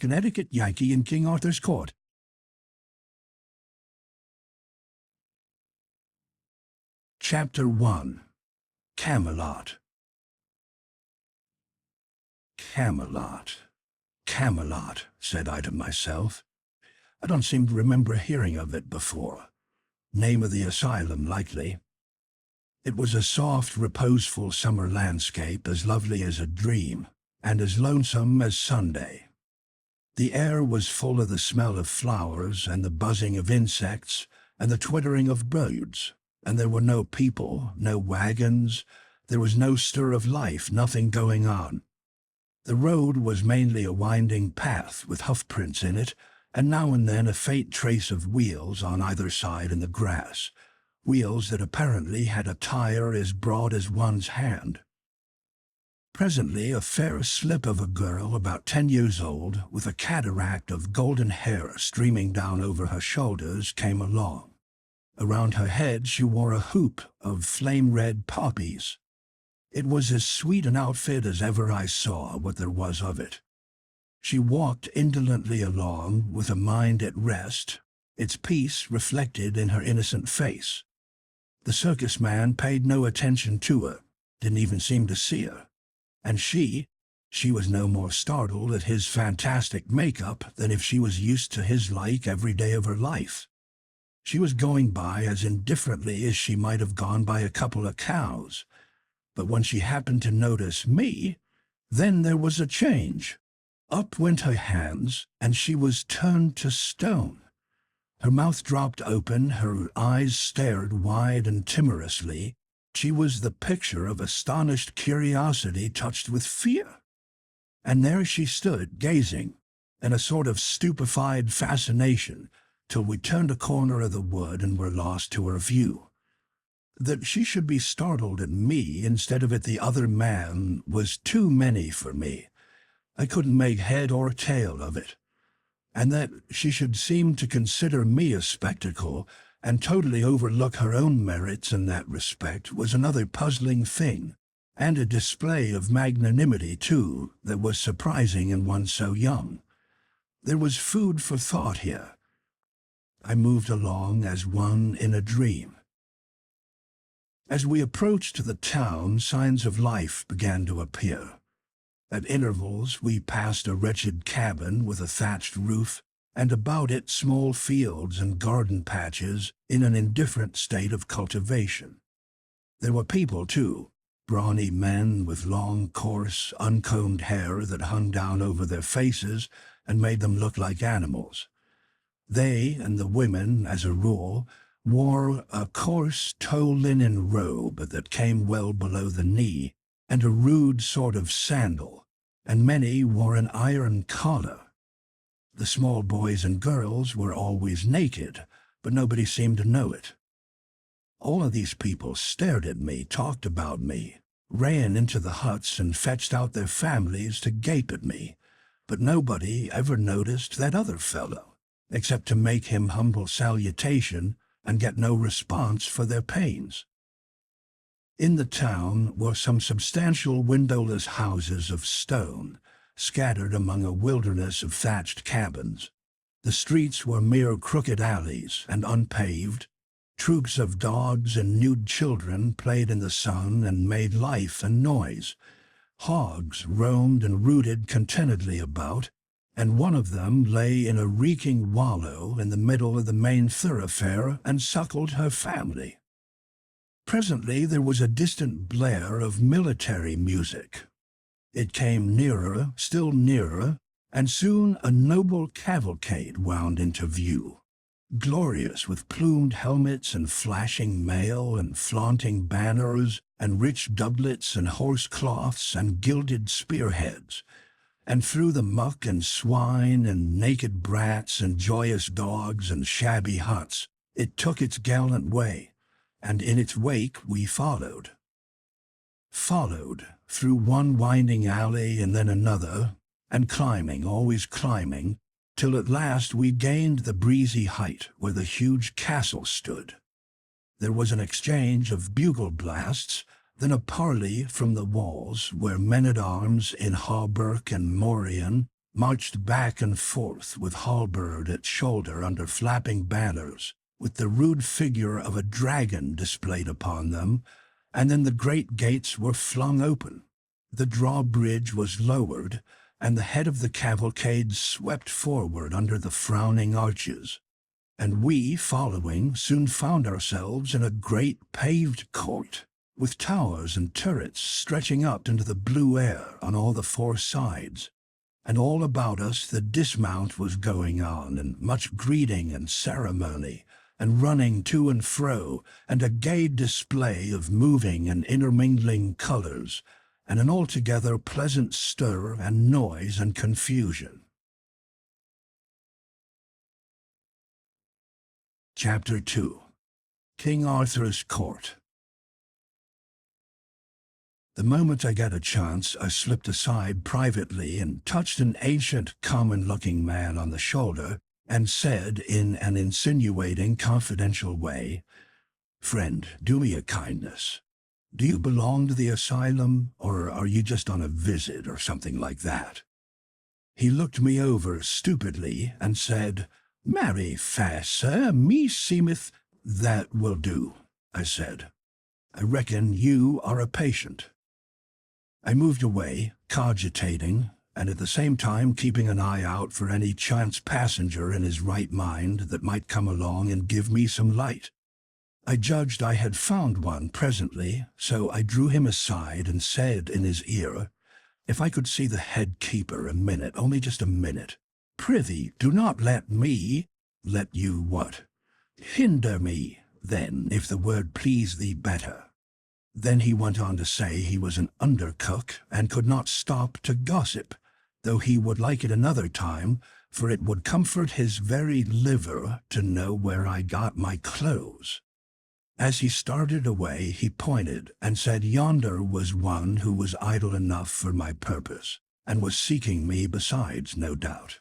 Connecticut Yankee in King Arthur's Court. Chapter 1. Camelot. Camelot. Camelot, said I to myself. I don't seem to remember hearing of it before. Name of the asylum, likely. It was a soft, reposeful summer landscape, as lovely as a dream, and as lonesome as Sunday. The air was full of the smell of flowers and the buzzing of insects and the twittering of birds, and there were no people, no wagons, there was no stir of life, nothing going on. The road was mainly a winding path with hoofprints in it, and now and then a faint trace of wheels on either side in the grass, wheels that apparently had a tire as broad as one's hand. Presently a fair slip of a girl about 10 years old, with a cataract of golden hair streaming down over her shoulders, came along. Around her head she wore a hoop of flame-red poppies. It was as sweet an outfit as ever I saw what there was of it. She walked indolently along, with a mind at rest, its peace reflected in her innocent face. The circus man paid no attention to her, didn't even seem to see her. And she was no more startled at his fantastic makeup than if she was used to his like every day of her life. She was going by as indifferently as she might have gone by a couple of cows. But when she happened to notice me, then there was a change. Up went her hands, and she was turned to stone. Her mouth dropped open, her eyes stared wide and timorously. She was the picture of astonished curiosity touched with fear. And there she stood, gazing, in a sort of stupefied fascination, till we turned a corner of the wood and were lost to her view. That she should be startled at me instead of at the other man was too many for me. I couldn't make head or tail of it. And that she should seem to consider me a spectacle and totally overlook her own merits in that respect was another puzzling thing, and a display of magnanimity, too, that was surprising in one so young. There was food for thought here. I moved along as one in a dream. As we approached the town, signs of life began to appear. At intervals we passed a wretched cabin with a thatched roof, and about it small fields and garden patches in an indifferent state of cultivation. There were people, too, brawny men with long, coarse, uncombed hair that hung down over their faces and made them look like animals. They, and the women, as a rule, wore a coarse tow-linen robe that came well below the knee, and a rude sort of sandal, and many wore an iron collar. The small boys and girls were always naked, but nobody seemed to know it. All of these people stared at me, talked about me, ran into the huts and fetched out their families to gape at me, but nobody ever noticed that other fellow, except to make him humble salutation and get no response for their pains. In the town were some substantial windowless houses of stone, scattered among a wilderness of thatched cabins. The streets were mere crooked alleys and unpaved. Troops of dogs and nude children played in the sun and made life and noise. Hogs roamed and rooted contentedly about, and one of them lay in a reeking wallow in the middle of the main thoroughfare and suckled her family. Presently there was a distant blare of military music. It came nearer, still nearer, and soon a noble cavalcade wound into view, glorious with plumed helmets and flashing mail and flaunting banners and rich doublets and horsecloths and gilded spearheads. And through the muck and swine and naked brats and joyous dogs and shabby huts, it took its gallant way, and in its wake we followed. Followed through one winding alley and then another, and climbing, always climbing, till at last we gained the breezy height where the huge castle stood. There was an exchange of bugle blasts, then a parley from the walls where men-at-arms in hauberk and morion marched back and forth with halberd at shoulder under flapping banners, with the rude figure of a dragon displayed upon them, and then the great gates were flung open. The drawbridge was lowered, and the head of the cavalcade swept forward under the frowning arches, and we, following, soon found ourselves in a great paved court, with towers and turrets stretching up into the blue air on all the four sides, and all about us the dismount was going on, and much greeting and ceremony, and running to and fro, and a gay display of moving and intermingling colors, and an altogether pleasant stir and noise and confusion. Chapter 2. King Arthur's Court. The moment I got a chance, I slipped aside privately and touched an ancient, common-looking man on the shoulder, and said in an insinuating, confidential way, "Friend, do me a kindness. Do you belong to the asylum, or are you just on a visit or something like that?" He looked me over stupidly and said, "Marry, fair sir, me seemeth—" "That will do," I said. "I reckon you are a patient." I moved away, cogitating, and at the same time keeping an eye out for any chance passenger in his right mind that might come along and give me some light. I judged I had found one presently, so I drew him aside and said in his ear, if I could see the head keeper a minute, only just a minute. "Prithee, do not let me—" "Let you what?" "Hinder me, then, if the word please thee better." Then he went on to say he was an undercook and could not stop to gossip, though he would like it another time, for it would comfort his very liver to know where I got my clothes. As he started away, he pointed and said yonder was one who was idle enough for my purpose, and was seeking me besides, no doubt.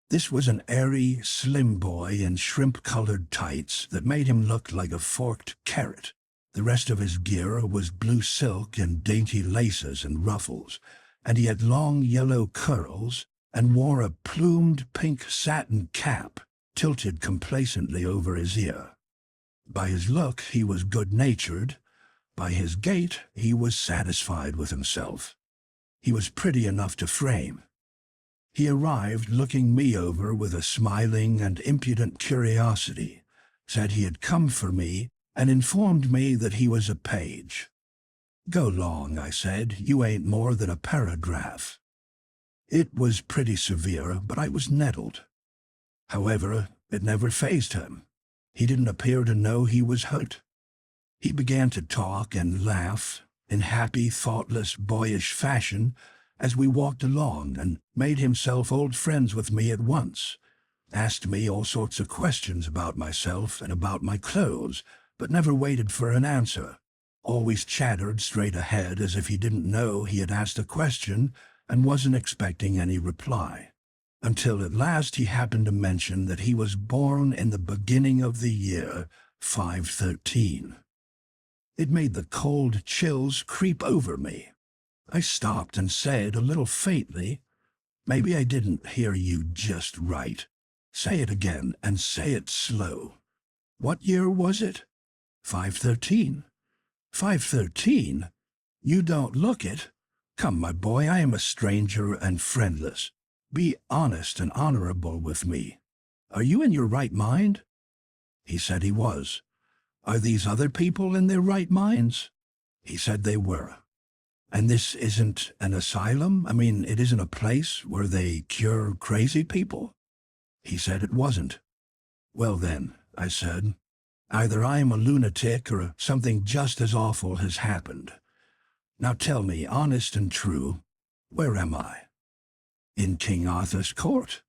This was an airy, slim boy in shrimp-colored tights that made him look like a forked carrot. The rest of his gear was blue silk and dainty laces and ruffles, and he had long yellow curls and wore a plumed pink satin cap tilted complacently over his ear. By his look he was good-natured. By his gait he was satisfied with himself. He was pretty enough to frame. He arrived looking me over with a smiling and impudent curiosity, said he had come for me, and informed me that he was a page. "Go long," I said, "you ain't more than a paragraph." It was pretty severe, but I was nettled. However, it never fazed him. He didn't appear to know he was hurt. He began to talk and laugh in happy, thoughtless, boyish fashion as we walked along, and made himself old friends with me at once, asked me all sorts of questions about myself and about my clothes, but never waited for an answer, always chattered straight ahead as if he didn't know he had asked a question and wasn't expecting any reply, until at last he happened to mention that he was born in the beginning of the year 513. It made the cold chills creep over me. I stopped and said a little faintly, "Maybe I didn't hear you just right. Say it again, and say it slow. What year was it?" 513. 513? You don't look it. Come, my boy, I am a stranger and friendless. Be honest and honorable with me. Are you in your right mind?" He said he was. "Are these other people in their right minds?" He said they were. "And this isn't an asylum? I mean, it isn't a place where they cure crazy people?" He said it wasn't. "Well then," I said, "either I am a lunatic or something just as awful has happened. Now tell me, honest and true, where am I?" "In King Arthur's court."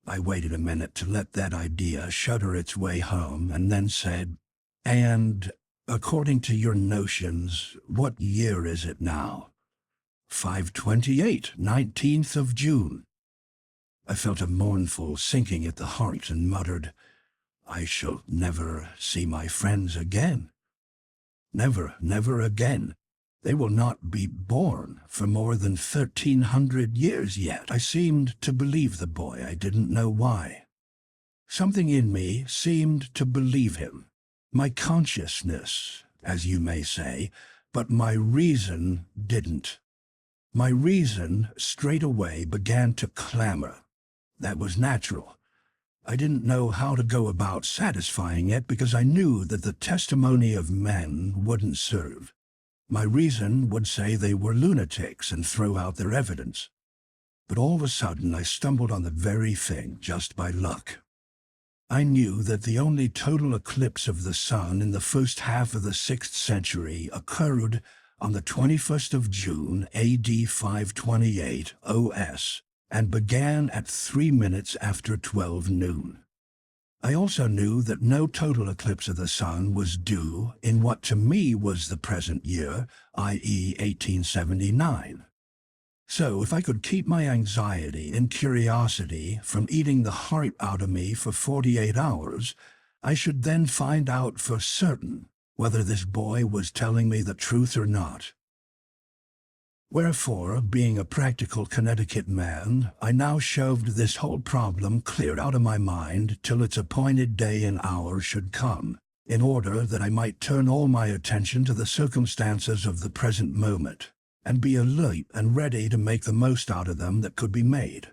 I waited a minute to let that idea shudder its way home, and then said, "And, according to your notions, what year is it now?" 528, 19th of June. I felt a mournful sinking at the heart and muttered, "I shall never see my friends again." Never, never again. They will not be born for more than 1,300 years yet. I seemed to believe the boy. I didn't know why. Something in me seemed to believe him. My consciousness, as you may say, but my reason didn't. My reason straight away began to clamor. That was natural. I didn't know how to go about satisfying it because I knew that the testimony of men wouldn't serve. My reason would say they were lunatics and throw out their evidence. But all of a sudden I stumbled on the very thing just by luck. I knew that the only total eclipse of the sun in the first half of the 6th century occurred on the 21st of June, AD 528 OS, and began at 3 minutes after 12 noon. I also knew that no total eclipse of the sun was due in what to me was the present year, i.e. 1879. So if I could keep my anxiety and curiosity from eating the heart out of me for 48 hours, I should then find out for certain whether this boy was telling me the truth or not. Wherefore, being a practical Connecticut man, I now shoved this whole problem clear out of my mind till its appointed day and hour should come, in order that I might turn all my attention to the circumstances of the present moment, and be alert and ready to make the most out of them that could be made.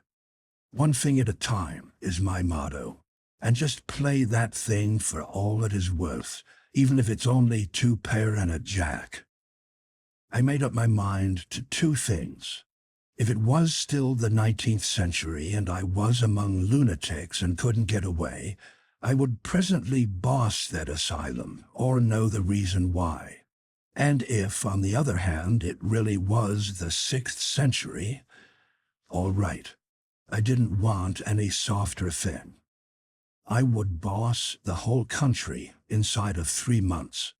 One thing at a time is my motto, and just play that thing for all it is worth, even if it's only 2 pair and a jack. I made up my mind to 2 things. If it was still the 19th century and I was among lunatics and couldn't get away, I would presently boss that asylum or know the reason why. And if, on the other hand, it really was the 6th century, all right, I didn't want any softer thing. I would boss the whole country inside of 3 months.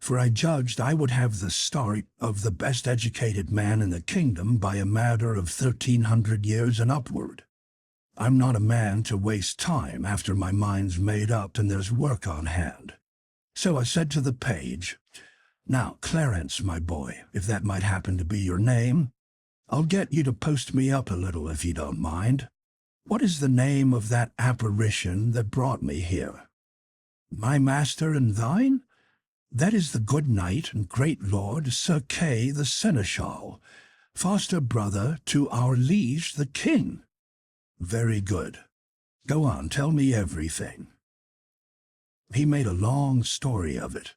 For I judged I would have the start of the best educated man in the kingdom by a matter of 1,300 years and upward. I'm not a man to waste time after my mind's made up and there's work on hand. So I said to the page, "Now, Clarence, my boy, if that might happen to be your name, I'll get you to post me up a little if you don't mind. What is the name of that apparition that brought me here?" "My master and thine? That is the good knight and great lord Sir Kay the Seneschal, foster brother to our liege the king." "Very good. Go on, tell me everything." He made a long story of it,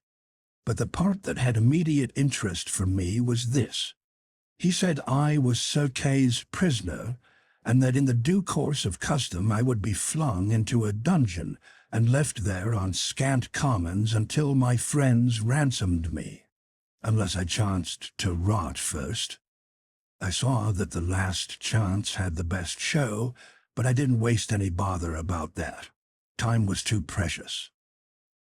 but the part that had immediate interest for me was this. He said I was Sir Kay's prisoner, and that in the due course of custom I would be flung into a dungeon and left there on scant commons until my friends ransomed me, unless I chanced to rot first. I saw that the last chance had the best show, but I didn't waste any bother about that. Time was too precious.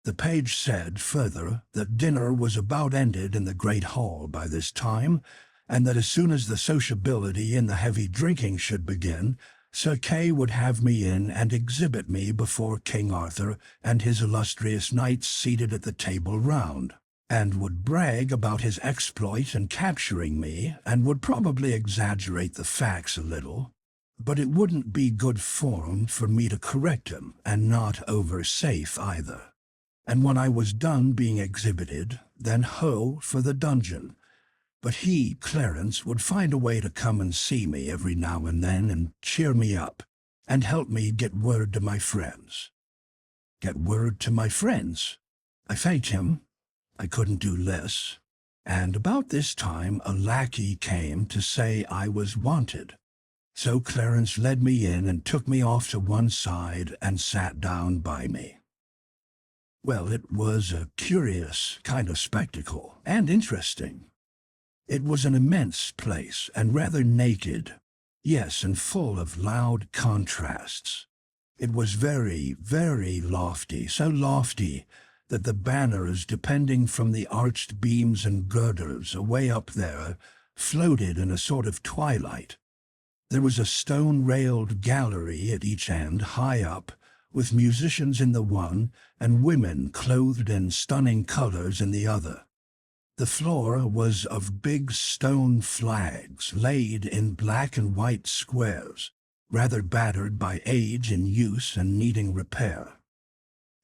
The page said further that dinner was about ended in the great hall by this time, and that as soon as the sociability and the heavy drinking should begin, Sir Kay would have me in and exhibit me before King Arthur and his illustrious knights seated at the Table Round, and would brag about his exploit in capturing me, and would probably exaggerate the facts a little, but it wouldn't be good form for me to correct him, and not over safe either. And when I was done being exhibited, then ho for the dungeon. But he, Clarence, would find a way to come and see me every now and then and cheer me up, and help me get word to my friends. Get word to my friends? I thanked him. I couldn't do less. And about this time a lackey came to say I was wanted. So Clarence led me in and took me off to one side and sat down by me. Well, it was a curious kind of spectacle, and interesting. It was an immense place, and rather naked, yes, and full of loud contrasts. It was very, very lofty, so lofty that the banners depending from the arched beams and girders away up there floated in a sort of twilight. There was a stone-railed gallery at each end, high up, with musicians in the one and women clothed in stunning colors in the other. The floor was of big stone flags laid in black and white squares, rather battered by age and use and needing repair.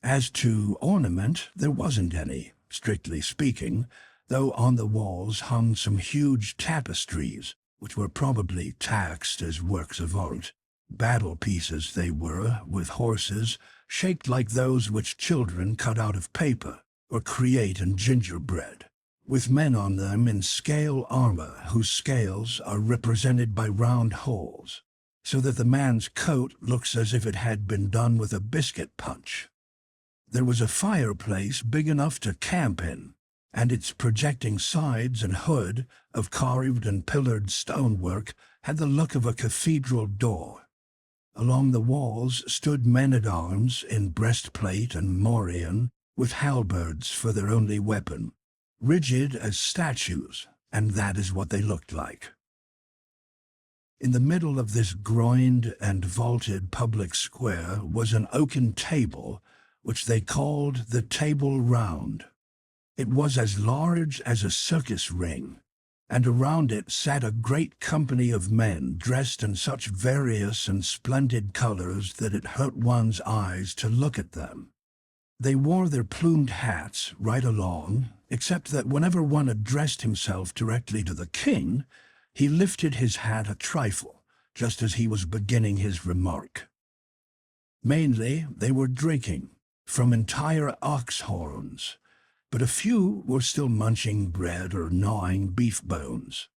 As to ornament, there wasn't any, strictly speaking, though on the walls hung some huge tapestries, which were probably taxed as works of art. Battle pieces they were, with horses, shaped like those which children cut out of paper, or create in gingerbread, with men on them in scale armor whose scales are represented by round holes, so that the man's coat looks as if it had been done with a biscuit punch. There was a fireplace big enough to camp in, and its projecting sides and hood of carved and pillared stonework had the look of a cathedral door. Along the walls stood men-at-arms in breastplate and morion, with halberds for their only weapon, rigid as statues, and that is what they looked like. In the middle of this groined and vaulted public square was an oaken table, which they called the Table Round. It was as large as a circus ring, and around it sat a great company of men dressed in such various and splendid colors that it hurt one's eyes to look at them. They wore their plumed hats right along, except that whenever one addressed himself directly to the king, he lifted his hat a trifle, just as he was beginning his remark. Mainly they were drinking from entire ox horns, but a few were still munching bread or gnawing beef bones.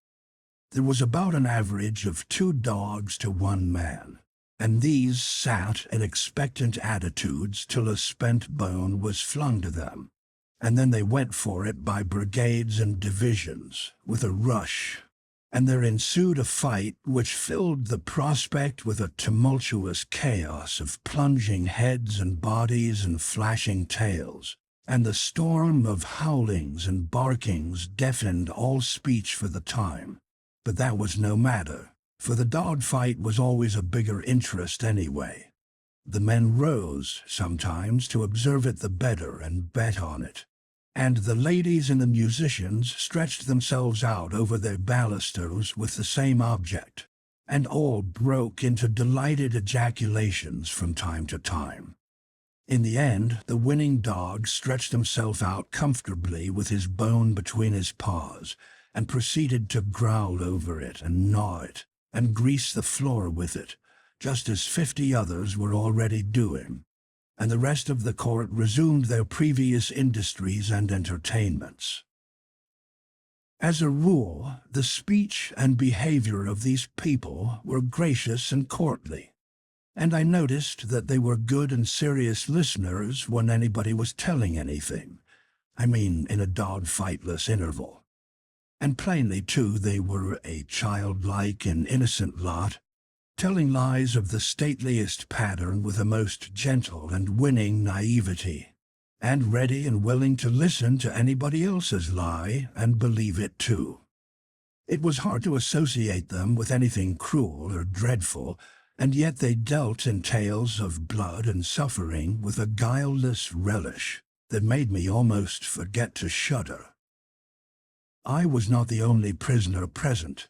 There was about an average of 2 dogs to 1 man, and these sat in expectant attitudes till a spent bone was flung to them, and then they went for it by brigades and divisions, with a rush, and there ensued a fight which filled the prospect with a tumultuous chaos of plunging heads and bodies and flashing tails, and the storm of howlings and barkings deafened all speech for the time. But that was no matter, for the dog-fight was always a bigger interest anyway. The men rose, sometimes, to observe it the better and bet on it, and the ladies and the musicians stretched themselves out over their balusters with the same object, and all broke into delighted ejaculations from time to time. In the end, the winning dog stretched himself out comfortably with his bone between his paws, and proceeded to growl over it and gnaw it, and grease the floor with it, just as 50 others were already doing, and the rest of the court resumed their previous industries and entertainments. As a rule, the speech and behavior of these people were gracious and courtly, and I noticed that they were good and serious listeners when anybody was telling anything. I mean, in a dog-fightless interval. And plainly, too, they were a childlike and innocent lot, telling lies of the stateliest pattern with a most gentle and winning naivety, and ready and willing to listen to anybody else's lie and believe it too. It was hard to associate them with anything cruel or dreadful, and yet they dealt in tales of blood and suffering with a guileless relish that made me almost forget to shudder. I was not the only prisoner present.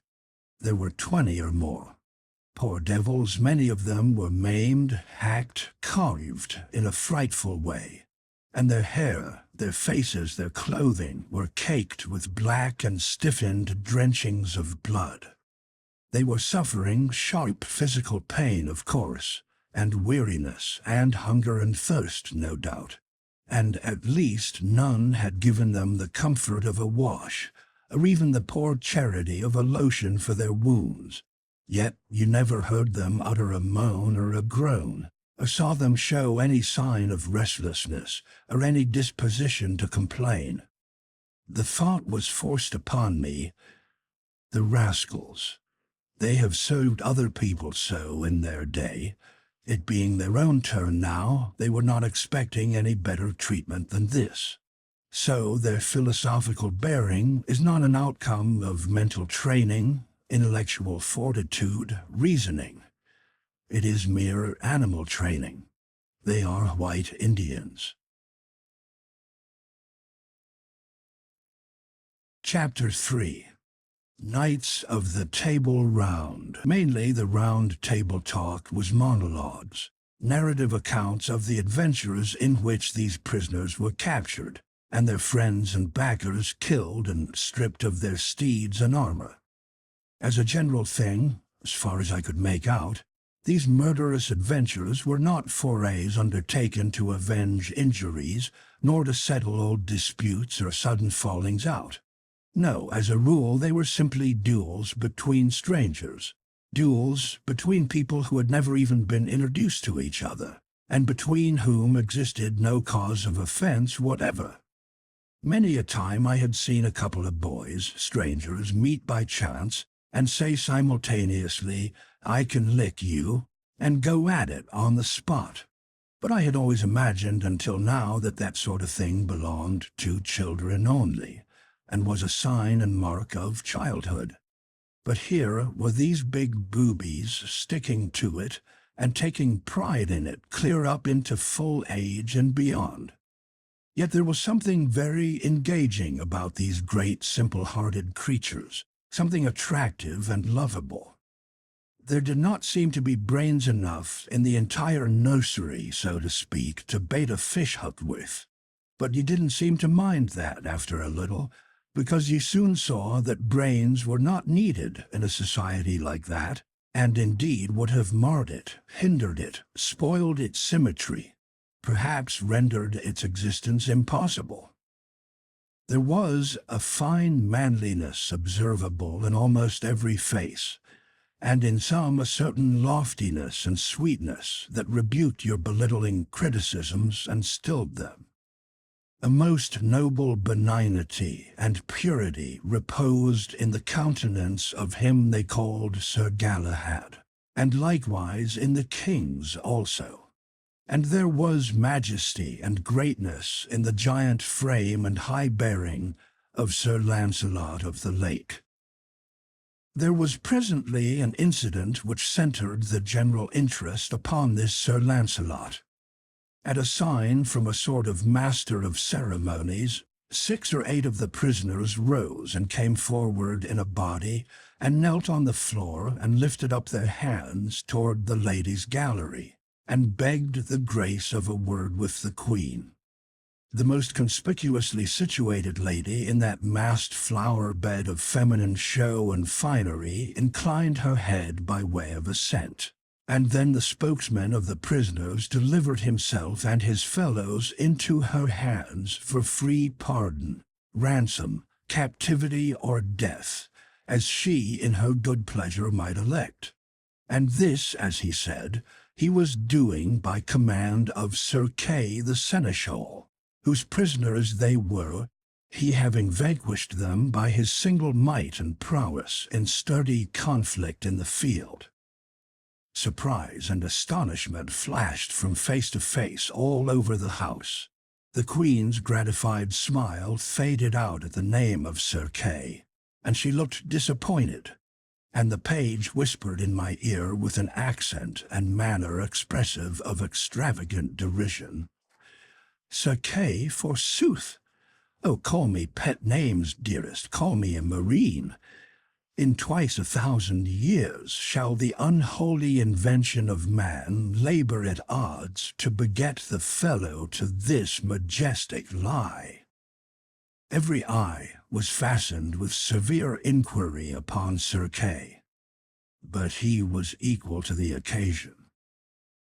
There were 20 or more. Poor devils, many of them were maimed, hacked, carved in a frightful way, and their hair, their faces, their clothing were caked with black and stiffened drenchings of blood. They were suffering sharp physical pain, of course, and weariness, and hunger and thirst, no doubt, and at least none had given them the comfort of a wash, or even the poor charity of a lotion for their wounds. Yet you never heard them utter a moan or a groan, or saw them show any sign of restlessness, or any disposition to complain. The thought was forced upon me, the rascals. They have served other people so in their day. It being their own turn now, they were not expecting any better treatment than this. So their philosophical bearing is not an outcome of mental training, intellectual fortitude, reasoning. It is mere animal training. They are white Indians. Chapter 3. Knights of the Table Round. Mainly the Round Table talk was monologues, narrative accounts of the adventures in which these prisoners were captured, and their friends and backers killed and stripped of their steeds and armor. As a general thing, as far as I could make out, these murderous adventures were not forays undertaken to avenge injuries, nor to settle old disputes or sudden fallings out. No, as a rule they were simply duels between strangers, duels between people who had never even been introduced to each other, and between whom existed no cause of offense whatever. Many a time I had seen a couple of boys, strangers, meet by chance and say simultaneously, "I can lick you," and go at it on the spot. But I had always imagined until now that that sort of thing belonged to children only, and was a sign and mark of childhood. But here were these big boobies sticking to it and taking pride in it clear up into full age and beyond. Yet there was something very engaging about these great simple-hearted creatures, something attractive and lovable. There did not seem to be brains enough in the entire nursery, so to speak, to bait a fish hook with. But you didn't seem to mind that after a little, because you soon saw that brains were not needed in a society like that, and indeed would have marred it, hindered it, spoiled its symmetry, perhaps rendered its existence impossible. There was a fine manliness observable in almost every face, and in some a certain loftiness and sweetness that rebuked your belittling criticisms and stilled them. A most noble benignity and purity reposed in the countenance of him they called Sir Galahad, and likewise in the king's also. And there was majesty and greatness in the giant frame and high bearing of Sir Lancelot of the Lake. There was presently an incident which centred the general interest upon this Sir Lancelot. At a sign from a sort of master of ceremonies, 6 or 8 of the prisoners rose and came forward in a body, and knelt on the floor and lifted up their hands toward the ladies' gallery, and begged the grace of a word with the Queen. The most conspicuously situated lady in that massed flower-bed of feminine show and finery inclined her head by way of assent, and then the spokesman of the prisoners delivered himself and his fellows into her hands for free pardon, ransom, captivity, or death, as she in her good pleasure might elect. And this, as he said, he was doing by command of Sir Kay the Seneschal, whose prisoners they were, he having vanquished them by his single might and prowess in sturdy conflict in the field. Surprise and astonishment flashed from face to face all over the house. The Queen's gratified smile faded out at the name of Sir Kay, and she looked disappointed, and the page whispered in my ear with an accent and manner expressive of extravagant derision, "Sir Kay, forsooth! Oh, call me pet names, dearest, call me a marine. In twice 1,000 years shall the unholy invention of man labor at odds to beget the fellow to this majestic lie." Every eye was fastened with severe inquiry upon Sir Kay, but he was equal to the occasion.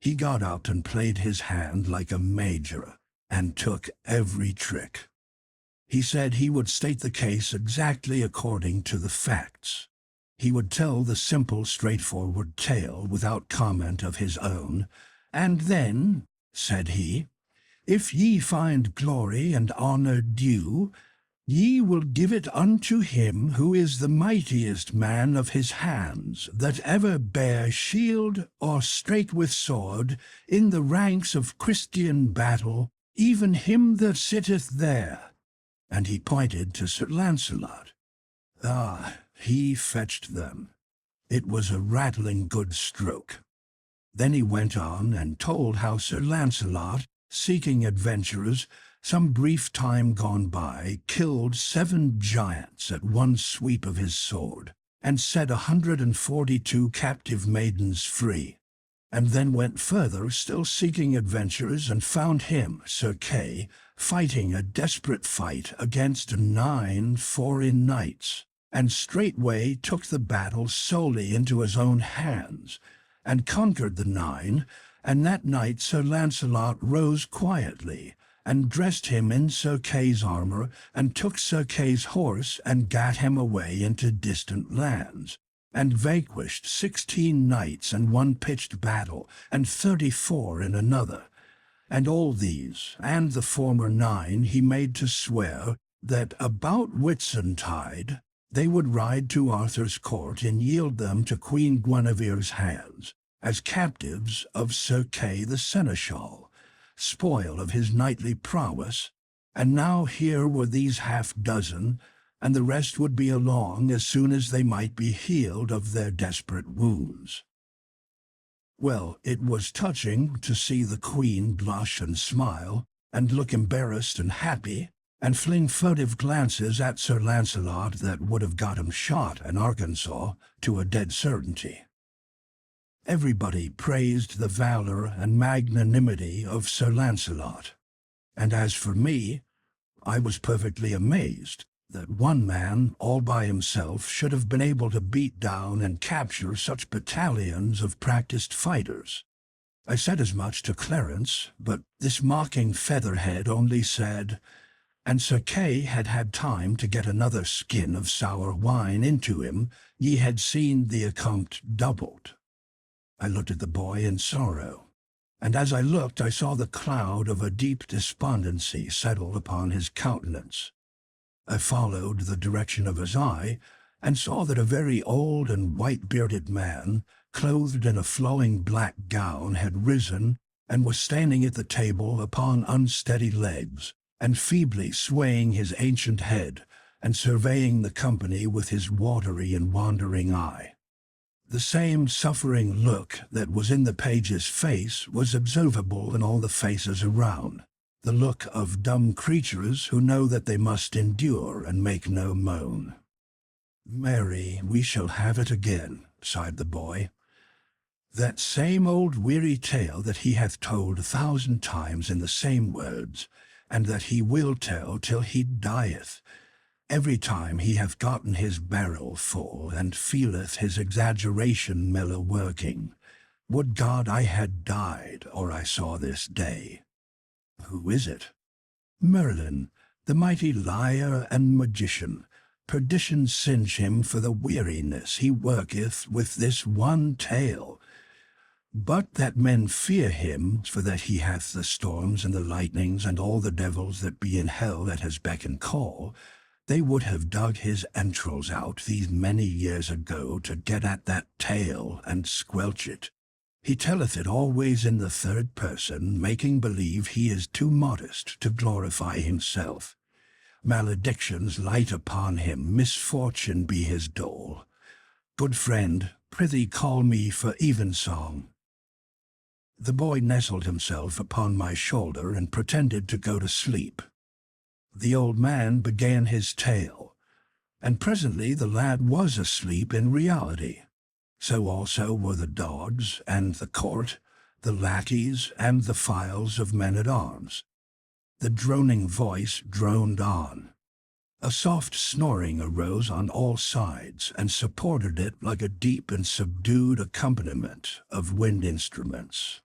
He got up and played his hand like a major, and took every trick. He said he would state the case exactly according to the facts. He would tell the simple, straightforward tale without comment of his own, and then, said he, "If ye find glory and honour due, ye will give it unto him who is the mightiest man of his hands that ever bare shield or strake with sword in the ranks of Christian battle, even him that sitteth there." And he pointed to Sir Lancelot. Ah, he fetched them. It was a rattling good stroke. Then he went on and told how Sir Lancelot, seeking adventures, some brief time gone by, killed 7 giants at one sweep of his sword, and set 142 captive maidens free, and then went further, still seeking adventures, and found him, Sir Kay, fighting a desperate fight against 9 foreign knights, and straightway took the battle solely into his own hands, and conquered the 9, and that night Sir Lancelot rose quietly, and dressed him in Sir Kay's armour, and took Sir Kay's horse, and gat him away into distant lands, and vanquished 16 knights in one pitched battle, and 34 in another. And all these, and the former 9, he made to swear that about Whitsuntide they would ride to Arthur's court and yield them to Queen Guinevere's hands, as captives of Sir Kay the seneschal, spoil of his knightly prowess. And now here were these 6, and the rest would be along as soon as they might be healed of their desperate wounds. Well, it was touching to see the Queen blush and smile, and look embarrassed and happy, and fling furtive glances at Sir Lancelot that would have got him shot in Arkansas to a dead certainty. Everybody praised the valor and magnanimity of Sir Lancelot, and as for me, I was perfectly amazed that one man all by himself should have been able to beat down and capture such battalions of practiced fighters. I said as much to Clarence, but this mocking featherhead only said, "And Sir Kay had had time to get another skin of sour wine into him, ye had seen the accompt doubled." I looked at the boy in sorrow, and as I looked I saw the cloud of a deep despondency settle upon his countenance. I followed the direction of his eye, and saw that a very old and white-bearded man, clothed in a flowing black gown, had risen, and was standing at the table upon unsteady legs, and feebly swaying his ancient head, and surveying the company with his watery and wandering eye. The same suffering look that was in the page's face was observable in all the faces around, the look of dumb creatures who know that they must endure and make no moan. "Marry, we shall have it again," sighed the boy. "That same old weary tale that he hath told 1,000 times in the same words, and that he will tell till he dieth. Every time he hath gotten his barrel full, and feeleth his exaggeration mellow working. Would God I had died, or I saw this day." Who is it? Merlin, the mighty liar and magician. Perdition singe him for the weariness he worketh with this one tale. But that men fear him, for that he hath the storms and the lightnings and all the devils that be in hell at his beck and call, they would have dug his entrails out these many years ago to get at that tale and squelch it. He telleth it always in the third person, making believe he is too modest to glorify himself. Maledictions light upon him, misfortune be his dole. Good friend, prithee call me for evensong. The boy nestled himself upon my shoulder and pretended to go to sleep. The old man began his tale, and presently the lad was asleep in reality. So also were the dogs, and the court, the lackeys, and the files of men-at-arms. The droning voice droned on. A soft snoring arose on all sides, and supported it like a deep and subdued accompaniment of wind instruments.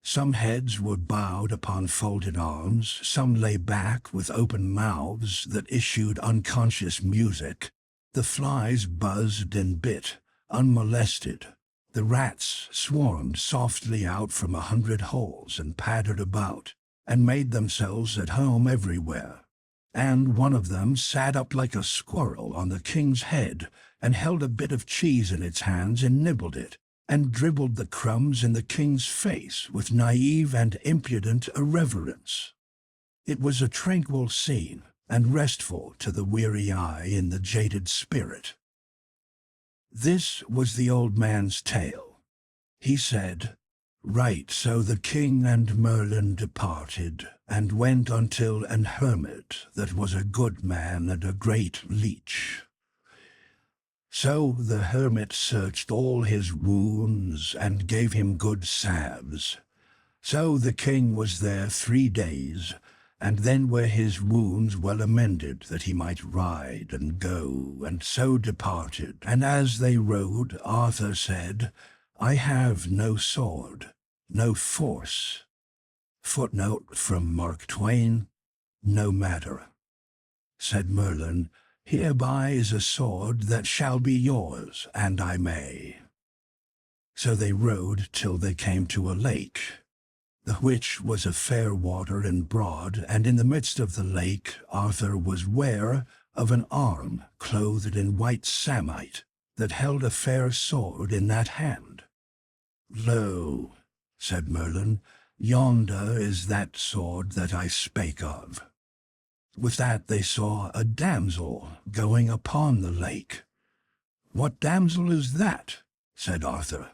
Some heads were bowed upon folded arms, some lay back with open mouths that issued unconscious music. The flies buzzed and bit, unmolested. The rats swarmed softly out from 100 holes and pattered about, and made themselves at home everywhere. And one of them sat up like a squirrel on the king's head, and held a bit of cheese in its hands and nibbled it, and dribbled the crumbs in the king's face with naive and impudent irreverence. It was a tranquil scene, and restful to the weary eye in the jaded spirit. This was the old man's tale. He said, Right, so the king and Merlin departed, and went until an hermit that was a good man and a great leech. So the hermit searched all his wounds, and gave him good salves. So the king was there 3 days, and then were his wounds well amended, that he might ride and go, and so departed. And as they rode, Arthur said, I have no sword, no force. Footnote from Mark Twain, no matter. Said Merlin, hereby is a sword that shall be yours, and I may. So they rode till they came to a lake, the which was of fair water and broad, and in the midst of the lake Arthur was ware of an arm clothed in white samite, that held a fair sword in that hand. Lo, said Merlin, yonder is that sword that I spake of. With that they saw a damsel going upon the lake. What damsel is that? Said Arthur.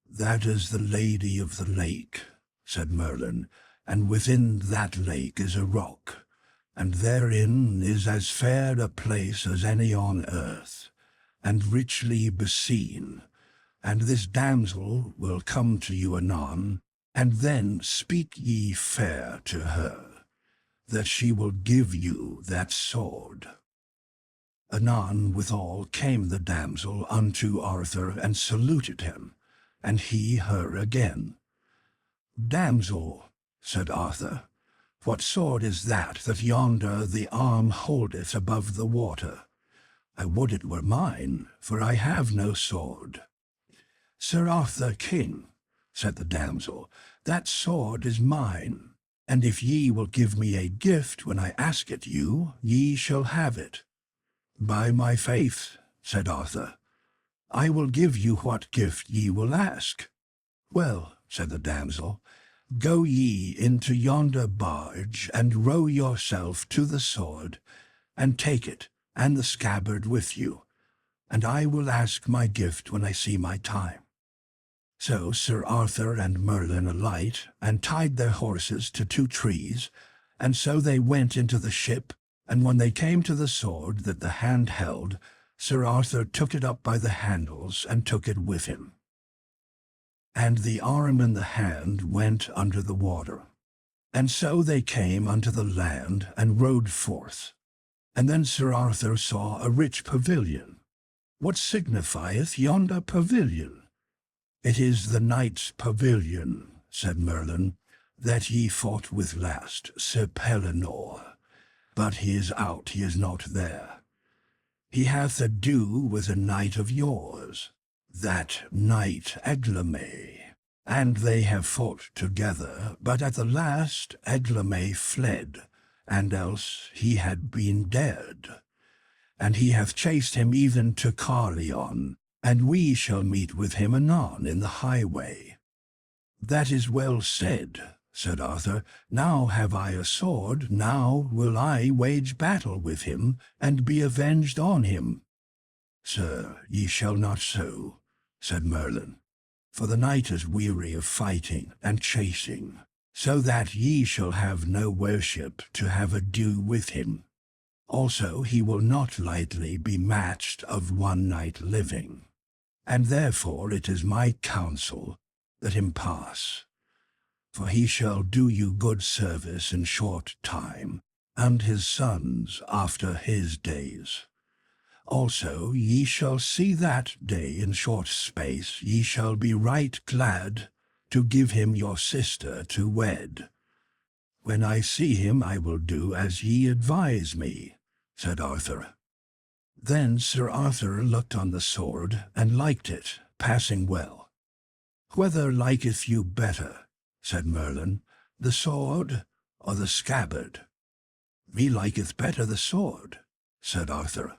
That is the lady of the lake, said Merlin, and within that lake is a rock, and therein is as fair a place as any on earth, and richly beseen, and this damsel will come to you anon, and then speak ye fair to her, that she will give you that sword. Anon withal came the damsel unto Arthur, and saluted him, and he her again. Damsel, said Arthur, what sword is that yonder the arm holdeth above the water? I would it were mine, for I have no sword. Sir Arthur King, said the damsel, that sword is mine, and if ye will give me a gift when I ask it you, ye shall have it. By my faith, said Arthur, I will give you what gift ye will ask. Well, said the damsel, go ye into yonder barge, and row yourself to the sword, and take it, and the scabbard with you, and I will ask my gift when I see my time. So Sir Arthur and Merlin alight, and tied their horses to 2 trees, and so they went into the ship, and when they came to the sword that the hand held, Sir Arthur took it up by the handles, and took it with him. And the arm and the hand went under the water. And so they came unto the land, and rode forth. And then Sir Arthur saw a rich pavilion. What signifieth yonder pavilion? It is the knight's pavilion, said Merlin, that ye fought with last, Sir Pellinore. But he is out, he is not there. He hath ado with a knight of yours, that knight Eglame, and they have fought together, but at the last Eglame fled, and else he had been dead. And he hath chased him even to Carleon, and we shall meet with him anon in the highway. That is well said, said Arthur. Now have I a sword, now will I wage battle with him, and be avenged on him. Sir, ye shall not so, said Merlin, for the knight is weary of fighting and chasing, so that ye shall have no worship to have ado with him. Also he will not lightly be matched of one night living, and therefore it is my counsel that him pass. For he shall do you good service in short time, and his sons after his days. Also ye shall see that day in short space ye shall be right glad to give him your sister to wed. When I see him I will do as ye advise me, said Arthur. Then Sir Arthur looked on the sword, and liked it passing well. Whether liketh you better, said Merlin, the sword or the scabbard? Me liketh better the sword, said Arthur.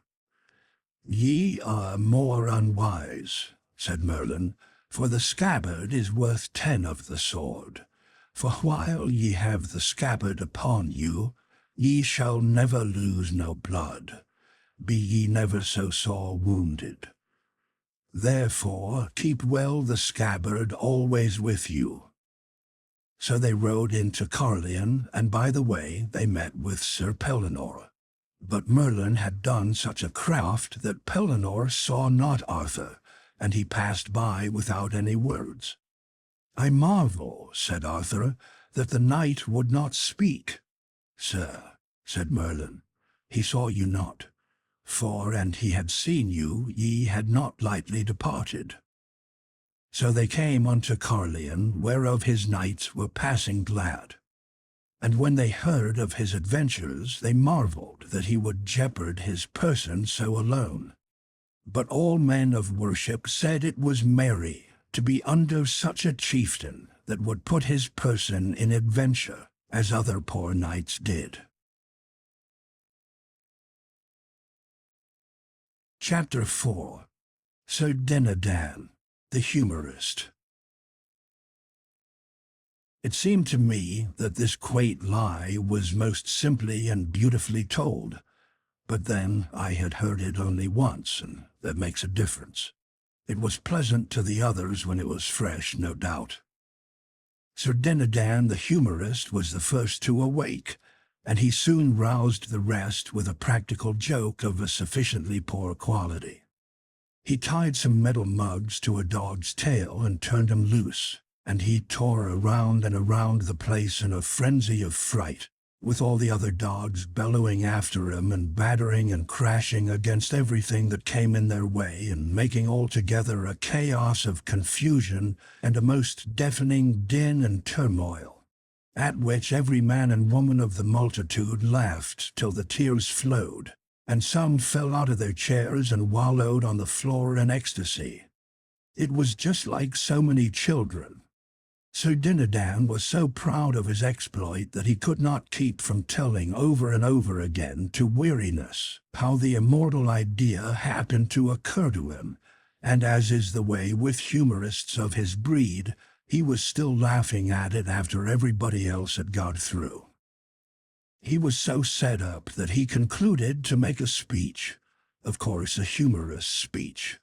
Ye are more unwise, said Merlin, for the scabbard is worth 10 of the sword. For while ye have the scabbard upon you, ye shall never lose no blood, be ye never so sore wounded. Therefore keep well the scabbard always with you." So they rode into Carlion, and by the way they met with Sir Pellinore. But Merlin had done such a craft that Pellinore saw not Arthur, and he passed by without any words. "I marvel," said Arthur, "that the knight would not speak." "Sir," said Merlin, "he saw you not, for and he had seen you, ye had not lightly departed." So they came unto Carlion, whereof his knights were passing glad. And when they heard of his adventures, they marvelled that he would jeopard his person so alone. But all men of worship said it was merry to be under such a chieftain that would put his person in adventure, as other poor knights did. Chapter 4. Sir Dinadan, the Humorist. It seemed to me that this quaint lie was most simply and beautifully told, but then I had heard it only once, and that makes a difference. It was pleasant to the others when it was fresh, no doubt. Sir Dinadan the Humorist was the first to awake, and he soon roused the rest with a practical joke of a sufficiently poor quality. He tied some metal mugs to a dog's tail and turned him loose, and he tore around and around the place in a frenzy of fright, with all the other dogs bellowing after him and battering and crashing against everything that came in their way, and making altogether a chaos of confusion and a most deafening din and turmoil, at which every man and woman of the multitude laughed till the tears flowed, and some fell out of their chairs and wallowed on the floor in ecstasy. It was just like so many children. Sir Dinadan was so proud of his exploit that he could not keep from telling over and over again to weariness how the immortal idea happened to occur to him, and as is the way with humorists of his breed, he was still laughing at it after everybody else had got through. He was so set up that he concluded to make a speech, of course a humorous speech.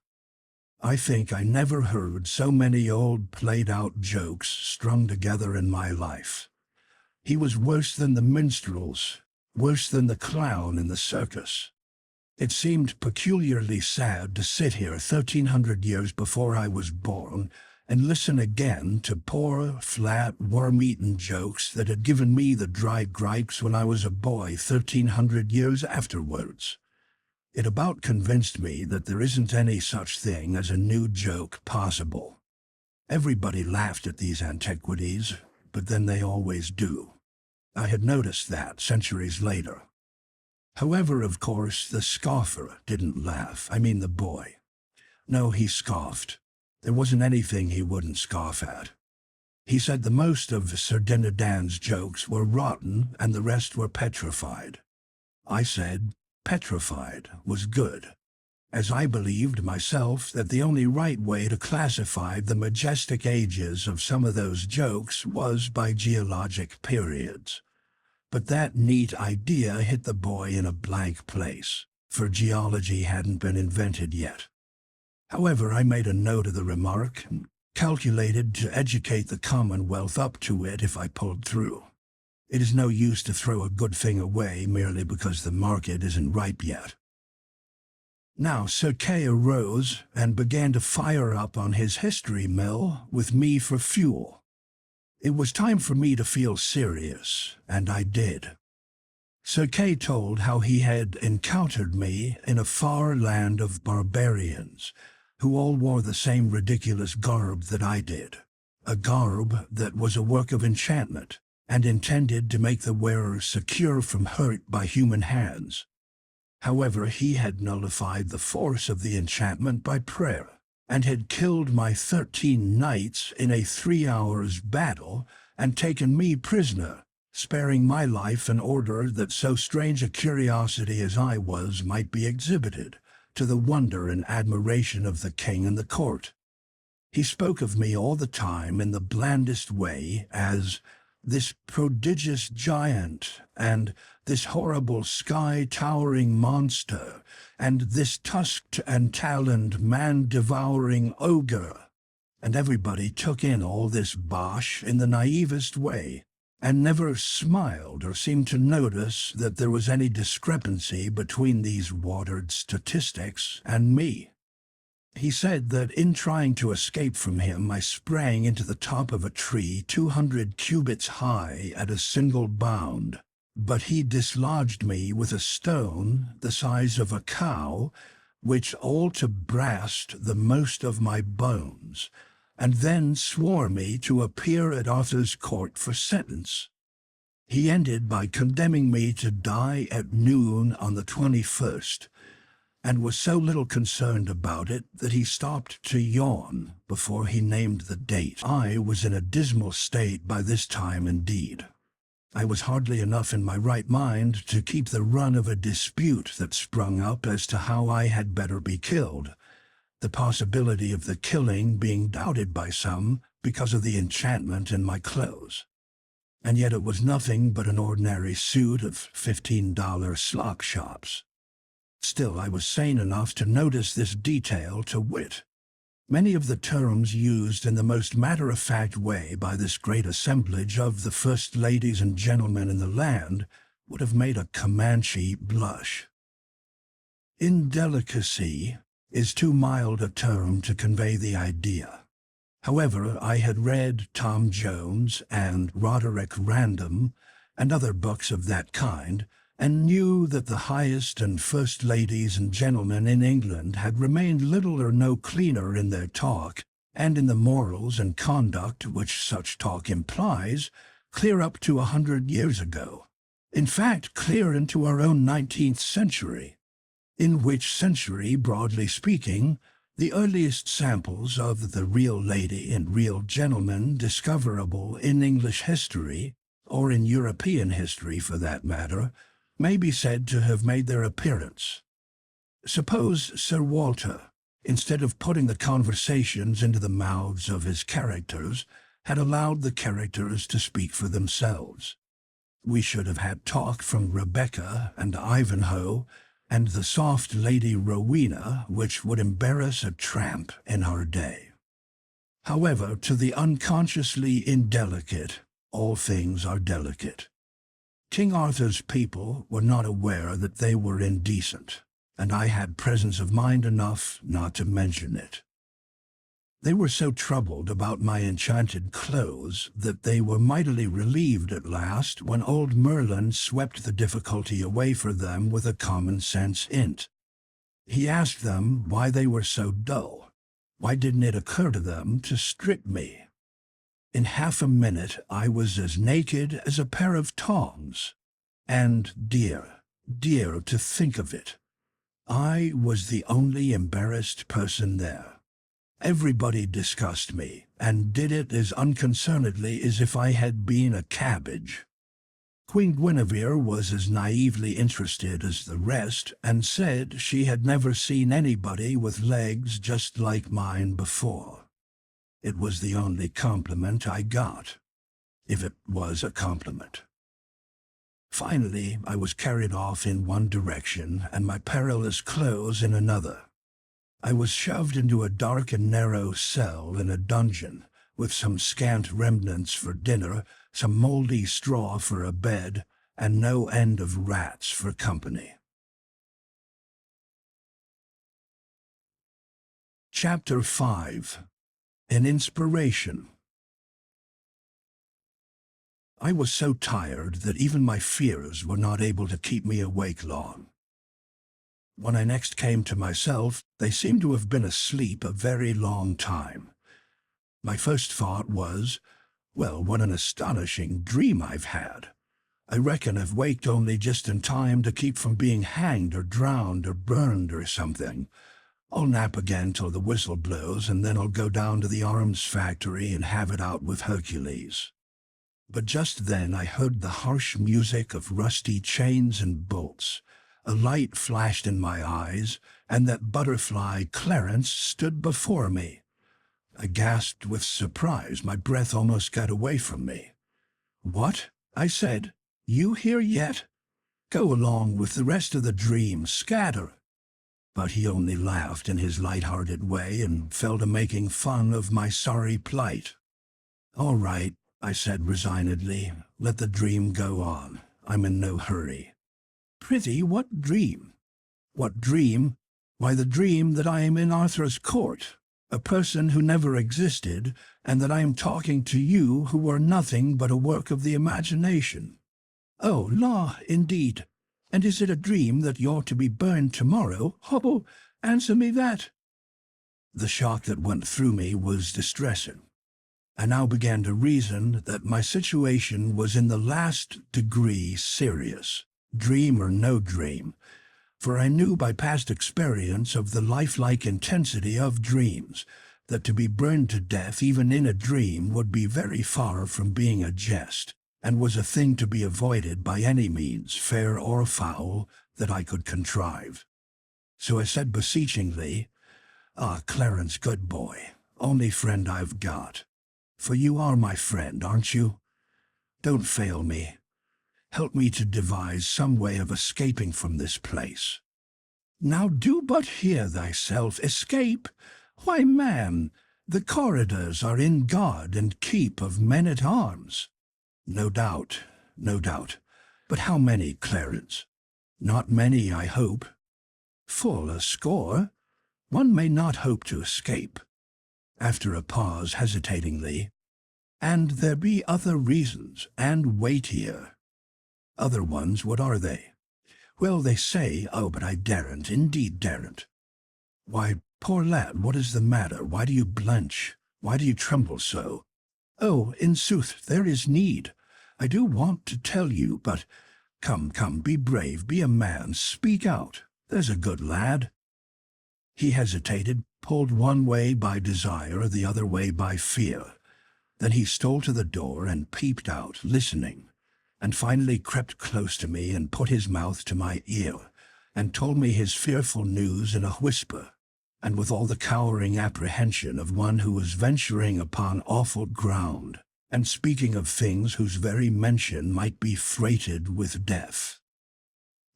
I think I never heard so many old played-out jokes strung together in my life. He was worse than the minstrels, worse than the clown in the circus. It seemed peculiarly sad to sit here 1,300 years before I was born and listen again to poor, flat, worm-eaten jokes that had given me the dry gripes when I was a boy 1,300 years afterwards. It about convinced me that there isn't any such thing as a new joke possible. Everybody laughed at these antiquities, but then they always do. I had noticed that centuries later. However, of course, the scoffer didn't laugh. I mean the boy. No, he scoffed. There wasn't anything he wouldn't scoff at. He said the most of Sir Dinadan's jokes were rotten and the rest were petrified. I said petrified was good, as I believed myself that the only right way to classify the majestic ages of some of those jokes was by geologic periods. But that neat idea hit the boy in a blank place, for geology hadn't been invented yet. However, I made a note of the remark, and calculated to educate the Commonwealth up to it if I pulled through. It is no use to throw a good thing away merely because the market isn't ripe yet. Now Sir Kay arose and began to fire up on his history mill with me for fuel. It was time for me to feel serious, and I did. Sir Kay told how he had encountered me in a far land of barbarians, who all wore the same ridiculous garb that I did, a garb that was a work of enchantment, and intended to make the wearer secure from hurt by human hands. However, he had nullified the force of the enchantment by prayer, and had killed my 13 knights in a 3 hours' battle, and taken me prisoner, sparing my life in order that so strange a curiosity as I was might be exhibited, to the wonder and admiration of the king and the court. He spoke of me all the time in the blandest way as this prodigious giant, and this horrible sky-towering monster, and this tusked and taloned man-devouring ogre. And everybody took in all this bosh in the naivest way, and never smiled or seemed to notice that there was any discrepancy between these watered statistics and me. He said that in trying to escape from him, I sprang into the top of a tree 200 cubits high at a single bound, but he dislodged me with a stone the size of a cow, which all to brast the most of my bones, and then swore me to appear at Arthur's court for sentence. He ended by condemning me to die at noon on the 21st, and was so little concerned about it that he stopped to yawn before he named the date. I was in a dismal state by this time indeed. I was hardly enough in my right mind to keep the run of a dispute that sprung up as to how I had better be killed, the possibility of the killing being doubted by some because of the enchantment in my clothes. And yet it was nothing but an ordinary suit of $15 slop shops. Still, I was sane enough to notice this detail, to wit, many of the terms used in the most matter-of-fact way by this great assemblage of the first ladies and gentlemen in the land would have made a Comanche blush. Indelicacy is too mild a term to convey the idea. However, I had read Tom Jones and Roderick Random and other books of that kind, and knew that the highest and first ladies and gentlemen in England had remained little or no cleaner in their talk, and in the morals and conduct which such talk implies, clear up to 100 years ago. In fact, clear into our own 19th century, in which century, broadly speaking, the earliest samples of the real lady and real gentleman discoverable in English history, or in European history for that matter, may be said to have made their appearance. Suppose Sir Walter, instead of putting the conversations into the mouths of his characters, had allowed the characters to speak for themselves. We should have had talk from Rebecca and Ivanhoe and the soft Lady Rowena, which would embarrass a tramp in our day. However, to the unconsciously indelicate, all things are delicate. King Arthur's people were not aware that they were indecent, and I had presence of mind enough not to mention it. They were so troubled about my enchanted clothes that they were mightily relieved at last when old Merlin swept the difficulty away for them with a common-sense hint. He asked them why they were so dull. Why didn't it occur to them to strip me? In half a minute I was as naked as a pair of tongs. And dear, dear to think of it, I was the only embarrassed person there. Everybody discussed me, and did it as unconcernedly as if I had been a cabbage. Queen Guinevere was as naively interested as the rest, and said she had never seen anybody with legs just like mine before. It was the only compliment I got, if it was a compliment. Finally, I was carried off in one direction, and my perilous clothes in another. I was shoved into a dark and narrow cell in a dungeon, with some scant remnants for dinner, some mouldy straw for a bed, and no end of rats for company. Chapter 5. An Inspiration. I was so tired that even my fears were not able to keep me awake long. When I next came to myself, they seemed to have been asleep a very long time. My first thought was, well, what an astonishing dream I've had. I reckon I've waked only just in time to keep from being hanged or drowned or burned or something. I'll nap again till the whistle blows, and then I'll go down to the arms factory and have it out with Hercules. But just then I heard the harsh music of rusty chains and bolts. A light flashed in my eyes, and that butterfly Clarence stood before me. I gasped with surprise. My breath almost got away from me. "What?" I said. "You here yet? Go along with the rest of the dream, scatter." But he only laughed in his light-hearted way and fell to making fun of my sorry plight. "All right," I said resignedly, "let the dream go on. I'm in no hurry." "Prithee, what dream?" "What dream? Why, the dream that I am in Arthur's court, a person who never existed, and that I am talking to you who are nothing but a work of the imagination." "Oh, law, indeed. And is it a dream that you're to be burned tomorrow? Oh, answer me that." The shock that went through me was distressing. I now began to reason that my situation was in the last degree serious, dream or no dream, for I knew by past experience of the lifelike intensity of dreams that to be burned to death even in a dream would be very far from being a jest, and was a thing to be avoided by any means, fair or foul, that I could contrive. So I said beseechingly, "Ah, Clarence, good boy, only friend I've got. For you are my friend, aren't you? Don't fail me. Help me to devise some way of escaping from this place." "Now do but hear thyself. Escape? Why, man, the corridors are in guard and keep of men-at-arms." "No doubt, no doubt. But how many, Clarence?" "Not many, I hope." "Full a score? One may not hope to escape." After a pause, hesitatingly, "And there be other reasons, and weightier." "Other ones, what are they?" "Well, they say, oh, but I daren't, indeed daren't." "Why, poor lad, what is the matter? Why do you blench? Why do you tremble so?" "Oh, in sooth, there is need. I do want to tell you, but come, come, be brave, be a man, speak out. There's a good lad." He hesitated, pulled one way by desire, the other way by fear. Then he stole to the door and peeped out, listening, and finally crept close to me and put his mouth to my ear, and told me his fearful news in a whisper, and with all the cowering apprehension of one who was venturing upon awful ground, and speaking of things whose very mention might be freighted with death.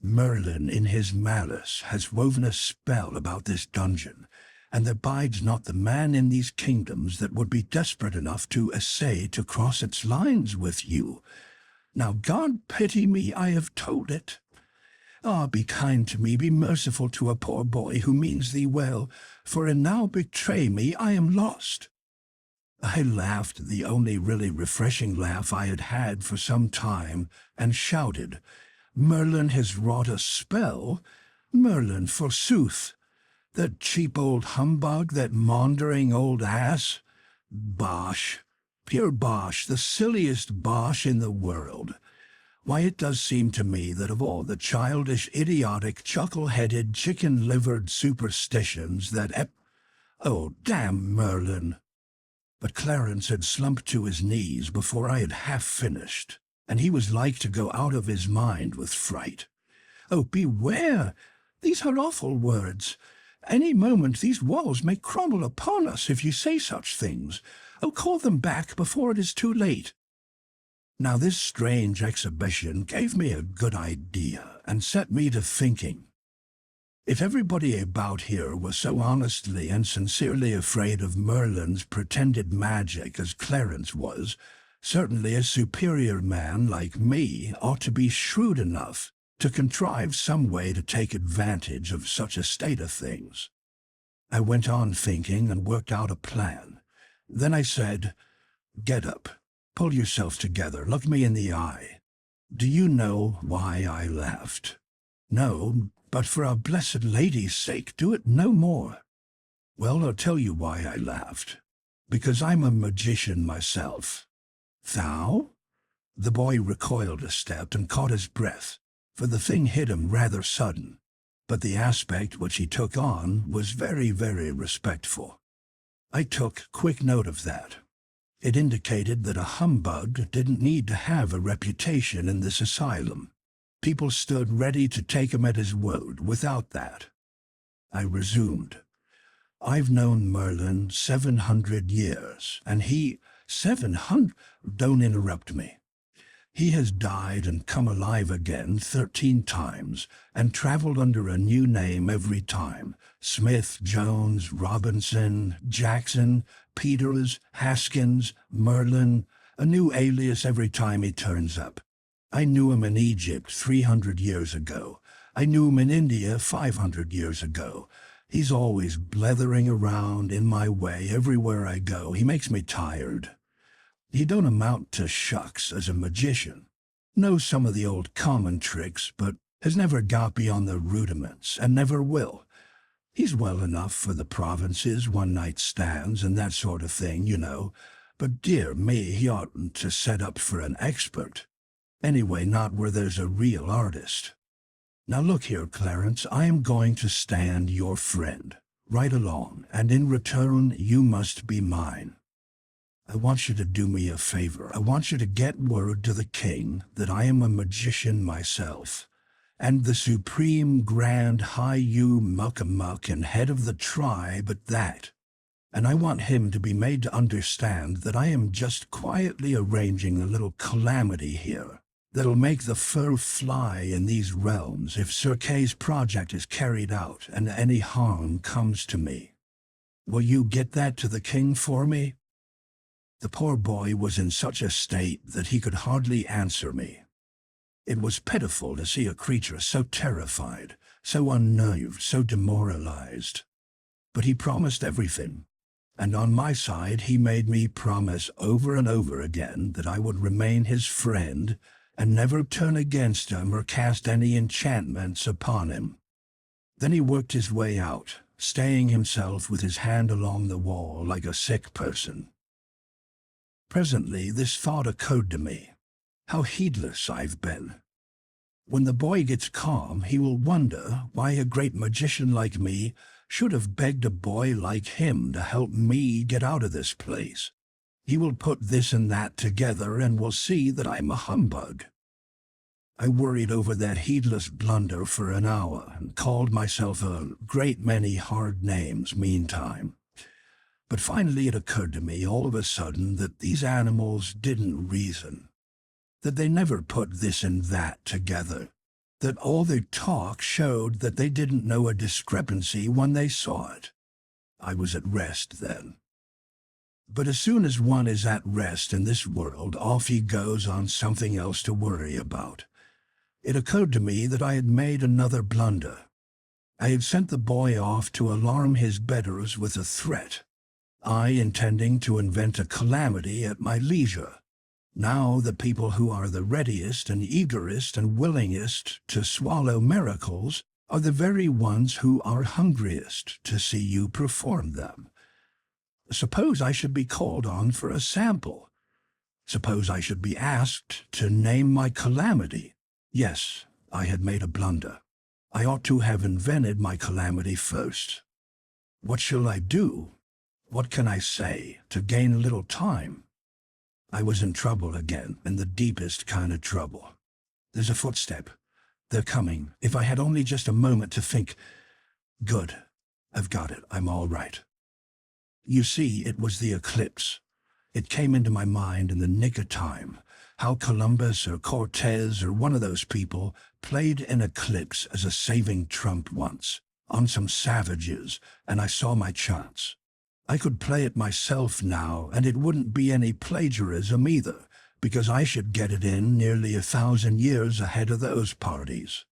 "Merlin in his malice has woven a spell about this dungeon, and there bides not the man in these kingdoms that would be desperate enough to essay to cross its lines with you. Now God pity me, I have told it. Ah, be kind to me, be merciful to a poor boy who means thee well, for an thou betray me, I am lost." I laughed, the only really refreshing laugh I had had for some time, and shouted, "Merlin has wrought a spell? Merlin, forsooth! That cheap old humbug, that maundering old ass? Bosh! Pure bosh, the silliest bosh in the world. Why, it does seem to me that of all the childish, idiotic, chuckle-headed, chicken-livered superstitions that oh, damn Merlin!" But Clarence had slumped to his knees before I had half finished, and he was like to go out of his mind with fright. "Oh, beware! These are awful words. Any moment these walls may crumble upon us if you say such things. Oh, call them back before it is too late." Now this strange exhibition gave me a good idea, and set me to thinking. If everybody about here was so honestly and sincerely afraid of Merlin's pretended magic as Clarence was, certainly a superior man like me ought to be shrewd enough to contrive some way to take advantage of such a state of things. I went on thinking and worked out a plan. Then I said, "Get up, pull yourself together, look me in the eye. Do you know why I laughed?" "No, but for our blessed Lady's sake, do it no more." "Well, I'll tell you why I laughed. Because I'm a magician myself." "Thou?" The boy recoiled a step and caught his breath, for the thing hit him rather sudden, but the aspect which he took on was very, very respectful. I took quick note of that. It indicated that a humbug didn't need to have a reputation in this asylum. People stood ready to take him at his word without that. I resumed. "I've known Merlin 700 years, and he— 700? Don't interrupt me. He has died and come alive again 13 times, and traveled under a new name every time. Smith, Jones, Robinson, Jackson, Peters, Haskins, Merlin, a new alias every time he turns up. I knew him in Egypt 300 years ago. I knew him in India 500 years ago. He's always blethering around in my way everywhere I go. He makes me tired. He don't amount to shucks as a magician. Knows some of the old common tricks, but has never got beyond the rudiments, and never will. He's well enough for the provinces, one-night stands, and that sort of thing, you know. But dear me, he oughtn't to set up for an expert. Anyway, not where there's a real artist. Now look here, Clarence, I am going to stand your friend, right along, and in return you must be mine. I want you to do me a favor. I want you to get word to the king that I am a magician myself, and the supreme grand high-you muck-a-muck and head of the tribe at that. And I want him to be made to understand that I am just quietly arranging a little calamity here that'll make the fur fly in these realms if Sir Kay's project is carried out and any harm comes to me. Will you get that to the king for me? The poor boy was in such a state that he could hardly answer me. It was pitiful to see a creature so terrified, so unnerved, so demoralized. But he promised everything, and on my side he made me promise over and over again that I would remain his friend and never turn against him or cast any enchantments upon him. Then he worked his way out, staying himself with his hand along the wall like a sick person. Presently this thought occurred to me. How heedless I've been. When the boy gets calm, he will wonder why a great magician like me should have begged a boy like him to help me get out of this place. He will put this and that together and will see that I'm a humbug. I worried over that heedless blunder for an hour and called myself a great many hard names meantime. But finally it occurred to me all of a sudden that these animals didn't reason, that they never put this and that together, that all their talk showed that they didn't know a discrepancy when they saw it. I was at rest then. But as soon as one is at rest in this world, off he goes on something else to worry about. It occurred to me that I had made another blunder. I had sent the boy off to alarm his betters with a threat, I intending to invent a calamity at my leisure. Now the people who are the readiest and eagerest and willingest to swallow miracles are the very ones who are hungriest to see you perform them. Suppose I should be called on for a sample. Suppose I should be asked to name my calamity. Yes, I had made a blunder. I ought to have invented my calamity first. What shall I do? What can I say to gain a little time? I was in trouble again, in the deepest kind of trouble. There's a footstep. They're coming. If I had only just a moment to think. Good. I've got it. I'm all right. You see, it was the eclipse. It came into my mind in the nick of time. How Columbus or Cortez or one of those people played an eclipse as a saving trump once, on some savages, and I saw my chance. I could play it myself now, and it wouldn't be any plagiarism either, because I should get it in nearly 1,000 years ahead of those parties.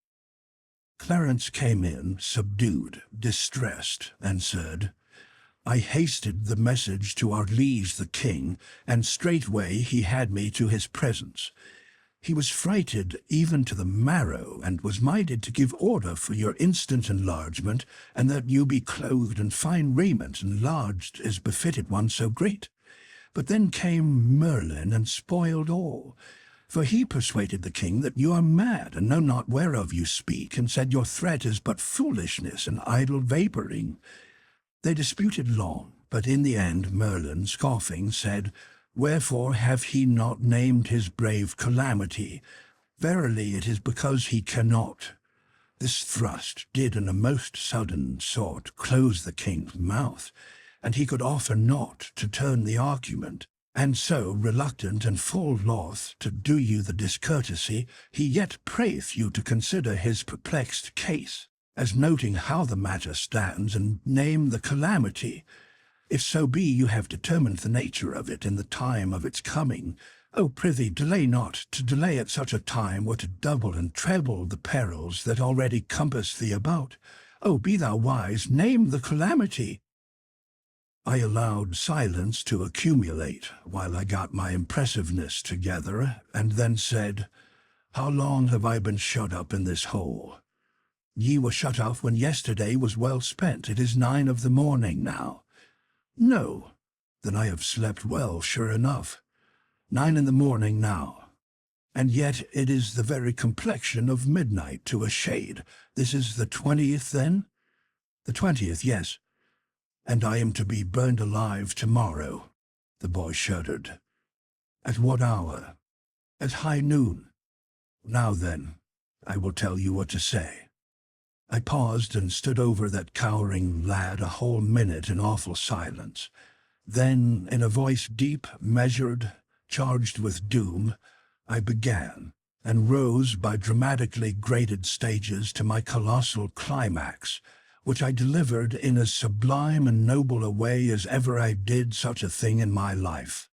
Clarence came in, subdued, distressed, and said, I hasted the message to our liege the king, and straightway he had me to his presence. He was frighted even to the marrow, and was minded to give order for your instant enlargement, and that you be clothed in fine raiment, enlarged as befitted one so great. But then came Merlin, and spoiled all. For he persuaded the king that you are mad, and know not whereof you speak, and said your threat is but foolishness and idle vapouring. They disputed long, but in the end Merlin, scoffing, said, Wherefore have he not named his brave calamity? Verily it is because he cannot. This thrust did in a most sudden sort close the king's mouth, and he could offer naught to turn the argument, And so, reluctant and full loth to do you the discourtesy, he yet prayeth you to consider his perplexed case, as noting how the matter stands, and name the calamity. If so be you have determined the nature of it in the time of its coming, O prithee delay not. To delay at such a time were to double and treble the perils that already compass thee about. O be thou wise, name the calamity. I allowed silence to accumulate while I got my impressiveness together, and then said, How long have I been shut up in this hole? Ye were shut up when yesterday was well spent. It is 9 of the morning now. No, then I have slept well, sure enough. 9 in the morning now. And yet it is the very complexion of midnight to a shade. This is the 20th, then? The 20th, yes. And I am to be burned alive tomorrow. The boy shuddered. At what hour? At high noon. Now then, I will tell you what to say. I paused and stood over that cowering lad a whole minute in awful silence. Then, in a voice deep, measured, charged with doom, I began, and rose by dramatically graded stages to my colossal climax, which I delivered in as sublime and noble a way as ever I did such a thing in my life.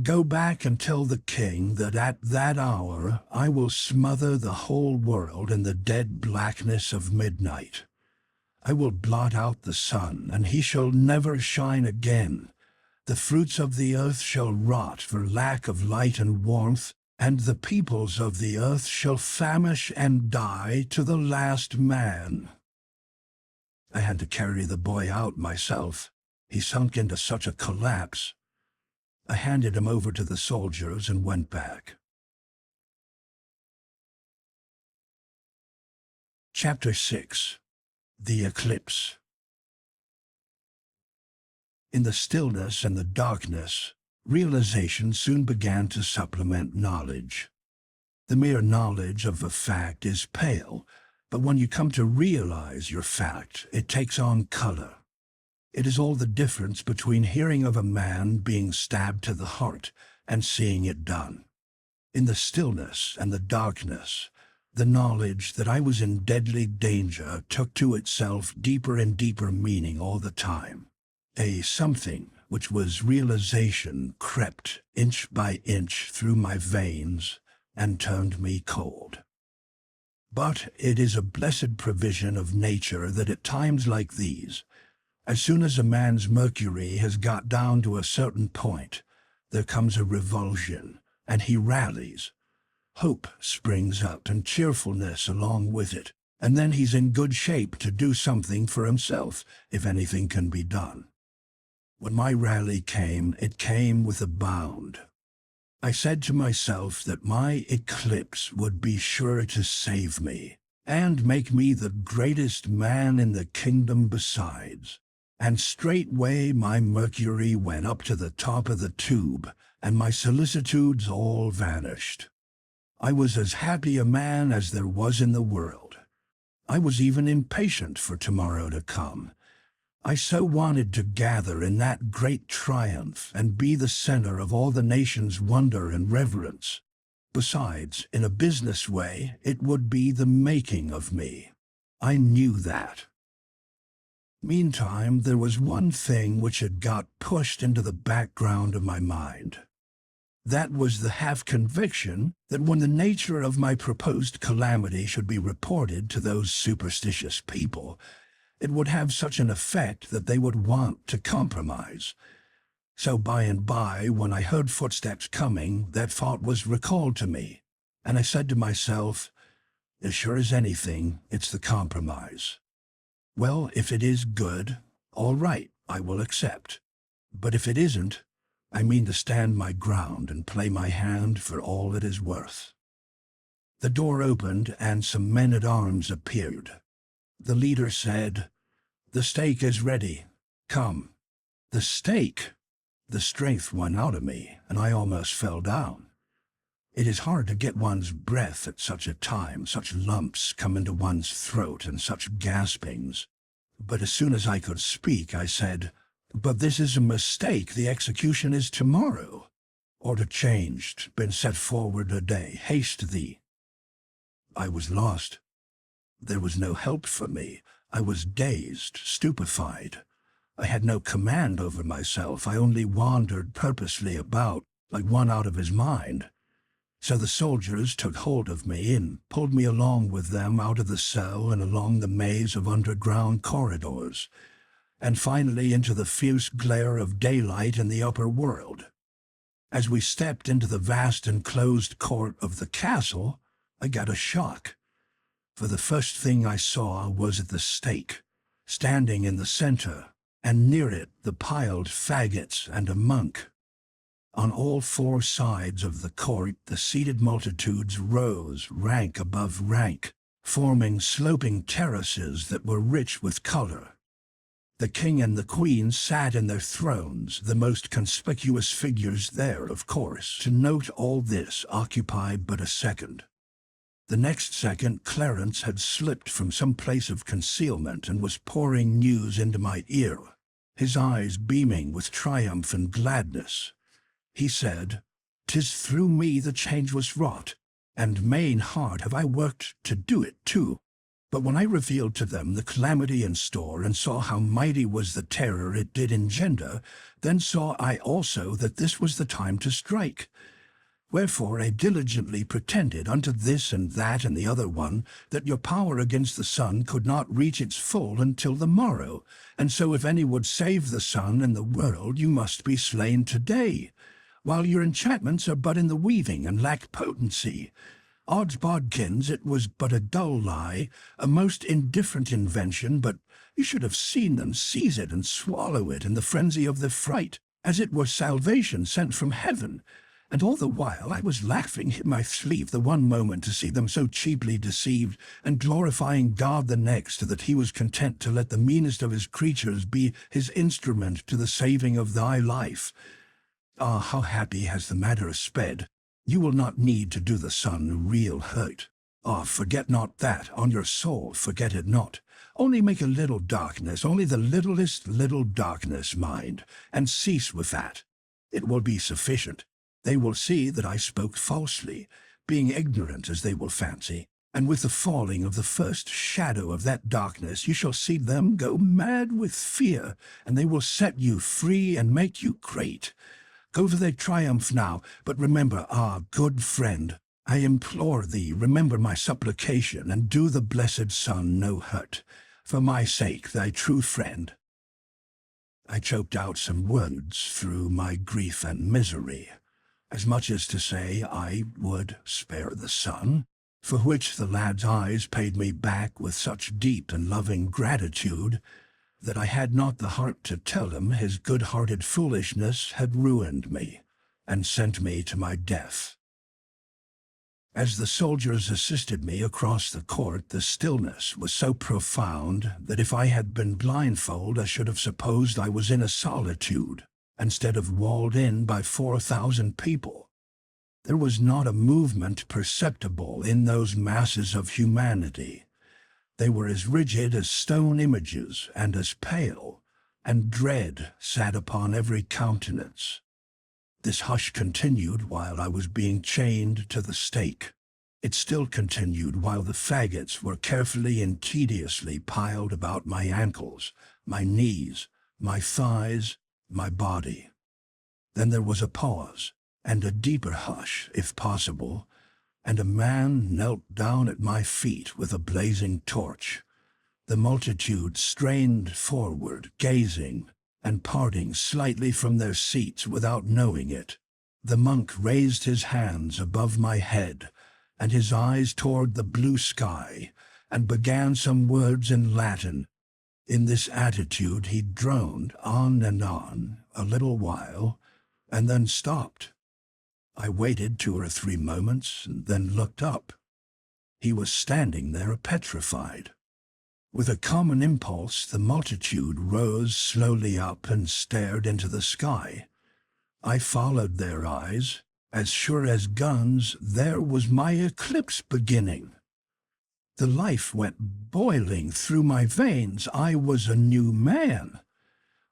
Go back and tell the king that at that hour I will smother the whole world in the dead blackness of midnight. I will blot out the sun, and he shall never shine again. The fruits of the earth shall rot for lack of light and warmth, and the peoples of the earth shall famish and die to the last man. I had to carry the boy out myself. He sunk into such a collapse. I handed him over to the soldiers and went back. Chapter 6. The Eclipse. In the stillness and the darkness, realization soon began to supplement knowledge. The mere knowledge of a fact is pale, but when you come to realize your fact, it takes on color. It is all the difference between hearing of a man being stabbed to the heart and seeing it done. In the stillness and the darkness, the knowledge that I was in deadly danger took to itself deeper and deeper meaning all the time. A something which was realization crept inch by inch through my veins and turned me cold. But it is a blessed provision of nature that at times like these, as soon as a man's mercury has got down to a certain point, there comes a revulsion, and he rallies. Hope springs up and cheerfulness along with it, and then he's in good shape to do something for himself, if anything can be done. When my rally came, it came with a bound. I said to myself that my eclipse would be sure to save me, and make me the greatest man in the kingdom besides. And straightway my mercury went up to the top of the tube, and my solicitudes all vanished. I was as happy a man as there was in the world. I was even impatient for tomorrow to come. I so wanted to gather in that great triumph and be the center of all the nation's wonder and reverence. Besides, in a business way, it would be the making of me. I knew that. Meantime, there was one thing which had got pushed into the background of my mind. That was the half-conviction that when the nature of my proposed calamity should be reported to those superstitious people, it would have such an effect that they would want to compromise. So by and by, when I heard footsteps coming, that thought was recalled to me, and I said to myself, as sure as anything, it's the compromise. Well, if it is good, all right, I will accept. But if it isn't, I mean to stand my ground and play my hand for all it is worth. The door opened and some men-at-arms appeared. The leader said, "The steak is ready. Come." The steak! The strength went out of me, and I almost fell down. It is hard to get one's breath at such a time. Such lumps come into one's throat and such gaspings. But as soon as I could speak, I said, "But this is a mistake. The execution is tomorrow. order changed, been set forward a day, haste thee. I was lost. There was no help for me. I was dazed, stupefied. I had no command over myself. I only wandered purposely about, like one out of his mind. So the soldiers took hold of me and pulled me along with them out of the cell and along the maze of underground corridors, and finally into the fierce glare of daylight in the upper world. As we stepped into the vast enclosed court of the castle, I got a shock. For the first thing I saw was the stake, standing in the center, and near it the piled faggots and a monk. On all four sides of the court the seated multitudes rose, rank above rank, forming sloping terraces that were rich with color. The king and the queen sat in their thrones, the most conspicuous figures there, of course. To note all this occupied but a second. The next second, Clarence had slipped from some place of concealment and was pouring news into my ear, his eyes beaming with triumph and gladness. He said, "'Tis through me the change was wrought, and main hard have I worked to do it too." But when I revealed to them the calamity in store and saw how mighty was the terror it did engender, then saw I also that this was the time to strike. Wherefore I diligently pretended unto this and that and the other one, that your power against the sun could not reach its full until the morrow, and so if any would save the sun and the world, you must be slain today, while your enchantments are but in the weaving and lack potency. Odds bodkins, it was but a dull lie, a most indifferent invention, but you should have seen them seize it and swallow it in the frenzy of their fright, as it were salvation sent from heaven. And all the while I was laughing in my sleeve the one moment to see them so cheaply deceived, and glorifying God the next, that he was content to let the meanest of his creatures be his instrument to the saving of thy life. Ah, how happy has the matter sped! You will not need to do the sun real hurt. Ah, forget not that, on your soul forget it not. Only make a little darkness, only the littlest little darkness, mind, and cease with that. It will be sufficient. They will see that I spoke falsely, being ignorant as they will fancy, and with the falling of the first shadow of that darkness you shall see them go mad with fear, and they will set you free and make you great. Go for their triumph now, but remember, good friend, I implore thee, remember my supplication, and do the blessed sun no hurt. For my sake, thy true friend. I choked out some words through my grief and misery, as much as to say I would spare the sun, for which the lad's eyes paid me back with such deep and loving gratitude that I had not the heart to tell him his good-hearted foolishness had ruined me and sent me to my death. As the soldiers assisted me across the court, the stillness was so profound that if I had been blindfold I should have supposed I was in a solitude, instead of walled in by 4,000 people. There was not a movement perceptible in those masses of humanity. They were as rigid as stone images, and as pale, and dread sat upon every countenance. This hush continued while I was being chained to the stake. It still continued while the faggots were carefully and tediously piled about my ankles, my knees, my thighs, my body. Then there was a pause, and a deeper hush, if possible, and a man knelt down at my feet with a blazing torch. The multitude strained forward, gazing, and parting slightly from their seats without knowing it. The monk raised his hands above my head, and his eyes toward the blue sky, and began some words in Latin. In this attitude he droned on and on a little while, and then stopped. I waited 2 or 3 moments, and then looked up. He was standing there petrified. With a common impulse, the multitude rose slowly up and stared into the sky. I followed their eyes. As sure as guns, there was my eclipse beginning. The life went boiling through my veins. I was a new man.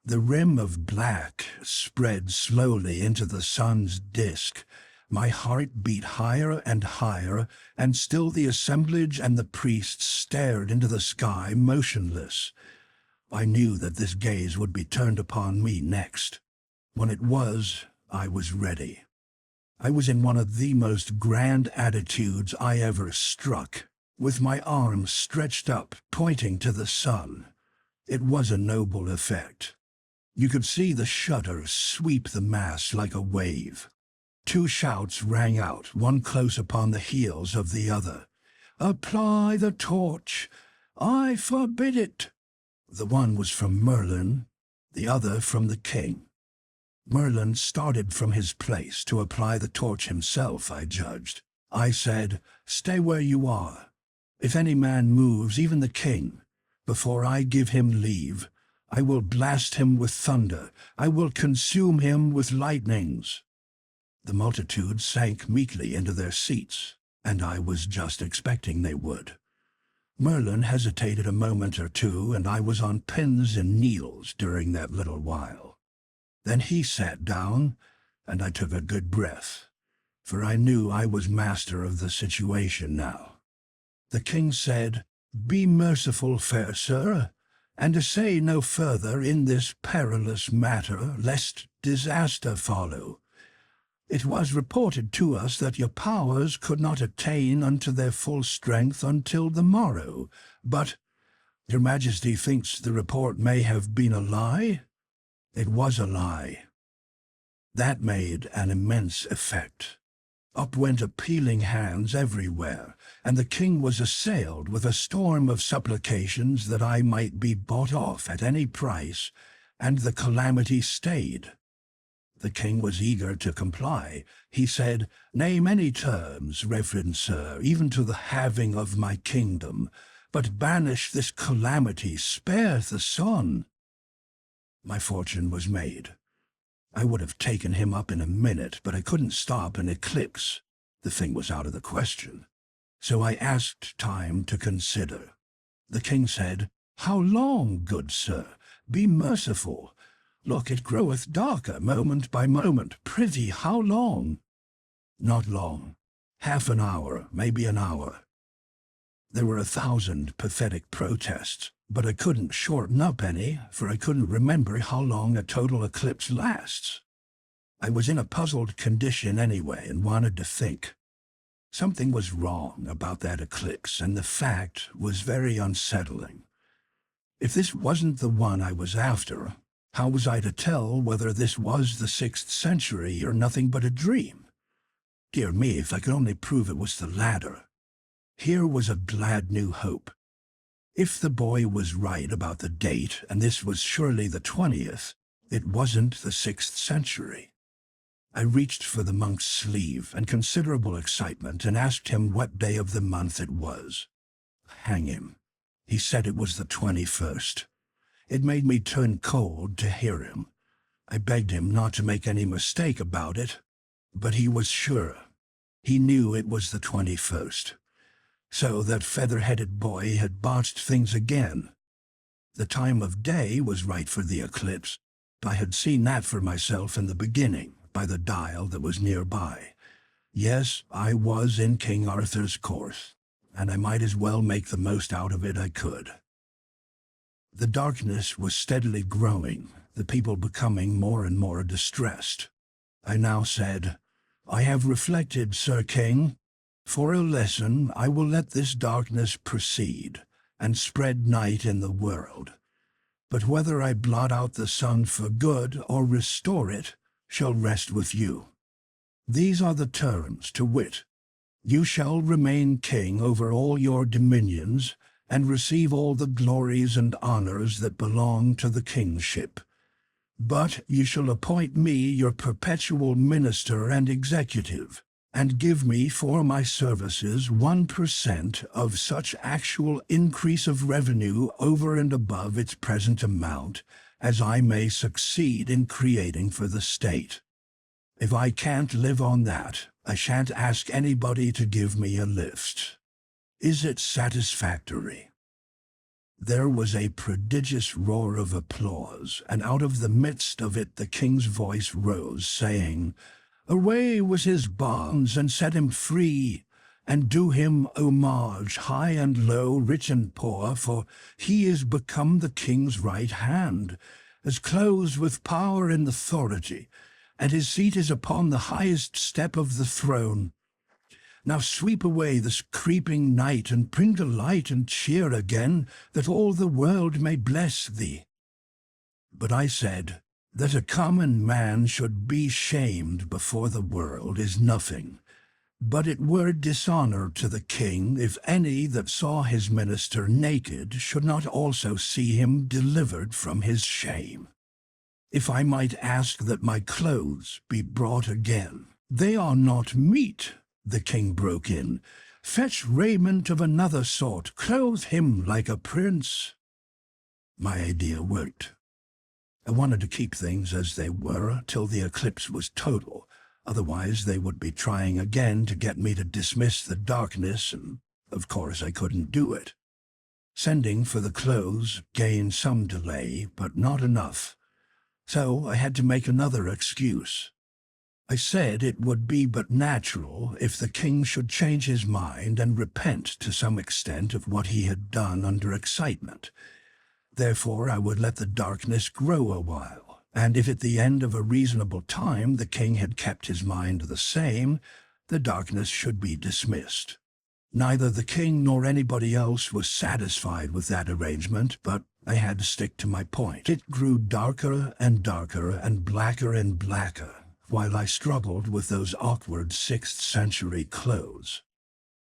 The rim of black spread slowly into the sun's disk. My heart beat higher and higher, and still the assemblage and the priests stared into the sky motionless. I knew that this gaze would be turned upon me next. When it was, I was ready. I was in one of the most grand attitudes I ever struck, with my arms stretched up, pointing to the sun. It was a noble effect. You could see the shudders sweep the mass like a wave. Two shouts rang out, one close upon the heels of the other. "Apply the torch! I forbid it!" The one was from Merlin, the other from the king. Merlin started from his place to apply the torch himself, I judged. I said, "Stay where you are. If any man moves, even the king, before I give him leave, I will blast him with thunder. I will consume him with lightnings." The multitude sank meekly into their seats, and I was just expecting they would. Merlin hesitated a moment or two, and I was on pins and needles during that little while. Then he sat down, and I took a good breath, for I knew I was master of the situation now. The king said, "Be merciful, fair sir, and essay no further in this perilous matter, lest disaster follow. It was reported to us that your powers could not attain unto their full strength until the morrow, but your majesty thinks the report may have been a lie?" It was a lie. That made an immense effect. Up went appealing hands everywhere, and the king was assailed with a storm of supplications that I might be bought off at any price, and the calamity stayed. The king was eager to comply. He said, "Name any terms, reverend sir, even to the halving of my kingdom, but banish this calamity, spare the sun." My fortune was made. I would have taken him up in a minute, but I couldn't stop an eclipse. The thing was out of the question. So I asked time to consider. The king said, "How long, good sir? Be merciful. Look, it groweth darker moment by moment. Prithee, how long?" "Not long. Half an hour, maybe an hour." There were 1,000 pathetic protests, but I couldn't shorten up any, for I couldn't remember how long a total eclipse lasts. I was in a puzzled condition anyway and wanted to think. Something was wrong about that eclipse, and the fact was very unsettling. If this wasn't the one I was after, how was I to tell whether this was the 6th century or nothing but a dream? Dear me, if I could only prove it was the latter. Here was a glad new hope. If the boy was right about the date, and this was surely the 20th, it wasn't the 6th century. I reached for the monk's sleeve in considerable excitement and asked him what day of the month it was. Hang him. He said it was the 21st. It made me turn cold to hear him. I begged him not to make any mistake about it, but he was sure. He knew it was the 21st. So that feather-headed boy had botched things again. The time of day was right for the eclipse. I had seen that for myself in the beginning, by the dial that was nearby. Yes, I was in King Arthur's court, and I might as well make the most out of it I could. The darkness was steadily growing, the people becoming more and more distressed. I now said, "I have reflected, Sir King. For a lesson, I will let this darkness proceed, and spread night in the world. But whether I blot out the sun for good or restore it, shall rest with you. These are the terms, to wit, you shall remain king over all your dominions, and receive all the glories and honors that belong to the kingship. But you shall appoint me your perpetual minister and executive, and give me for my services 1% of such actual increase of revenue over and above its present amount as I may succeed in creating for the state. If I can't live on that, I shan't ask anybody to give me a lift. Is it satisfactory?" There was a prodigious roar of applause, and out of the midst of it the king's voice rose, saying, "Away with his bonds, and set him free, and do him homage, high and low, rich and poor, for he is become the king's right hand, is clothed with power and authority, and his seat is upon the highest step of the throne. Now sweep away this creeping night, and bring the light and cheer again, that all the world may bless thee." But I said, that a common man should be shamed before the world is nothing, but it were dishonor to the king if any that saw his minister naked should not also see him delivered from his shame. If I might ask that my clothes be brought again. "They are not meet," the king broke in. "Fetch raiment of another sort, clothe him like a prince." My idea worked. I wanted to keep things as they were till the eclipse was total. Otherwise they would be trying again to get me to dismiss the darkness, and of course I couldn't do it. Sending for the clothes gained some delay, but not enough. So I had to make another excuse. I said it would be but natural if the king should change his mind and repent to some extent of what he had done under excitement. Therefore I would let the darkness grow a while, and if at the end of a reasonable time the king had kept his mind the same, the darkness should be dismissed. Neither the king nor anybody else was satisfied with that arrangement, but I had to stick to my point. It grew darker and darker and blacker, while I struggled with those awkward 6th century clothes.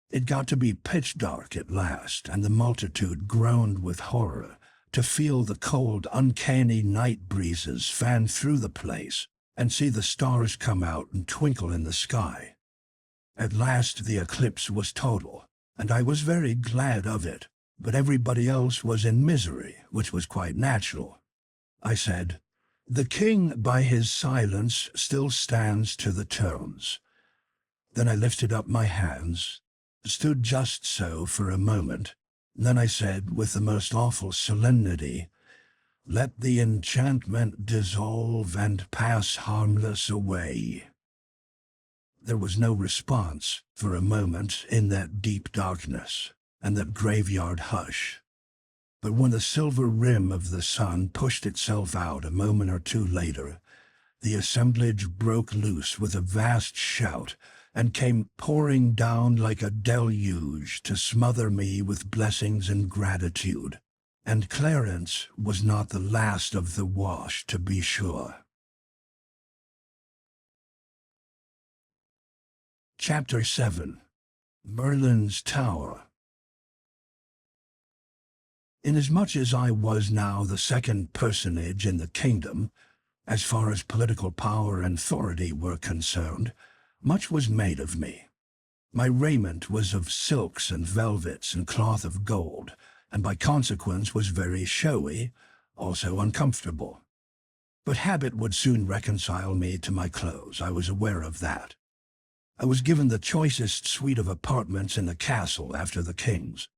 It got to be pitch dark at last, and the multitude groaned with horror to feel the cold, uncanny night breezes fan through the place and see the stars come out and twinkle in the sky. At last the eclipse was total, and I was very glad of it, but everybody else was in misery, which was quite natural. I said, "The king, by his silence, still stands to the terms." Then I lifted up my hands, stood just so for a moment. Then I said, with the most awful solemnity, "Let the enchantment dissolve and pass harmless away." There was no response for a moment in that deep darkness and that graveyard hush. But when the silver rim of the sun pushed itself out a moment or two later, the assemblage broke loose with a vast shout and came pouring down like a deluge to smother me with blessings and gratitude. And Clarence was not the last of the wash, to be sure. Chapter 7. Merlin's Tower. Inasmuch as I was now the second personage in the kingdom, as far as political power and authority were concerned, much was made of me. My raiment was of silks and velvets and cloth of gold, and by consequence was very showy, also uncomfortable. But habit would soon reconcile me to my clothes, I was aware of that. I was given the choicest suite of apartments in the castle after the king's.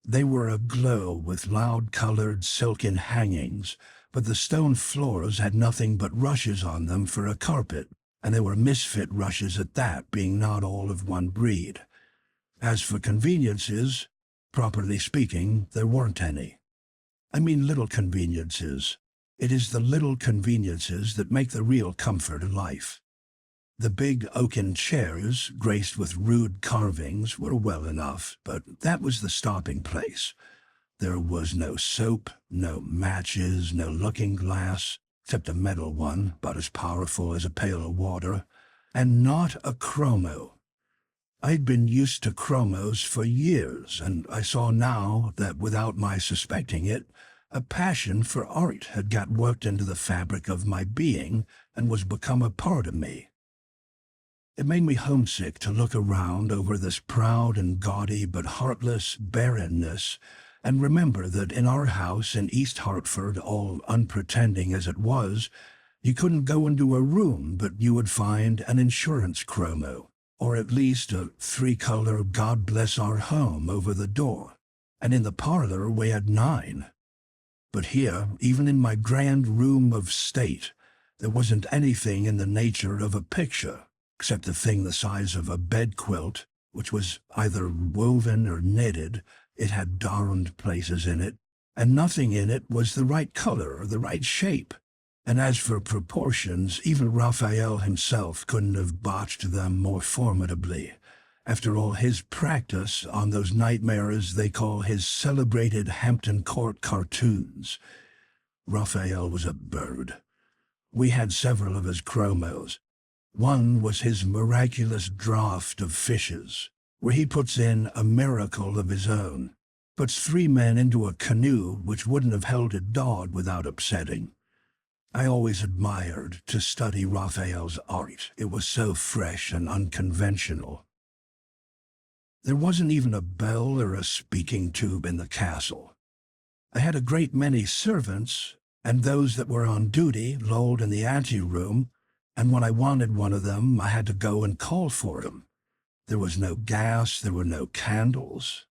They were aglow with loud-colored silken hangings, but the stone floors had nothing but rushes on them for a carpet, and they were misfit rushes at that, being not all of one breed. As for conveniences, properly speaking, there weren't any. I mean little conveniences. It is the little conveniences that make the real comfort of life. The big oaken chairs, graced with rude carvings, were well enough, but that was the stopping place. There was no soap, no matches, no looking-glass, except a metal one, about as powerful as a pail of water, and not a chromo. I'd been used to chromos for years, and I saw now that, without my suspecting it, a passion for art had got worked into the fabric of my being and was become a part of me. It made me homesick to look around over this proud and gaudy but heartless barrenness, and remember that in our house in East Hartford, all unpretending as it was, you couldn't go into a room but you would find an insurance chromo, or at least a 3-color "God Bless Our Home" over the door. and in the parlor we had 9. But here, even in my grand room of state, there wasn't anything in the nature of a picture, except a thing the size of a bed-quilt, which was either woven or knitted. It had darned places in it, and nothing in it was the right color or the right shape. And as for proportions, even Raphael himself couldn't have botched them more formidably. After all his practice on those nightmares they call his celebrated Hampton Court cartoons. Raphael was a bird. We had several of his chromos. One was his miraculous draught of fishes, where he puts in a miracle of his own, puts 3 men into a canoe which wouldn't have held a dog without upsetting. I always admired to study Raphael's art. It was so fresh and unconventional. There wasn't even a bell or a speaking tube in the castle. I had a great many servants, and those that were on duty lolled in the anteroom, and when I wanted one of them, I had to go and call for him. There was no gas, there were no candles.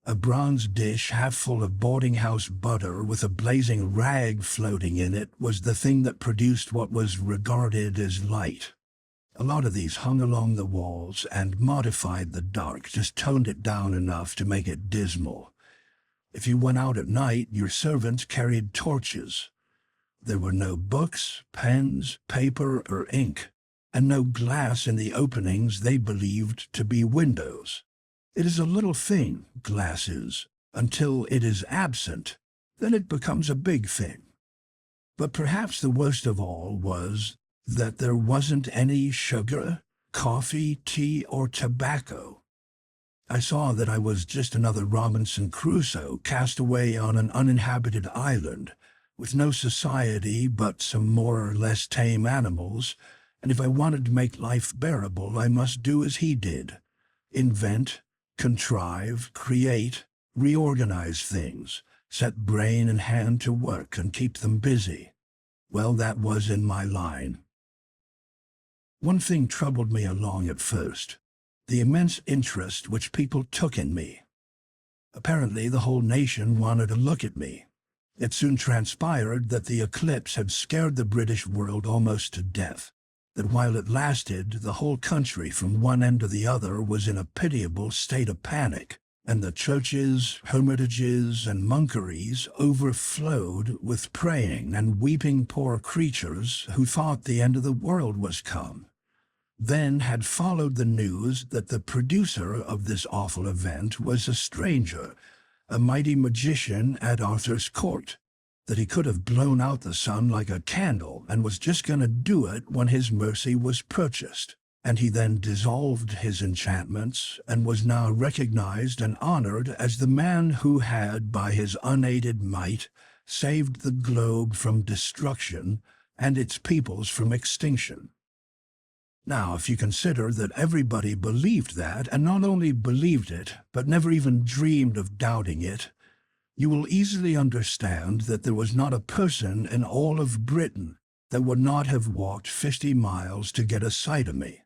A bronze dish half full of boarding-house butter with a blazing rag floating in it was the thing that produced what was regarded as light. A lot of these hung along the walls and modified the dark, just toned it down enough to make it dismal. If you went out at night, your servants carried torches. There were no books, pens, paper, or ink, and no glass in the openings they believed to be windows. It is a little thing, glass is, until it is absent. Then it becomes a big thing. But perhaps the worst of all was that there wasn't any sugar, coffee, tea, or tobacco. I saw that I was just another Robinson Crusoe cast away on an uninhabited island, with no society but some more or less tame animals, and if I wanted to make life bearable, I must do as he did: invent, contrive, create, reorganize things, set brain and hand to work and keep them busy. Well, that was in my line. One thing troubled me along at first: the immense interest which people took in me. Apparently the whole nation wanted to look at me. It soon transpired that the eclipse had scared the British world almost to death, that while it lasted, the whole country from one end to the other was in a pitiable state of panic, and the churches, hermitages, and monkeries overflowed with praying and weeping poor creatures who thought the end of the world was come. Then had followed the news that the producer of this awful event was a stranger, a mighty magician at Arthur's court, that he could have blown out the sun like a candle and was just going to do it when his mercy was purchased, and he then dissolved his enchantments and was now recognized and honored as the man who had, by his unaided might, saved the globe from destruction and its peoples from extinction. Now, if you consider that everybody believed that, and not only believed it, but never even dreamed of doubting it, you will easily understand that there was not a person in all of Britain that would not have walked 50 miles to get a sight of me.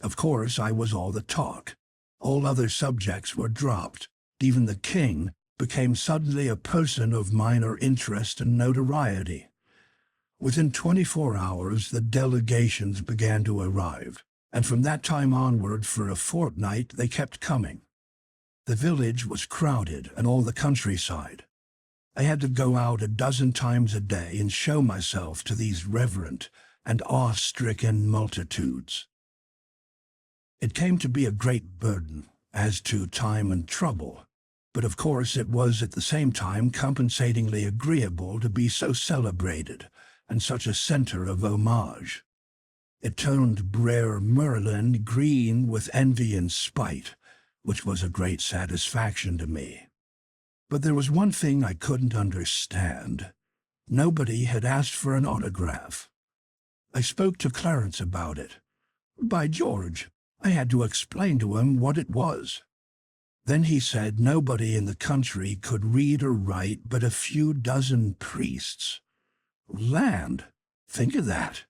Of course, I was all the talk. All other subjects were dropped. Even the king became suddenly a person of minor interest and notoriety. Within 24 hours, the delegations began to arrive, and from that time onward for a fortnight they kept coming. The village was crowded, and all the countryside. I had to go out a dozen times a day and show myself to these reverent and awe-stricken multitudes. It came to be a great burden as to time and trouble, but of course it was at the same time compensatingly agreeable to be so celebrated and such a center of homage. It turned Brer Merlin green with envy and spite, which was a great satisfaction to me. But there was one thing I couldn't understand. Nobody had asked for an autograph. I spoke to Clarence about it. By George, I had to explain to him what it was. Then he said nobody in the country could read or write but a few dozen priests. Land! Think of that!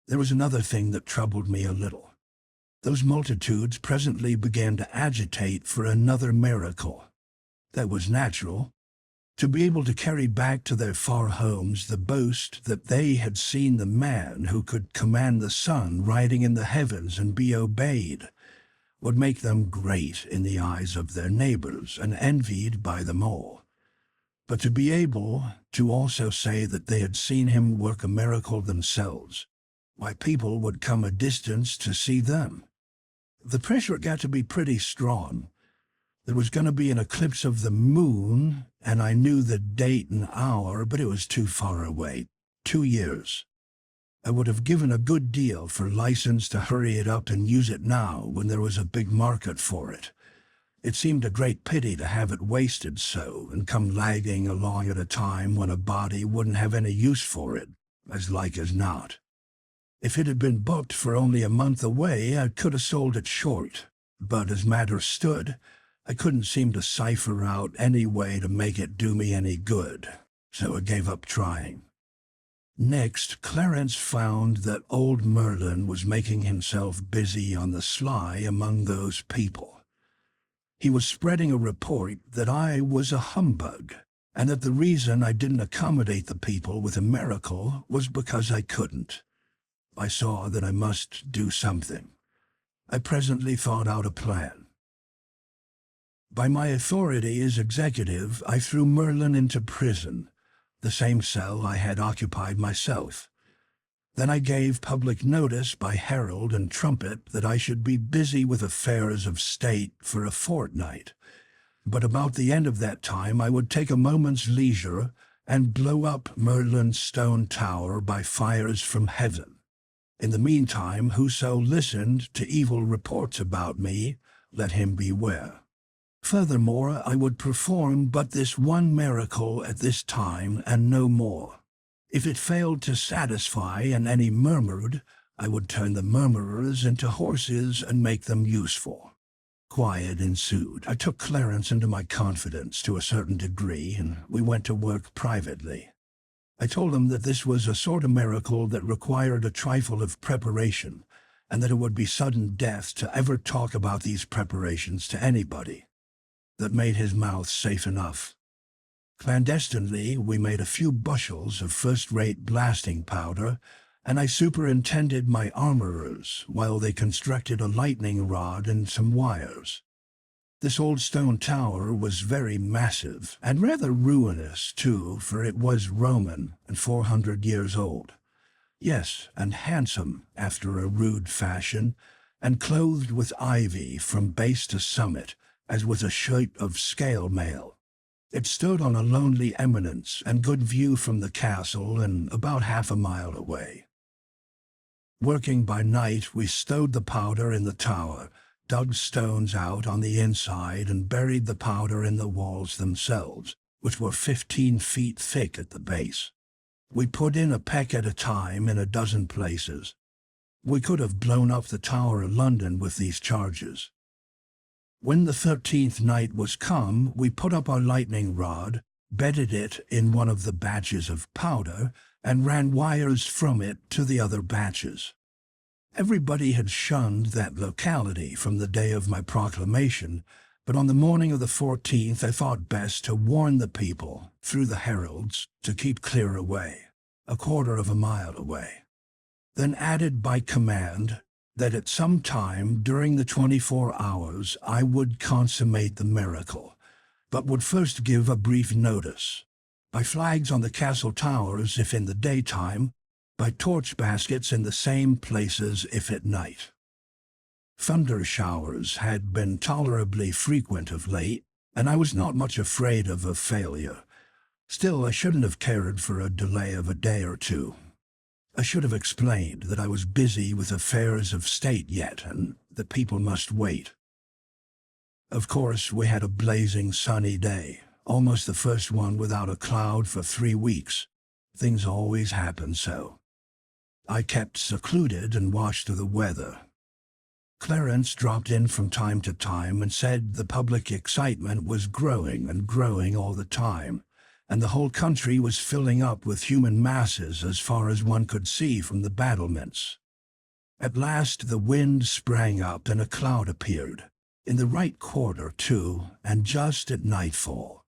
There was another thing that troubled me a little. Those multitudes presently began to agitate for another miracle. That was natural. To be able to carry back to their far homes the boast that they had seen the man who could command the sun riding in the heavens and be obeyed would make them great in the eyes of their neighbors and envied by them all. But to be able to also say that they had seen him work a miracle themselves, why, people would come a distance to see them. The pressure got to be pretty strong. There was going to be an eclipse of the moon, and I knew the date and hour, but it was too far away. 2 years. I would have given a good deal for license to hurry it up and use it now when there was a big market for it. It seemed a great pity to have it wasted so and come lagging along at a time when a body wouldn't have any use for it, as like as not. If it had been booked for only a month away, I could have sold it short, but as matters stood, I couldn't seem to cipher out any way to make it do me any good, so I gave up trying. Next, Clarence found that old Merlin was making himself busy on the sly among those people. He was spreading a report that I was a humbug, and that the reason I didn't accommodate the people with a miracle was because I couldn't. I saw that I must do something. I presently thought out a plan. By my authority as executive, I threw Merlin into prison, the same cell I had occupied myself. Then I gave public notice by herald and trumpet that I should be busy with affairs of state for a fortnight, but about the end of that time I would take a moment's leisure and blow up Merlin's stone tower by fires from heaven. In the meantime, whoso listened to evil reports about me, let him beware. Furthermore, I would perform but this one miracle at this time and no more. If it failed to satisfy and any murmured, I would turn the murmurers into horses and make them useful. Quiet ensued. I took Clarence into my confidence to a certain degree, and we went to work privately. I told him that this was a sort of miracle that required a trifle of preparation, and that it would be sudden death to ever talk about these preparations to anybody. That made his mouth safe enough. Clandestinely, we made a few bushels of first-rate blasting powder, and I superintended my armorers while they constructed a lightning rod and some wires. This old stone tower was very massive, and rather ruinous, too, for it was Roman and 400 years old. Yes, and handsome after a rude fashion, and clothed with ivy from base to summit, as was a shape of scale mail. It stood on a lonely eminence and good view from the castle and about half a mile away. Working by night, we stowed the powder in the tower, dug stones out on the inside and buried the powder in the walls themselves, which were 15 feet thick at the base. We put in a peck at a time in a dozen places. We could have blown up the Tower of London with these charges. When the 13th night was come, we put up our lightning rod, bedded it in one of the batches of powder, and ran wires from it to the other batches. Everybody had shunned that locality from the day of my proclamation, but on the morning of the 14th I thought best to warn the people, through the heralds, to keep clear away, a quarter of a mile away. Then added by command that at some time during the 24 hours I would consummate the miracle, but would first give a brief notice, by flags on the castle towers if in the daytime, by torch baskets in the same places if at night. Thunder showers had been tolerably frequent of late, and I was not much afraid of a failure. Still, I shouldn't have cared for a delay of a day or two. I should have explained that I was busy with affairs of state yet, and that people must wait. Of course, we had a blazing sunny day, almost the first one without a cloud for 3 weeks. Things always happen so. I kept secluded and watched the weather. Clarence dropped in from time to time and said the public excitement was growing and growing all the time, and the whole country was filling up with human masses as far as one could see from the battlements. At last the wind sprang up and a cloud appeared. In the right quarter, too, and just at nightfall.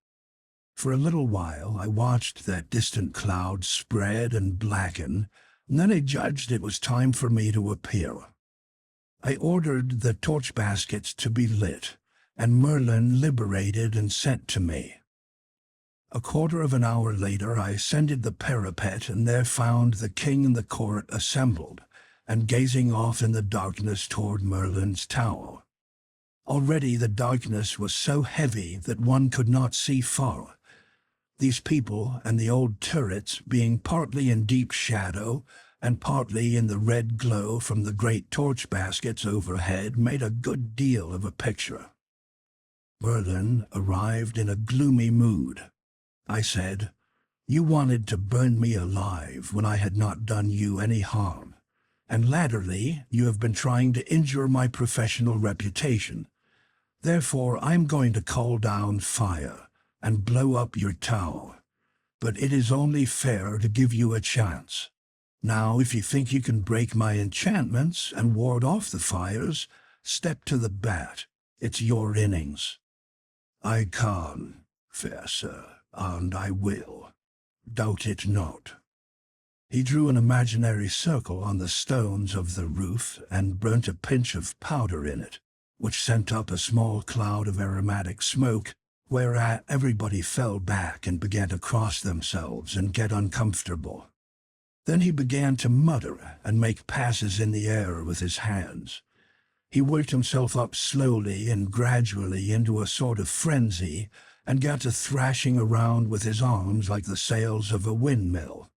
For a little while I watched that distant cloud spread and blacken, and then I judged it was time for me to appear. I ordered the torch baskets to be lit, and Merlin liberated and sent to me. A quarter of an hour later I ascended the parapet and there found the king and the court assembled, and gazing off in the darkness toward Merlin's tower. Already the darkness was so heavy that one could not see far. These people and the old turrets being partly in deep shadow and partly in the red glow from the great torch baskets overhead made a good deal of a picture. Merlin arrived in a gloomy mood. I said, "You wanted to burn me alive when I had not done you any harm, and latterly you have been trying to injure my professional reputation. Therefore I'm going to call down fire and blow up your tower. But it is only fair to give you a chance. Now, if you think you can break my enchantments and ward off the fires, step to the bat. It's your innings." "I can, fair sir, and I will. Doubt it not." He drew an imaginary circle on the stones of the roof and burnt a pinch of powder in it, which sent up a small cloud of aromatic smoke, whereat everybody fell back and began to cross themselves and get uncomfortable. Then he began to mutter and make passes in the air with his hands. He worked himself up slowly and gradually into a sort of frenzy and got to thrashing around with his arms like the sails of a windmill.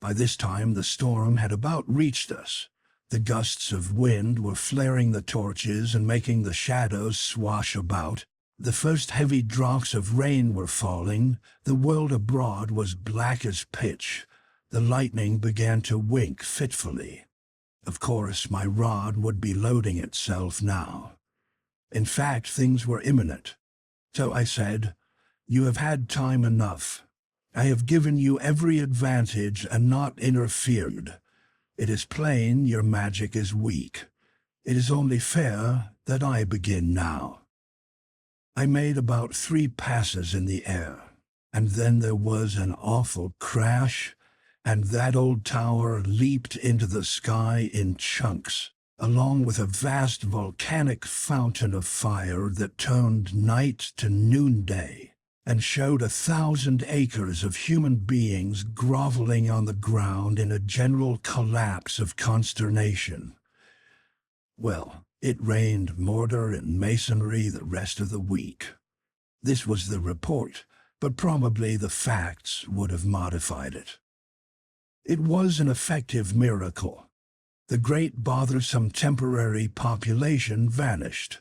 By this time the storm had about reached us. The gusts of wind were flaring the torches and making the shadows swash about. The first heavy drops of rain were falling. The world abroad was black as pitch. The lightning began to wink fitfully. Of course, my rod would be loading itself now. In fact, things were imminent. So I said, "You have had time enough. I have given you every advantage and not interfered. It is plain your magic is weak. It is only fair that I begin now." I made about 3 passes in the air, and then there was an awful crash, and that old tower leaped into the sky in chunks, along with a vast volcanic fountain of fire that turned night to noonday, and showed 1,000 acres of human beings groveling on the ground in a general collapse of consternation. Well, it rained mortar and masonry the rest of the week. This was the report, but probably the facts would have modified it. It was an effective miracle. The great bothersome temporary population vanished.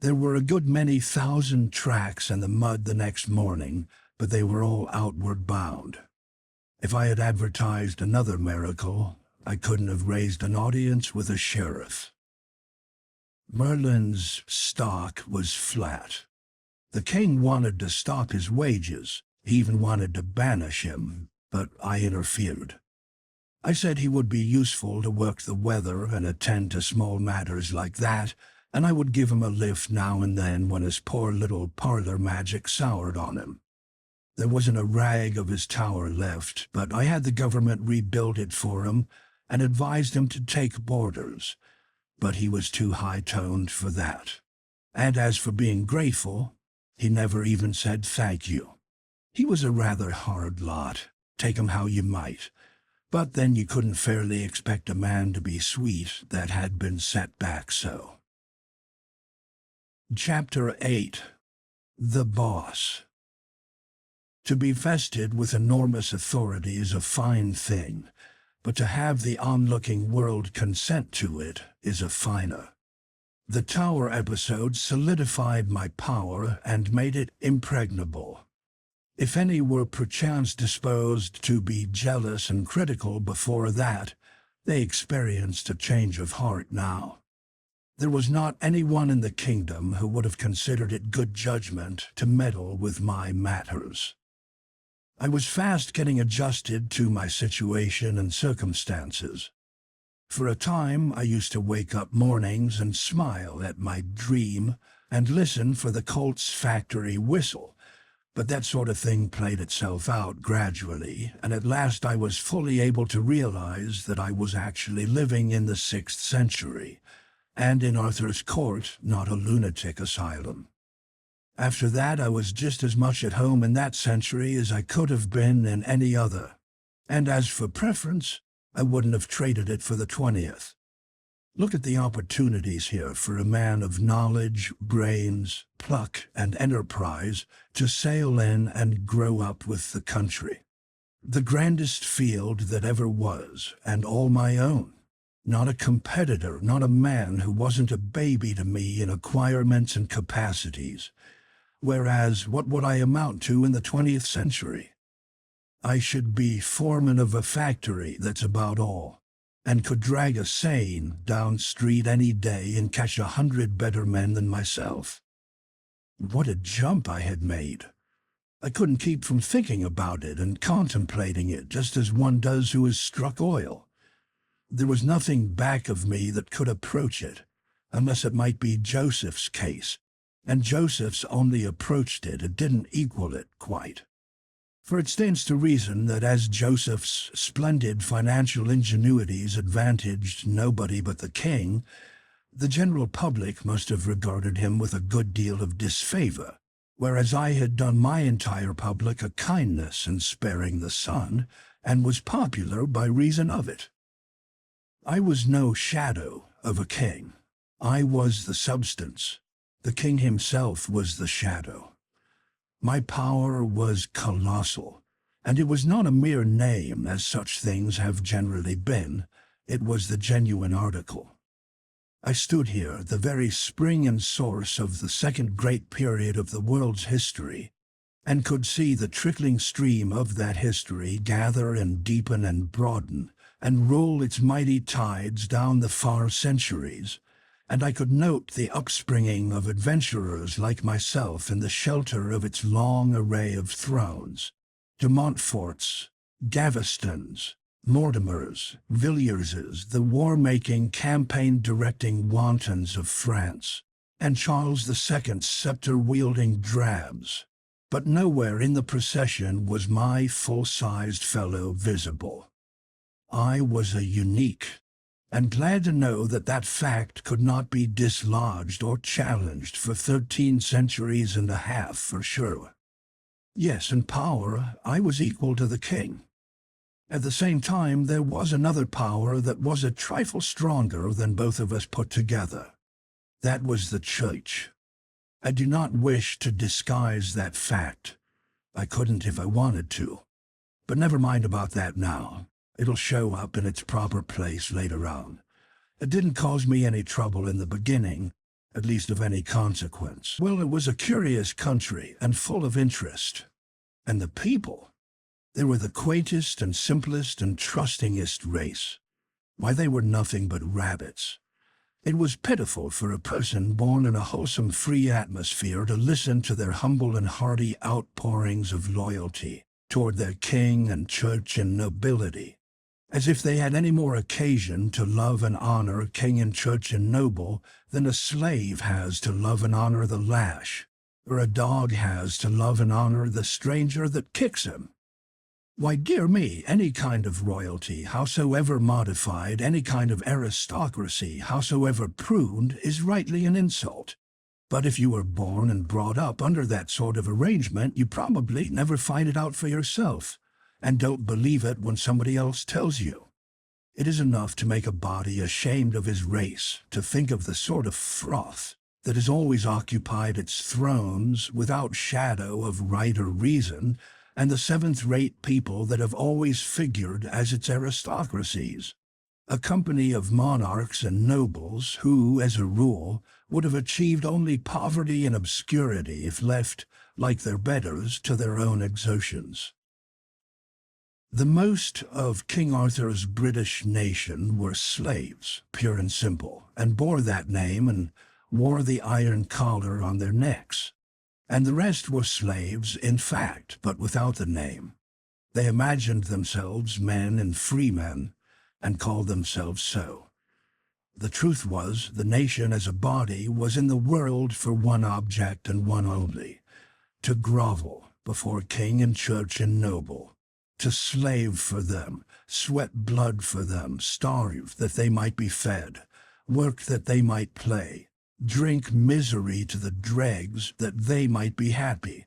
There were a good many thousand tracks in the mud the next morning, but they were all outward bound. If I had advertised another miracle, I couldn't have raised an audience with a sheriff. Merlin's stock was flat. The king wanted to stop his wages. He even wanted to banish him, but I interfered. I said he would be useful to work the weather and attend to small matters like that, and I would give him a lift now and then when his poor little parlor magic soured on him. There wasn't a rag of his tower left, but I had the government rebuild it for him and advised him to take boarders, but he was too high-toned for that. And as for being grateful, he never even said thank you. He was a rather hard lot, take him how you might, but then you couldn't fairly expect a man to be sweet that had been set back so. Chapter 8. The Boss. To be vested with enormous authority is a fine thing, but to have the onlooking world consent to it is a finer. The tower episode solidified my power and made it impregnable. If any were perchance disposed to be jealous and critical before that, they experienced a change of heart now. There was not anyone in the kingdom who would have considered it good judgment to meddle with my matters. I was fast getting adjusted to my situation and circumstances. For a time, I used to wake up mornings and smile at my dream and listen for the Colt's factory whistle. But that sort of thing played itself out gradually, and at last I was fully able to realize that I was actually living in the 6th century, and in Arthur's court, not a lunatic asylum. After that, I was just as much at home in that century as I could have been in any other. And as for preference, I wouldn't have traded it for the 20th. Look at the opportunities here for a man of knowledge, brains, pluck, and enterprise to sail in and grow up with the country. The grandest field that ever was, and all my own. Not a competitor, not a man who wasn't a baby to me in acquirements and capacities. Whereas, what would I amount to in the 20th century? I should be foreman of a factory, that's about all, and could drag a seine down street any day and catch 100 better men than myself. What a jump I had made! I couldn't keep from thinking about it and contemplating it, just as one does who has struck oil. There was nothing back of me that could approach it, unless it might be Joseph's case, and Joseph's only approached it, it didn't equal it quite. For it stands to reason that as Joseph's splendid financial ingenuities advantaged nobody but the king, the general public must have regarded him with a good deal of disfavor, whereas I had done my entire public a kindness in sparing the son, and was popular by reason of it. I was no shadow of a king. I was the substance. The king himself was the shadow. My power was colossal, and it was not a mere name, as such things have generally been. It was the genuine article. I stood here, the very spring and source of the second great period of the world's history, and could see the trickling stream of that history gather and deepen and broaden, and roll its mighty tides down the far centuries, and I could note the upspringing of adventurers like myself in the shelter of its long array of thrones, de Montforts, Gavestons, Mortimers, Villierses, the war-making, campaign-directing wantons of France, and Charles II's scepter-wielding drabs. But nowhere in the procession was my full-sized fellow visible. I was a unique, and glad to know that that fact could not be dislodged or challenged for 13 centuries and a half for sure. Yes, in power I was equal to the king. At the same time, there was another power that was a trifle stronger than both of us put together. That was the church. I do not wish to disguise that fact. I couldn't if I wanted to. But never mind about that now. It'll show up in its proper place later on. It didn't cause me any trouble in the beginning, at least of any consequence. Well, it was a curious country and full of interest. And the people, they were the quaintest and simplest and trustingest race. Why, they were nothing but rabbits. It was pitiful for a person born in a wholesome free atmosphere to listen to their humble and hearty outpourings of loyalty toward their king and church and nobility, as if they had any more occasion to love and honor king and church and noble than a slave has to love and honor the lash, or a dog has to love and honor the stranger that kicks him. Why, dear me, any kind of royalty, howsoever modified, any kind of aristocracy, howsoever pruned, is rightly an insult. But if you were born and brought up under that sort of arrangement, you probably never find it out for yourself, and don't believe it when somebody else tells you. It is enough to make a body ashamed of his race to think of the sort of froth that has always occupied its thrones without shadow of right or reason, and the seventh-rate people that have always figured as its aristocracies. A company of monarchs and nobles who, as a rule, would have achieved only poverty and obscurity if left, like their betters, to their own exertions. The most of King Arthur's British nation were slaves, pure and simple, and bore that name and wore the iron collar on their necks. And the rest were slaves, in fact, but without the name. They imagined themselves men and free men, and called themselves so. The truth was, the nation as a body was in the world for one object and one only: to grovel before king and church and noble, to slave for them, sweat blood for them, starve that they might be fed, work that they might play, drink misery to the dregs that they might be happy,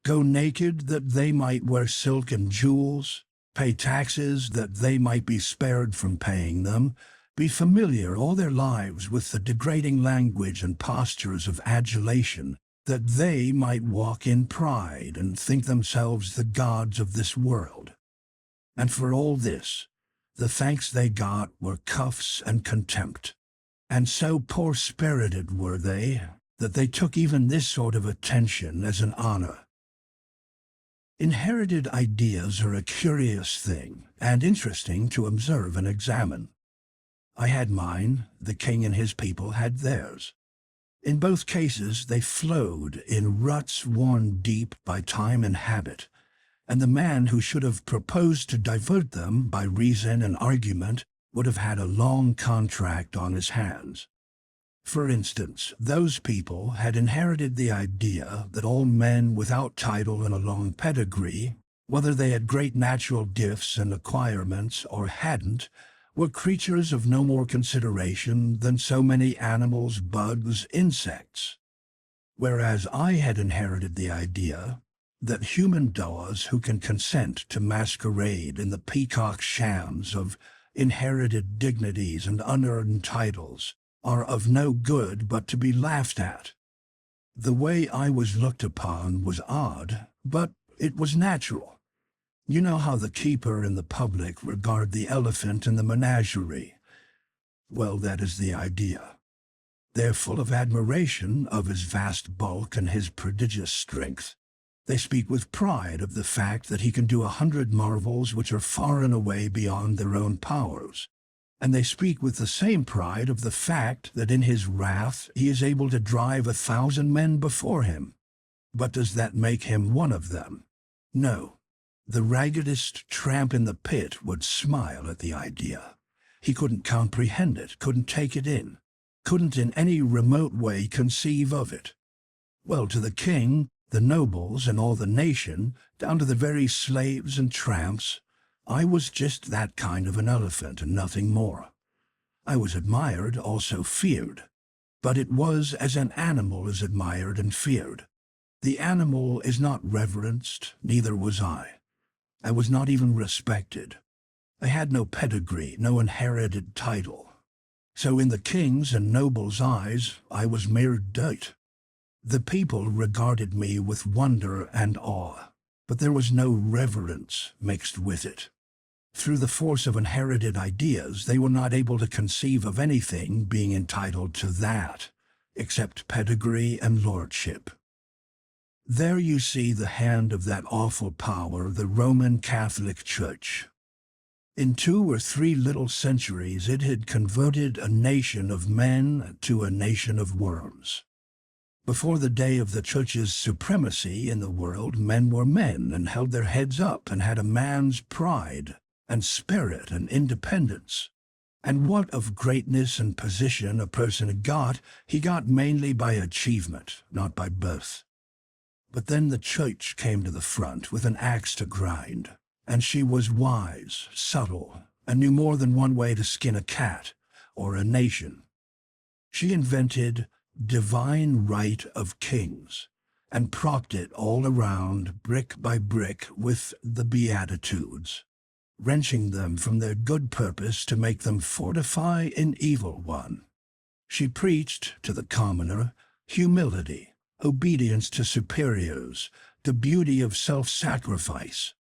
go naked that they might wear silk and jewels, pay taxes that they might be spared from paying them, be familiar all their lives with the degrading language and postures of adulation, that they might walk in pride and think themselves the gods of this world. And for all this, the thanks they got were cuffs and contempt. And so poor-spirited were they that they took even this sort of attention as an honor. Inherited ideas are a curious thing and interesting to observe and examine. I had mine, the king and his people had theirs. In both cases they flowed in ruts worn deep by time and habit, and the man who should have proposed to divert them by reason and argument would have had a long contract on his hands. For instance, those people had inherited the idea that all men without title and a long pedigree, whether they had great natural gifts and acquirements or hadn't, were creatures of no more consideration than so many animals, bugs, insects. Whereas I had inherited the idea that human doers who can consent to masquerade in the peacock shams of inherited dignities and unearned titles are of no good but to be laughed at. The way I was looked upon was odd, but it was natural. You know how the keeper and the public regard the elephant in the menagerie. Well, that is the idea. They're full of admiration of his vast bulk and his prodigious strength. They speak with pride of the fact that he can do 100 marvels which are far and away beyond their own powers. And they speak with the same pride of the fact that in his wrath he is able to drive 1,000 men before him. But does that make him one of them? No. The raggedest tramp in the pit would smile at the idea. He couldn't comprehend it, couldn't take it in, couldn't in any remote way conceive of it. Well, to the king, the nobles, and all the nation, down to the very slaves and tramps, I was just that kind of an elephant and nothing more. I was admired, also feared. But it was as an animal is admired and feared. The animal is not reverenced, neither was I. I was not even respected. I had no pedigree, no inherited title. So in the king's and nobles' eyes, I was mere dirt. The people regarded me with wonder and awe, but there was no reverence mixed with it. Through the force of inherited ideas, they were not able to conceive of anything being entitled to that, except pedigree and lordship. There you see the hand of that awful power, the Roman Catholic Church. In 2 or 3 little centuries it had converted a nation of men to a nation of worms. Before the day of the Church's supremacy in the world, men were men and held their heads up and had a man's pride and spirit and independence. And what of greatness and position a person got, he got mainly by achievement, not by birth. But then the church came to the front with an axe to grind, and she was wise, subtle, and knew more than one way to skin a cat or a nation. She invented divine right of kings and propped it all around, brick by brick, with the Beatitudes, wrenching them from their good purpose to make them fortify an evil one. She preached to the commoner humility, obedience to superiors, the beauty of self-sacrifice.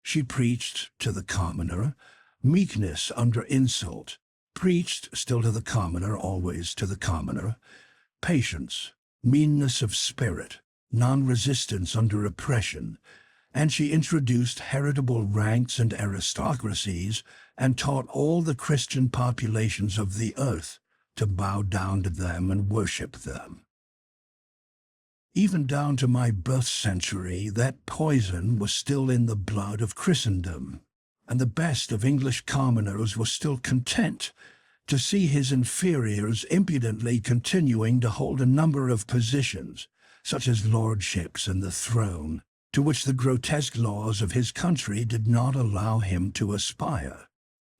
She preached to the commoner meekness under insult, preached still to the commoner, always to the commoner, patience, meanness of spirit, non-resistance under oppression, and she introduced heritable ranks and aristocracies and taught all the Christian populations of the earth to bow down to them and worship them. Even down to my birth century, that poison was still in the blood of Christendom. and the best of English commoners was still content to see his inferiors impudently continuing to hold a number of positions, such as lordships and the throne, to which the grotesque laws of his country did not allow him to aspire.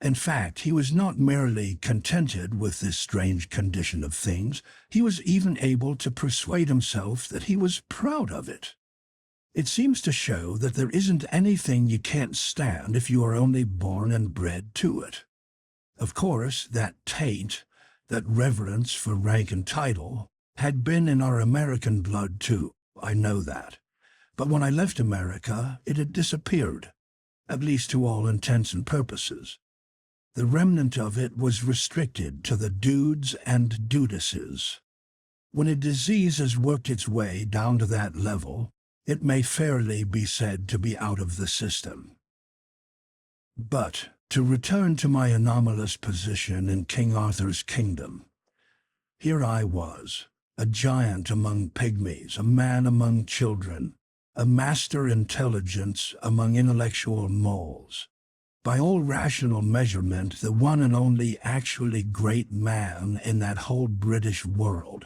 In fact, he was not merely contented with this strange condition of things, he was even able to persuade himself that he was proud of it. It seems to show that there isn't anything you can't stand if you are only born and bred to it. Of course, that taint, that reverence for rank and title, had been in our American blood too, I know that. But when I left America, it had disappeared, at least to all intents and purposes. The remnant of it was restricted to the dudes and dudesses. When a disease has worked its way down to that level, it may fairly be said to be out of the system. But to return to my anomalous position in King Arthur's kingdom, here I was, a giant among pygmies, a man among children, a master intelligence among intellectual moles. By all rational measurement, the one and only actually great man in that whole British world.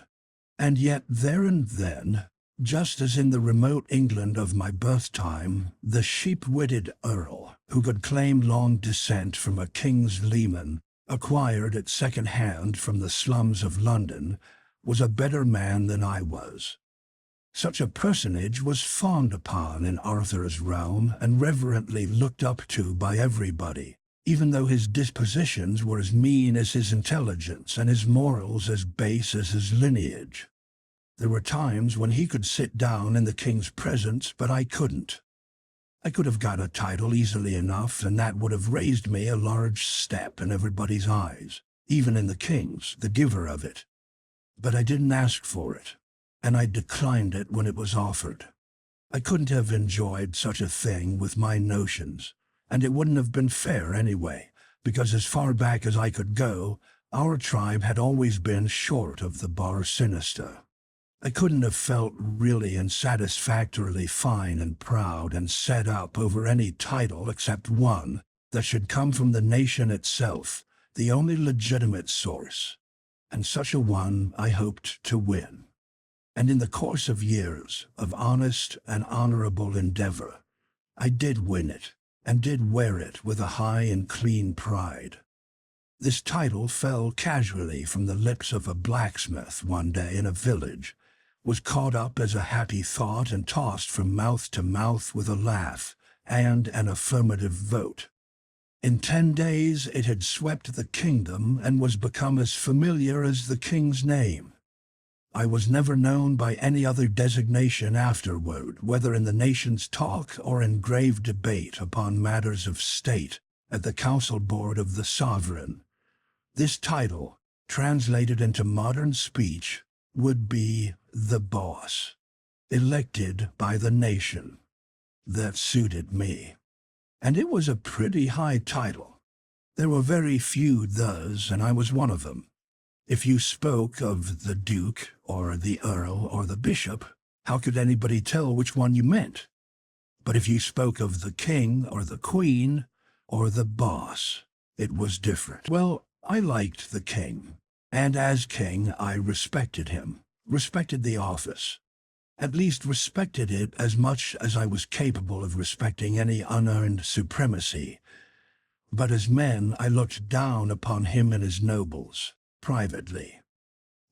And yet there and then, just as in the remote England of my birth time, the sheep-witted earl, who could claim long descent from a king's leman, acquired at second hand from the slums of London, was a better man than I was. Such a personage was fawned upon in Arthur's realm and reverently looked up to by everybody, even though his dispositions were as mean as his intelligence and his morals as base as his lineage. There were times when he could sit down in the king's presence, but I couldn't. I could have got a title easily enough, and that would have raised me a large step in everybody's eyes, even in the king's, the giver of it. But I didn't ask for it, and I declined it when it was offered. I couldn't have enjoyed such a thing with my notions, and it wouldn't have been fair anyway, because as far back as I could go, our tribe had always been short of the bar sinister. I couldn't have felt really and satisfactorily fine and proud and set up over any title except one that should come from the nation itself, the only legitimate source, and such a one I hoped to win. And in the course of years of honest and honorable endeavor, I did win it, and did wear it with a high and clean pride. This title fell casually from the lips of a blacksmith one day in a village, was caught up as a happy thought and tossed from mouth to mouth with a laugh and an affirmative vote. In 10 days it had swept the kingdom and was become as familiar as the king's name. I was never known by any other designation afterward, whether in the nation's talk or in grave debate upon matters of state at the council board of the sovereign. This title, translated into modern speech, would be the boss, elected by the nation. That suited me. And it was a pretty high title. There were very few those, and I was one of them. If you spoke of the duke, or the earl, or the bishop, how could anybody tell which one you meant? But if you spoke of the king, or the queen, or the boss, it was different. Well, I liked the king, and as king I respected him, respected the office. At least respected it as much as I was capable of respecting any unearned supremacy. But as men I looked down upon him and his nobles, privately.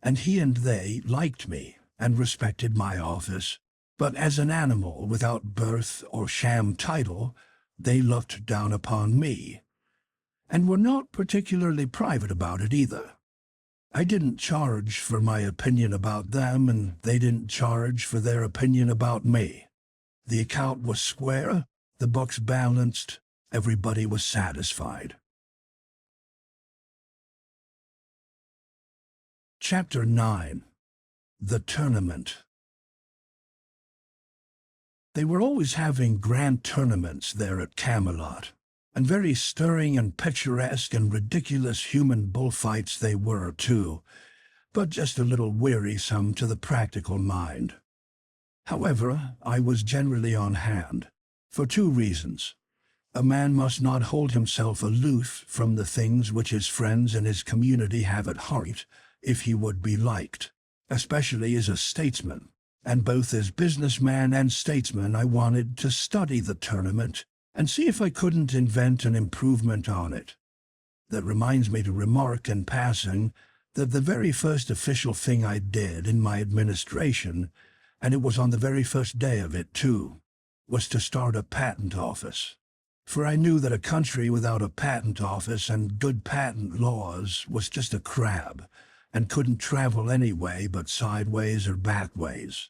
And he and they liked me and respected my office, but as an animal without birth or sham title, they looked down upon me, and were not particularly private about it either. I didn't charge for my opinion about them, and they didn't charge for their opinion about me. The account was square, the books balanced, everybody was satisfied. Chapter 9. The Tournament. They were always having grand tournaments there at Camelot, and very stirring and picturesque and ridiculous human bullfights they were, too, but just a little wearisome to the practical mind. However, I was generally on hand, for 2 reasons. A man must not hold himself aloof from the things which his friends and his community have at heart if he would be liked, especially as a statesman. And both as businessman and statesman I wanted to study the tournament and see if I couldn't invent an improvement on it. That reminds me to remark in passing that the very first official thing I did in my administration, and it was on the very first day of it too, was to start a patent office. For I knew that a country without a patent office and good patent laws was just a crab, and couldn't travel any way but sideways or backways.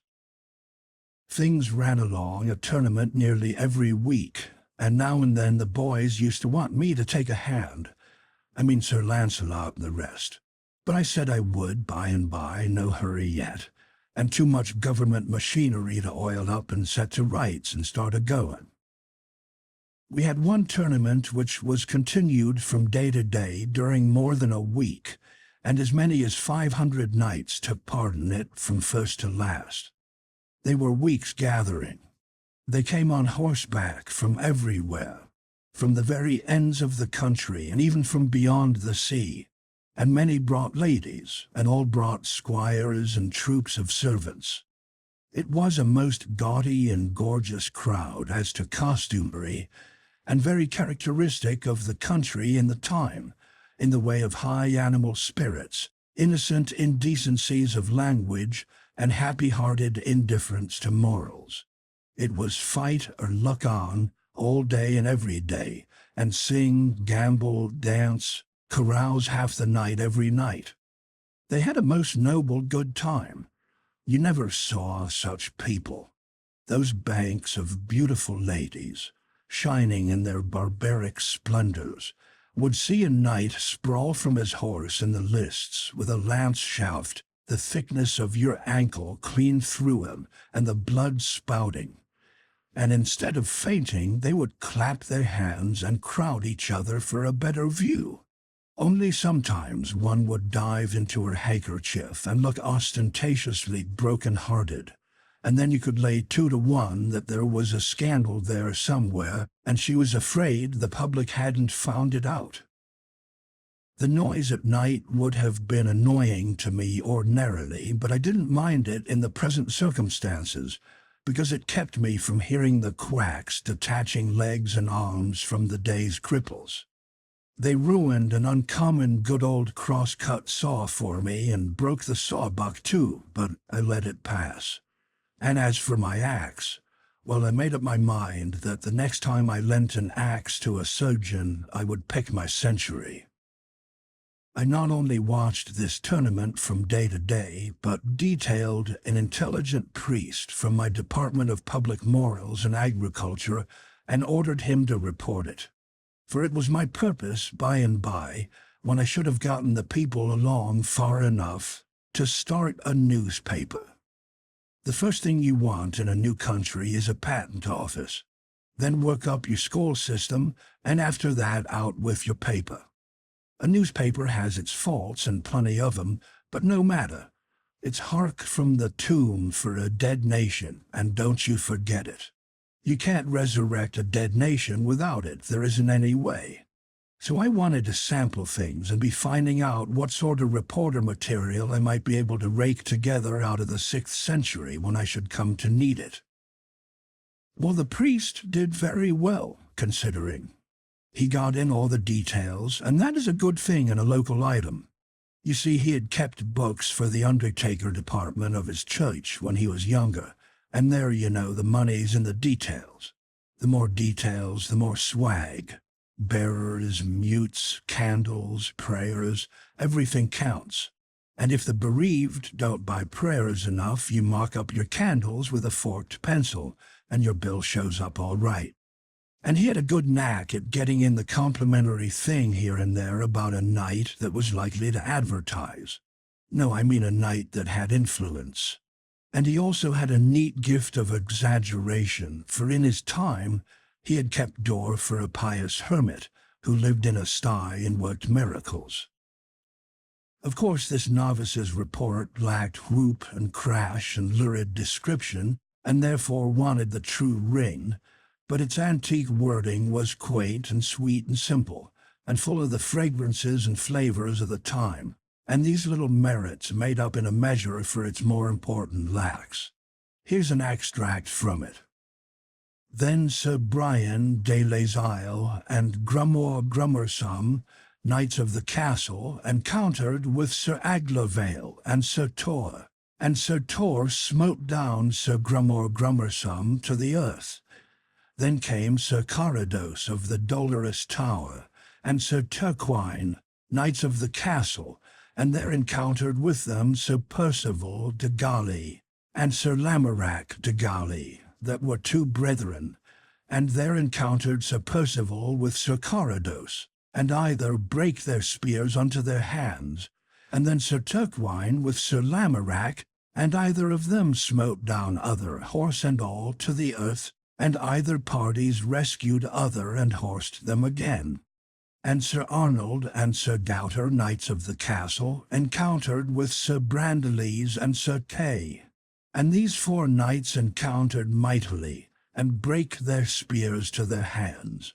Things ran along a tournament nearly every week, and now and then the boys used to want me to take a hand. I mean Sir Lancelot and the rest. But I said I would by and by, no hurry yet, and too much government machinery to oil up and set to rights and start a-going. We had one tournament which was continued from day to day during more than a week, and as many as 500 knights took part in it from first to last. They were weeks gathering. They came on horseback from everywhere, from the very ends of the country and even from beyond the sea, and many brought ladies, and all brought squires and troops of servants. It was a most gaudy and gorgeous crowd as to costumery, and very characteristic of the country and the time, in the way of high animal spirits, innocent indecencies of language, and happy-hearted indifference to morals. It was fight or luck on, all day and every day, and sing, gamble, dance, carouse half the night every night. They had a most noble good time. You never saw such people. Those banks of beautiful ladies, shining in their barbaric splendors, would see a knight sprawl from his horse in the lists with a lance shaft the thickness of your ankle clean through him and the blood spouting. And instead of fainting, they would clap their hands and crowd each other for a better view. Only sometimes one would dive into her handkerchief and look ostentatiously broken-hearted, and then you could lay 2 to 1 that there was a scandal there somewhere, and she was afraid the public hadn't found it out. The noise at night would have been annoying to me ordinarily, but I didn't mind it in the present circumstances, because it kept me from hearing the quacks detaching legs and arms from the day's cripples. They ruined an uncommon good old cross-cut saw for me and broke the sawbuck too, but I let it pass. And as for my axe, well, I made up my mind that the next time I lent an axe to a surgeon, I would pick my century. I not only watched this tournament from day to day, but detailed an intelligent priest from my Department of Public Morals and Agriculture and ordered him to report it. For it was my purpose, by and by, when I should have gotten the people along far enough, to start a newspaper. The first thing you want in a new country is a patent office. Then work up your school system, and after that out with your paper. A newspaper has its faults, and plenty of them, but no matter. It's hark from the tomb for a dead nation, and don't you forget it. You can't resurrect a dead nation without it. There isn't any way. So I wanted to sample things and be finding out what sort of reporter material I might be able to rake together out of the 6th century when I should come to need it. Well, the priest did very well, considering. He got in all the details, and that is a good thing in a local item. You see, he had kept books for the undertaker department of his church when he was younger, and there, you know, the money's in the details. The more details, the more swag. Bearers, mutes, candles, prayers, everything counts. And if the bereaved don't buy prayers enough, you mark up your candles with a forked pencil, and your bill shows up all right. And he had a good knack at getting in the complimentary thing here and there about a knight that was likely to advertise. No, I mean a knight that had influence. And he also had a neat gift of exaggeration, for in his time he had kept door for a pious hermit who lived in a sty and worked miracles. Of course, this novice's report lacked whoop and crash and lurid description, and therefore wanted the true ring, but its antique wording was quaint and sweet and simple, and full of the fragrances and flavors of the time, and these little merits made up in a measure for its more important lacks. Here's an extract from it. Then Sir Brian de les Isles and Grummore Grummersome, knights of the castle, encountered with Sir Aglovale and Sir Tor, and Sir Tor smote down Sir Grummore Grummersome to the earth. Then came Sir Carados of the Dolorous Tower, and Sir Turquine, knights of the castle, and there encountered with them Sir Percival de Galy, and Sir Lamorak de Galy, that were two brethren, and there encountered Sir Percival with Sir Carados, and either brake their spears unto their hands, and then Sir Turquine with Sir Lamorak, and either of them smote down other, horse and all, to the earth, and either parties rescued other and horsed them again. And Sir Arnold and Sir Gauter, knights of the castle, encountered with Sir Brandiles and Sir Kay. And these four knights encountered mightily, and brake their spears to their hands.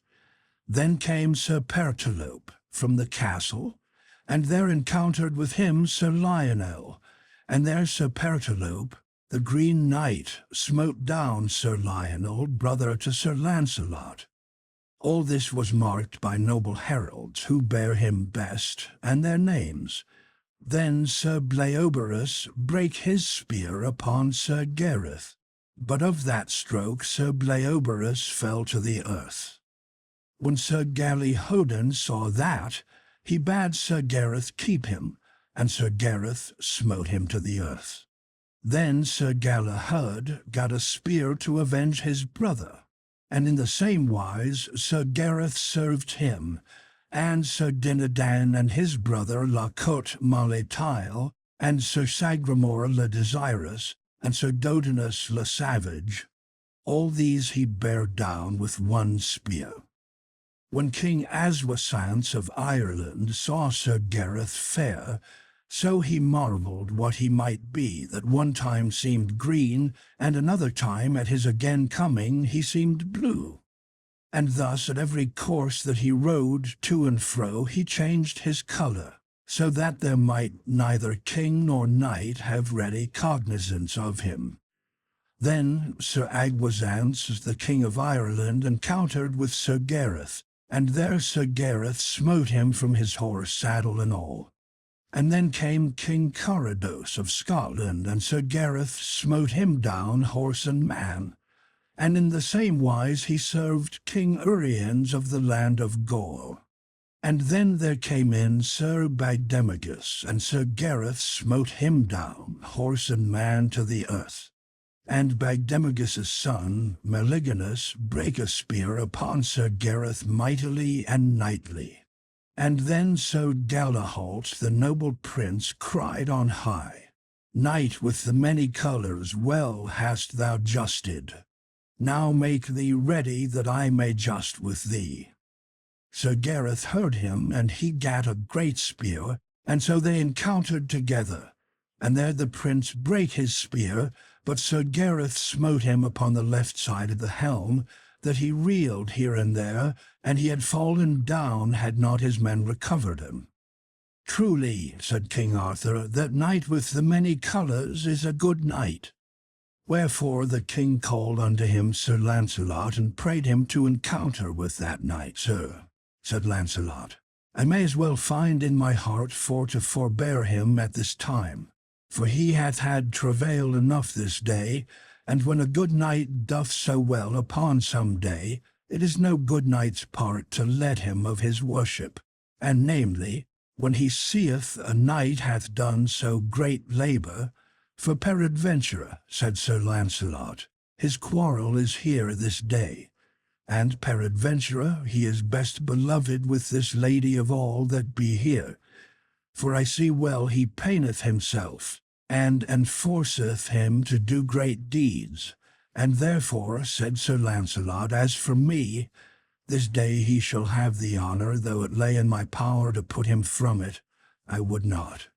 Then came Sir Pertolope from the castle, and there encountered with him Sir Lionel, and there Sir Pertolope, the Green Knight, smote down Sir Lionel, brother to Sir Lancelot. All this was marked by noble heralds, who bear him best, and their names. Then Sir Bleoberis brake his spear upon Sir Gareth, but of that stroke Sir Bleoberis fell to the earth. When Sir Galihodin saw that, he bade Sir Gareth keep him, and Sir Gareth smote him to the earth. Then Sir Galahad got a spear to avenge his brother, and in the same wise Sir Gareth served him, and Sir Dinadan and his brother La Cote Maletil, and Sir Sagramore le Desirous, and Sir Dodinus le Savage. All these he bare down with one spear. When King Aswisance of Ireland saw Sir Gareth fair, so he marvelled what he might be, that one time seemed green, and another time at his again coming he seemed blue. And thus at every course that he rode to and fro he changed his colour, so that there might neither king nor knight have ready cognizance of him. Then Sir Agwisance, the King of Ireland, encountered with Sir Gareth, and there Sir Gareth smote him from his horse, saddle and all. And then came King Carados of Scotland, and Sir Gareth smote him down, horse and man. And in the same wise he served King Uriens of the land of Gaul. And then there came in Sir Bagdemagus, and Sir Gareth smote him down, horse and man, to the earth. And Bagdemagus' son, Meliganus, brake a spear upon Sir Gareth mightily and knightly. And then Sir Galahalt, the noble prince, cried on high, Knight with the many colours, well hast thou justed. Now make thee ready, that I may just with thee. Sir Gareth heard him, and he gat a great spear, and so they encountered together. And there the prince brake his spear, but Sir Gareth smote him upon the left side of the helm, that he reeled here and there, and he had fallen down had not his men recovered him. Truly, said King Arthur, that knight with the many colours is a good knight. Wherefore the king called unto him Sir Lancelot, and prayed him to encounter with that knight. Sir, said Lancelot, I may as well find in my heart for to forbear him at this time, for he hath had travail enough this day, and when a good knight doth so well upon some day, it is no good knight's part to let him of his worship, and namely, when he seeth a knight hath done so great labour. For peradventure, said Sir Lancelot, his quarrel is here this day, and peradventure he is best beloved with this lady of all that be here. For I see well he paineth himself, and enforceth him to do great deeds. And therefore, said Sir Lancelot, as for me, this day he shall have the honour, though it lay in my power to put him from it, I would not.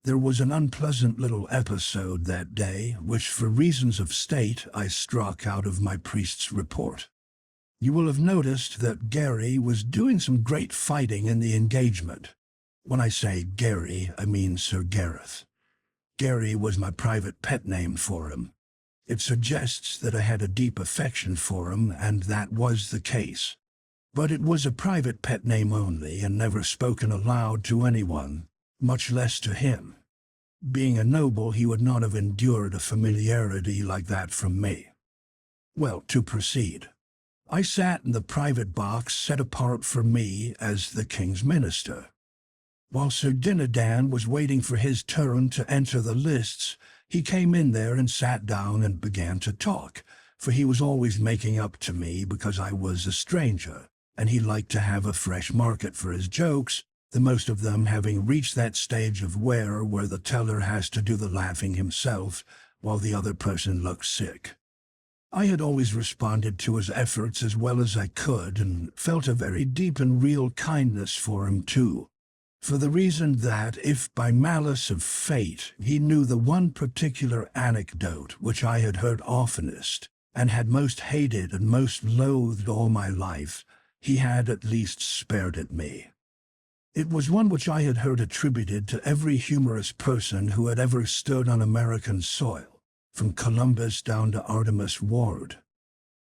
There was an unpleasant little episode that day, which for reasons of state I struck out of my priest's report. You will have noticed that Gary was doing some great fighting in the engagement. When I say Gary, I mean Sir Gareth. Gary was my private pet name for him. It suggests that I had a deep affection for him, and that was the case. But it was a private pet name only, and never spoken aloud to anyone, much less to him. Being a noble, he would not have endured a familiarity like that from me. Well, to proceed. I sat in the private box set apart for me as the king's minister. While Sir Dinadan was waiting for his turn to enter the lists, he came in there and sat down and began to talk, for he was always making up to me because I was a stranger, and he liked to have a fresh market for his jokes, the most of them having reached that stage of wear where the teller has to do the laughing himself while the other person looks sick. I had always responded to his efforts as well as I could, and felt a very deep and real kindness for him too, for the reason that, if by malice of fate he knew the one particular anecdote which I had heard oftenest, and had most hated and most loathed all my life, he had at least spared it me. It was one which I had heard attributed to every humorous person who had ever stood on American soil, from Columbus down to Artemus Ward.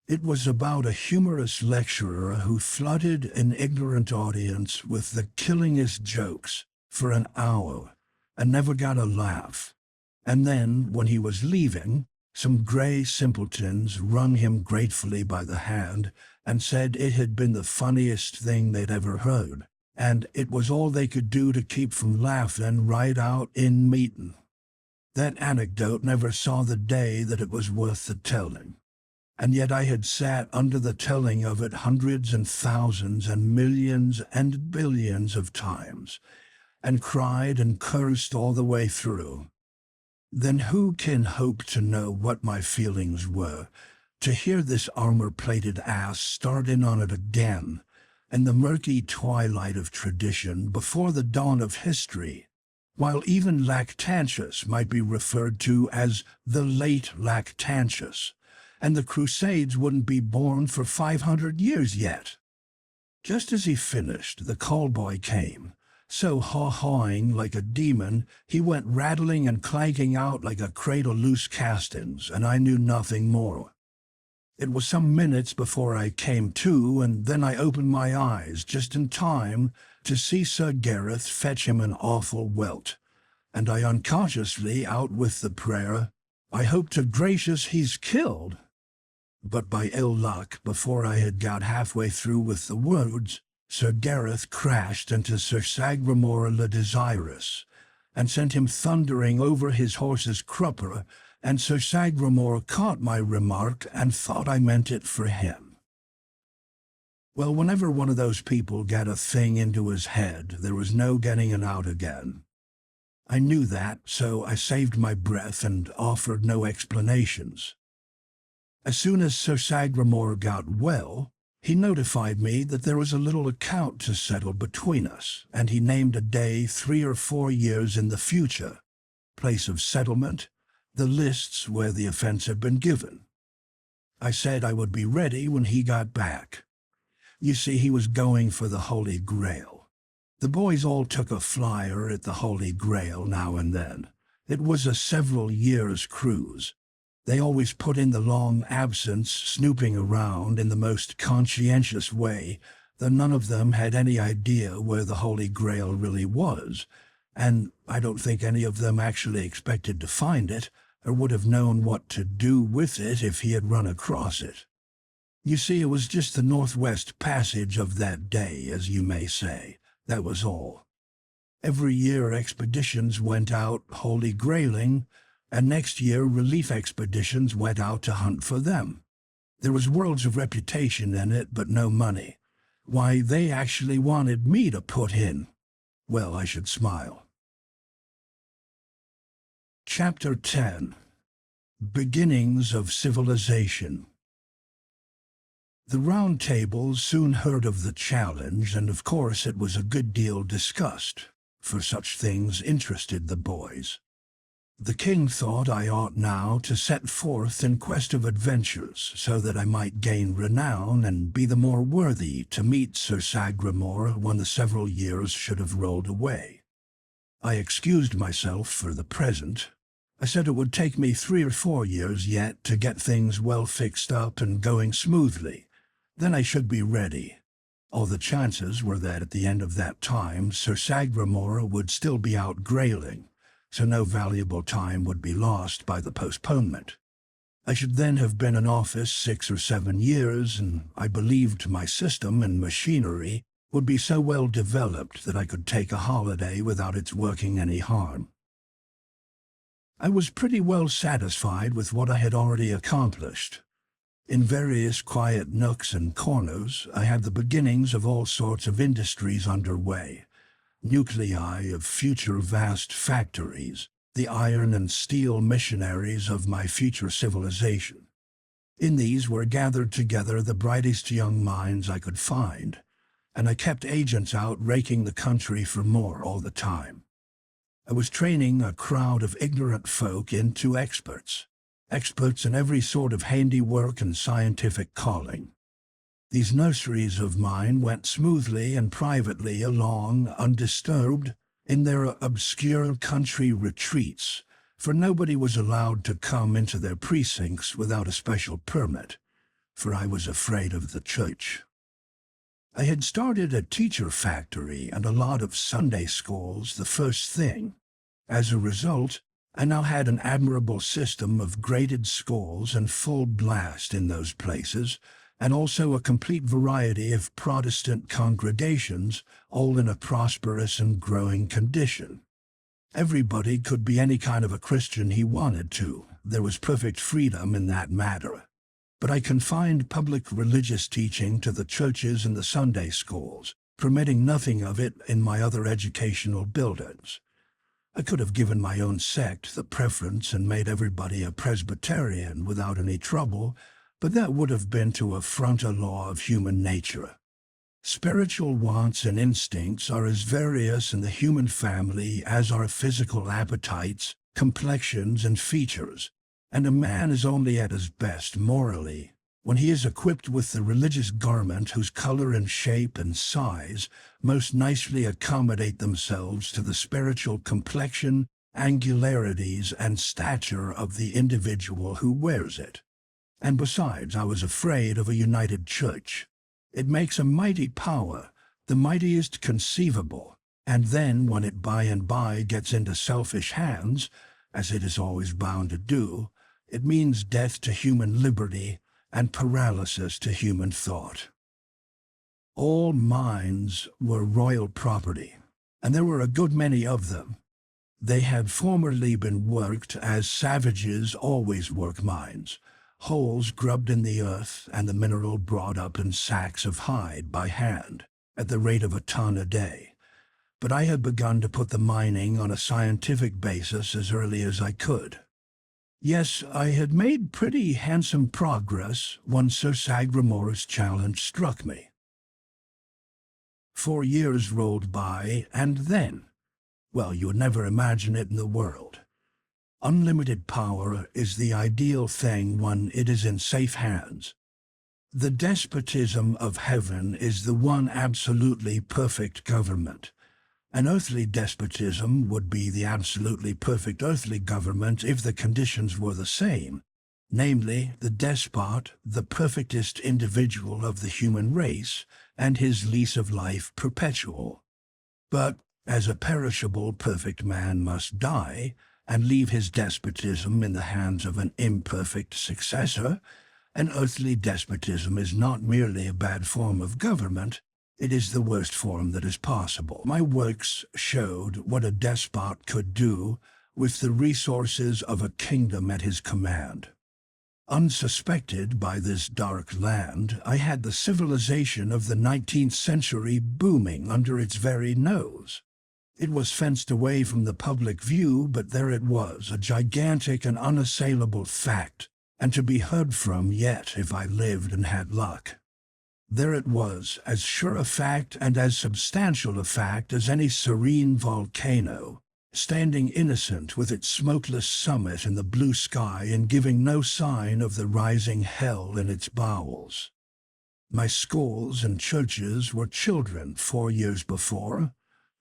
It was about a humorous lecturer who flooded an ignorant audience with the killingest jokes for an hour and never got a laugh. And then, when he was leaving, some gray simpletons wrung him gratefully by the hand and said it had been the funniest thing they'd ever heard, and it was all they could do to keep from laughing right out in meeting. That anecdote never saw the day that it was worth the telling. And yet I had sat under the telling of it hundreds and thousands and millions and billions of times, and cried and cursed all the way through. Then who can hope to know what my feelings were, to hear this armor-plated ass start in on it again, in the murky twilight of tradition before the dawn of history, while even Lactantius might be referred to as the late Lactantius, and the Crusades wouldn't be born for 500 years yet. Just as he finished, the callboy came, so haw-hawing like a demon, he went rattling and clanking out like a crate of loose castings, and I knew nothing more. It was some minutes before I came to, and then I opened my eyes just in time to see Sir Gareth fetch him an awful welt, and I unconsciously out with the prayer, "I hope to gracious he's killed." But by ill luck, before I had got halfway through with the words, Sir Gareth crashed into Sir Sagramore le Desirous, and sent him thundering over his horse's crupper, and Sir Sagramore caught my remark and thought I meant it for him. Well, whenever one of those people got a thing into his head, there was no getting it out again. I knew that, so I saved my breath and offered no explanations. As soon as Sir Sagramore got well, he notified me that there was a little account to settle between us, and he named a day 3 or 4 years in the future, place of settlement, the lists where the offense had been given. I said I would be ready when he got back. You see, he was going for the Holy Grail. The boys all took a flyer at the Holy Grail now and then. It was a several years' cruise. They always put in the long absence, snooping around in the most conscientious way, though none of them had any idea where the Holy Grail really was, and I don't think any of them actually expected to find it, or would have known what to do with it if he had run across it. You see, it was just the Northwest Passage of that day, as you may say. That was all. Every year expeditions went out Holy Grailing, and next year relief expeditions went out to hunt for them. There was worlds of reputation in it, but no money. Why, they actually wanted me to put in. Well, I should smile. Chapter 10. Beginnings of Civilization. The Round Table soon heard of the challenge, and of course it was a good deal discussed. for such things interested the boys. The king thought I ought now to set forth in quest of adventures, so that I might gain renown and be the more worthy to meet Sir Sagramore when the several years should have rolled away. I excused myself for the present. I said it would take me 3 or 4 years yet to get things well fixed up and going smoothly. Then I should be ready. All the chances were that at the end of that time Sir Sagramore would still be out grailing, so no valuable time would be lost by the postponement. I should then have been in office 6 or 7 years, and I believed my system and machinery would be so well developed that I could take a holiday without its working any harm. I was pretty well satisfied with what I had already accomplished. In various quiet nooks and corners, I had the beginnings of all sorts of industries underway, nuclei of future vast factories, the iron and steel missionaries of my future civilization. In these were gathered together the brightest young minds I could find, and I kept agents out raking the country for more all the time. I was training a crowd of ignorant folk into experts in every sort of handiwork and scientific calling. These nurseries of mine went smoothly and privately along undisturbed in their obscure country retreats, for nobody was allowed to come into their precincts without a special permit, for I was afraid of the church. I had started a teacher factory and a lot of Sunday schools the first thing. As a result, I now had an admirable system of graded schools and full blast in those places, and also a complete variety of Protestant congregations, all in a prosperous and growing condition. Everybody could be any kind of a Christian he wanted to. There was perfect freedom in that matter. But I confined public religious teaching to the churches and the Sunday schools, permitting nothing of it in my other educational buildings. I could have given my own sect the preference and made everybody a Presbyterian without any trouble, but that would have been to affront a law of human nature. Spiritual wants and instincts are as various in the human family as are physical appetites, complexions, and features, and a man is only at his best morally when he is equipped with the religious garment whose color and shape and size most nicely accommodate themselves to the spiritual complexion, angularities, and stature of the individual who wears it. And besides, I was afraid of a united church. It makes a mighty power, the mightiest conceivable, and then when it by and by gets into selfish hands, as it is always bound to do, it means death to human liberty and paralysis to human thought. All mines were royal property, and there were a good many of them. They had formerly been worked as savages always work mines, holes grubbed in the earth and the mineral brought up in sacks of hide by hand, at the rate of a ton a day. But I had begun to put the mining on a scientific basis as early as I could. Yes, I had made pretty handsome progress when Sir Sagramore's challenge struck me. 4 years rolled by, and then, well, you would never imagine it in the world. Unlimited power is the ideal thing when it is in safe hands. The despotism of heaven is the one absolutely perfect government. An earthly despotism would be the absolutely perfect earthly government if the conditions were the same, namely, the despot, the perfectest individual of the human race, and his lease of life perpetual. But, as a perishable perfect man must die, and leave his despotism in the hands of an imperfect successor, an earthly despotism is not merely a bad form of government, it is the worst form that is possible. My works showed what a despot could do with the resources of a kingdom at his command. Unsuspected by this dark land, I had the civilization of the 19th century booming under its very nose. It was fenced away from the public view, but there it was, a gigantic and unassailable fact, and to be heard from yet if I lived and had luck. There it was, as sure a fact and as substantial a fact as any serene volcano, standing innocent with its smokeless summit in the blue sky and giving no sign of the rising hell in its bowels. My schools and churches were children 4 years before.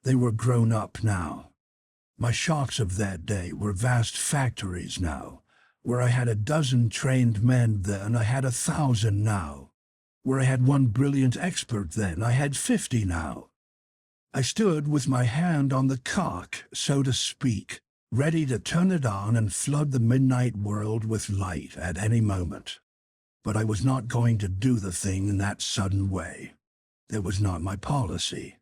They were grown up now. My shocks of that day were vast factories now. Where I had a dozen trained men then, I had 1,000 now. Where I had one brilliant expert then, I had 50 now. I stood with my hand on the cock, so to speak, ready to turn it on and flood the midnight world with light at any moment. But I was not going to do the thing in that sudden way. It was not my policy.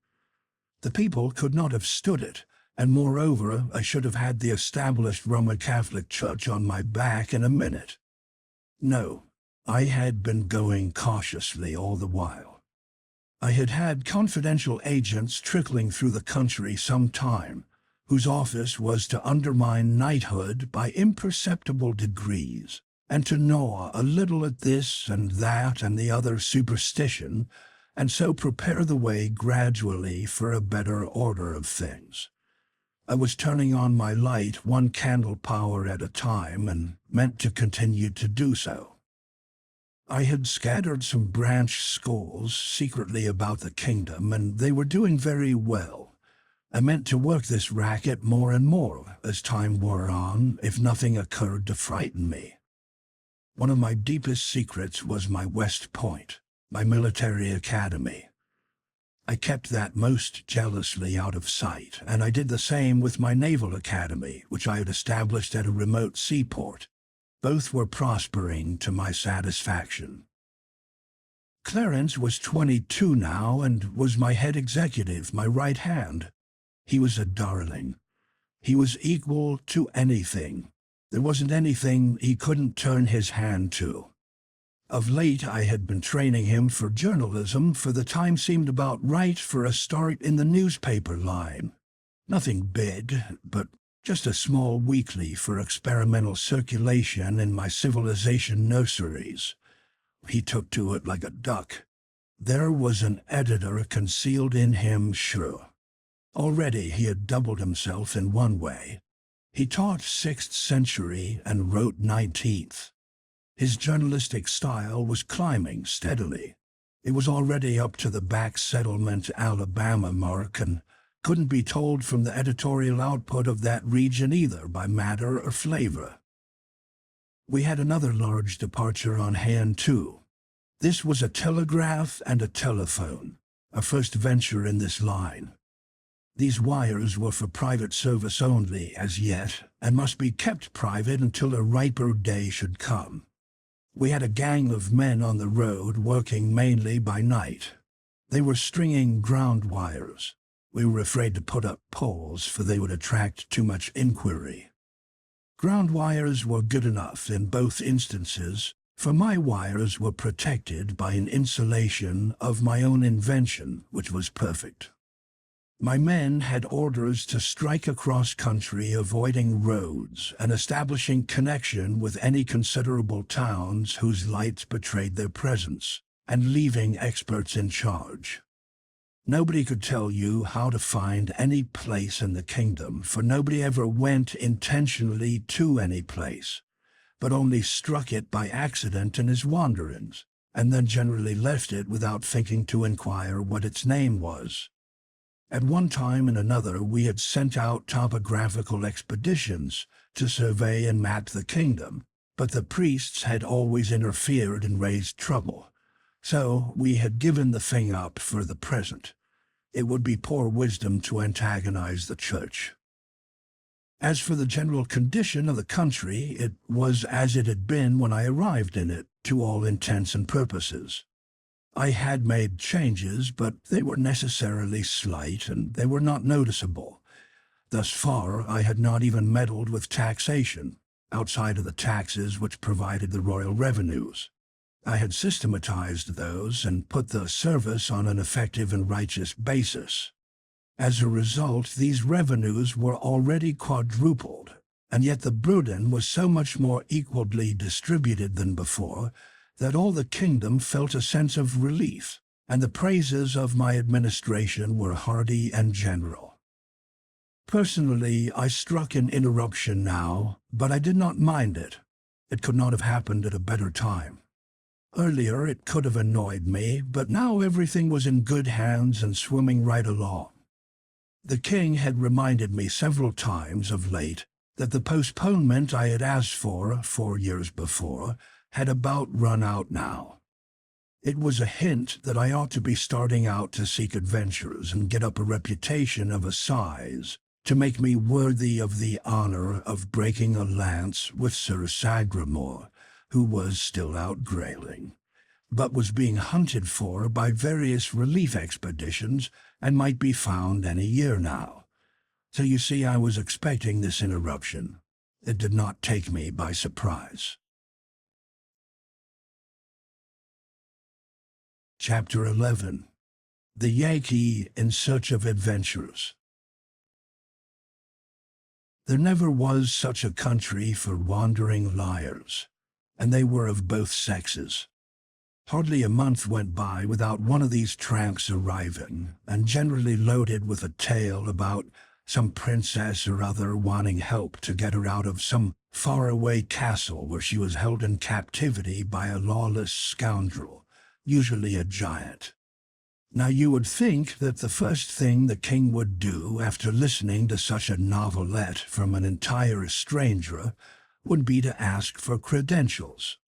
The people could not have stood it, and moreover, I should have had the established Roman Catholic Church on my back in a minute. No, I had been going cautiously all the while. I had had confidential agents trickling through the country some time, whose office was to undermine knighthood by imperceptible degrees, and to gnaw a little at this and that and the other superstition, and so prepare the way gradually for a better order of things. I was turning on my light 1 candle power at a time, and meant to continue to do so. I had scattered some branch schools secretly about the kingdom, and they were doing very well. I meant to work this racket more and more as time wore on, if nothing occurred to frighten me. One of my deepest secrets was my West Point, my military academy. I kept that most jealously out of sight, and I did the same with my naval academy, which I had established at a remote seaport. Both were prospering to my satisfaction. Clarence was 22 now and was my head executive, my right hand. He was a darling. He was equal to anything. There wasn't anything he couldn't turn his hand to. Of late I had been training him for journalism, for the time seemed about right for a start in the newspaper line. Nothing big, but just a small weekly for experimental circulation in my civilization nurseries. He took to it like a duck. There was an editor concealed in him, sure. Already he had doubled himself in one way. He taught 6th century and wrote 19th. His journalistic style was climbing steadily. It was already up to the back settlement Alabama mark, and couldn't be told from the editorial output of that region either by matter or flavor. We had another large departure on hand too. This was a telegraph and a telephone, a first venture in this line. These wires were for private service only as yet, and must be kept private until a riper day should come. We had a gang of men on the road working mainly by night. They were stringing ground wires. We were afraid to put up poles, for they would attract too much inquiry. Ground wires were good enough in both instances, for my wires were protected by an insulation of my own invention, which was perfect. My men had orders to strike across country, avoiding roads and establishing connection with any considerable towns whose lights betrayed their presence, and leaving experts in charge. Nobody could tell you how to find any place in the kingdom, for nobody ever went intentionally to any place, but only struck it by accident in his wanderings, and then generally left it without thinking to inquire what its name was. At one time and another we had sent out topographical expeditions to survey and map the kingdom, but the priests had always interfered and raised trouble. So we had given the thing up for the present. It would be poor wisdom to antagonize the church. As for the general condition of the country, it was as it had been when I arrived in it, to all intents and purposes. I had made changes, but they were necessarily slight, and they were not noticeable. Thus far, I had not even meddled with taxation, outside of the taxes which provided the royal revenues. I had systematized those and put the service on an effective and righteous basis. As a result, these revenues were already quadrupled, and yet the burden was so much more equally distributed than before that all the kingdom felt a sense of relief, and the praises of my administration were hearty and general. Personally, I struck an interruption now, but I did not mind it. It could not have happened at a better time. Earlier it could have annoyed me, but now everything was in good hands and swimming right along. The king had reminded me several times of late that the postponement I had asked for 4 years before had about run out now. It was a hint that I ought to be starting out to seek adventures and get up a reputation of a size to make me worthy of the honor of breaking a lance with Sir Sagramore, who was still out grailing, but was being hunted for by various relief expeditions and might be found any year now. So you see, I was expecting this interruption. It did not take me by surprise. Chapter 11. The Yankee in Search of Adventures. There never was such a country for wandering liars, and they were of both sexes. Hardly a month went by without one of these tramps arriving, and generally loaded with a tale about some princess or other wanting help to get her out of some faraway castle where she was held in captivity by a lawless scoundrel, usually a giant. Now you would think that the first thing the king would do after listening to such a novelette from an entire stranger would be to ask for credentials.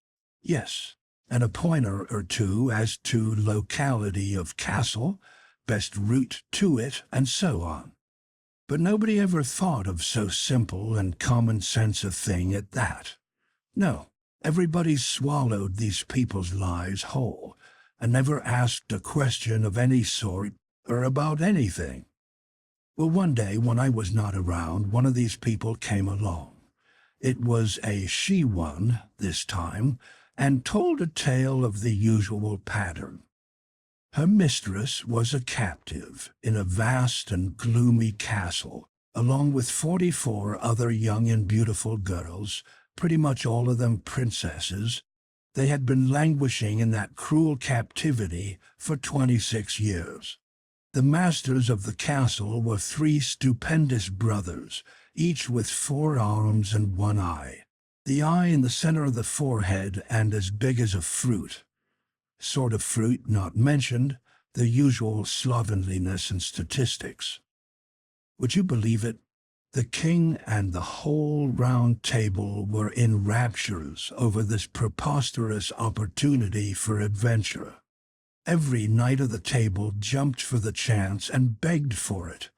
Yes, and a pointer or two as to locality of castle, best route to it, and so on. But nobody ever thought of so simple and common sense a thing at that. No, everybody swallowed these people's lies whole, and never asked a question of any sort or about anything. Well, one day when I was not around, one of these people came along. It was a she-one this time, and told a tale of the usual pattern. Her mistress was a captive in a vast and gloomy castle, along with 44 other young and beautiful girls, pretty much all of them princesses. They had been languishing in that cruel captivity for 26 years. The masters of the castle were 3 stupendous brothers, each with 4 arms and 1 eye. The eye in the center of the forehead and as big as a fruit. Sort of fruit not mentioned, the usual slovenliness and statistics. Would you believe it? The king and the whole round table were in raptures over this preposterous opportunity for adventure. Every knight of the table jumped for the chance and begged for it,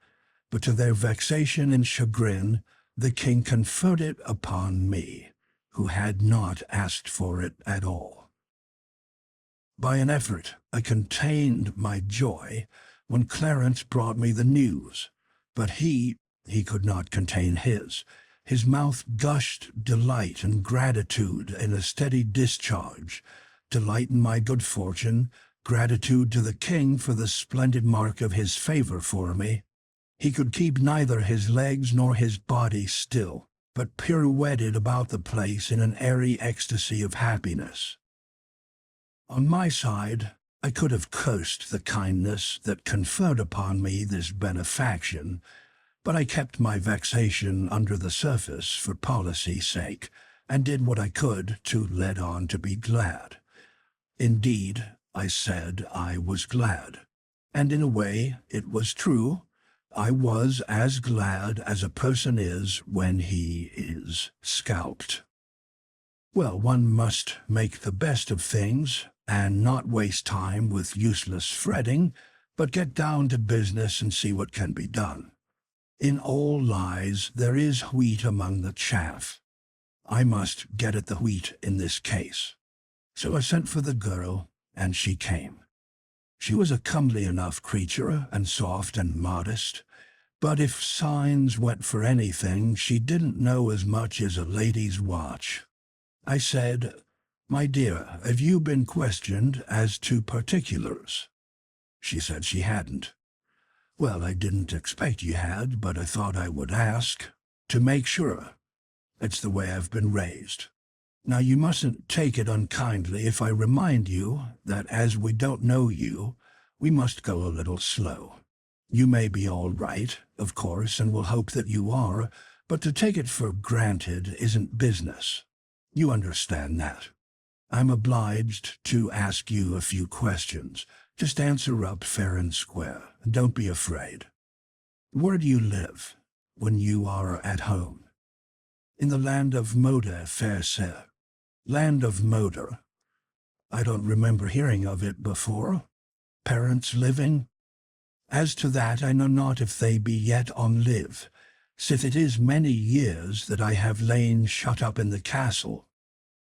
but to their vexation and chagrin, the king conferred it upon me, who had not asked for it at all. By an effort, I contained my joy when Clarence brought me the news, but he could not contain his. His mouth gushed delight and gratitude in a steady discharge, delight in my good fortune, gratitude to the king for the splendid mark of his favor for me. He could keep neither his legs nor his body still, but pirouetted about the place in an airy ecstasy of happiness. On my side, I could have cursed the kindness that conferred upon me this benefaction, but I kept my vexation under the surface for policy's sake, and did what I could to let on to be glad. Indeed, I said I was glad, and in a way it was true. I was as glad as a person is when he is scalped. Well, one must make the best of things, and not waste time with useless fretting, but get down to business and see what can be done. In all lies there is wheat among the chaff. I must get at the wheat in this case. So I sent for the girl, and she came. She was a comely enough creature, and soft and modest, but if signs went for anything, she didn't know as much as a lady's watch. I said, "My dear, have you been questioned as to particulars?" She said she hadn't. Well, I didn't expect you had, but I thought I would ask, to make sure. It's the way I've been raised. Now you mustn't take it unkindly if I remind you that as we don't know you, we must go a little slow. You may be all right, of course, and we'll hope that you are, but to take it for granted isn't business. You understand that. I'm obliged to ask you a few questions. Just answer up fair and square, and don't be afraid. Where do you live when you are at home? In the land of Moder, fair sir. Land of Moder. I don't remember hearing of it before. Parents living? As to that I know not if they be yet on live, sith it is many years that I have lain shut up in the castle.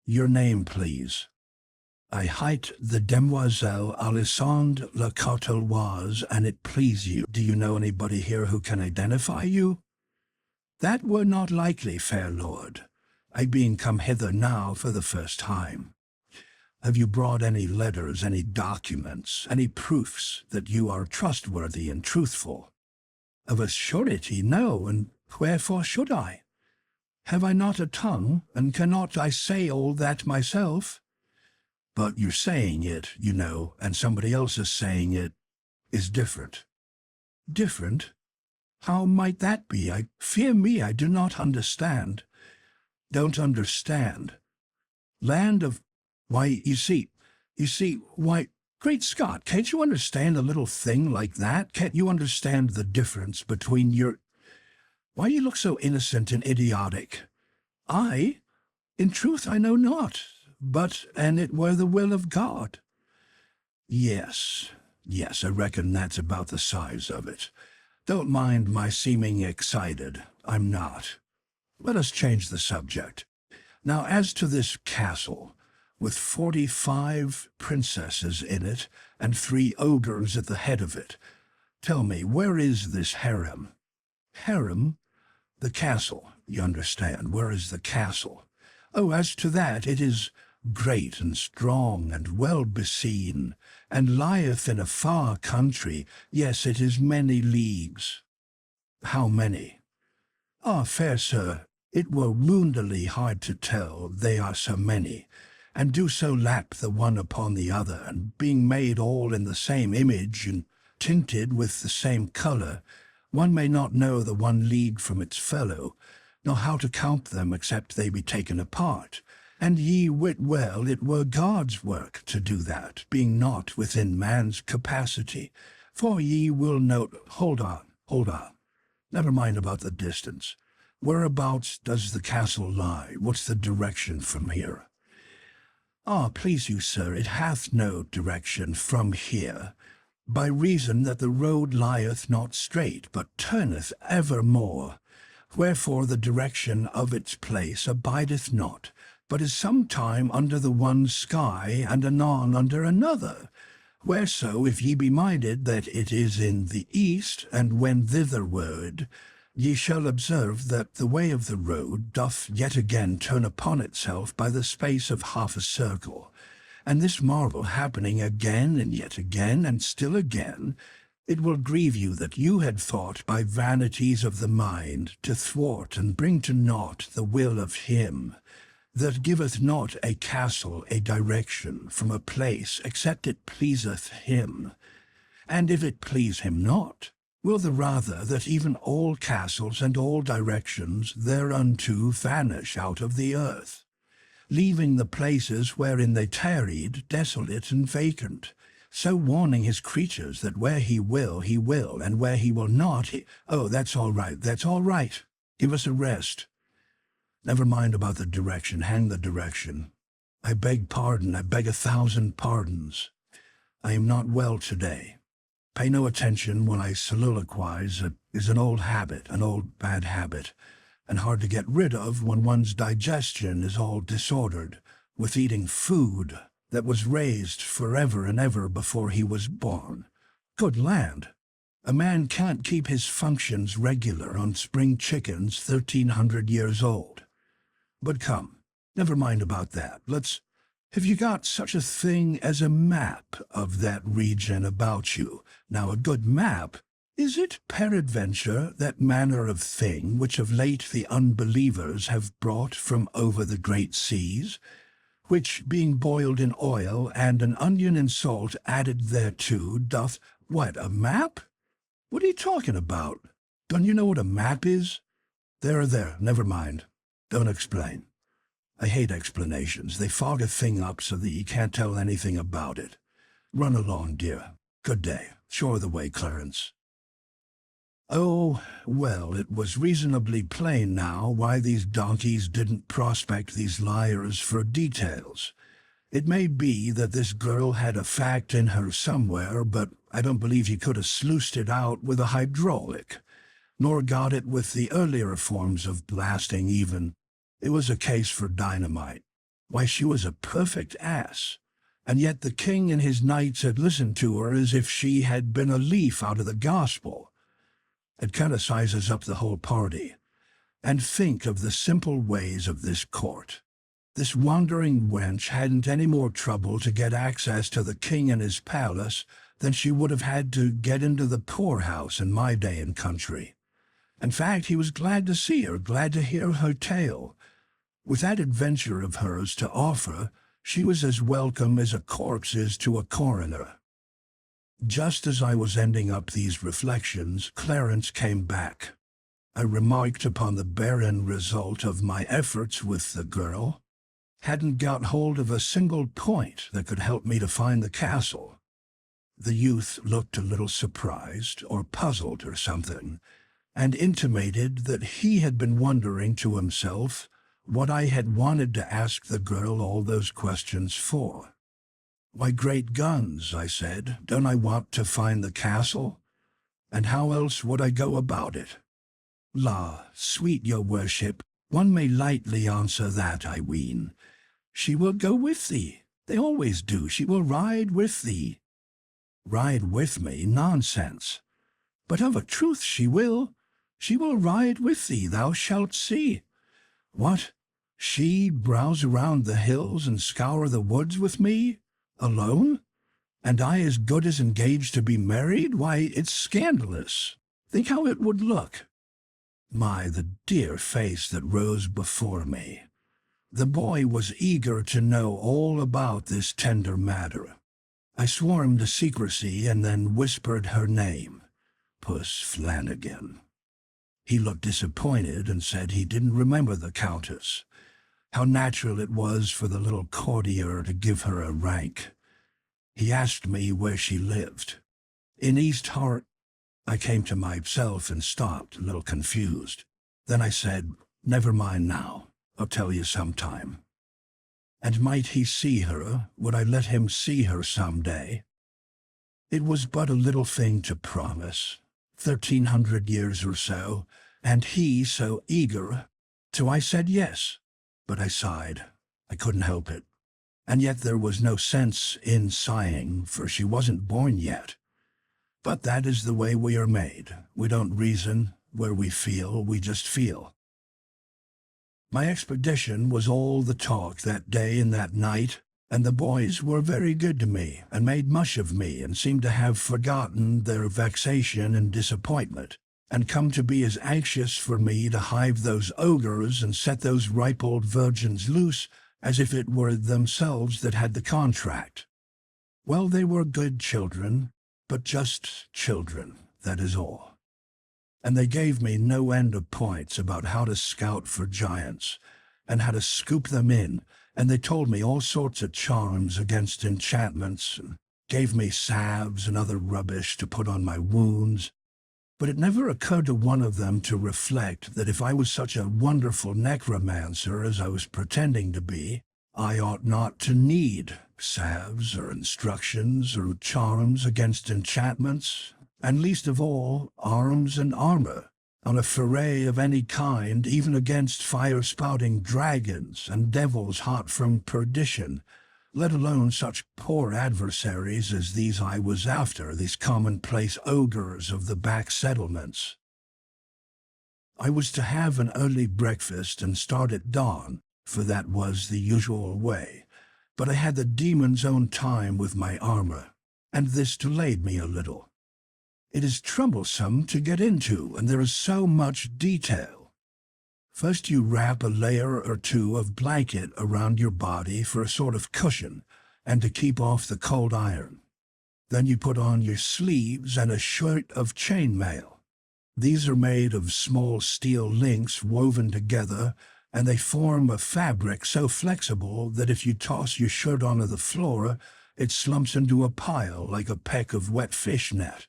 Your name, please. I hight the Demoiselle Alessandre La Carteloise, and it please you. Do you know anybody here who can identify you? That were not likely, fair lord, I being come hither now for the first time. Have you brought any letters, any documents, any proofs that you are trustworthy and truthful? Of a surety, no, and wherefore should I? Have I not a tongue, and cannot I say all that myself? But you're saying it, you know, and somebody else is saying it, is different. Different? How might that be? I fear me I do not understand. Don't understand. Land of... Why, you see, why, great Scott, can't you understand a little thing like that? Can't you understand the difference between your... Why do you look so innocent and idiotic? I? In truth I know not, but an it were the will of God. Yes, I reckon that's about the size of it. Don't mind my seeming excited. I'm not. Let us change the subject. Now as to this castle, with 45 princesses in it, and 3 ogres at the head of it. Tell me, where is this harem? Harem? The castle, you understand. Where is the castle? Oh, as to that, it is great and strong and well beseen, and lieth in a far country. Yes, it is many leagues. How many? Ah, fair sir, it were woundily hard to tell, they are so many, and do so lap the one upon the other, and being made all in the same image, and tinted with the same colour, one may not know the one league from its fellow, nor how to count them except they be taken apart. And ye wit well it were God's work to do that, being not within man's capacity. For ye will note... Hold on. Never mind about the distance. Whereabouts does the castle lie? What's the direction from here? Ah, please you, sir, it hath no direction from here, by reason that the road lieth not straight, but turneth evermore. Wherefore the direction of its place abideth not, but is sometime under the one sky, and anon under another. Whereso, if ye be minded that it is in the east, and when thitherward, ye shall observe that the way of the road doth yet again turn upon itself by the space of half a circle, and this marvel happening again and yet again and still again, it will grieve you that you had thought by vanities of the mind to thwart and bring to naught the will of him that giveth not a castle a direction from a place except it pleaseth him, and if it please him not, will the rather that even all castles and all directions thereunto vanish out of the earth, leaving the places wherein they tarried desolate and vacant, so warning his creatures that where he will, and where he will not, he... Oh, that's all right. Give us a rest. Never mind about the direction, hang the direction. I beg pardon, I beg 1,000 pardons. I am not well today. Pay no attention when I soliloquize. It is an old habit, an old bad habit, and hard to get rid of when one's digestion is all disordered with eating food that was raised forever and ever before he was born. Good land! A man can't keep his functions regular on spring chickens 1,300 years old. But come, never mind about that. Have you got such a thing as a map of that region about you? Now, a good map Is it peradventure that manner of thing which of late the unbelievers have brought from over the great seas, which, being boiled in oil and an onion in salt added thereto, doth what, a map? What are you talking about? Don't you know what a map is? There, never mind. Don't explain. I hate explanations. They fog a thing up so that you can't tell anything about it. Run along, dear. Good day. Show the way, Clarence. Oh, well, it was reasonably plain now why these donkeys didn't prospect these liars for details. It may be that this girl had a fact in her somewhere, but I don't believe he could have sluiced it out with a hydraulic, nor got it with the earlier forms of blasting even. It was a case for dynamite. Why, she was a perfect ass. And yet the king and his knights had listened to her as if she had been a leaf out of the gospel. It kind of sizes up the whole party. And think of the simple ways of this court. This wandering wench hadn't any more trouble to get access to the king and his palace than she would have had to get into the poorhouse in my day and country. In fact, he was glad to see her, glad to hear her tale. With that adventure of hers to offer, she was as welcome as a corpse is to a coroner. Just as I was ending up these reflections, Clarence came back. I remarked upon the barren result of my efforts with the girl. Hadn't got hold of a single point that could help me to find the castle. The youth looked a little surprised or puzzled or something, and intimated that he had been wondering to himself what I had wanted to ask the girl all those questions for. Why, great guns, I said, don't I want to find the castle? And how else would I go about it? La, sweet your worship, one may lightly answer that, I ween. She will go with thee. They always do. She will ride with thee. Ride with me? Nonsense. But of a truth she will. She will ride with thee, thou shalt see. What? She browse around the hills and scour the woods with me? Alone? And I as good as engaged to be married? Why, it's scandalous. Think how it would look. My, the dear face that rose before me. The boy was eager to know all about this tender matter. I swore him to secrecy and then whispered her name, Puss Flanagan. He looked disappointed and said he didn't remember the Countess. How natural it was for the little courtier to give her a rank. He asked me where she lived. In East Hart. I came to myself and stopped, a little confused. Then I said, never mind now. I'll tell you sometime. And might he see her? Would I let him see her some day? It was but a little thing to promise. 1,300 years or so, and he so eager. So I said yes. But I sighed. I couldn't help it. And yet there was no sense in sighing, for she wasn't born yet. But that is the way we are made. We don't reason where we feel, we just feel. My expedition was all the talk that day and that night, and the boys were very good to me and made much of me and seemed to have forgotten their vexation and disappointment, and come to be as anxious for me to hive those ogres and set those ripe old virgins loose as if it were themselves that had the contract. Well, they were good children, but just children, that is all. And they gave me no end of points about how to scout for giants, and how to scoop them in, and they told me all sorts of charms against enchantments, and gave me salves and other rubbish to put on my wounds. But it never occurred to one of them to reflect that if I was such a wonderful necromancer as I was pretending to be, I ought not to need salves or instructions or charms against enchantments, and least of all, arms and armor, on a foray of any kind, even against fire-spouting dragons and devils hot from perdition, let alone such poor adversaries as these I was after, these commonplace ogres of the back settlements. I was to have an early breakfast and start at dawn, for that was the usual way, but I had the demon's own time with my armor, and this delayed me a little. It is troublesome to get into, and there is so much detail. First you wrap a layer or two of blanket around your body for a sort of cushion and to keep off the cold iron. Then you put on your sleeves and a shirt of chainmail. These are made of small steel links woven together, and they form a fabric so flexible that if you toss your shirt onto the floor, it slumps into a pile like a peck of wet fish net.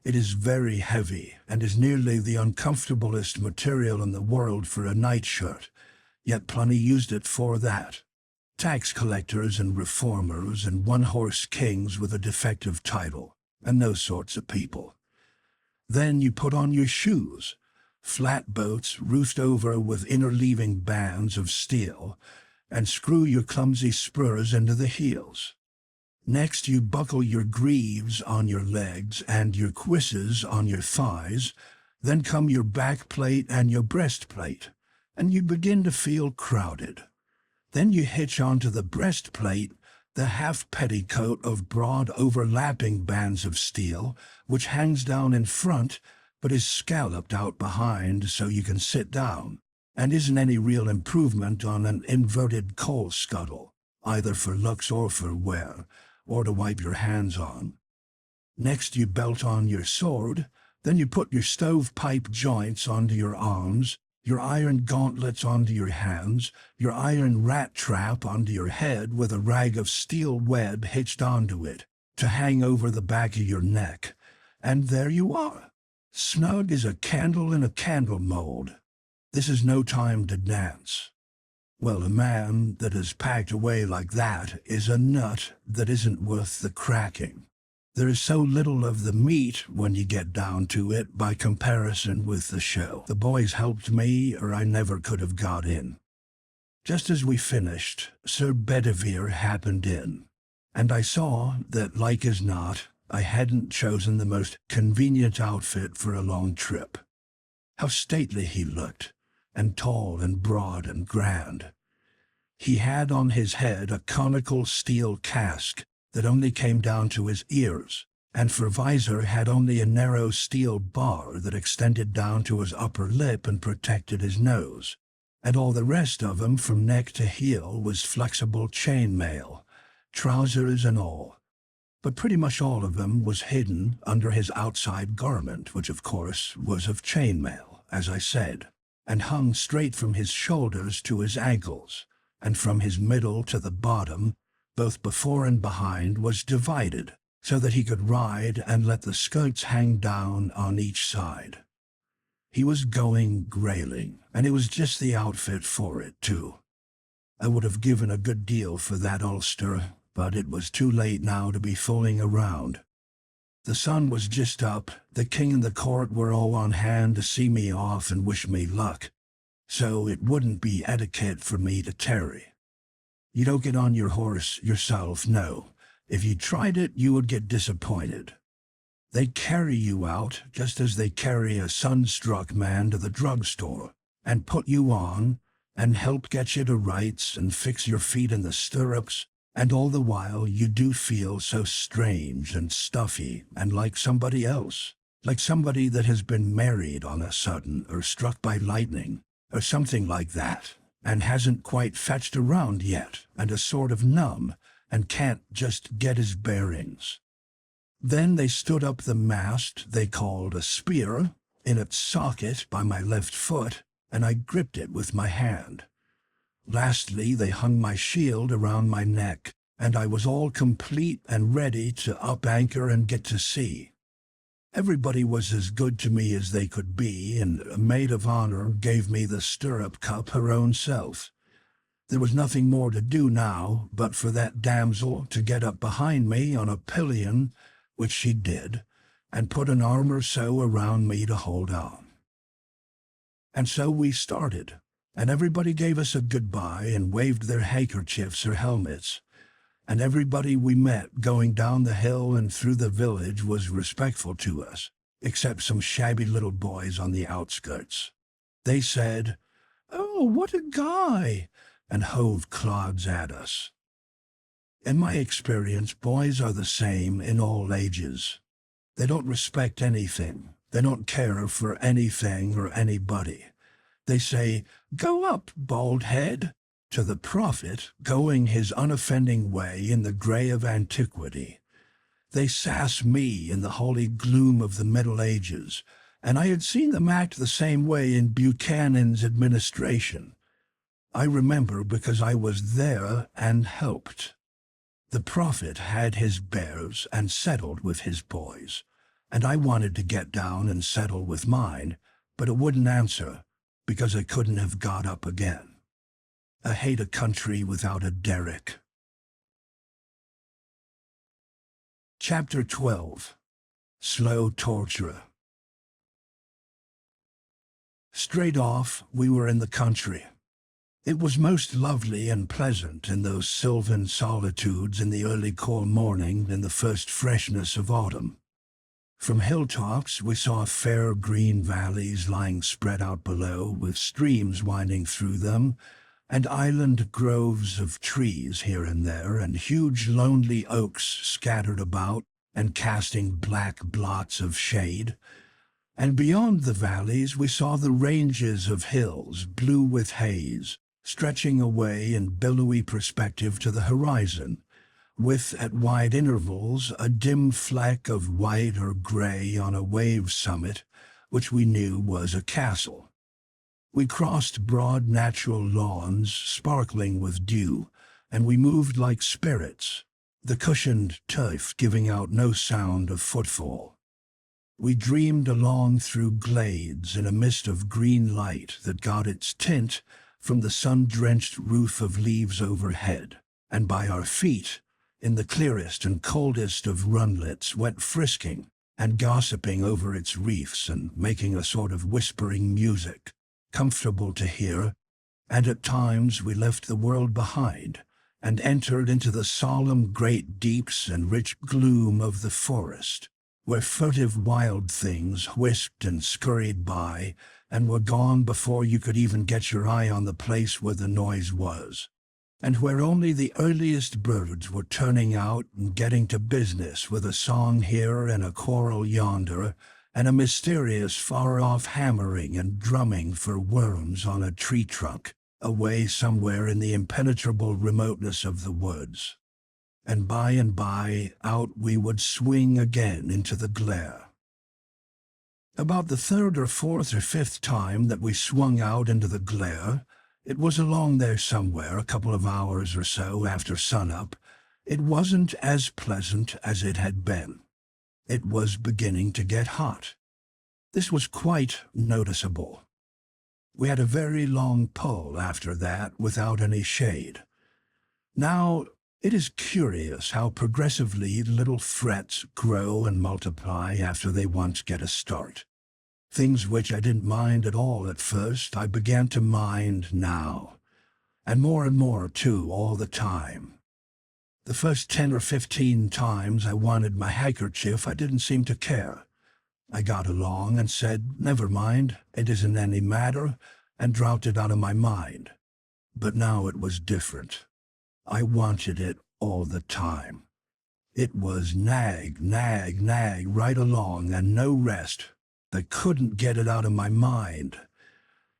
It is very heavy and is nearly the uncomfortablest material in the world for a nightshirt, yet plenty used it for that. Tax collectors and reformers and one-horse kings with a defective title, and those sorts of people. Then you put on your shoes, flat boats roofed over with interleaving bands of steel, and screw your clumsy spurs into the heels. Next you buckle your greaves on your legs and your cuisses on your thighs, then come your back plate and your breastplate, and you begin to feel crowded. Then you hitch onto the breastplate the half petticoat of broad overlapping bands of steel, which hangs down in front but is scalloped out behind so you can sit down, and isn't any real improvement on an inverted coal scuttle, either for looks or for wear, or to wipe your hands on. Next you belt on your sword, then you put your stovepipe joints onto your arms, your iron gauntlets onto your hands, your iron rat trap onto your head with a rag of steel web hitched onto it to hang over the back of your neck, and there you are, snug as a candle in a candle mold. This is no time to dance. Well, a man that is packed away like that is a nut that isn't worth the cracking. There is so little of the meat when you get down to it by comparison with the show. The boys helped me or I never could have got in. Just as we finished, Sir Bedivere happened in, and I saw that, like as not, I hadn't chosen the most convenient outfit for a long trip. How stately he looked, and tall and broad and grand. He had on his head a conical steel casque that only came down to his ears, and for visor had only a narrow steel bar that extended down to his upper lip and protected his nose, and all the rest of him from neck to heel was flexible chainmail, trousers and all. But pretty much all of him was hidden under his outside garment, which of course was of chainmail, as I said, and hung straight from his shoulders to his ankles, and from his middle to the bottom, both before and behind, was divided, so that he could ride and let the skirts hang down on each side. He was going grailing, and it was just the outfit for it, too. I would have given a good deal for that ulster, but it was too late now to be fooling around. The sun was just up, the king and the court were all on hand to see me off and wish me luck, so it wouldn't be etiquette for me to tarry. You don't get on your horse yourself, no. If you tried it, you would get disappointed. They carry you out just as they carry a sunstruck man to the drugstore, and put you on, and help get you to rights and fix your feet in the stirrups, and all the while you do feel so strange and stuffy and like somebody else, like somebody that has been married on a sudden or struck by lightning, or something like that, and hasn't quite fetched around yet, and is sort of numb, and can't just get his bearings. Then they stood up the mast they called a spear in its socket by my left foot, and I gripped it with my hand. Lastly, they hung my shield around my neck, and I was all complete and ready to up anchor and get to sea. Everybody was as good to me as they could be, and a maid of honor gave me the stirrup cup her own self. There was nothing more to do now but for that damsel to get up behind me on a pillion, which she did, and put an arm or so around me to hold on. And so we started, and everybody gave us a goodbye and waved their handkerchiefs or helmets, and everybody we met going down the hill and through the village was respectful to us, except some shabby little boys on the outskirts. They said, "Oh, what a guy!" and hove clods at us. In my experience, boys are the same in all ages. They don't respect anything. They don't care for anything or anybody. They say, "Go up, bald head," to the prophet going his unoffending way in the gray of antiquity. They sass me in the holy gloom of the Middle Ages, and I had seen them act the same way in Buchanan's administration. I remember because I was there and helped. The prophet had his bears and settled with his boys, and I wanted to get down and settle with mine, but it wouldn't answer, because I couldn't have got up again. I hate a country without a derrick. Chapter 12. Slow Torture. Straight off, we were in the country. It was most lovely and pleasant in those sylvan solitudes in the early cool morning in the first freshness of autumn. From hilltops we saw fair green valleys lying spread out below, with streams winding through them, and island groves of trees here and there, and huge lonely oaks scattered about and casting black blots of shade. And beyond the valleys we saw the ranges of hills, blue with haze, stretching away in billowy perspective to the horizon, with at wide intervals a dim fleck of white or gray on a wave summit, which we knew was a castle. We crossed broad natural lawns sparkling with dew, and we moved like spirits, the cushioned turf giving out no sound of footfall. We dreamed along through glades in a mist of green light that got its tint from the sun-drenched roof of leaves overhead, and by our feet, in the clearest and coldest of runlets, went frisking and gossiping over its reefs and making a sort of whispering music, comfortable to hear, and at times we left the world behind and entered into the solemn great deeps and rich gloom of the forest, where furtive wild things whisked and scurried by and were gone before you could even get your eye on the place where the noise was, and where only the earliest birds were turning out and getting to business with a song here and a quarrel yonder, and a mysterious far-off hammering and drumming for worms on a tree trunk, away somewhere in the impenetrable remoteness of the woods. And by, out we would swing again into the glare. About the third or fourth or fifth time that we swung out into the glare, it was along there somewhere, a couple of hours or so after sunup, it wasn't as pleasant as it had been. It was beginning to get hot. This was quite noticeable. We had a very long pull after that without any shade. Now, it is curious how progressively little frets grow and multiply after they once get a start. Things which I didn't mind at all at first, I began to mind now. And more, too, all the time. The first 10 or 15 times I wanted my handkerchief, I didn't seem to care. I got along and said, "Never mind, it isn't any matter," and dropped it out of my mind. But now it was different. I wanted it all the time. It was nag right along and no rest. I couldn't get it out of my mind.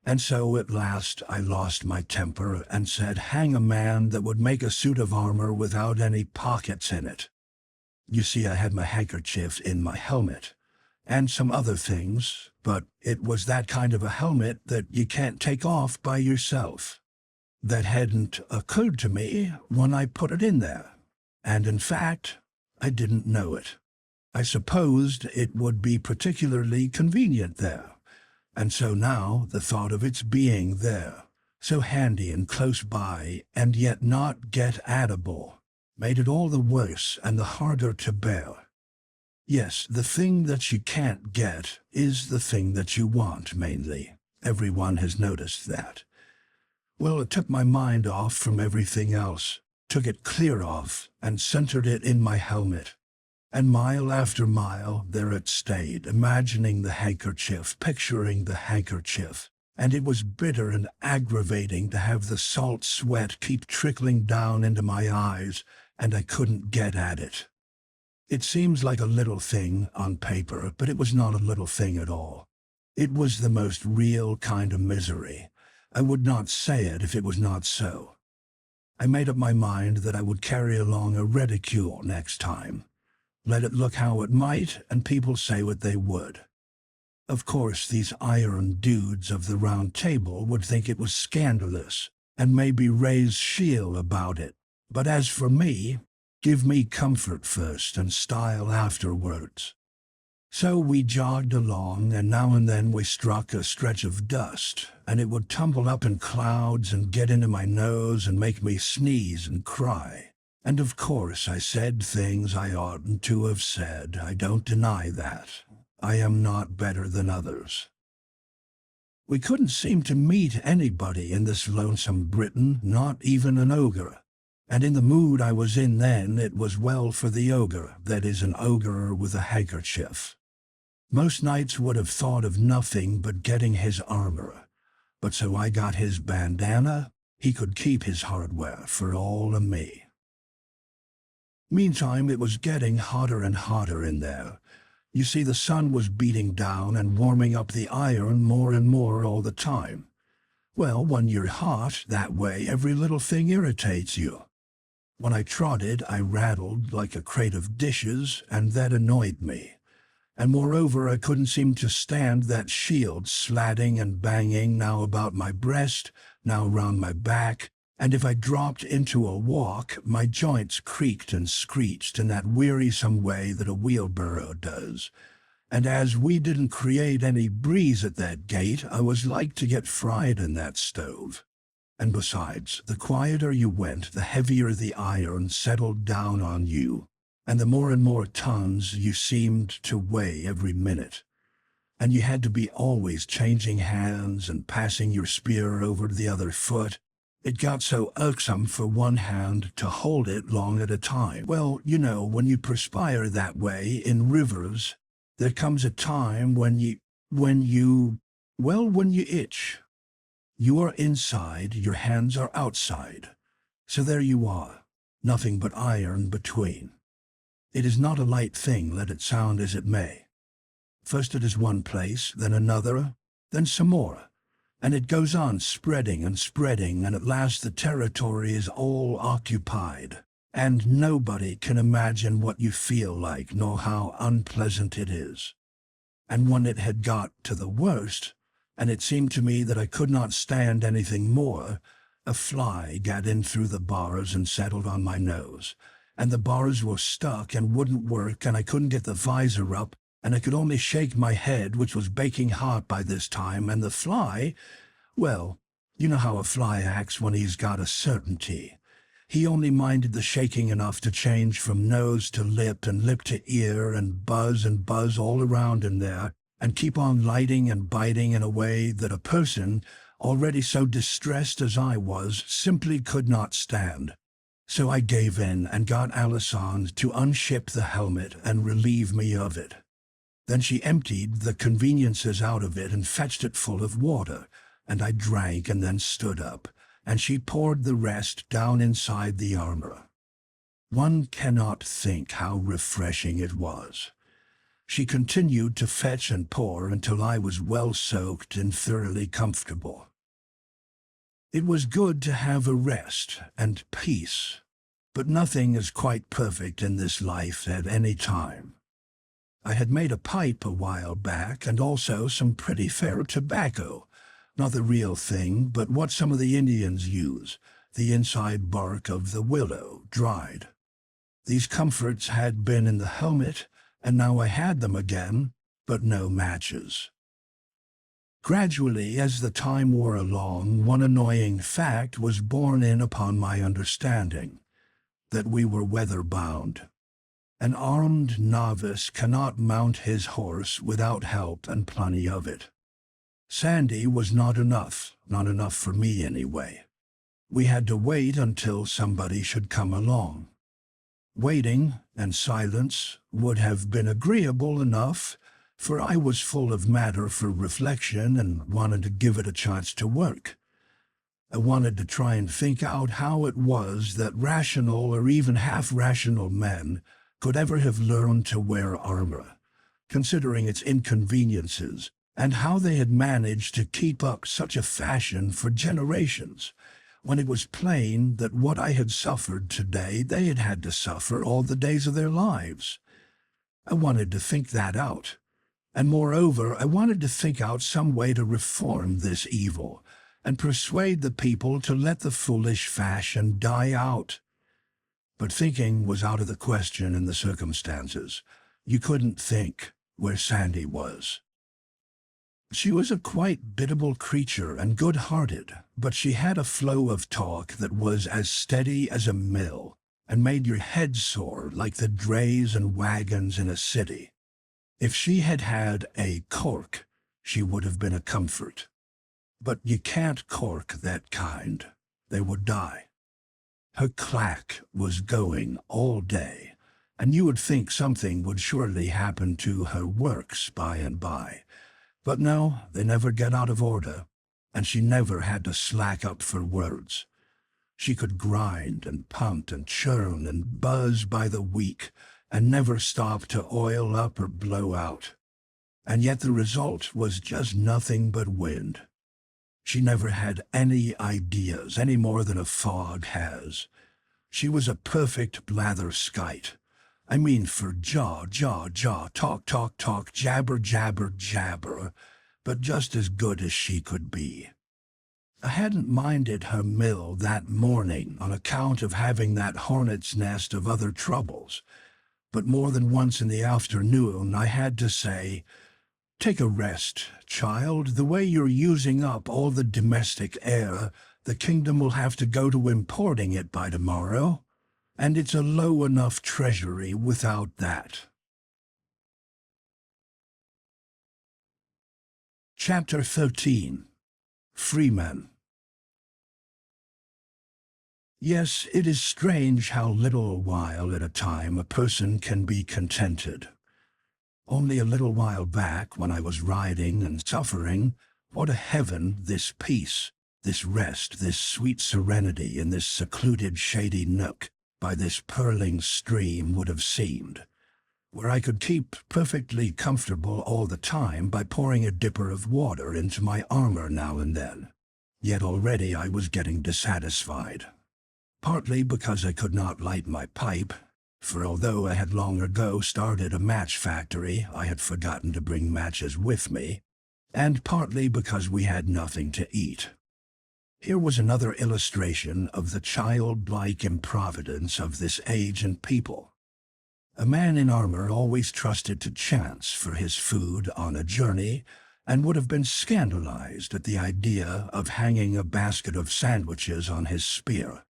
And so at last I lost my temper and said, "Hang a man that would make a suit of armor without any pockets in it." You see, I had my handkerchief in my helmet, and some other things, but it was that kind of a helmet that you can't take off by yourself. That hadn't occurred to me when I put it in there, and in fact, I didn't know it. I supposed it would be particularly convenient there. And so now the thought of its being there, so handy and close by, and yet not get-atable, made it all the worse and the harder to bear. Yes, the thing that you can't get is the thing that you want, mainly. Everyone has noticed that. Well, it took my mind off from everything else, took it clear off, and centered it in my helmet. And mile after mile there it stayed, imagining the handkerchief, picturing the handkerchief. And it was bitter and aggravating to have the salt sweat keep trickling down into my eyes, and I couldn't get at it. It seems like a little thing on paper, but it was not a little thing at all. It was the most real kind of misery. I would not say it if it was not so. I made up my mind that I would carry along a reticule next time. Let it look how it might, and people say what they would. Of course, these iron dudes of the Round Table would think it was scandalous, and maybe raise shield about it. But as for me, give me comfort first and style afterwards. So we jogged along, and now and then we struck a stretch of dust, and it would tumble up in clouds and get into my nose and make me sneeze and cry. And of course I said things I oughtn't to have said. I don't deny that. I am not better than others. We couldn't seem to meet anybody in this lonesome Britain, not even an ogre. And in the mood I was in then, it was well for the ogre, that is, an ogre with a handkerchief. Most knights would have thought of nothing but getting his armor, but so I got his bandana. He could keep his hardware for all of me. Meantime, it was getting hotter and hotter in there. You see, the sun was beating down and warming up the iron more and more all the time. Well, when you're hot that way, every little thing irritates you. When I trotted, I rattled like a crate of dishes, and that annoyed me. And moreover, I couldn't seem to stand that shield slatting and banging, now about my breast, now round my back, and if I dropped into a walk, my joints creaked and screeched in that wearisome way that a wheelbarrow does. And as we didn't create any breeze at that gate, I was like to get fried in that stove. And besides, the quieter you went, the heavier the iron settled down on you, and the more and more tons you seemed to weigh every minute. And you had to be always changing hands and passing your spear over to the other foot. It got so irksome for one hand to hold it long at a time. Well, you know, when you perspire that way in rivers, there comes a time when you itch. You are inside, your hands are outside. So there you are, nothing but iron between. It is not a light thing, let it sound as it may. First it is one place, then another, then some more. And it goes on spreading and spreading, and at last the territory is all occupied, and nobody can imagine what you feel like, nor how unpleasant it is. And when it had got to the worst, and it seemed to me that I could not stand anything more, a fly got in through the bars and settled on my nose, and the bars were stuck and wouldn't work, and I couldn't get the visor up, and I could only shake my head, which was baking hot by this time, and the fly, well, you know how a fly acts when he's got a certainty. He only minded the shaking enough to change from nose to lip and lip to ear and buzz all around in there, and keep on lighting and biting in a way that a person, already so distressed as I was, simply could not stand. So I gave in and got Alison to unship the helmet and relieve me of it. Then she emptied the conveniences out of it and fetched it full of water, and I drank and then stood up, and she poured the rest down inside the armor. One cannot think how refreshing it was. She continued to fetch and pour until I was well soaked and thoroughly comfortable. It was good to have a rest and peace, but nothing is quite perfect in this life at any time. I had made a pipe a while back, and also some pretty fair tobacco. Not the real thing, but what some of the Indians use, the inside bark of the willow, dried. These comforts had been in the helmet, and now I had them again, but no matches. Gradually, as the time wore along, one annoying fact was borne in upon my understanding, that we were weather-bound. An armed novice cannot mount his horse without help and plenty of it. Sandy was not enough for me anyway. We had to wait until somebody should come along. Waiting and silence would have been agreeable enough, for I was full of matter for reflection and wanted to give it a chance to work. I wanted to try and think out how it was that rational or even half-rational men could ever have learned to wear armor, considering its inconveniences and how they had managed to keep up such a fashion for generations, when it was plain that what I had suffered today they had had to suffer all the days of their lives. I wanted to think that out, and moreover, I wanted to think out some way to reform this evil and persuade the people to let the foolish fashion die out. But thinking was out of the question in the circumstances. You couldn't think where Sandy was. She was a quite biddable creature and good-hearted, but she had a flow of talk that was as steady as a mill and made your head sore like the drays and wagons in a city. If she had had a cork, she would have been a comfort. But you can't cork that kind. They would die. Her clack was going all day, and you would think something would surely happen to her works by and by. But no, they never get out of order, and she never had to slack up for words. She could grind and punt and churn and buzz by the week, and never stop to oil up or blow out. And yet the result was just nothing but wind. She never had any ideas, any more than a fog has. She was a perfect blatherskite. I mean for jaw, talk, jabber, jabber, but just as good as she could be. I hadn't minded her mill that morning on account of having that hornet's nest of other troubles, but more than once in the afternoon I had to say, "Take a rest, child. The way you're using up all the domestic air, the kingdom will have to go to importing it by tomorrow, and it's a low enough treasury without that." Chapter 13. Freemen. Yes, it is strange how little while at a time a person can be contented. Only a little while back, when I was riding and suffering, what a heaven this peace, this rest, this sweet serenity in this secluded shady nook by this purling stream would have seemed, where I could keep perfectly comfortable all the time by pouring a dipper of water into my armor now and then. Yet already I was getting dissatisfied, partly because I could not light my pipe, for although I had long ago started a match factory, I had forgotten to bring matches with me, and partly because we had nothing to eat. Here was another illustration of the childlike improvidence of this age and people. A man in armor always trusted to chance for his food on a journey, and would have been scandalized at the idea of hanging a basket of sandwiches on his spear.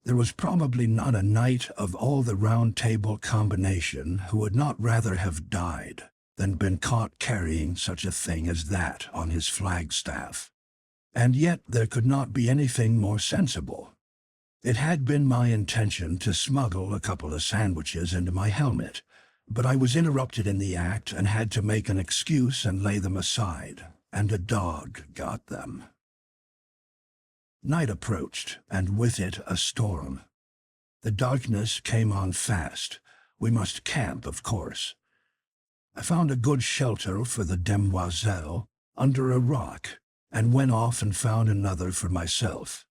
There was probably not a knight of all the Round Table combination who would not rather have died than been caught carrying such a thing as that on his flagstaff. And yet there could not be anything more sensible. It had been my intention to smuggle a couple of sandwiches into my helmet, but I was interrupted in the act and had to make an excuse and lay them aside, and a dog got them. Night approached, and with it a storm. The darkness came on fast. We must camp, of course. I found a good shelter for the demoiselle under a rock, and went off and found another for myself.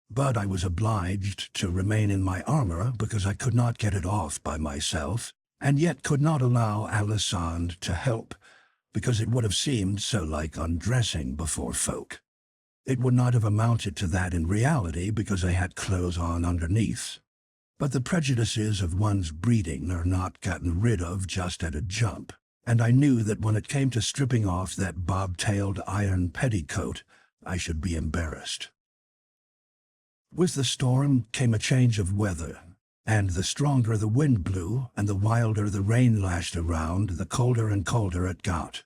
But I was obliged to remain in my armor because I could not get it off by myself, and yet could not allow Alisande to help, because it would have seemed so like undressing before folk. It would not have amounted to that in reality because I had clothes on underneath. But the prejudices of one's breeding are not gotten rid of just at a jump, and I knew that when it came to stripping off that bob-tailed iron petticoat, I should be embarrassed. With the storm came a change of weather, and the stronger the wind blew and the wilder the rain lashed around, the colder and colder it got.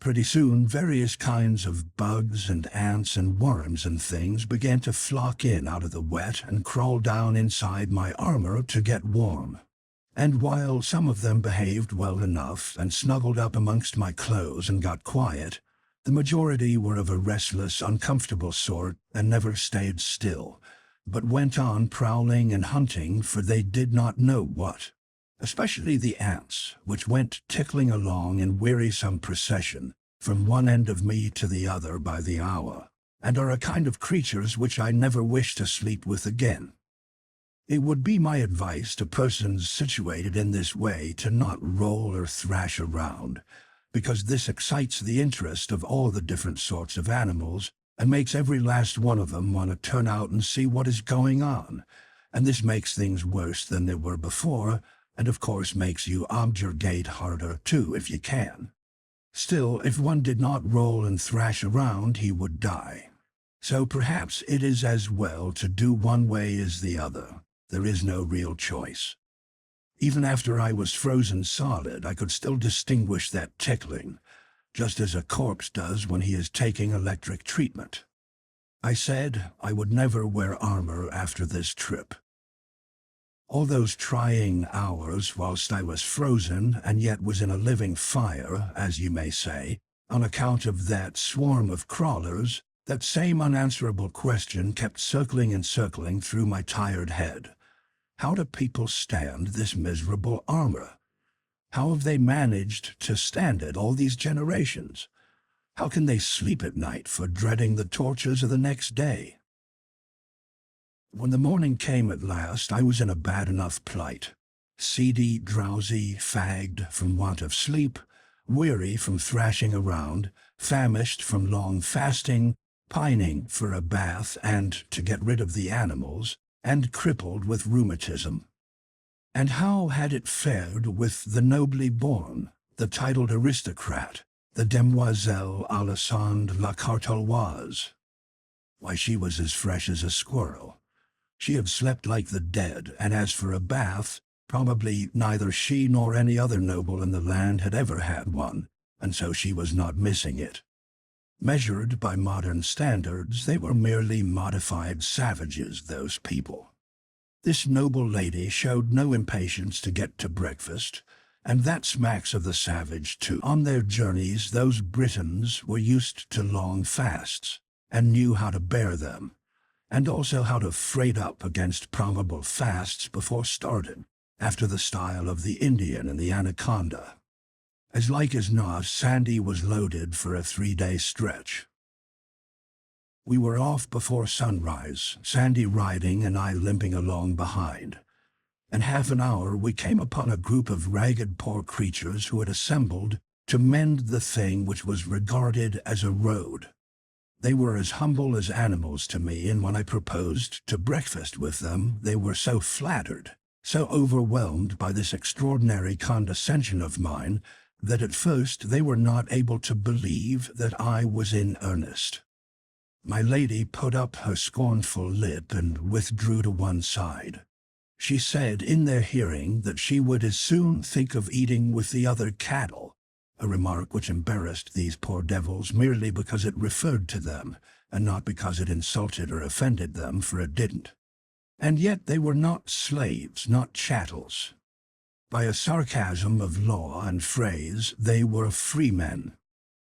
Pretty soon various kinds of bugs and ants and worms and things began to flock in out of the wet and crawl down inside my armor to get warm. And while some of them behaved well enough and snuggled up amongst my clothes and got quiet, the majority were of a restless, uncomfortable sort and never stayed still, but went on prowling and hunting for they did not know what. especially the ants, which went tickling along in wearisome procession from one end of me to the other by the hour, and are a kind of creatures which I never wish to sleep with again. It would be my advice to persons situated in this way to not roll or thrash around, because this excites the interest of all the different sorts of animals and makes every last one of them want to turn out and see what is going on, and this makes things worse than they were before, and of course makes you objurgate harder too if you can. Still, if one did not roll and thrash around, he would die. So perhaps it is as well to do one way as the other. There is no real choice. Even after I was frozen solid, I could still distinguish that tickling, just as a corpse does when he is taking electric treatment. I said I would never wear armor after this trip. All those trying hours whilst I was frozen and yet was in a living fire, as you may say, on account of that swarm of crawlers, that same unanswerable question kept circling and circling through my tired head. How do people stand this miserable armor? How have they managed to stand it all these generations? How can they sleep at night for dreading the tortures of the next day? When the morning came at last, I was in a bad enough plight. Seedy, drowsy, fagged from want of sleep, weary from thrashing around, famished from long fasting, pining for a bath and to get rid of the animals, and crippled with rheumatism. And how had it fared with the nobly born, the titled aristocrat, the demoiselle Alessandre la Cartoloise? Why, she was as fresh as a squirrel. She had slept like the dead, and as for a bath, probably neither she nor any other noble in the land had ever had one, and so she was not missing it. Measured by modern standards, they were merely modified savages, those people. This noble lady showed no impatience to get to breakfast, and that smacks of the savage, too. On their journeys, those Britons were used to long fasts, and knew how to bear them, and also how to freight up against probable fasts before starting, after the style of the Indian and the anaconda. As like as not, Sandy was loaded for a 3-day stretch. We were off before sunrise, Sandy riding and I limping along behind. In half an hour we came upon a group of ragged poor creatures who had assembled to mend the thing which was regarded as a road. They were as humble as animals to me, and when I proposed to breakfast with them, they were so flattered, so overwhelmed by this extraordinary condescension of mine, that at first they were not able to believe that I was in earnest. My lady put up her scornful lip and withdrew to one side. She said in their hearing that she would as soon think of eating with the other cattle, a remark which embarrassed these poor devils merely because it referred to them, and not because it insulted or offended them, for it didn't. And yet they were not slaves, not chattels. By a sarcasm of law and phrase, they were free men.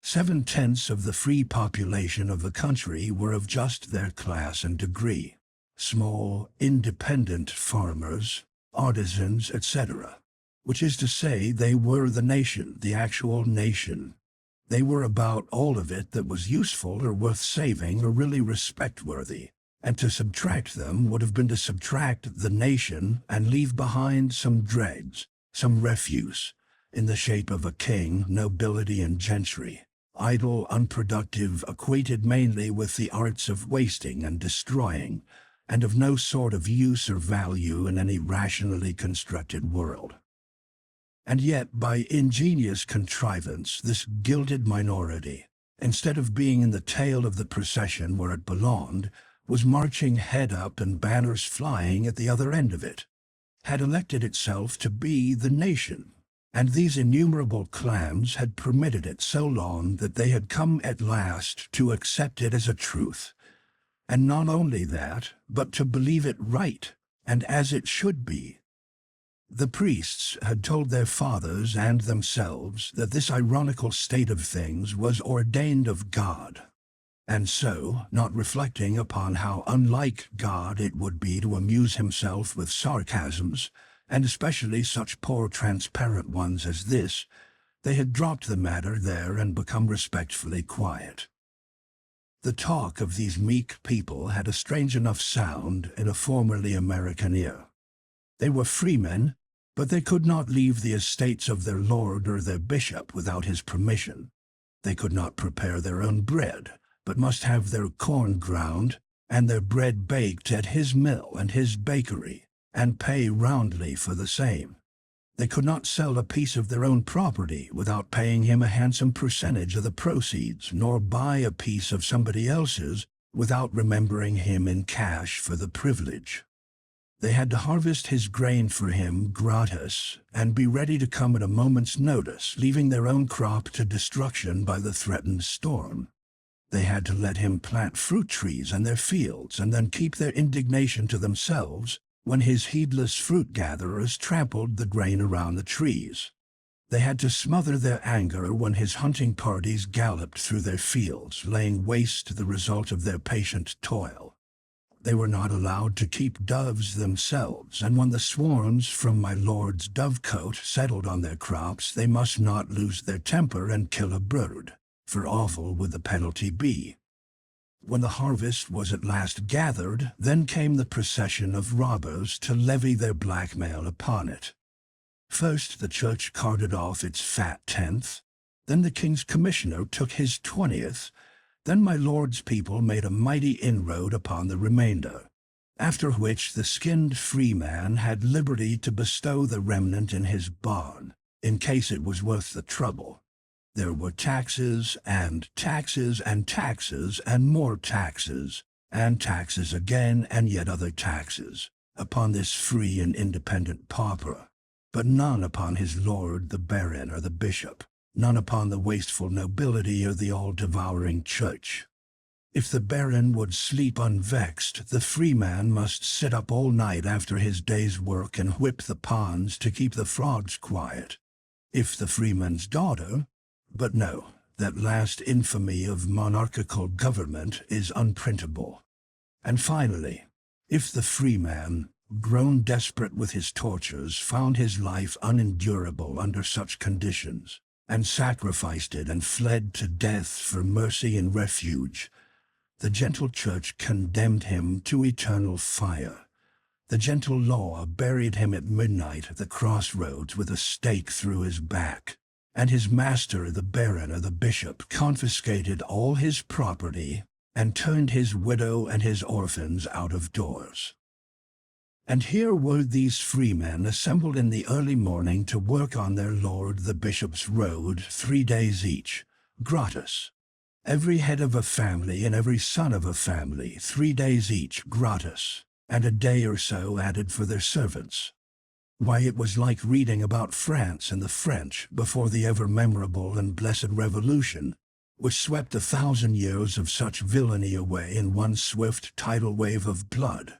7/10 of the free population of the country were of just their class and degree, small, independent farmers, artisans, etc., which is to say they were the nation, the actual nation. They were about all of it that was useful or worth saving or really respect-worthy, and to subtract them would have been to subtract the nation and leave behind some dregs, some refuse, in the shape of a king, nobility, and gentry, idle, unproductive, acquainted mainly with the arts of wasting and destroying, and of no sort of use or value in any rationally constructed world. And yet, by ingenious contrivance, this gilded minority, instead of being in the tail of the procession where it belonged, was marching head up and banners flying at the other end of it, had elected itself to be the nation, and these innumerable clans had permitted it so long that they had come at last to accept it as a truth, and not only that, but to believe it right, and as it should be. The priests had told their fathers and themselves that this ironical state of things was ordained of God, and so, not reflecting upon how unlike God it would be to amuse himself with sarcasms, and especially such poor transparent ones as this, they had dropped the matter there and become respectfully quiet. The talk of these meek people had a strange enough sound in a formerly American ear. They were freemen, but they could not leave the estates of their lord or their bishop without his permission. They could not prepare their own bread, but must have their corn ground and their bread baked at his mill and his bakery, and pay roundly for the same. They could not sell a piece of their own property without paying him a handsome percentage of the proceeds, nor buy a piece of somebody else's without remembering him in cash for the privilege. They had to harvest his grain for him gratis and be ready to come at a moment's notice, leaving their own crop to destruction by the threatened storm. They had to let him plant fruit trees in their fields and then keep their indignation to themselves when his heedless fruit gatherers trampled the grain around the trees. They had to smother their anger when his hunting parties galloped through their fields, laying waste the result of their patient toil. They were not allowed to keep doves themselves, and when the swarms from my lord's dovecote settled on their crops, they must not lose their temper and kill a bird, for awful would the penalty be. When the harvest was at last gathered, then came the procession of robbers to levy their blackmail upon it. First the church carted off its fat tenth, then the king's commissioner took his 20th, then my lord's people made a mighty inroad upon the remainder, after which the skinned freeman had liberty to bestow the remnant in his barn, in case it was worth the trouble. There were taxes and taxes and taxes and more taxes, and taxes again and yet other taxes, upon this free and independent pauper, but none upon his lord the baron or the bishop, none upon the wasteful nobility or the all-devouring church. If the baron would sleep unvexed, the freeman must sit up all night after his day's work and whip the ponds to keep the frogs quiet. If the freeman's daughter— but no, that last infamy of monarchical government is unprintable. And finally, if the freeman, grown desperate with his tortures, found his life unendurable under such conditions, and sacrificed it and fled to death for mercy and refuge, the gentle church condemned him to eternal fire. The gentle law buried him at midnight at the crossroads with a stake through his back, and his master, the baron or the bishop, confiscated all his property and turned his widow and his orphans out of doors. And here were these freemen assembled in the early morning to work on their lord the bishop's road 3 days each, gratis. Every head of a family and every son of a family 3 days each, gratis, and a day or so added for their servants. Why, it was like reading about France and the French before the ever-memorable and blessed Revolution, which swept 1,000 years of such villainy away in one swift tidal wave of blood.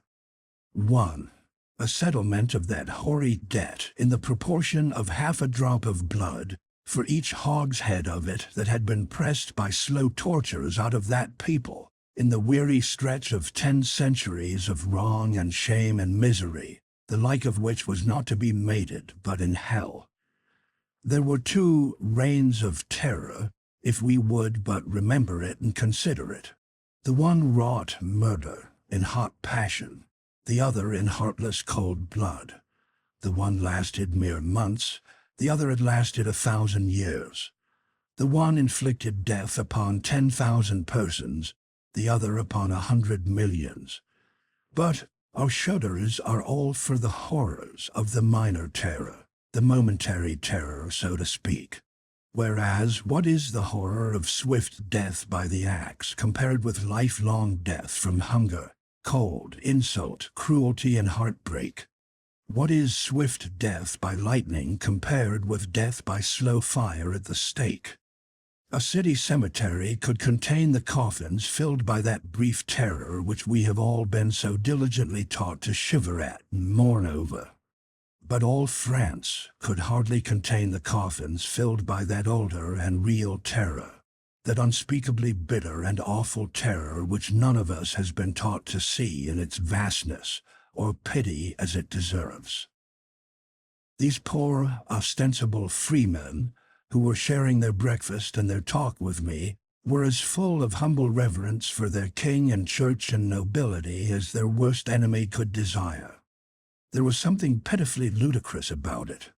1. A settlement of that hoary debt in the proportion of half a drop of blood for each hogshead of it that had been pressed by slow tortures out of that people in the weary stretch of 10 centuries of wrong and shame and misery, the like of which was not to be mated but in hell. There were 2 reigns of terror, if we would but remember it and consider it. The one wrought murder in hot passion, the other in heartless cold blood. The one lasted mere months, the other had lasted 1,000 years. The one inflicted death upon 10,000 persons, the other upon 100 millions. But our shudders are all for the horrors of the minor terror, the momentary terror, so to speak. Whereas, what is the horror of swift death by the axe compared with lifelong death from hunger, cold, insult, cruelty, and heartbreak? What is swift death by lightning compared with death by slow fire at the stake? A city cemetery could contain the coffins filled by that brief terror which we have all been so diligently taught to shiver at and mourn over. But all France could hardly contain the coffins filled by that older and real terror, that unspeakably bitter and awful terror which none of us has been taught to see in its vastness or pity as it deserves. These poor, ostensible freemen, who were sharing their breakfast and their talk with me, were as full of humble reverence for their king and church and nobility as their worst enemy could desire. There was something pitifully ludicrous about it.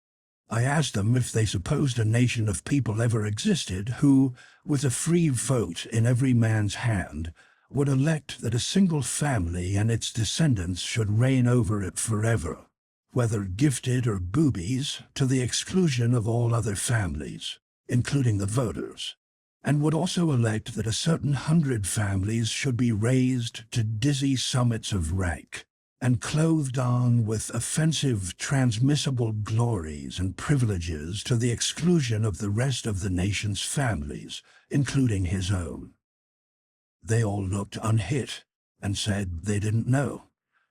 I asked them if they supposed a nation of people ever existed who, with a free vote in every man's hand, would elect that a single family and its descendants should reign over it forever, whether gifted or boobies, to the exclusion of all other families, including the voters, and would also elect that a certain 100 families should be raised to dizzy summits of rank, and clothed on with offensive transmissible glories and privileges to the exclusion of the rest of the nation's families, including his own. They all looked unhit and said they didn't know,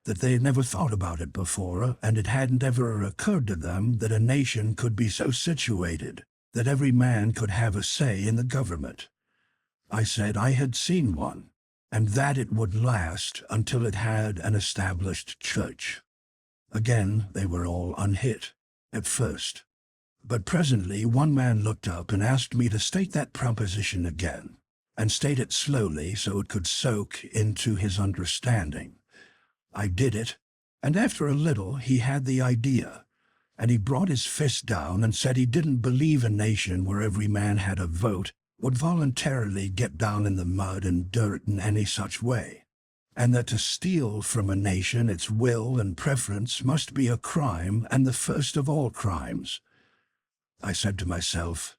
that they had never thought about it before, and it hadn't ever occurred to them that a nation could be so situated that every man could have a say in the government. I said I had seen one, and that it would last until it had an established church. Again, they were all unhit, at first. But presently one man looked up and asked me to state that proposition again, and state it slowly so it could soak into his understanding. I did it, and after a little he had the idea, and he brought his fist down and said he didn't believe a nation where every man had a vote would voluntarily get down in the mud and dirt in any such way, and that to steal from a nation its will and preference must be a crime and the first of all crimes. I said to myself,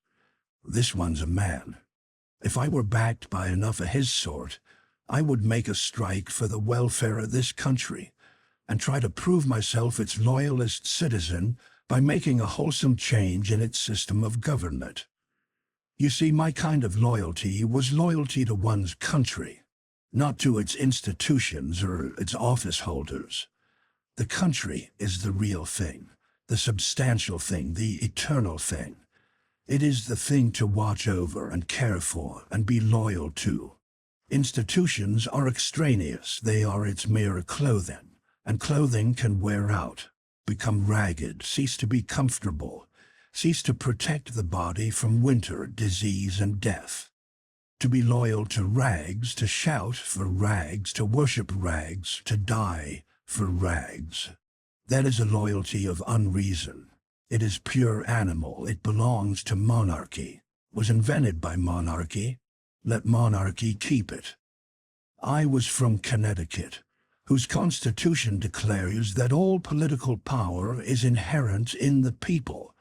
this one's a man. If I were backed by enough of his sort, I would make a strike for the welfare of this country, and try to prove myself its loyalist citizen by making a wholesome change in its system of government. You see, my kind of loyalty was loyalty to one's country, not to its institutions or its office holders. The country is the real thing, the substantial thing, the eternal thing. It is the thing to watch over and care for and be loyal to. Institutions are extraneous, they are its mere clothing, and clothing can wear out, become ragged, cease to be comfortable, cease to protect the body from winter, disease, and death. To be loyal to rags, to shout for rags, to worship rags, to die for rags. That is a loyalty of unreason. It is pure animal. It belongs to monarchy, was invented by monarchy. Let monarchy keep it. I was from Connecticut, whose constitution declares that all political power is inherent in the people,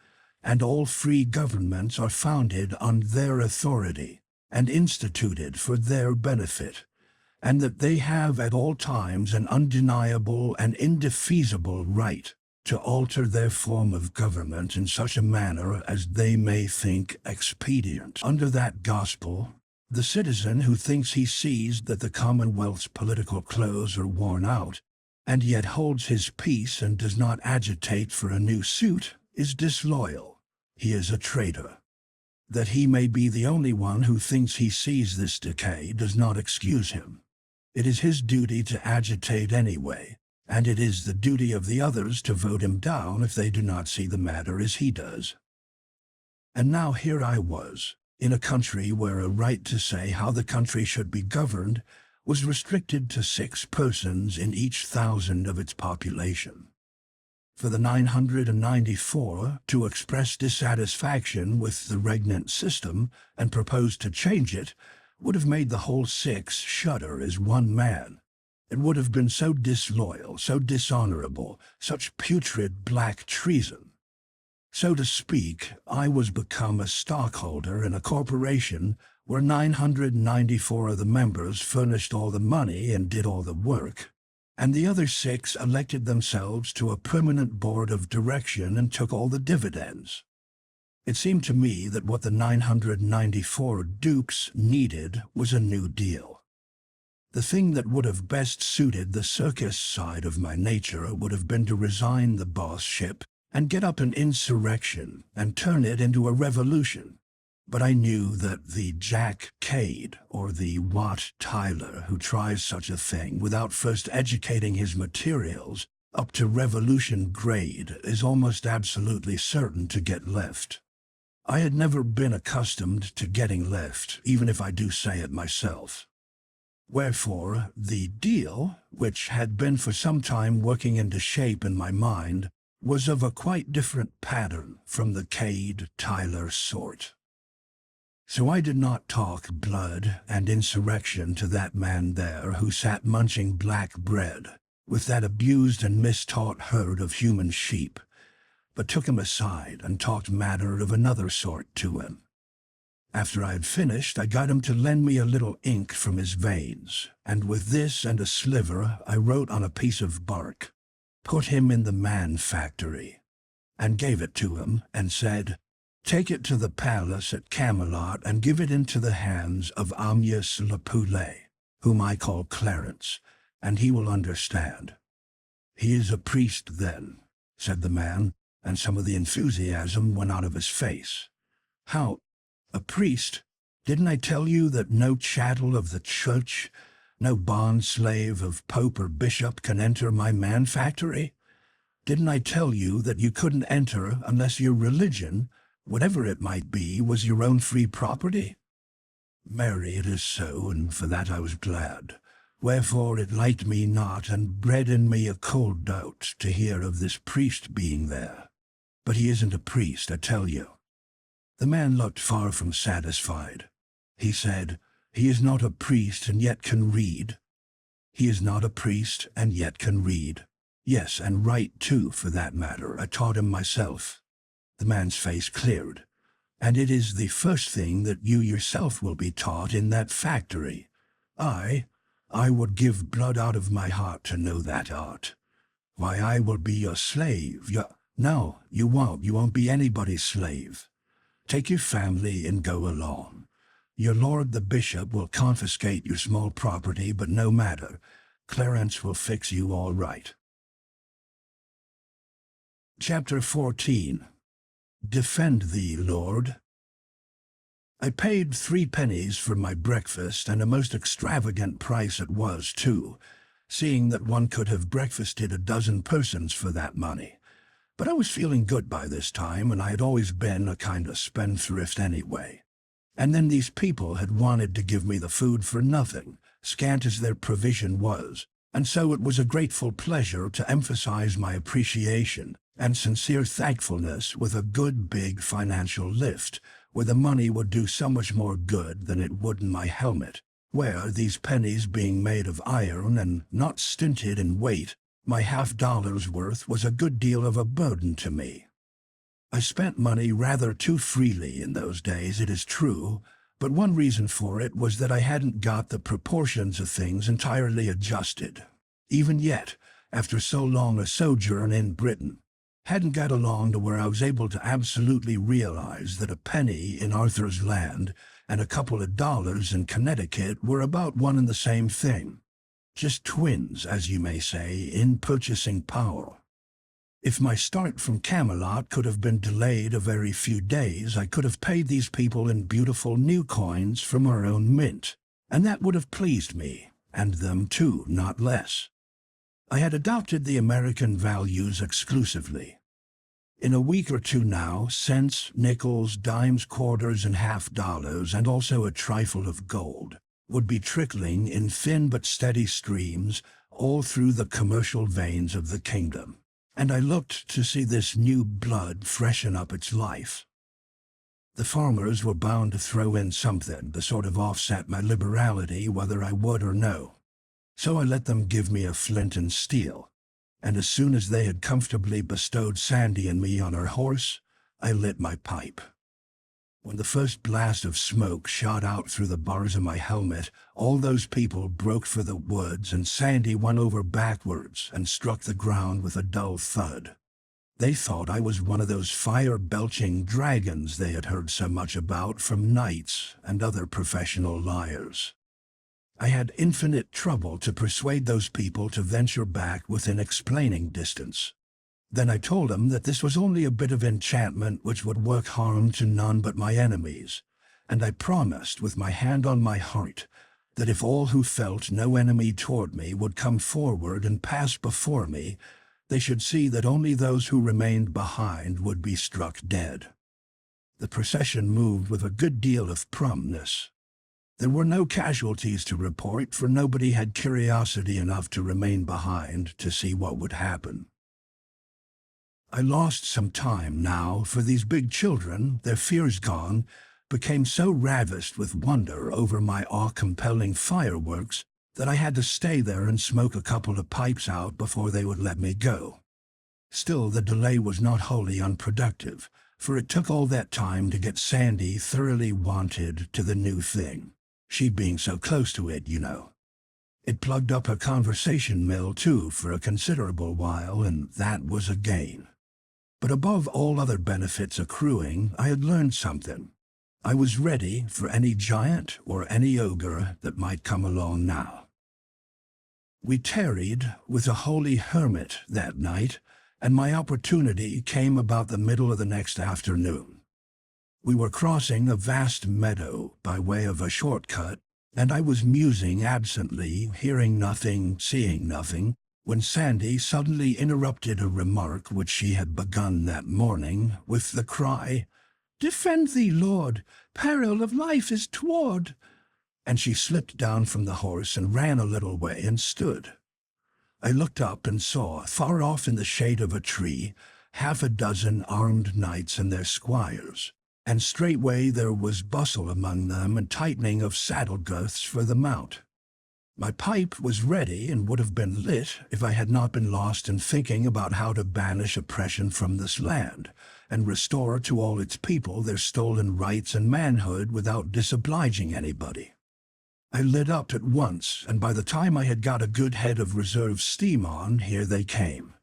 and all free governments are founded on their authority and instituted for their benefit, and that they have at all times an undeniable and indefeasible right to alter their form of government in such a manner as they may think expedient. Under that gospel, the citizen who thinks he sees that the Commonwealth's political clothes are worn out, and yet holds his peace and does not agitate for a new suit, is disloyal. He is a traitor. That he may be the only one who thinks he sees this decay does not excuse him. It is his duty to agitate anyway, and it is the duty of the others to vote him down if they do not see the matter as he does. And now here I was, in a country where a right to say how the country should be governed was restricted to 6 persons in each 1,000 of its population. For the 994 to express dissatisfaction with the regnant system and propose to change it would have made the whole 6 shudder as one man. It would have been so disloyal, so dishonorable, such putrid black treason. So to speak, I was become a stockholder in a corporation where 994 of the members furnished all the money and did all the work, and the other 6 elected themselves to a permanent board of direction and took all the dividends. It seemed to me that what the 994 dupes needed was a new deal. The thing that would have best suited the circus side of my nature would have been to resign the boss-ship and get up an insurrection and turn it into a revolution. But I knew that the Jack Cade or the Wat Tyler who tries such a thing without first educating his materials up to revolution grade is almost absolutely certain to get left. I had never been accustomed to getting left, even if I do say it myself. Wherefore, the deal, which had been for some time working into shape in my mind, was of a quite different pattern from the Cade Tyler sort. So I did not talk blood and insurrection to that man there who sat munching black bread with that abused and mistaught herd of human sheep, but took him aside and talked matter of another sort to him. After I had finished, I got him to lend me a little ink from his veins, and with this and a sliver I wrote on a piece of bark, "Put him in the man factory," and gave it to him, and said, "Take it to the palace at Camelot and give it into the hands of Amyas le Poulet, whom I call Clarence, and he will understand." "He is a priest, then," said the man, and some of the enthusiasm went out of his face. "How? A priest? Didn't I tell you that no chattel of the church, no bond slave of pope or bishop can enter my man factory? Didn't I tell you that you couldn't enter unless your religion, whatever it might be, was your own free property? Marry, it is so, and for that I was glad. Wherefore it liked me not, and bred in me a cold doubt to hear of this priest being there. But he isn't a priest, I tell you." The man looked far from satisfied. He said, "He is not a priest and yet can read." "He is not a priest and yet can read. Yes, and write too, for that matter. I taught him myself." The man's face cleared. "And it is the first thing that you yourself will be taught in that factory. I would give blood out of my heart to know that art. Why, I will be your slave. No, you won't. You won't be anybody's slave. Take your family and go along. Your lord the bishop will confiscate your small property, but no matter. Clarence will fix you all right." Chapter 14. Defend thee, Lord. I paid 3 pennies for my breakfast, and a most extravagant price it was, too, seeing that one could have breakfasted a dozen persons for that money. But I was feeling good by this time, and I had always been a kind of spendthrift anyway. And then these people had wanted to give me the food for nothing, scant as their provision was, and so it was a grateful pleasure to emphasize my appreciation and sincere thankfulness with a good big financial lift, where the money would do so much more good than it would in my helmet, where, these pennies being made of iron and not stinted in weight, my $50 worth was a good deal of a burden to me. I spent money rather too freely in those days, it is true, but one reason for it was that I hadn't got the proportions of things entirely adjusted. Even yet, after so long a sojourn in Britain, hadn't got along to where I was able to absolutely realize that a penny in Arthur's land and a couple of dollars in Connecticut were about one and the same thing. Just twins, as you may say, in purchasing power. If my start from Camelot could have been delayed a very few days, I could have paid these people in beautiful new coins from our own mint, and that would have pleased me, and them too, not less. I had adopted the American values exclusively. In a week or two now, cents, nickels, dimes, quarters, and $50, and also a trifle of gold, would be trickling in thin but steady streams all through the commercial veins of the kingdom, and I looked to see this new blood freshen up its life. The farmers were bound to throw in something to sort of offset my liberality, whether I would or no. So I let them give me a flint and steel, and as soon as they had comfortably bestowed Sandy and me on our horse, I lit my pipe. When the first blast of smoke shot out through the bars of my helmet, all those people broke for the woods, and Sandy went over backwards and struck the ground with a dull thud. They thought I was one of those fire-belching dragons they had heard so much about from knights and other professional liars. I had infinite trouble to persuade those people to venture back within explaining distance. Then I told them that this was only a bit of enchantment which would work harm to none but my enemies, and I promised with my hand on my heart that if all who felt no enemy toward me would come forward and pass before me, They should see that only those who remained behind would be struck dead. The procession moved with a good deal of promptness. There were no casualties to report, for nobody had curiosity enough to remain behind to see what would happen. I lost some time now, for these big children, their fears gone, became so ravished with wonder over my awe-compelling fireworks that I had to stay there and smoke a couple of pipes out before they would let me go. Still, the delay was not wholly unproductive, for it took all that time to get Sandy thoroughly wonted to the new thing, she being so close to it, you know. It plugged up her conversation mill, too, for a considerable while, and that was a gain. But above all other benefits accruing, I had learned something. I was ready for any giant or any ogre that might come along now. We tarried with a holy hermit that night, and my opportunity came about the middle of the next afternoon. We were crossing a vast meadow by way of a shortcut, and I was musing absently, hearing nothing, seeing nothing, when Sandy suddenly interrupted a remark which she had begun that morning with the cry, "Defend thee, Lord! Peril of life is toward!" And she slipped down from the horse and ran a little way and stood. I looked up and saw, far off in the shade of a tree, half a dozen armed knights and their squires, and straightway there was bustle among them and tightening of saddle girths for the mount. My pipe was ready and would have been lit if I had not been lost in thinking about how to banish oppression from this land, and restore to all its people their stolen rights and manhood without disobliging anybody. I lit up at once, and by the time I had got a good head of reserve steam on, here they came.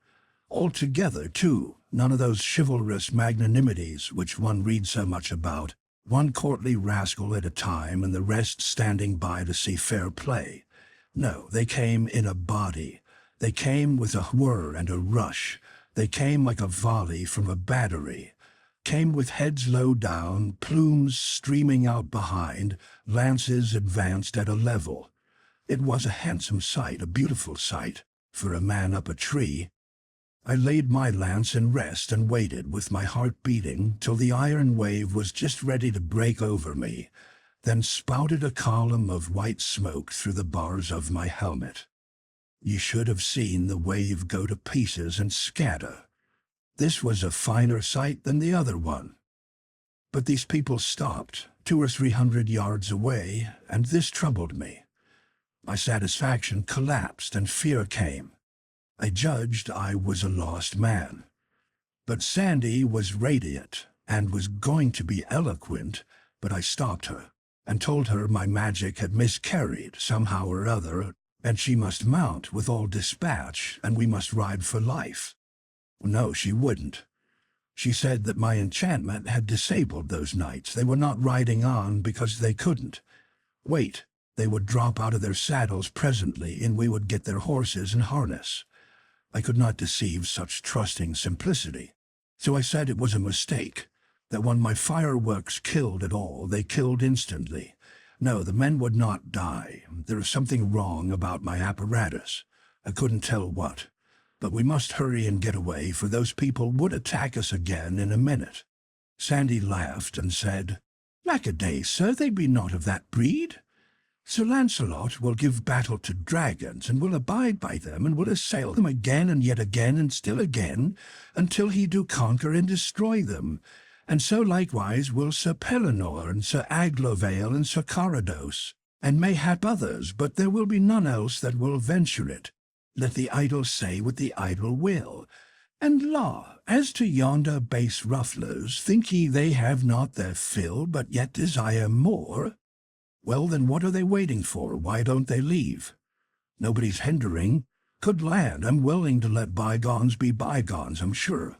All together, too, none of those chivalrous magnanimities which one reads so much about, one courtly rascal at a time and the rest standing by to see fair play. No, they came in a body. They came with a whir and a rush. They came like a volley from a battery. Came with heads low down, plumes streaming out behind, lances advanced at a level. It was a handsome sight, a beautiful sight, for a man up a tree. I laid my lance in rest and waited with my heart beating till the iron wave was just ready to break over me, then spouted a column of white smoke through the bars of my helmet. You should have seen the wave go to pieces and scatter. This was a finer sight than the other one. But these people stopped, 200 or 300 yards away, and this troubled me. My satisfaction collapsed and fear came. I judged I was a lost man. But Sandy was radiant and was going to be eloquent, but I stopped her and told her my magic had miscarried somehow or other, and she must mount with all dispatch, and we must ride for life. No, she wouldn't. She said that my enchantment had disabled those knights. They were not riding on because they couldn't. Wait, they would drop out of their saddles presently, and we would get their horses and harness. I could not deceive such trusting simplicity. So I said it was a mistake, that when my fireworks killed at all, they killed instantly. No, the men would not die. There is something wrong about my apparatus. I couldn't tell what. But we must hurry and get away, for those people would attack us again in a minute. Sandy laughed and said, "Lack-a-day, sir, they be not of that breed. Sir Lancelot will give battle to dragons, and will abide by them, and will assail them again and yet again and still again, until he do conquer and destroy them. And so likewise will Sir Pellinore and Sir Aglovale and Sir Carados, and mayhap others, but there will be none else that will venture it. Let the idle say what the idle will. And la, as to yonder base rufflers, think ye they have not their fill, but yet desire more? Well, then what are they waiting for? Why don't they leave? Nobody's hindering. Good land, I'm willing to let bygones be bygones, I'm sure.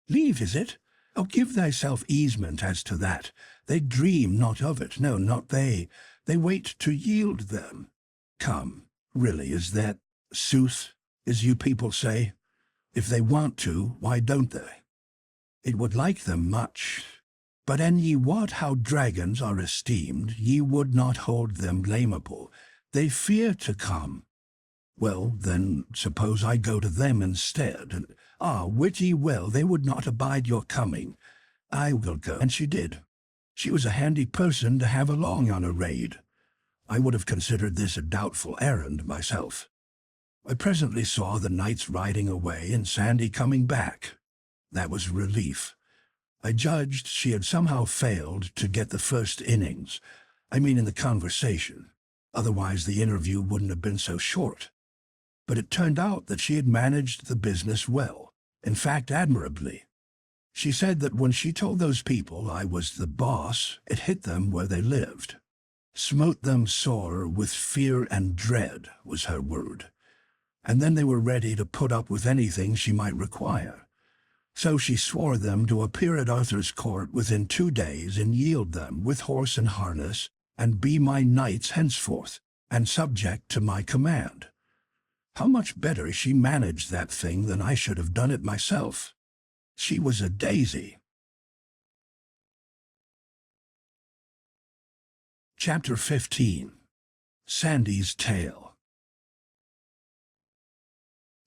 Leave, is it? Oh, give thyself easement as to that. They dream not of it, no, not they. They wait to yield them. Come, really, is that sooth, as you people say? If they want to, why don't they? It would like them much. But an ye wot how dragons are esteemed, ye would not hold them blameable. They fear to come. Well, then, suppose I go to them instead, and, wit ye well they would not abide your coming. I will go. And she did. She was a handy person to have along on a raid. I would have considered this a doubtful errand myself. I presently saw the knights riding away and Sandy coming back. That was relief. I judged she had somehow failed to get the first innings. I mean in the conversation. Otherwise the interview wouldn't have been so short. But it turned out that she had managed the business well, in fact admirably. She said that when she told those people I was the boss, it hit them where they lived. Smote them sore with fear and dread was her word. And then they were ready to put up with anything she might require. So she swore them to appear at Arthur's court within 2 days and yield them with horse and harness, and be my knights henceforth, and subject to my command. How much better she managed that thing than I should have done it myself. She was a daisy. Chapter 15. Sandy's Tale.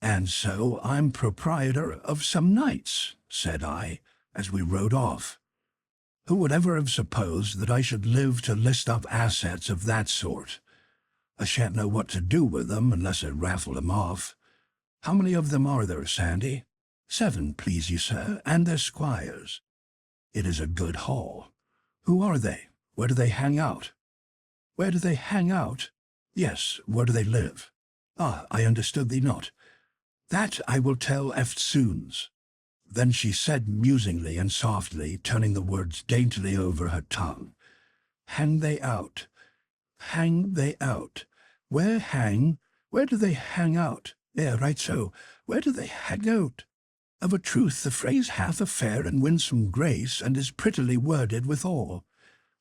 "And so I'm proprietor of some knights," said I, as we rode off. "Who would ever have supposed that I should live to list up assets of that sort? I shan't know what to do with them unless I raffle them off. How many of them are there, Sandy?" "7, please you, sir, and their squires." "It is a good haul. Who are they? Where do they hang out?" "Where do they hang out?" "Yes, where do they live?" I understood thee not." "That I will tell eftsoons." Then she said musingly and softly, turning the words daintily over her tongue, "Hang they out? Hang they out? Where hang? Where do they hang out? Right so. Where do they hang out? Of a truth the phrase hath a fair and winsome grace, and is prettily worded withal.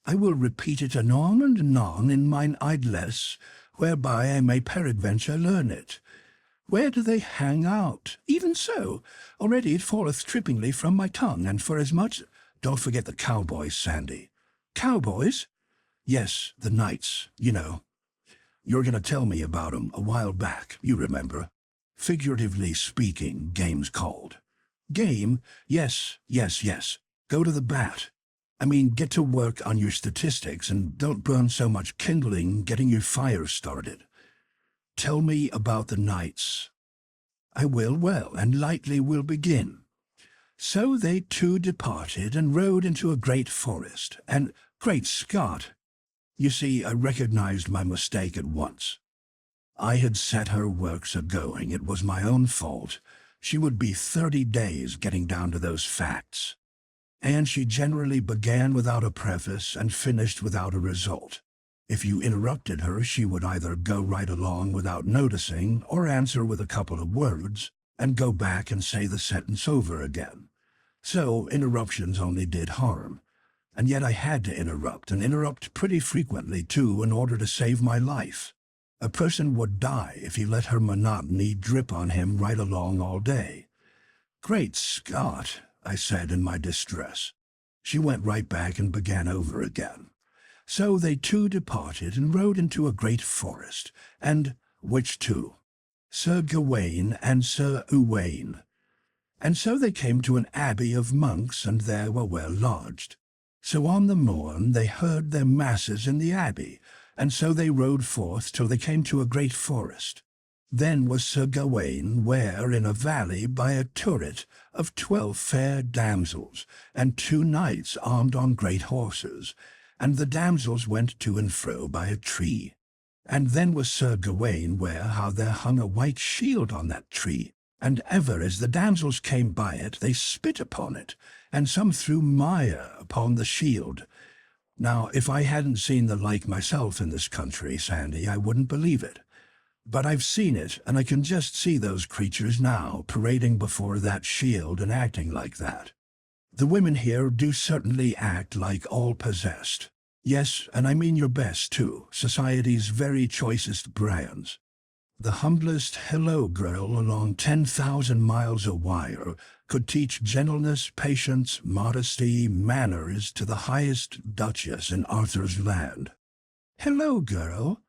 I will repeat it anon and anon in mine idlesse, whereby I may peradventure learn it. Where do they hang out? Even so. Already it falleth trippingly from my tongue, and for as much— Don't forget the cowboys, Sandy." "Cowboys?" "Yes, the knights, you know. You're going to tell me about 'em a while back, you remember. Figuratively speaking, game's called." "Game? Yes. Go to the bat. I mean, get to work on your statistics and don't burn so much kindling getting your fire started. Tell me about the knights." "I will, well, and lightly will begin. So they two departed and rode into a great forest, and, great Scott! You see, I recognized my mistake at once. I had set her works a-going. It was my own fault. She would be 30 days getting down to those facts. And she generally began without a preface and finished without a result. If you interrupted her, she would either go right along without noticing, or answer with a couple of words, and go back and say the sentence over again. So interruptions only did harm. And yet I had to interrupt, and interrupt pretty frequently, too, in order to save my life. A person would die if he let her monotony drip on him right along all day. "Great Scott!" I said in my distress. She went right back and began over again. "So they two departed and rode into a great forest, and—" "Which two?" "Sir Gawain and Sir Uwaine. And so they came to an abbey of monks, and there were well lodged. So on the morn they heard their masses in the abbey, and so they rode forth till they came to a great forest. Then was Sir Gawain ware in a valley by a turret of 12 fair damsels, and 2 knights armed on great horses, and the damsels went to and fro by a tree. And then was Sir Gawain ware how there hung a white shield on that tree, and ever as the damsels came by it they spit upon it, and some threw mire upon the shield. Now, if I hadn't seen the like myself in this country, Sandy, I wouldn't believe it. But I've seen it, and I can just see those creatures now parading before that shield and acting like that. The women here do certainly act like all possessed. Yes, and I mean your best, too, society's very choicest brands. The humblest hello girl along 10,000 miles a wire could teach gentleness, patience, modesty, manners to the highest duchess in Arthur's land." "Hello girl?"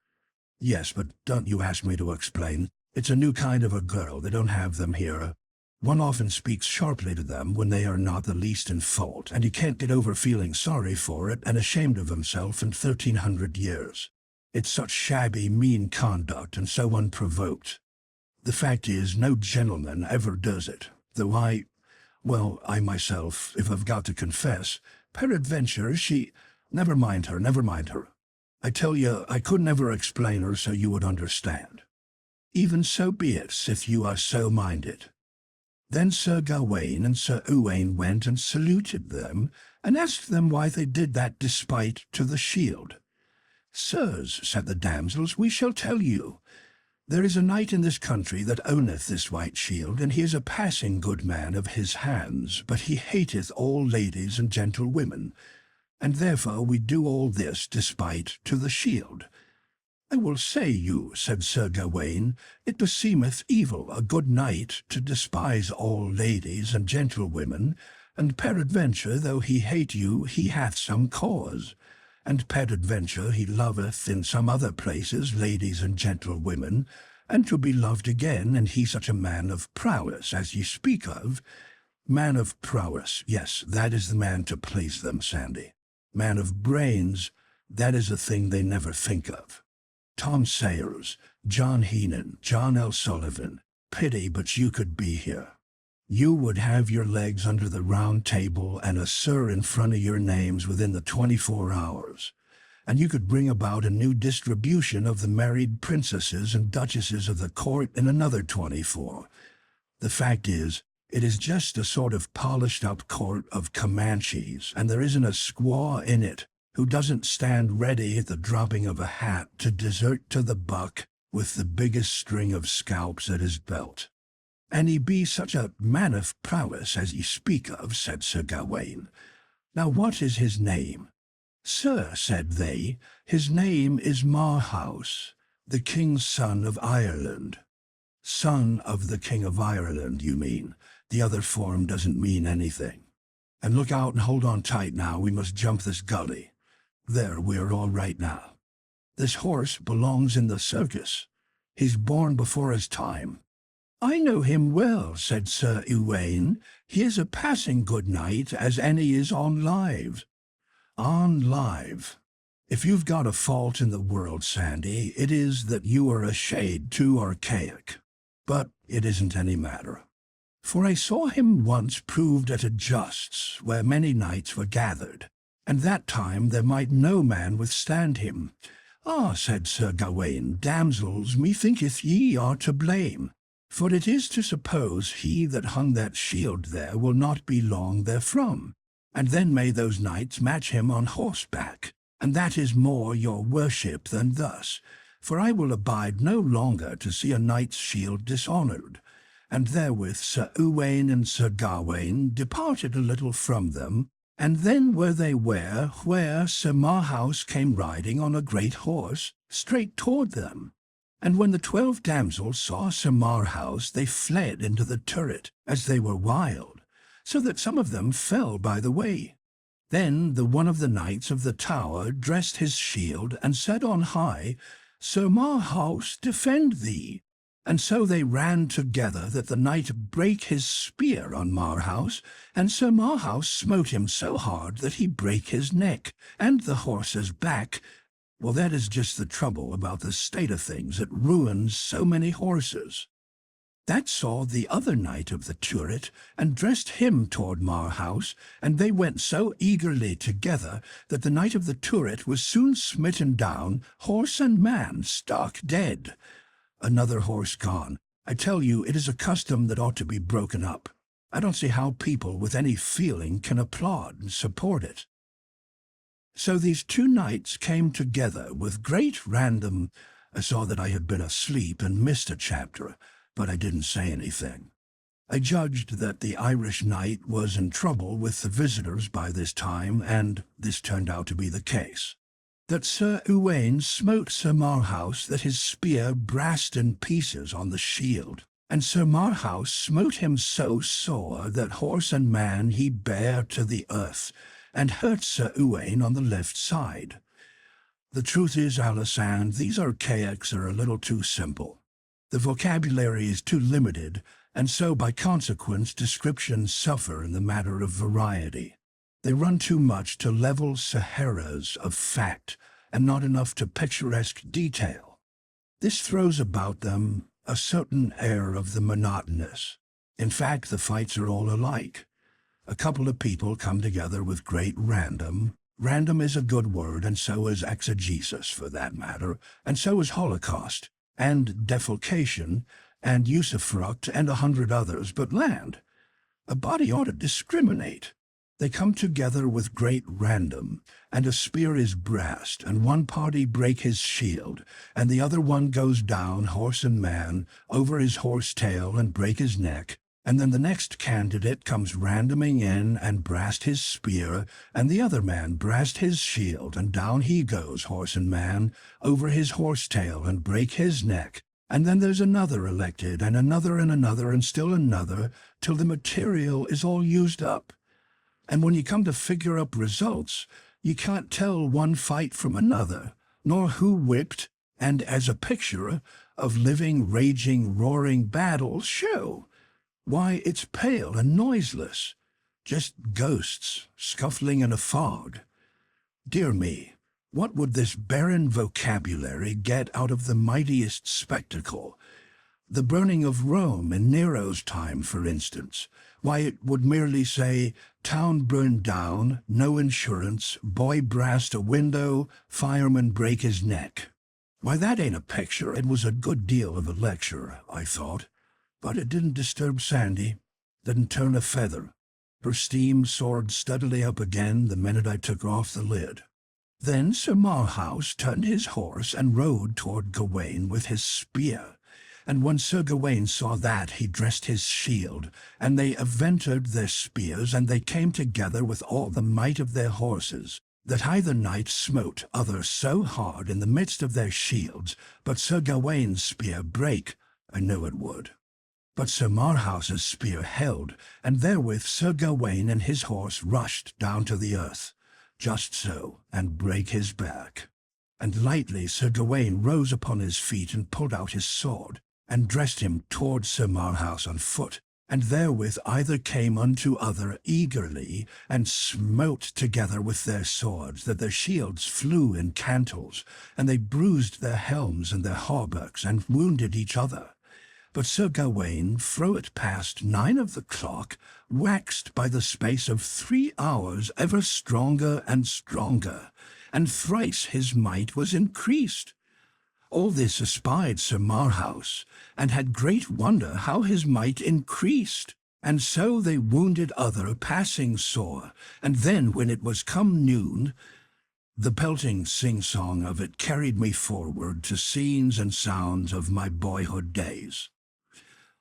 "Yes, but don't you ask me to explain. It's a new kind of a girl. They don't have them here. One often speaks sharply to them when they are not the least in fault, and he can't get over feeling sorry for it and ashamed of himself in 1300 years. It's such shabby, mean conduct and so unprovoked. The fact is, no gentleman ever does it, though I myself, if I've got to confess, peradventure never mind her, never mind her. I tell you, I could never explain her so you would understand. Even so be it, if you are so minded. Then Sir Gawain and Sir Uwaine went and saluted them, and asked them why they did that despite to the shield. Sirs, said the damsels, we shall tell you. There is a knight in this country that owneth this white shield, and he is a passing good man of his hands, but he hateth all ladies and gentlewomen, and therefore we do all this despite to the shield. I will say you, said Sir Gawain, it beseemeth evil a good knight to despise all ladies and gentlewomen, and peradventure though he hate you, he hath some cause. And peradventure he loveth in some other places ladies and gentlewomen, and to be loved again, and he such a man of prowess as ye speak of. Man of prowess, yes, that is the man to please them, Sandy. Man of brains, that is a thing they never think of. Tom Sayers, John Heenan, John L. Sullivan, pity but you could be here. You would have your legs under the round table and a sir in front of your names within the 24 hours, and you could bring about a new distribution of the married princesses and duchesses of the court in another 24. The fact is, it is just a sort of polished-up court of Comanches, and there isn't a squaw in it who doesn't stand ready at the dropping of a hat to desert to the buck with the biggest string of scalps at his belt. And he be such a man of prowess as ye speak of, said Sir Gawain. Now what is his name? Sir, said they, his name is Marhaus, the king's son of Ireland. Son of the king of Ireland, you mean. The other form doesn't mean anything. And look out and hold on tight now, we must jump this gully. There, we're all right now. This horse belongs in the circus. He's born before his time. I know him well, said Sir Uwaine. He is a passing good knight, as any is on live. On live. If you've got a fault in the world, Sandy, it is that you are a shade too archaic. But it isn't any matter. For I saw him once proved at a justs, where many knights were gathered, and that time there might no man withstand him. Ah, said Sir Gawain, damsels, methinketh ye are to blame. For it is to suppose he that hung that shield there will not be long therefrom, and then may those knights match him on horseback, and that is more your worship than thus, for I will abide no longer to see a knight's shield dishonoured. And therewith Sir Uwaine and Sir Gawain departed a little from them, and then were they where Sir Marhaus came riding on a great horse, straight toward them. And when the 12 damsels saw Sir Marhaus, they fled into the turret, as they were wild, so that some of them fell by the way. Then the one of the knights of the tower dressed his shield, and said on high, Sir Marhaus, defend thee. And so they ran together that the knight brake his spear on Marhaus, and Sir Marhaus smote him so hard that he brake his neck, and the horse's back. Well, that is just the trouble about the state of things. It ruins so many horses. That saw the other knight of the turret, and dressed him toward Marhaus, and they went so eagerly together that the knight of the turret was soon smitten down, horse and man stark dead. Another horse gone. I tell you, it is a custom that ought to be broken up. I don't see how people with any feeling can applaud and support it. So these two knights came together with great random. I saw that I had been asleep and missed a chapter, but I didn't say anything. I judged that the Irish knight was in trouble with the visitors by this time, and this turned out to be the case. That Sir Uwaine smote Sir Marhaus, that his spear brast in pieces on the shield, and Sir Marhaus smote him so sore that horse and man he bare to the earth, and hurt Sir Uwaine on the left side. The truth is, Alisande, these archaics are a little too simple. The vocabulary is too limited, and so by consequence descriptions suffer in the matter of variety. They run too much to level Saharas of fact, and not enough to picturesque detail. This throws about them a certain air of the monotonous. In fact, the fights are all alike. A couple of people come together with great random. Random is a good word, and so is exegesis, for that matter, and so is Holocaust, and defalcation, and usufruct, and 100 others, but land. A body ought to discriminate. They come together with great random, and a spear is brast, and one party break his shield, and the other one goes down, horse and man, over his horse tail and break his neck, and then the next candidate comes randoming in and brast his spear, and the other man brast his shield, and down he goes, horse and man, over his horse tail and break his neck, and then there's another elected, and another, and still another, till the material is all used up. And when you come to figure up results, you can't tell one fight from another, nor who whipped, and as a picture of living, raging, roaring battles show, why, it's pale and noiseless, just ghosts scuffling in a fog. Dear me, what would this barren vocabulary get out of the mightiest spectacle? The burning of Rome in Nero's time, for instance. Why, it would merely say, town burned down, no insurance, boy brast a window, fireman break his neck. Why, that ain't a picture. It was a good deal of a lecture, I thought. But it didn't disturb Sandy, didn't turn a feather. Her steam soared steadily up again the minute I took off the lid. Then Sir Marhaus turned his horse and rode toward Gawain with his spear. And when Sir Gawain saw that, he dressed his shield, and they aventured their spears, and they came together with all the might of their horses, that either knight smote other so hard in the midst of their shields, but Sir Gawain's spear brake, I knew it would. But Sir Marhaus's spear held, and therewith Sir Gawain and his horse rushed down to the earth, just so, and brake his back. And lightly Sir Gawain rose upon his feet and pulled out his sword, and dressed him toward Sir Marhaus on foot, and therewith either came unto other eagerly, and smote together with their swords, that their shields flew in cantels, and they bruised their helms and their hauberks, and wounded each other. But Sir Gawain, fro it past 9 of the clock, waxed by the space of 3 hours ever stronger and stronger, and thrice his might was increased. All this espied Sir Marhaus, and had great wonder how his might increased. And so they wounded other passing sore, and then when it was come noon, the pelting sing-song of it carried me forward to scenes and sounds of my boyhood days.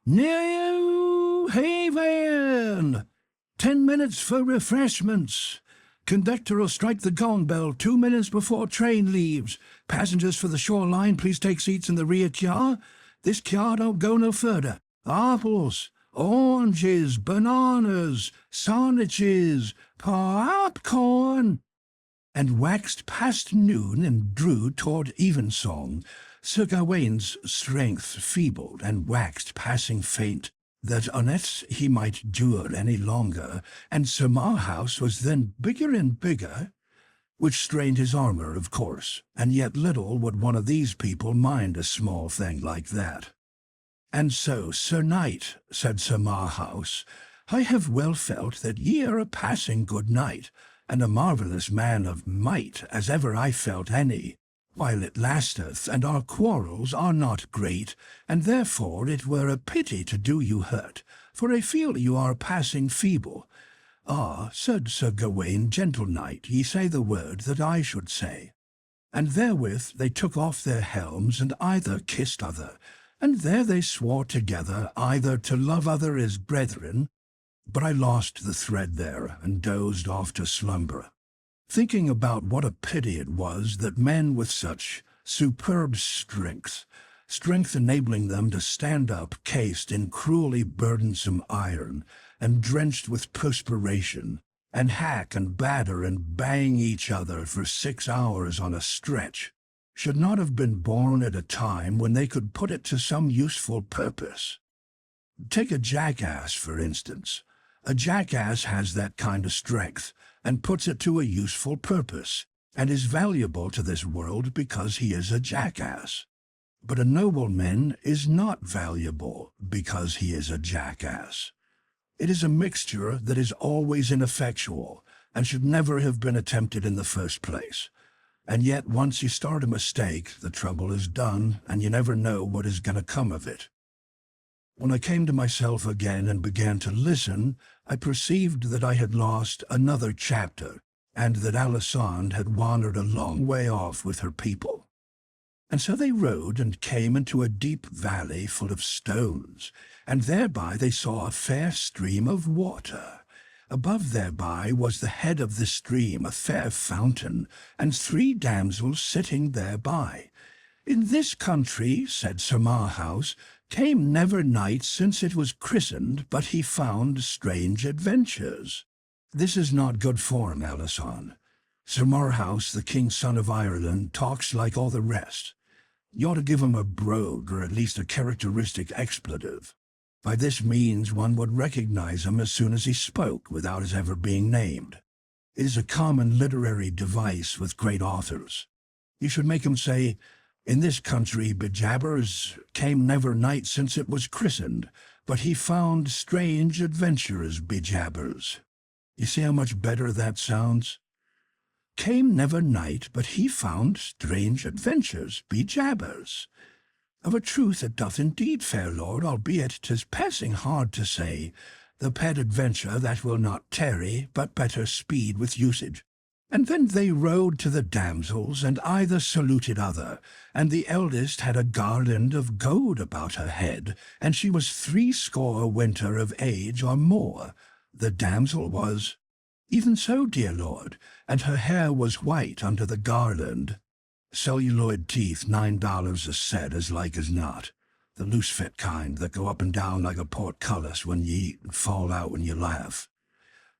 New Haven! 10 minutes for refreshments. Conductor'll strike the gong bell 2 minutes before train leaves. Passengers for the shoreline, please take seats in the rear car. This car don't go no further. Apples, oranges, bananas, sandwiches, popcorn. And waxed past noon and drew toward evensong. Sir Gawain's strength feebled and waxed passing faint, that unless he might dure any longer, and Sir Marhaus was then bigger and bigger, which strained his armour, of course, and yet little would one of these people mind a small thing like that. And so, Sir Knight, said Sir Marhaus, I have well felt that ye are a passing good knight, and a marvellous man of might, as ever I felt any, while it lasteth, and our quarrels are not great, and therefore it were a pity to do you hurt, for I feel you are passing feeble. Ah, said Sir Gawain, gentle knight, ye say the word that I should say. And therewith they took off their helms, and either kissed other, and there they swore together either to love other as brethren, but I lost the thread there, and dozed off to slumber, thinking about what a pity it was that men with such superb strength enabling them to stand up cased in cruelly burdensome iron, and drenched with perspiration, and hack and batter and bang each other for 6 hours on a stretch, should not have been born at a time when they could put it to some useful purpose. Take a jackass, for instance. A jackass has that kind of strength and puts it to a useful purpose, and is valuable to this world because he is a jackass. But a nobleman is not valuable because he is a jackass. It is a mixture that is always ineffectual and should never have been attempted in the first place. And yet once you start a mistake, the trouble is done, and you never know what is going to come of it. When I came to myself again and began to listen, I perceived that I had lost another chapter, and that Alisande had wandered a long way off with her people. And so they rode and came into a deep valley full of stones, and thereby they saw a fair stream of water. Above thereby was the head of the stream a fair fountain, and 3 damsels sitting thereby. In this country, said Sir Marhaus, came never knight since it was christened, but he found strange adventures. This is not good form, Alisande. Sir Marhaus, the king's son of Ireland, talks like all the rest. You ought to give him a brogue, or at least a characteristic expletive. By this means one would recognize him as soon as he spoke, without his ever being named. It is a common literary device with great authors. You should make him say, "In this country, bejabbers, came never knight since it was christened, but he found strange adventures, bejabbers." You see how much better that sounds? Came never knight, but he found strange adventures, bejabbers. Of a truth it doth indeed, fair lord, albeit 'tis passing hard to say, the pet adventure that will not tarry, but better speed with usage. And then they rode to the damsels, and either saluted other, and the eldest had a garland of gold about her head, and she was 60 winter of age or more. The damsel was, "Even so, dear lord, and her hair was white under the garland." Celluloid teeth, $9 a set, as like as not. The loose-fit kind that go up and down like a portcullis when you eat and fall out when you laugh.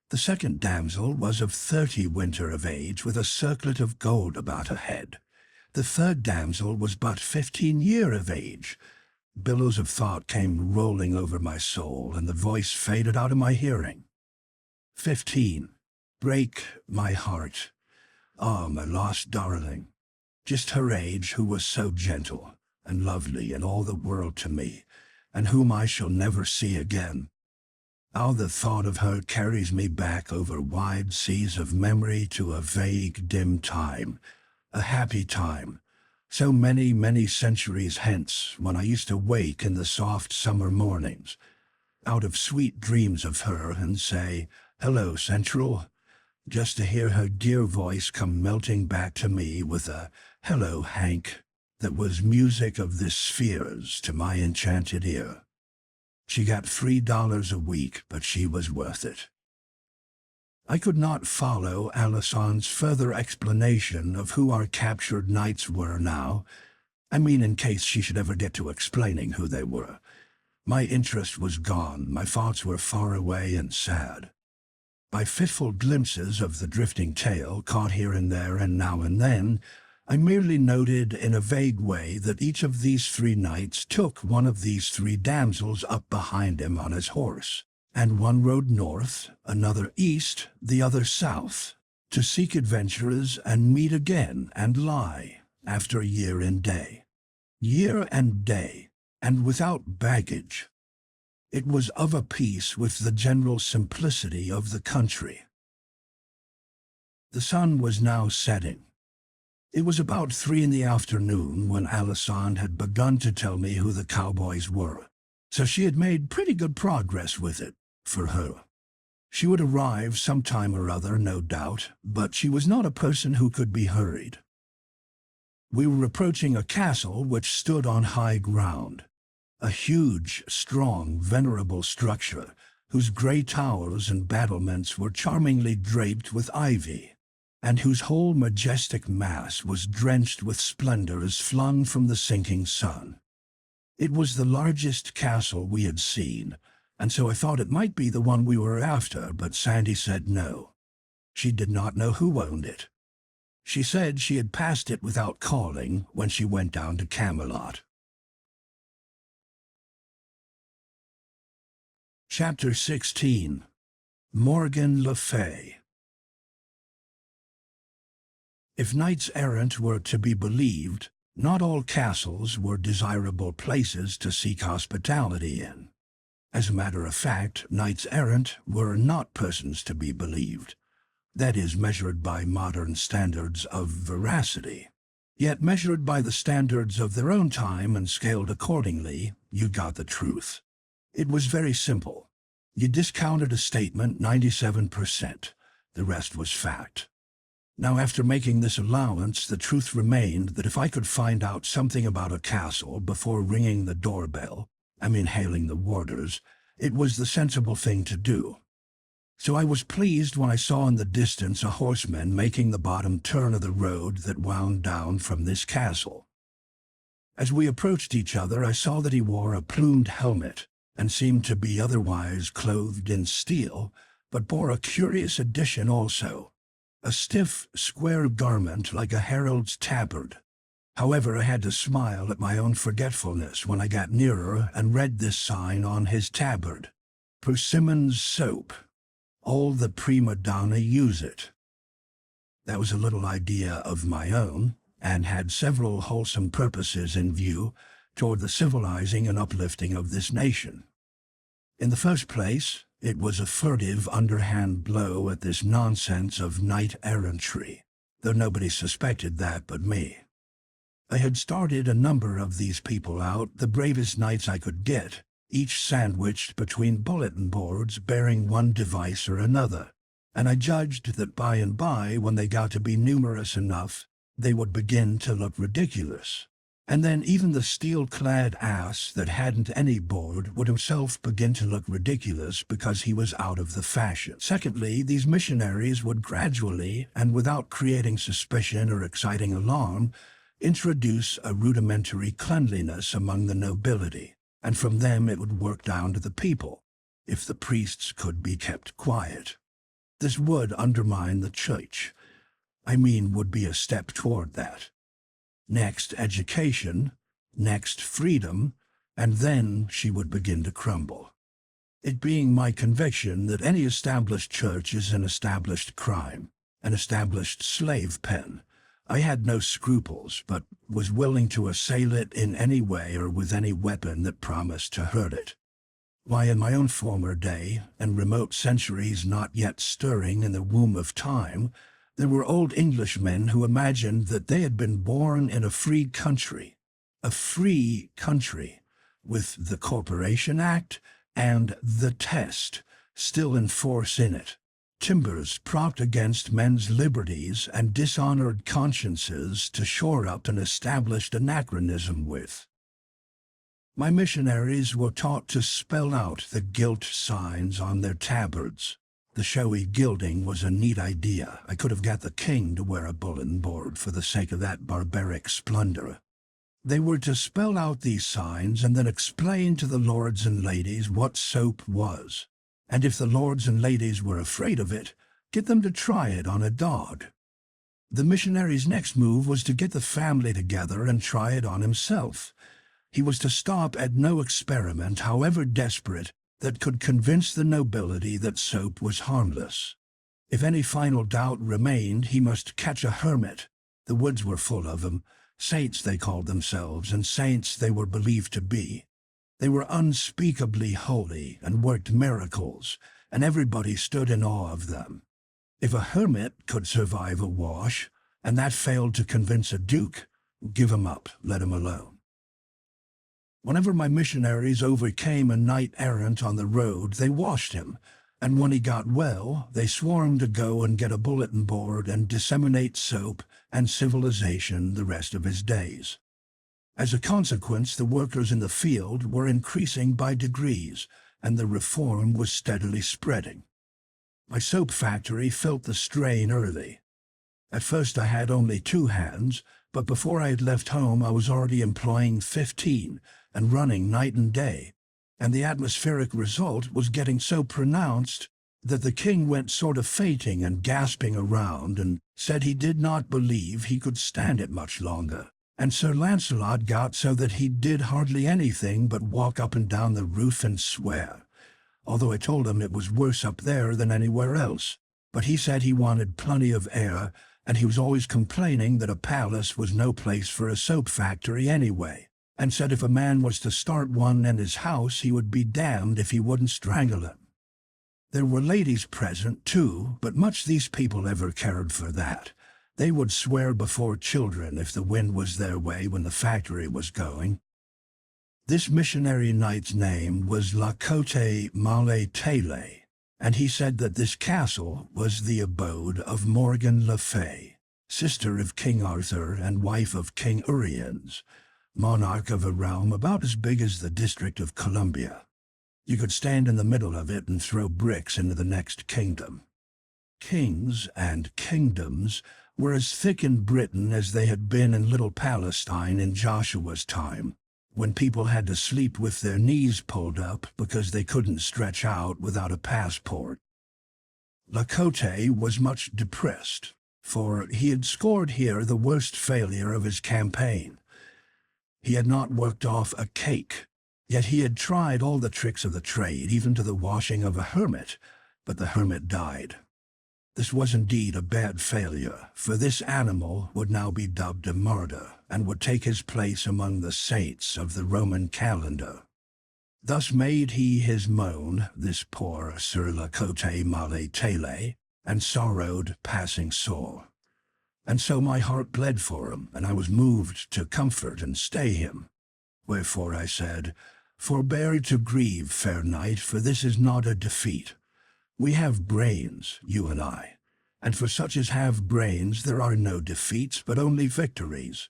The second damsel was of 30 winter of age, with a circlet of gold about her head. The third damsel was but 15 year of age. Billows of thought came rolling over my soul, and the voice faded out of my hearing. 15. Break my heart. Ah, my lost darling. Just her age, who was so gentle and lovely and all the world to me, and whom I shall never see again. How the thought of her carries me back over wide seas of memory to a vague, dim time, a happy time, so many, many centuries hence, when I used to wake in the soft summer mornings, out of sweet dreams of her, and say, "Hello, Central," just to hear her dear voice come melting back to me with a "Hello, Hank," that was music of the spheres to my enchanted ear. She got $3 a week, but she was worth it. I could not follow Alisande's further explanation of who our captured knights were now. I mean, in case she should ever get to explaining who they were. My interest was gone, my thoughts were far away and sad. By fitful glimpses of the drifting tale, caught here and there and now and then, I merely noted in a vague way that each of these 3 knights took one of these 3 damsels up behind him on his horse, and one rode north, another east, the other south, to seek adventurers and meet again and lie, after year and day. Year and day, and without baggage. It was of a piece with the general simplicity of the country. The sun was now setting. It was about 3 in the afternoon when Alisande had begun to tell me who the cowboys were, so she had made pretty good progress with it, for her. She would arrive some time or other, no doubt, but she was not a person who could be hurried. We were approaching a castle which stood on high ground, a huge, strong, venerable structure, whose grey towers and battlements were charmingly draped with ivy, and whose whole majestic mass was drenched with splendor as flung from the sinking sun. It was the largest castle we had seen, and so I thought it might be the one we were after, but Sandy said no. She did not know who owned it. She said she had passed it without calling when she went down to Camelot. Chapter 16. Morgan Le Fay. If knights-errant were to be believed, not all castles were desirable places to seek hospitality in. As a matter of fact, knights-errant were not persons to be believed. That is, measured by modern standards of veracity. Yet measured by the standards of their own time and scaled accordingly, you got the truth. It was very simple. You discounted a statement 97%. The rest was fact. Now, after making this allowance, the truth remained that if I could find out something about a castle before ringing the doorbell, hailing the warders, it was the sensible thing to do. So I was pleased when I saw in the distance a horseman making the bottom turn of the road that wound down from this castle. As we approached each other, I saw that he wore a plumed helmet and seemed to be otherwise clothed in steel, but bore a curious addition also. A stiff, square garment like a herald's tabard. However, I had to smile at my own forgetfulness when I got nearer and read this sign on his tabard. Persimmon's Soap. All the prima donna use it. That was a little idea of my own, and had several wholesome purposes in view toward the civilizing and uplifting of this nation. In the first place, it was a furtive, underhand blow at this nonsense of knight-errantry, though nobody suspected that but me. I had started a number of these people out, the bravest knights I could get, each sandwiched between bulletin boards bearing one device or another, and I judged that by and by, when they got to be numerous enough, they would begin to look ridiculous. And then even the steel-clad ass that hadn't any board would himself begin to look ridiculous because he was out of the fashion. Secondly, these missionaries would gradually, and without creating suspicion or exciting alarm, introduce a rudimentary cleanliness among the nobility, and from them it would work down to the people, if the priests could be kept quiet. This would undermine the church. Would be a step toward that. Next, education, next, freedom, and then she would begin to crumble. It being my conviction that any established church is an established crime, an established slave pen, I had no scruples, but was willing to assail it in any way or with any weapon that promised to hurt it. Why, in my own former day, and remote centuries not yet stirring in the womb of time, there were old Englishmen who imagined that they had been born in a free country, with the Corporation Act and the Test still in force in it, timbers propped against men's liberties and dishonored consciences to shore up an established anachronism with. My missionaries were taught to spell out the gilt signs on their tabards. The showy gilding was a neat idea. I could have got the king to wear a bulletin board for the sake of that barbaric splendor. They were to spell out these signs and then explain to the lords and ladies what soap was, and if the lords and ladies were afraid of it, get them to try it on a dog. The missionary's next move was to get the family together and try it on himself. He was to stop at no experiment, however desperate, that could convince the nobility that soap was harmless. If any final doubt remained, he must catch a hermit. The woods were full of them. Saints they called themselves, and saints they were believed to be. They were unspeakably holy and worked miracles, and everybody stood in awe of them. If a hermit could survive a wash, and that failed to convince a duke, give him up, let him alone. Whenever my missionaries overcame a knight-errant on the road, they washed him, and when he got well, they swore him to go and get a bulletin board and disseminate soap and civilization the rest of his days. As a consequence, the workers in the field were increasing by degrees, and the reform was steadily spreading. My soap factory felt the strain early. At first I had only 2 hands, but before I had left home I was already employing 15, and running night and day, and the atmospheric result was getting so pronounced that the king went sort of fainting and gasping around and said he did not believe he could stand it much longer. And Sir Lancelot got so that he did hardly anything but walk up and down the roof and swear, although I told him it was worse up there than anywhere else. But he said he wanted plenty of air, and he was always complaining that a palace was no place for a soap factory anyway, and said if a man was to start one in his house he would be damned if he wouldn't strangle him. There were ladies present, too, but much these people ever cared for that. They would swear before children if the wind was their way when the factory was going. This missionary knight's name was La Cote Male Tele, and he said that this castle was the abode of Morgan le Fay, sister of King Arthur and wife of King Uriens, monarch of a realm about as big as the District of Columbia. You could stand in the middle of it and throw bricks into the next kingdom. Kings and kingdoms were as thick in Britain as they had been in Little Palestine in Joshua's time, when people had to sleep with their knees pulled up because they couldn't stretch out without a passport. La Cote was much depressed, for he had scored here the worst failure of his campaign. He had not worked off a cake, yet he had tried all the tricks of the trade, even to the washing of a hermit, but the hermit died. This was indeed a bad failure, for this animal would now be dubbed a martyr, and would take his place among the saints of the Roman calendar. Thus made he his moan, this poor Sir La Cote Male Tele, and sorrowed passing sore. And so my heart bled for him, and I was moved to comfort and stay him. Wherefore I said, "Forbear to grieve, fair knight, for this is not a defeat. We have brains, you and I, and for such as have brains there are no defeats, but only victories.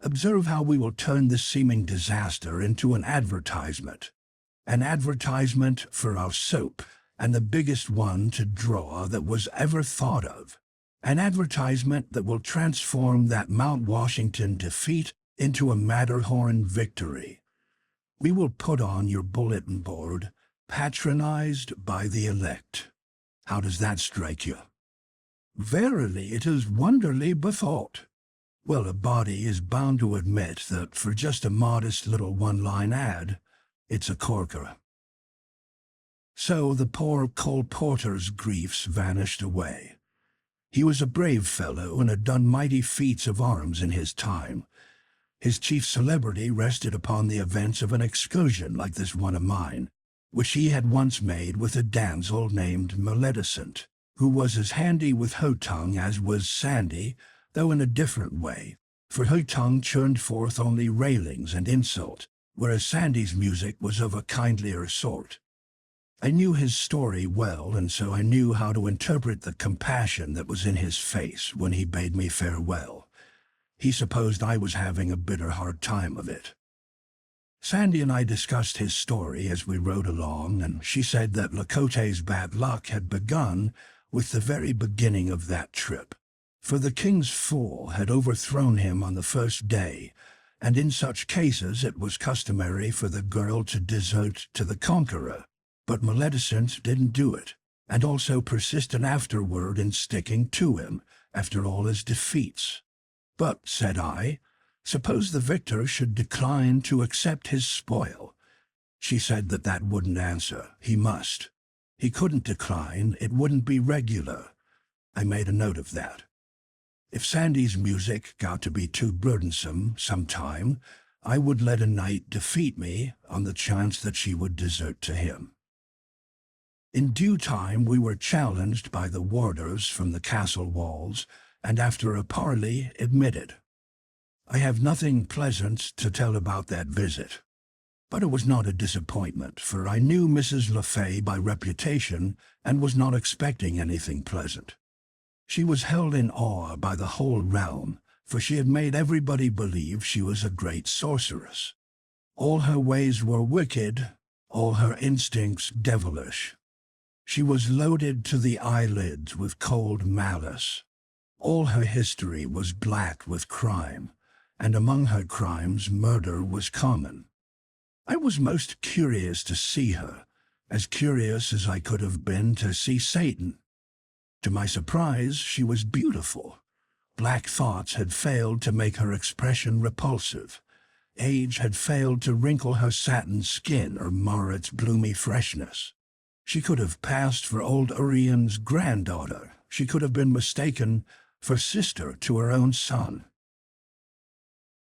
Observe how we will turn this seeming disaster into an advertisement for our soap, and the biggest one to draw that was ever thought of. An advertisement that will transform that Mount Washington defeat into a Matterhorn victory. We will put on your bulletin board, 'Patronized by the elect.' How does that strike you?" "Verily, it is wonderly bethought." Well, a body is bound to admit that for just a modest little one-line ad, it's a corker. So the poor colporteur's griefs vanished away. He was a brave fellow and had done mighty feats of arms in his time. His chief celebrity rested upon the events of an excursion like this one of mine, which he had once made with a damsel named Maledicent, who was as handy with her tongue as was Sandy, though in a different way, for her tongue churned forth only railings and insult, whereas Sandy's music was of a kindlier sort. I knew his story well, and so I knew how to interpret the compassion that was in his face when he bade me farewell. He supposed I was having a bitter hard time of it. Sandy and I discussed his story as we rode along, and she said that La Cote's bad luck had begun with the very beginning of that trip, for the king's fool had overthrown him on the first day, and in such cases it was customary for the girl to desert to the conqueror. But Maledicent didn't do it, and also persisted afterward in sticking to him after all his defeats. "But," said I, "suppose the victor should decline to accept his spoil?" She said that that wouldn't answer. He must. He couldn't decline. It wouldn't be regular. I made a note of that. If Sandy's music got to be too burdensome sometime, I would let a knight defeat me on the chance that she would desert to him. In due time we were challenged by the warders from the castle walls, and after a parley admitted. I have nothing pleasant to tell about that visit. But it was not a disappointment, for I knew Mrs. Le Fay by reputation and was not expecting anything pleasant. She was held in awe by the whole realm, for she had made everybody believe she was a great sorceress. All her ways were wicked, all her instincts devilish. She was loaded to the eyelids with cold malice. All her history was black with crime, and among her crimes murder was common. I was most curious to see her, as curious as I could have been to see Satan. To my surprise, she was beautiful. Black thoughts had failed to make her expression repulsive. Age had failed to wrinkle her satin skin or mar its bloomy freshness. She could have passed for old Urian's granddaughter. She could have been mistaken for sister to her own son.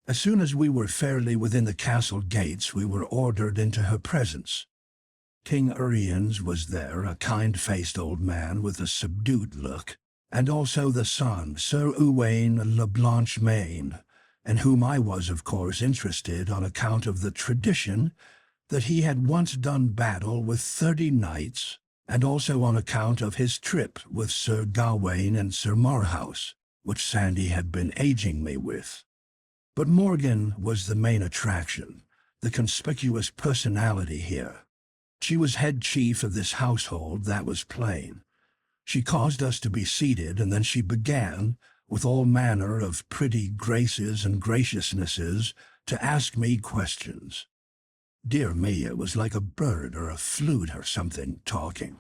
As soon as we were fairly within the castle gates, we were ordered into her presence. King Urian's was there, a kind-faced old man with a subdued look, and also the son, Sir Uwaine le Blanche-Maine, in whom I was, of course, interested on account of the tradition that he had once done battle with 30 knights, and also on account of his trip with Sir Gawain and Sir Marhaus, which Sandy had been aging me with. But Morgan was the main attraction, the conspicuous personality here. She was head chief of this household, that was plain. She caused us to be seated, and then she began, with all manner of pretty graces and graciousnesses, to ask me questions. Dear me, it was like a bird or a flute or something talking.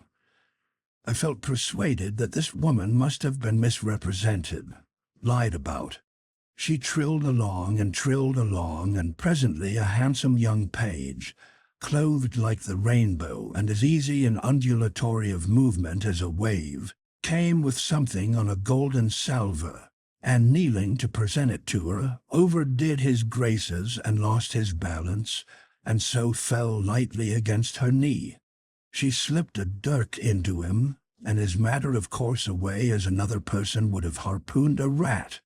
I felt persuaded that this woman must have been misrepresented, lied about. She trilled along, and presently a handsome young page, clothed like the rainbow and as easy and undulatory of movement as a wave, came with something on a golden salver, and kneeling to present it to her, overdid his graces and lost his balance, and so fell lightly against her knee. She slipped a dirk into him, and as matter of course away as another person would have harpooned a rat.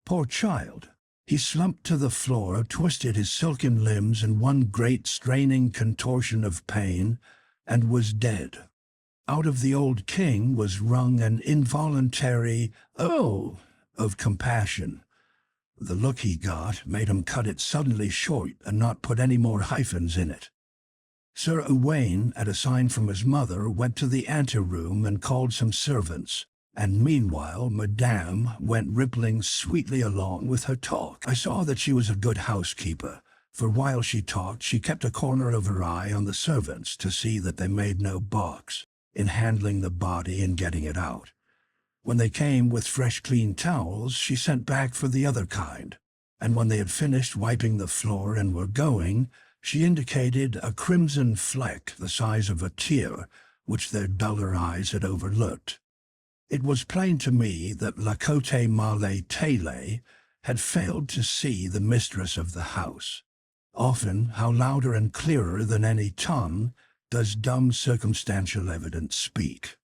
Poor child! He slumped to the floor, twisted his silken limbs in one great straining contortion of pain, and was dead. Out of the old king was wrung an involuntary "oh" of compassion. The look he got made him cut it suddenly short and not put any more hyphens in it. Sir Uwaine, at a sign from his mother, went to the anteroom and called some servants, and meanwhile Madame went rippling sweetly along with her talk. I saw that she was a good housekeeper, for while she talked she kept a corner of her eye on the servants to see that they made no balks in handling the body and getting it out. When they came with fresh clean towels, she sent back for the other kind, and when they had finished wiping the floor and were going, she indicated a crimson fleck the size of a tear, which their duller eyes had overlooked. It was plain to me that la Cote Male Tele had failed to see the mistress of the house. Often, how louder and clearer than any tongue does dumb circumstantial evidence speak.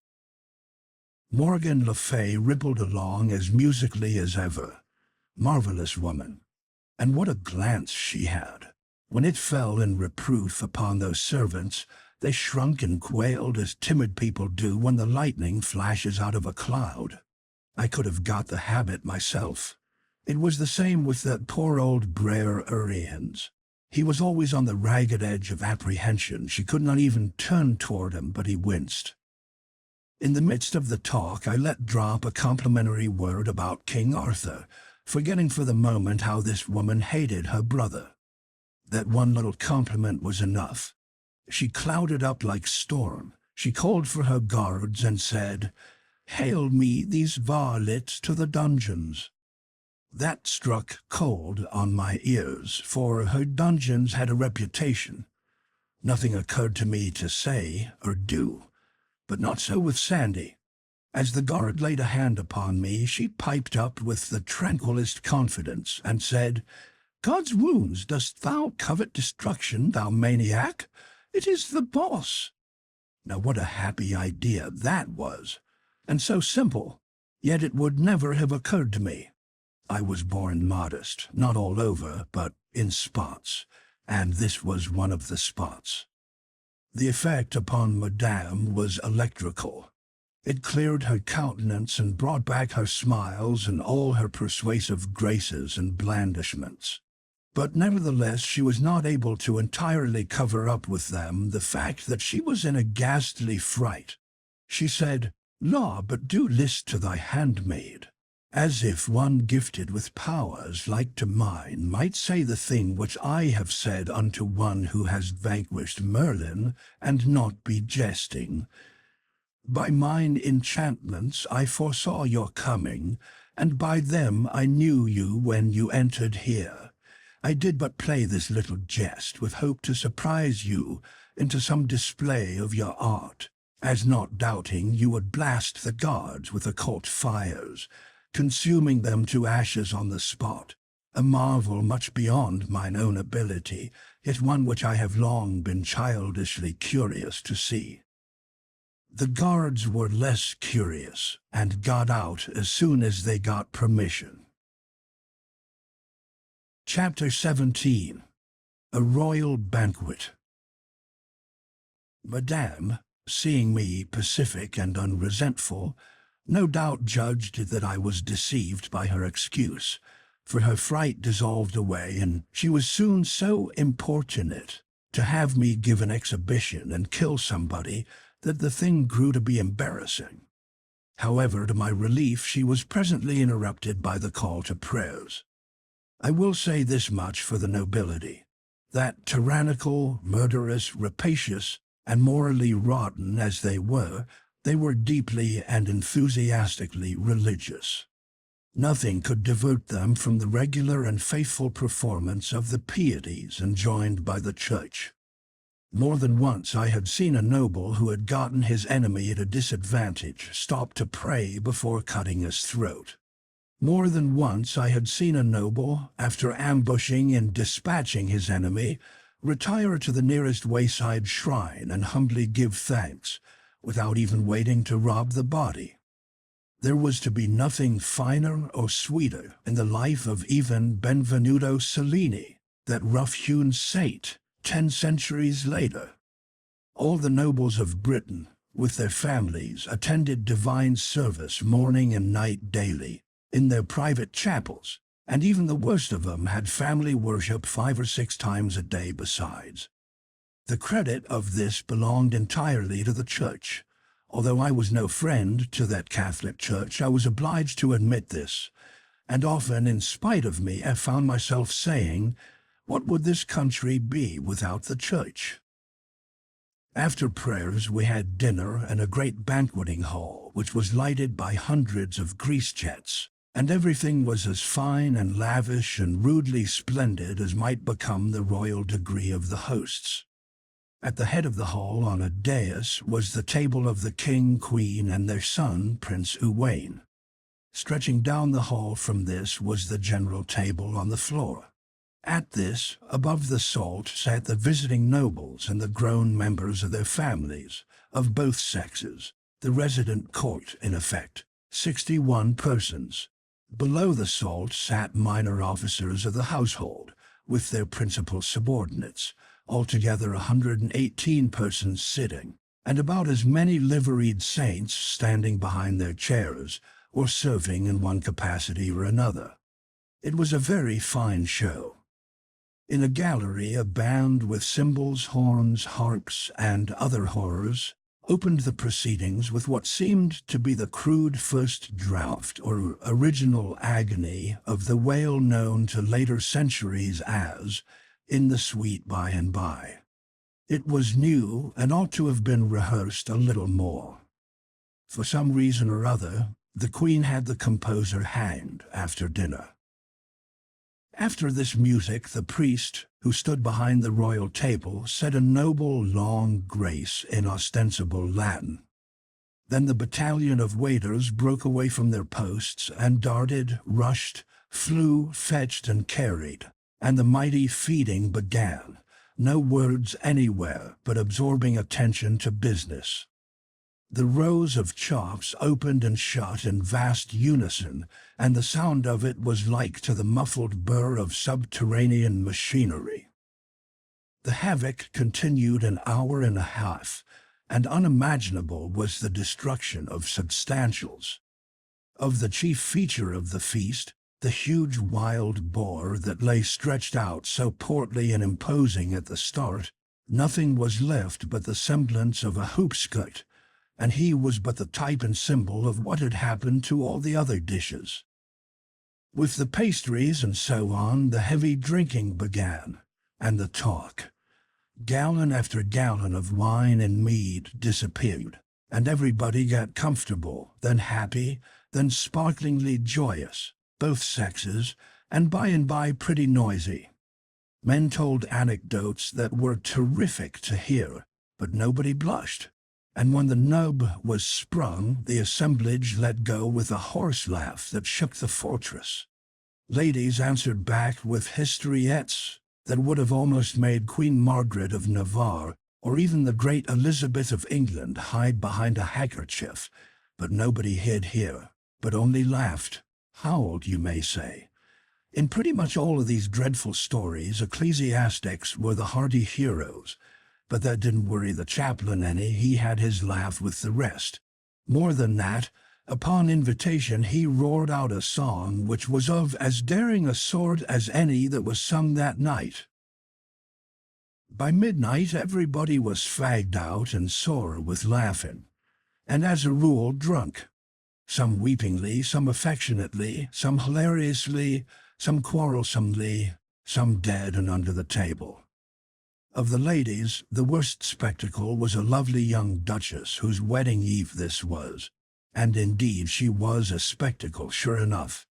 Morgan Le Fay rippled along as musically as ever. Marvelous woman. And what a glance she had! When it fell in reproof upon those servants, they shrunk and quailed as timid people do when the lightning flashes out of a cloud. I could have got the habit myself. It was the same with that poor old Brer Urians. He was always on the ragged edge of apprehension. She could not even turn toward him, but he winced. In the midst of the talk, I let drop a complimentary word about King Arthur, forgetting for the moment how this woman hated her brother. That one little compliment was enough. She clouded up like storm. She called for her guards and said, "Hail me these varlets to the dungeons." That struck cold on my ears, for her dungeons had a reputation. Nothing occurred to me to say or do, but not so with Sandy. As the guard laid a hand upon me, she piped up with the tranquillest confidence and said, "God's wounds, dost thou covet destruction, thou maniac? It is the boss." Now what a happy idea that was, and so simple, yet it would never have occurred to me. I was born modest, not all over, but in spots, and this was one of the spots. The effect upon Madame was electrical. It cleared her countenance and brought back her smiles and all her persuasive graces and blandishments. But nevertheless she was not able to entirely cover up with them the fact that she was in a ghastly fright. She said, "Law, but do list to thy handmaid." as if one gifted with powers like to mine might say the thing which I have said unto one who has vanquished Merlin, and not be jesting. By mine enchantments I foresaw your coming, and by them I knew you when you entered here. I did but play this little jest with hope to surprise you into some display of your art, as not doubting you would blast the gods with occult fires, consuming them to ashes on the spot, a marvel much beyond mine own ability, yet one which I have long been childishly curious to see. The guards were less curious, and got out as soon as they got permission. Chapter 17. A Royal Banquet. Madame, seeing me pacific and unresentful, no doubt judged that I was deceived by her excuse, for her fright dissolved away, and she was soon so importunate to have me give an exhibition and kill somebody that the thing grew to be embarrassing. However, to my relief, she was presently interrupted by the call to prayers. I will say this much for the nobility, that tyrannical, murderous, rapacious, and morally rotten as they were deeply and enthusiastically religious. Nothing could divert them from the regular and faithful performance of the pieties enjoined by the Church. More than once I had seen a noble who had gotten his enemy at a disadvantage stop to pray before cutting his throat. More than once I had seen a noble, after ambushing and dispatching his enemy, retire to the nearest wayside shrine and humbly give thanks, without even waiting to rob the body. There was to be nothing finer or sweeter in the life of even Benvenuto Cellini, that rough-hewn saint, 10 centuries later. All the nobles of Britain, with their families, attended divine service morning and night daily, in their private chapels, and even the worst of them had family worship 5 or 6 times a day besides. The credit of this belonged entirely to the Church. Although I was no friend to that Catholic Church, I was obliged to admit this, and often, in spite of me, I found myself saying, what would this country be without the Church? After prayers we had dinner in a great banqueting hall, which was lighted by hundreds of grease jets, and everything was as fine and lavish and rudely splendid as might become the royal degree of the hosts. At the head of the hall, on a dais, was the table of the king, queen, and their son, Prince Owain. Stretching down the hall from this was the general table on the floor. At this, above the salt, sat the visiting nobles and the grown members of their families, of both sexes, the resident court, in effect, 61 persons. Below the salt sat minor officers of the household, with their principal subordinates, altogether 118 persons sitting, and about as many liveried saints standing behind their chairs, or serving in one capacity or another. It was a very fine show. In a gallery, a band with cymbals, horns, harps, and other horrors opened the proceedings with what seemed to be the crude first draft or original agony of the wail known to later centuries as "In the Sweet By and By." It was new and ought to have been rehearsed a little more. For some reason or other, the Queen had the composer hanged after dinner. After this music, the priest, who stood behind the royal table, said a noble long grace in ostensible Latin. Then the battalion of waiters broke away from their posts and darted, rushed, flew, fetched, and carried, and the mighty feeding began, no words anywhere but absorbing attention to business. The rows of chops opened and shut in vast unison, and the sound of it was like to the muffled burr of subterranean machinery. The havoc continued an hour and a half, and unimaginable was the destruction of substantials. Of the chief feature of the feast, the huge wild boar that lay stretched out so portly and imposing at the start, nothing was left but the semblance of a hoop-skirt, and he was but the type and symbol of what had happened to all the other dishes. With the pastries and so on, the heavy drinking began, and the talk. Gallon after gallon of wine and mead disappeared, and everybody got comfortable, then happy, then sparklingly joyous, both sexes, and by pretty noisy. Men told anecdotes that were terrific to hear, but nobody blushed. And when the nub was sprung, the assemblage let go with a hoarse laugh that shook the fortress. Ladies answered back with historiettes that would have almost made Queen Margaret of Navarre or even the great Elizabeth of England hide behind a handkerchief, but nobody hid here, but only laughed, howled, you may say. In pretty much all of these dreadful stories, ecclesiastics were the hardy heroes, but that didn't worry the chaplain any. He had his laugh with the rest. More than that, upon invitation he roared out a song which was of as daring a sort as any that was sung that night. By midnight everybody was fagged out and sore with laughing, and as a rule drunk. Some weepingly, some affectionately, some hilariously, some quarrelsomely, some dead and under the table. Of the ladies, the worst spectacle was a lovely young duchess whose wedding eve this was, and indeed she was a spectacle sure enough.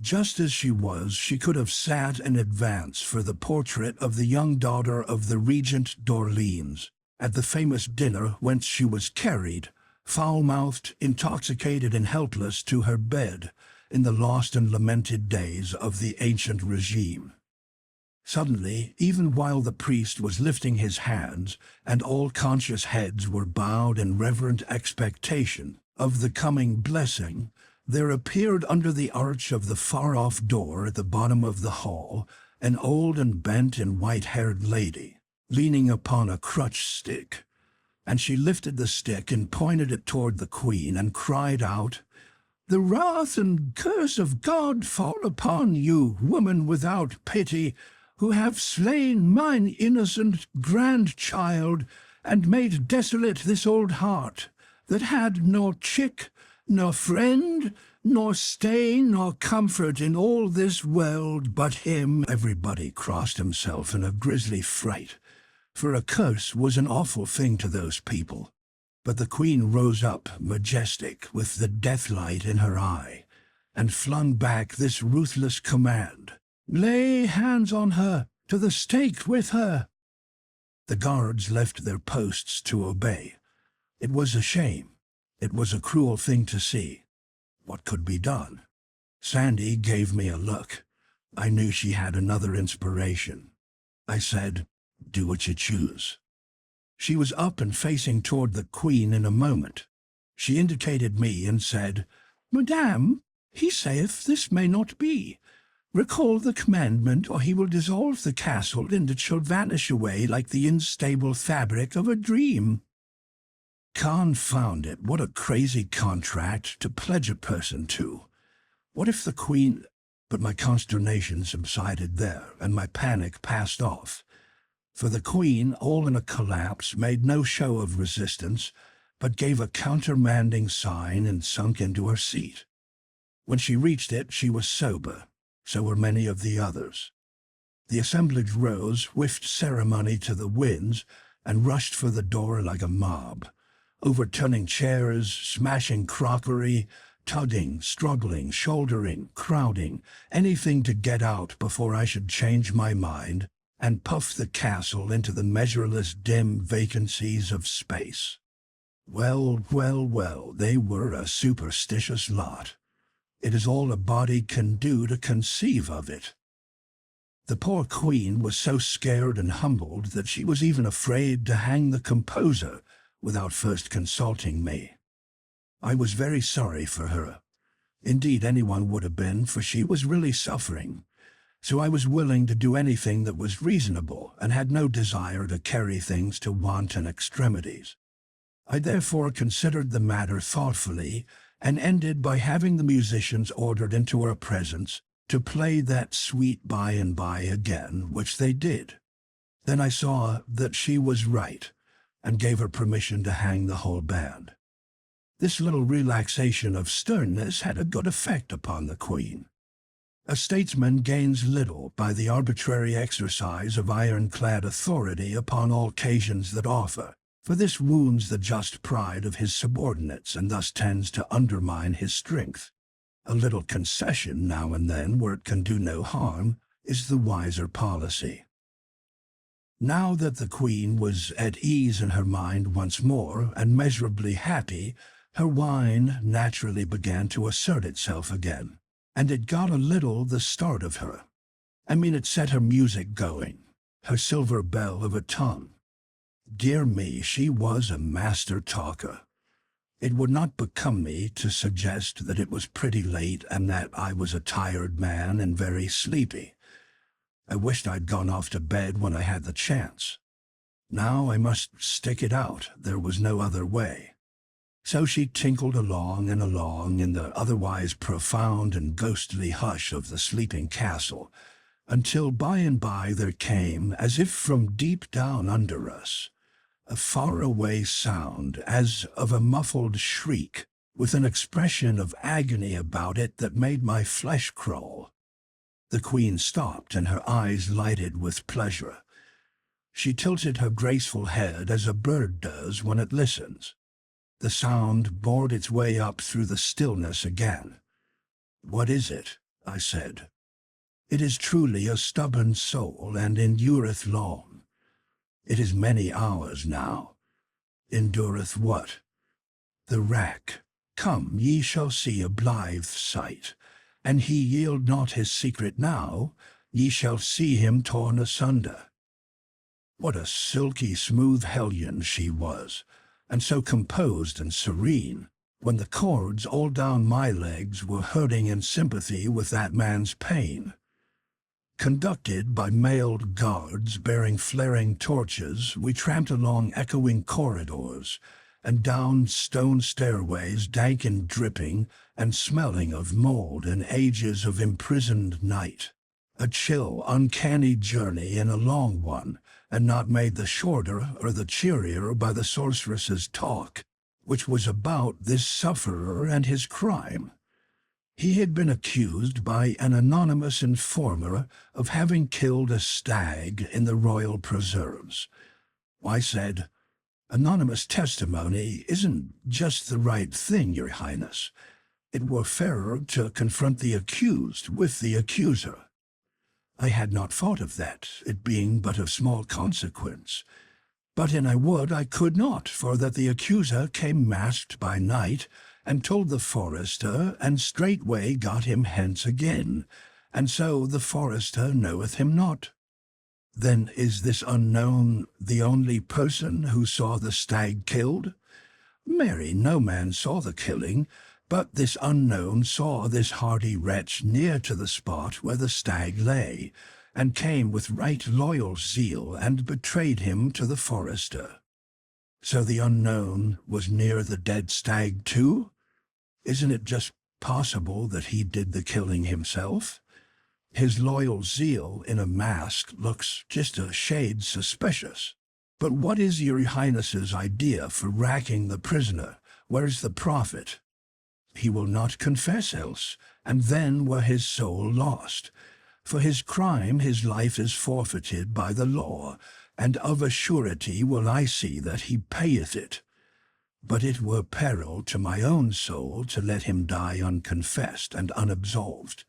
Just as she was, she could have sat in advance for the portrait of the young daughter of the Regent d'Orleans, at the famous dinner whence she was carried, foul-mouthed, intoxicated and helpless, to her bed in the lost and lamented days of the ancient regime. Suddenly, even while the priest was lifting his hands, and all conscious heads were bowed in reverent expectation of the coming blessing, there appeared under the arch of the far-off door at the bottom of the hall an old and bent and white-haired lady, leaning upon a crutch-stick, and she lifted the stick and pointed it toward the Queen and cried out, "The wrath and curse of God fall upon you, woman without pity, who have slain mine innocent grandchild, and made desolate this old heart, that had nor chick, nor friend, nor stay, nor comfort in all this world but him." Everybody crossed himself in a grisly fright, for a curse was an awful thing to those people. But the Queen rose up, majestic, with the deathlight in her eye, and flung back this ruthless command, "Lay hands on her, to the stake with her." The guards left their posts to obey. It was a shame. It was a cruel thing to see. What could be done? Sandy gave me a look. I knew she had another inspiration. I said, "Do what you choose." She was up and facing toward the Queen in a moment. She indicated me and said, "Madame, he saith this may not be. Recall the commandment, or he will dissolve the castle, and it shall vanish away like the unstable fabric of a dream." Confound it, what a crazy contract to pledge a person to. What if the Queen— But my consternation subsided there, and my panic passed off. For the Queen, all in a collapse, made no show of resistance, but gave a countermanding sign and sunk into her seat. When she reached it, she was sober. So were many of the others. The assemblage rose, whiffed ceremony to the winds, and rushed for the door like a mob, overturning chairs, smashing crockery, tugging, struggling, shouldering, crowding, anything to get out before I should change my mind and puff the castle into the measureless dim vacancies of space. Well, well, well, they were a superstitious lot. It is all a body can do to conceive of it. The poor Queen was so scared and humbled that she was even afraid to hang the composer without first consulting me. I was very sorry for her. Indeed, anyone would have been, for she was really suffering. So I was willing to do anything that was reasonable, and had no desire to carry things to wanton extremities. I therefore considered the matter thoughtfully, and ended by having the musicians ordered into her presence to play that sweet by and by again, which they did. Then I saw that she was right, and gave her permission to hang the whole band. This little relaxation of sternness had a good effect upon the Queen. A statesman gains little by the arbitrary exercise of ironclad authority upon all occasions that offer, for this wounds the just pride of his subordinates and thus tends to undermine his strength. A little concession now and then, where it can do no harm, is the wiser policy. Now that the Queen was at ease in her mind once more and measurably happy, her wine naturally began to assert itself again, and it got a little the start of her. It set her music going, her silver bell of a tongue. Dear me, she was a master talker. It would not become me to suggest that it was pretty late and that I was a tired man and very sleepy. I wished I'd gone off to bed when I had the chance. Now I must stick it out. There was no other way. So she tinkled along and along in the otherwise profound and ghostly hush of the sleeping castle, until by and by there came, as if from deep down under us, a far-away sound as of a muffled shriek, with an expression of agony about it that made my flesh crawl. The Queen stopped, and her eyes lighted with pleasure. She tilted her graceful head as a bird does when it listens. The sound bored its way up through the stillness again. "What is it?" I said. "It is truly a stubborn soul, and endureth long. It is many hours now." "Endureth what?" "The rack. Come, ye shall see a blithe sight. And he yield not his secret now, ye shall see him torn asunder." What a silky smooth hellion she was, and so composed and serene, when the cords all down my legs were hurting in sympathy with that man's pain. Conducted by mailed guards bearing flaring torches, we tramped along echoing corridors, and down stone stairways dank and dripping and smelling of mold and ages of imprisoned night. A chill, uncanny journey and a long one, and not made the shorter or the cheerier by the sorceress's talk, which was about this sufferer and his crime. He had been accused by an anonymous informer of having killed a stag in the royal preserves. I said, "Anonymous testimony isn't just the right thing, Your Highness. It were fairer to confront the accused with the accuser." I had not thought of that, it being but of small consequence. But in I would I could not, for that the accuser came masked by night, and told the forester, and straightway got him hence again, and so the forester knoweth him not. Then is this unknown the only person who saw the stag killed? Marry, no man saw the killing, but this unknown saw this hardy wretch near to the spot where the stag lay, and came with right loyal zeal and betrayed him to the forester. So the unknown was near the dead stag too? Isn't it just possible that he did the killing himself? His loyal zeal in a mask looks just a shade suspicious. But what is your Highness's idea for racking the prisoner? Where's the profit? He will not confess else, and then were his soul lost. For his crime his life is forfeited by the law, and of a surety will I see that he payeth it. But it were peril to my own soul to let him die unconfessed and unabsolved.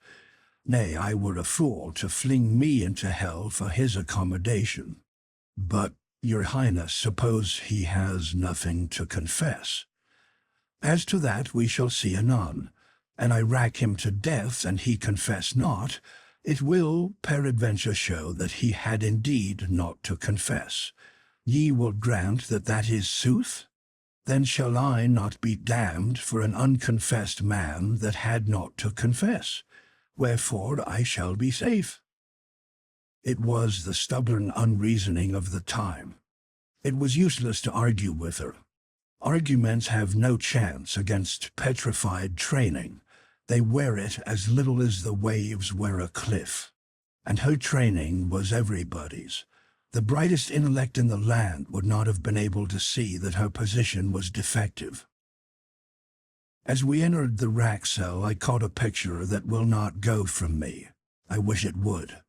Nay, I were a fool to fling me into hell for his accommodation. But, Your Highness, suppose he has nothing to confess. As to that we shall see anon, and I rack him to death and he confess not, it will peradventure show that he had indeed naught to confess. Ye will grant that that is sooth? Then shall I not be damned for an unconfessed man that had naught to confess, wherefore I shall be safe. It was the stubborn unreasoning of the time. It was useless to argue with her. Arguments have no chance against petrified training. They wear it as little as the waves wear a cliff. And her training was everybody's. The brightest intellect in the land would not have been able to see that her position was defective. As we entered the rack cell, I caught a picture that will not go from me. I wish it would.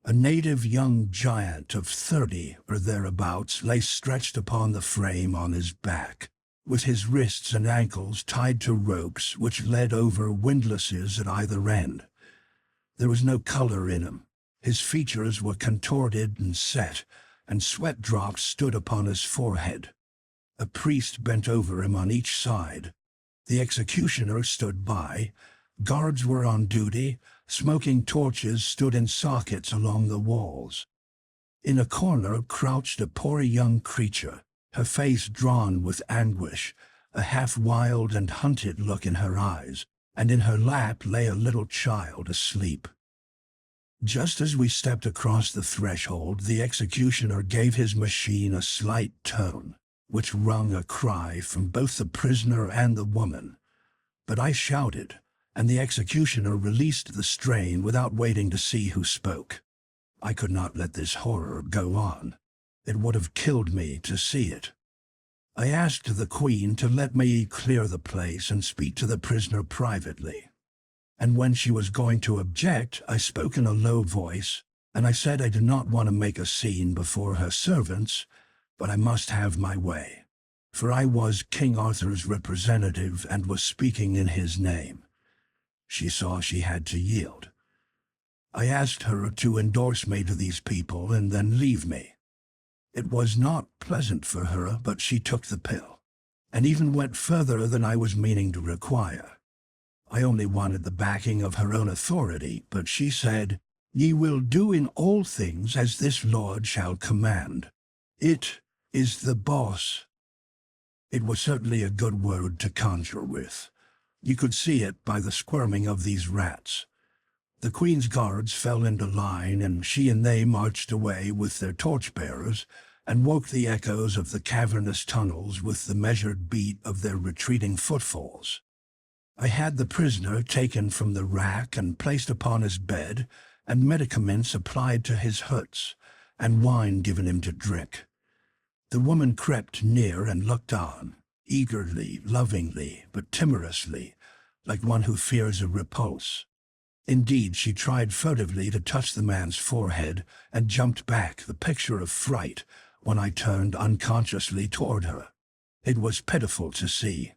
A native young giant of 30 or thereabouts lay stretched upon the frame on his back, with his wrists and ankles tied to ropes which led over windlasses at either end. There was no color in him. His features were contorted and set, and sweat drops stood upon his forehead. A priest bent over him on each side. The executioner stood by. Guards were on duty. Smoking torches stood in sockets along the walls. In a corner crouched a poor young creature, her face drawn with anguish, a half-wild and hunted look in her eyes, and in her lap lay a little child asleep. Just as we stepped across the threshold, the executioner gave his machine a slight tone, which wrung a cry from both the prisoner and the woman. But I shouted, and the executioner released the strain without waiting to see who spoke. I could not let this horror go on. It would have killed me to see it. I asked the Queen to let me clear the place and speak to the prisoner privately. And when she was going to object, I spoke in a low voice, and I said I did not want to make a scene before her servants, but I must have my way, for I was King Arthur's representative and was speaking in his name. She saw she had to yield. I asked her to endorse me to these people and then leave me. It was not pleasant for her, but she took the pill, and even went further than I was meaning to require. I only wanted the backing of her own authority, but she said, "Ye will do in all things as this Lord shall command. It is the boss." It was certainly a good word to conjure with. You could see it by the squirming of these rats. The Queen's guards fell into line, and she and they marched away with their torchbearers, and woke the echoes of the cavernous tunnels with the measured beat of their retreating footfalls. I had the prisoner taken from the rack and placed upon his bed, and medicaments applied to his hurts, and wine given him to drink. The woman crept near and looked on, eagerly, lovingly, but timorously, like one who fears a repulse. Indeed, she tried furtively to touch the man's forehead and jumped back, the picture of fright, when I turned unconsciously toward her. It was pitiful to see.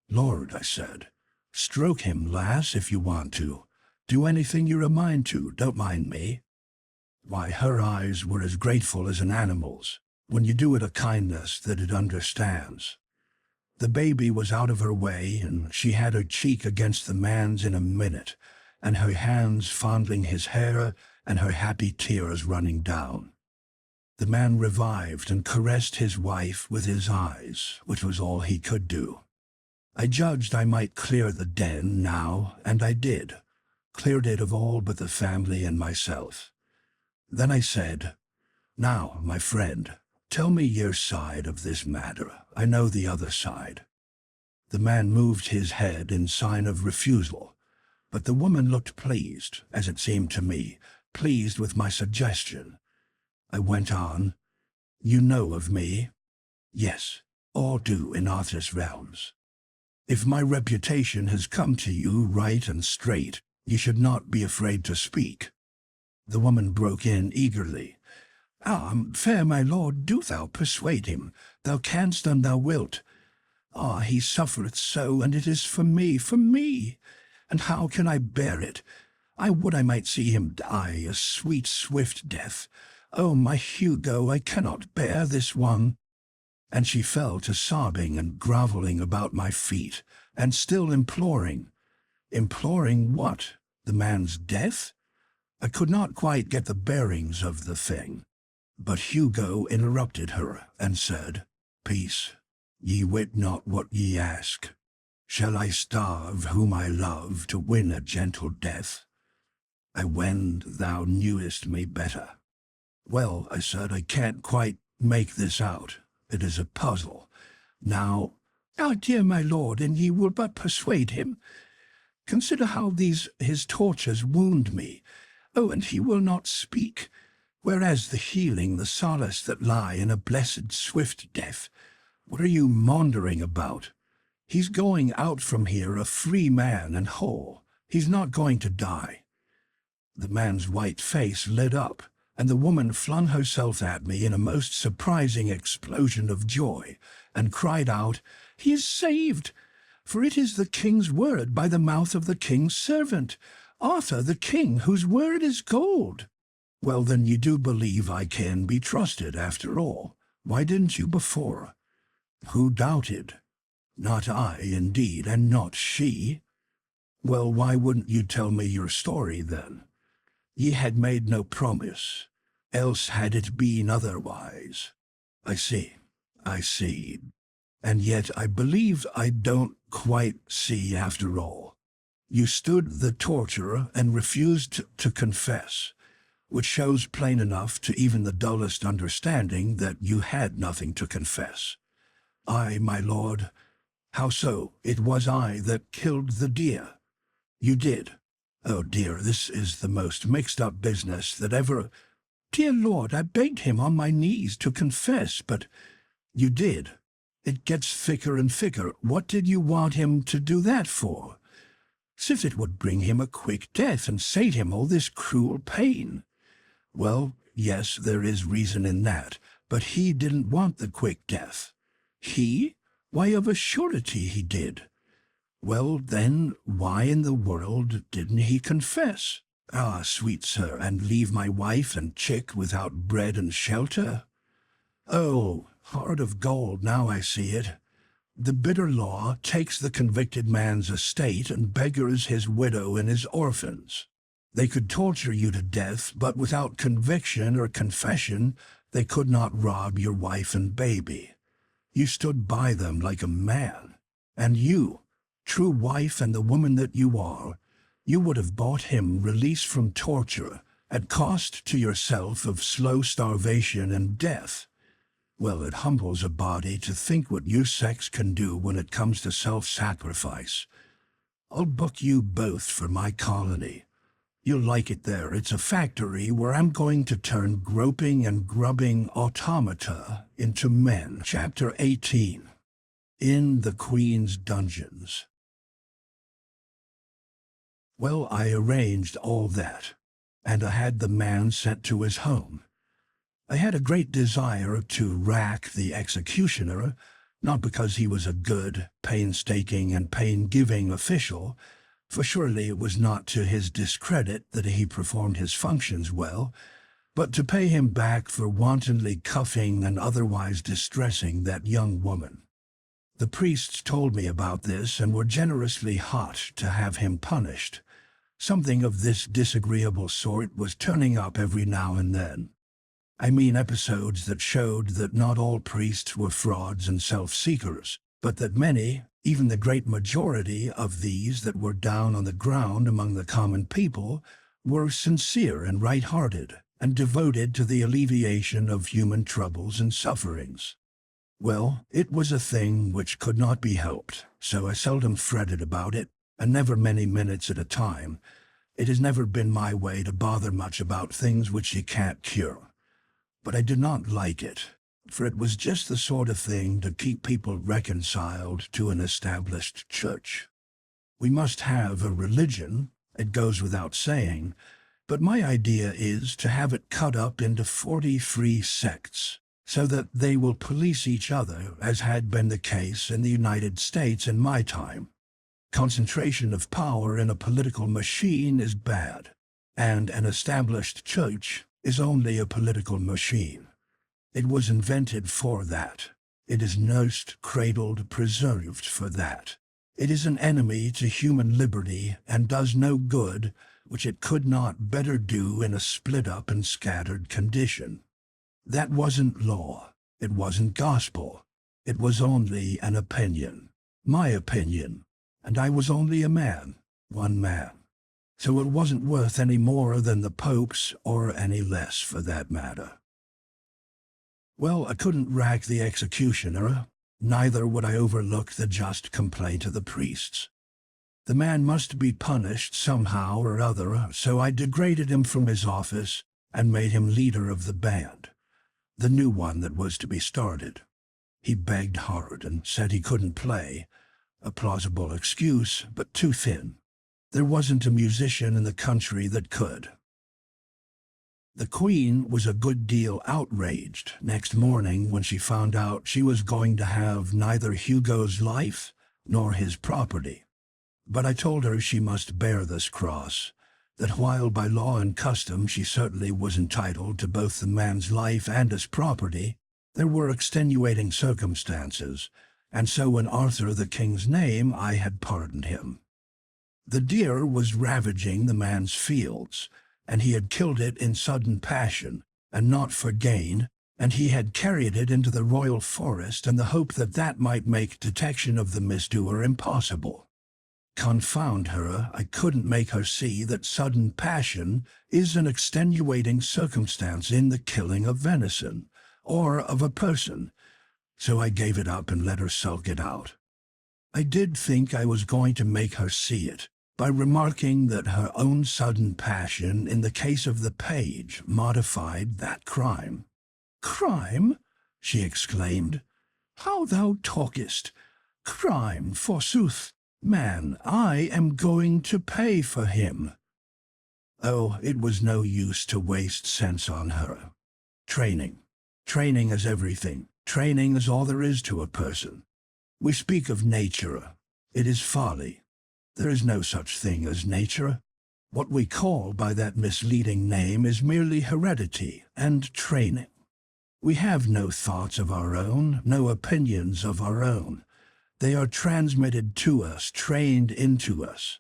"Lord," I said, "stroke him, lass, if you want to. Do anything you're a mind to, don't mind me." Why, her eyes were as grateful as an animal's, when you do it a kindness that it understands. The baby was out of her way, and she had her cheek against the man's in a minute, and her hands fondling his hair, and her happy tears running down. The man revived and caressed his wife with his eyes, which was all he could do. I judged I might clear the den now, and I did, cleared it of all but the family and myself. Then I said, "Now, my friend, tell me your side of this matter. I know the other side." The man moved his head in sign of refusal, but the woman looked pleased, as it seemed to me, pleased with my suggestion. I went on, "You know of me?" "Yes, all do in Arthur's realms. If my reputation has come to you right and straight, you should not be afraid to speak." The woman broke in eagerly. Fair my lord, do thou persuade him. Thou canst and thou wilt. He suffereth so, and it is for me. And how can I bear it? I would I might see him die a sweet, swift death. Oh, my Hugo, I cannot bear this one." And she fell to sobbing and groveling about my feet, and still imploring. Imploring what? The man's death? I could not quite get the bearings of the thing. But Hugo interrupted her and said, "Peace, ye wit not what ye ask. Shall I starve whom I love to win a gentle death? I wend thou knewest me better." "Well," I said, "I can't quite make this out. It is a puzzle. Now—" Dear my lord, and ye will but persuade him. Consider how these his tortures wound me. And he will not speak. Whereas the healing, the solace that lie in a blessed swift death. What are you maundering about? He's going out from here a free man and whole. He's not going to die." The man's white face lit up, and the woman flung herself at me in a most surprising explosion of joy, and cried out, "He is saved! For it is the king's word by the mouth of the king's servant, Arthur the king, whose word is gold." "Well, then you do believe I can be trusted after all. Why didn't you before?" "Who doubted? Not I, indeed, and not she." "Well, why wouldn't you tell me your story, then? Ye had made no promise, else had it been otherwise." I see. And yet I believe I don't quite see after all. You stood the torture and refused to confess, which shows plain enough to even the dullest understanding that you had nothing to confess. "I, my lord." "How so? It was I that killed the deer." "You did." "Oh dear, this is the most mixed-up business that ever—" "Dear lord, I begged him on my knees to confess, but—" "You did. It gets thicker and thicker. What did you want him to do that for?" "As if it would bring him a quick death and save him all this cruel pain." "Well, yes, there is reason in that, but he didn't want the quick death." "He? Why, of a surety he did." "Well, then, why in the world didn't he confess?" "Ah, sweet sir, and leave my wife and chick without bread and shelter?" "Oh, heart of gold, now I see it. The bitter law takes the convicted man's estate and beggars his widow and his orphans. They could torture you to death, but without conviction or confession, they could not rob your wife and baby. You stood by them like a man, and you, true wife and the woman that you are, you would have bought him release from torture at cost to yourself of slow starvation and death. Well, it humbles a body to think what your sex can do when it comes to self-sacrifice. I'll book you both for my colony. You'll like it there. It's a factory where I'm going to turn groping and grubbing automata into men." Chapter 18. In the Queen's Dungeons. Well, I arranged all that, and I had the man sent to his home. I had a great desire to rack the executioner, not because he was a good, painstaking, and pain-giving official, for surely it was not to his discredit that he performed his functions well, but to pay him back for wantonly cuffing and otherwise distressing that young woman. The priests told me about this and were generously hot to have him punished. Something of this disagreeable sort was turning up every now and then. I mean episodes that showed that not all priests were frauds and self-seekers, but that many, even the great majority of these that were down on the ground among the common people, were sincere and right-hearted and devoted to the alleviation of human troubles and sufferings. Well, it was a thing which could not be helped, so I seldom fretted about it, and never many minutes at a time. It has never been my way to bother much about things which you can't cure. But I did not like it, for it was just the sort of thing to keep people reconciled to an established church. We must have a religion, it goes without saying, but my idea is to have it cut up into 43 sects, so that they will police each other, as had been the case in the United States in my time. Concentration of power in a political machine is bad, and an established church is only a political machine. It was invented for that. It is nursed, cradled, preserved for that. It is an enemy to human liberty and does no good which it could not better do in a split-up and scattered condition. That wasn't law. It wasn't gospel. It was only an opinion. My opinion. And I was only a man. One man. So it wasn't worth any more than the Pope's, or any less for that matter. Well, I couldn't rack the executioner, neither would I overlook the just complaint of the priests. The man must be punished somehow or other, so I degraded him from his office and made him leader of the band, the new one that was to be started. He begged hard and said he couldn't play. A plausible excuse, but too thin. There wasn't a musician in the country that could. The Queen was a good deal outraged next morning when she found out she was going to have neither Hugo's life nor his property. But I told her she must bear this cross, that while by law and custom she certainly was entitled to both the man's life and his property, there were extenuating circumstances, and so in Arthur the King's name I had pardoned him. The deer was ravaging the man's fields, and he had killed it in sudden passion, and not for gain, and he had carried it into the royal forest in the hope that that might make detection of the misdoer impossible. Confound her, I couldn't make her see that sudden passion is an extenuating circumstance in the killing of venison, or of a person, so I gave it up and let her sulk it out. I did think I was going to make her see it, by remarking that her own sudden passion in the case of the page modified that crime. "Crime?" she exclaimed. "How thou talkest! Crime, forsooth! Man, I am going to pay for him." Oh, it was no use to waste sense on her. Training. Training is everything. Training is all there is to a person. We speak of nature. It is folly. There is no such thing as nature. What we call by that misleading name is merely heredity and training. We have no thoughts of our own, no opinions of our own. They are transmitted to us, trained into us.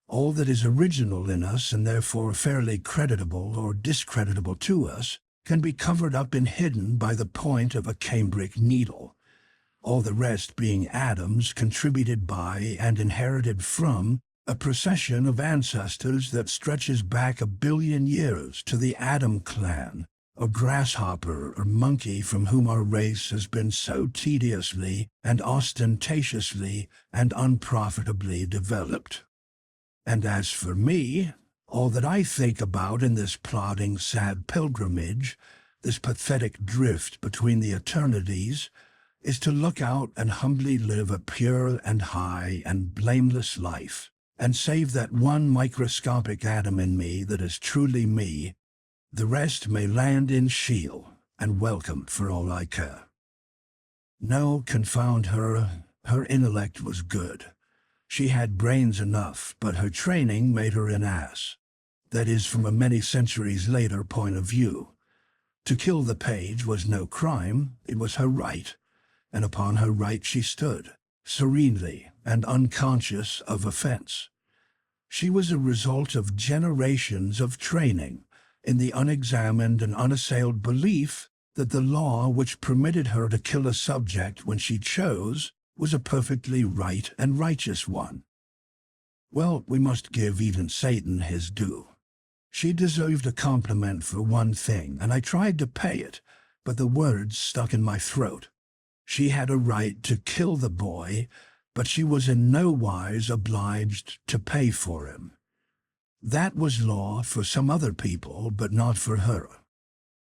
All that is original in us and therefore fairly creditable or discreditable to us can be covered up and hidden by the point of a cambric needle, all the rest being atoms contributed by and inherited from a procession of ancestors that stretches back 1 billion years to the Adam clan, or grasshopper or monkey from whom our race has been so tediously and ostentatiously and unprofitably developed. And as for me, all that I think about in this plodding, sad pilgrimage, this pathetic drift between the eternities, is to look out and humbly live a pure and high and blameless life, and save that one microscopic atom in me that is truly me. The rest may land in Sheol, and welcome for all I care. No, confound her, her intellect was good. She had brains enough, but her training made her an ass. That is, from a many centuries later point of view. To kill the page was no crime, it was her right, and upon her right she stood, serenely and unconscious of offense. She was a result of generations of training in the unexamined and unassailed belief that the law which permitted her to kill a subject when she chose was a perfectly right and righteous one. Well, we must give even Satan his due. She deserved a compliment for one thing, and I tried to pay it, but the words stuck in my throat. She had a right to kill the boy, but she was in no wise obliged to pay for him. That was law for some other people, but not for her.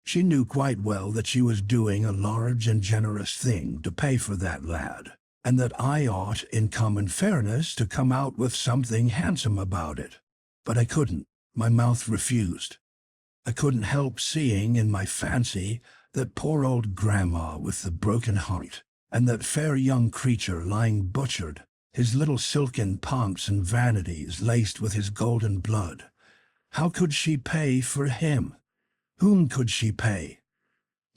She knew quite well that she was doing a large and generous thing to pay for that lad, and that I ought, in common fairness, to come out with something handsome about it. But I couldn't. My mouth refused. I couldn't help seeing in my fancy that poor old grandma with the broken heart, and that fair young creature lying butchered, his little silken pomps and vanities laced with his golden blood. How could she pay for him? Whom could she pay?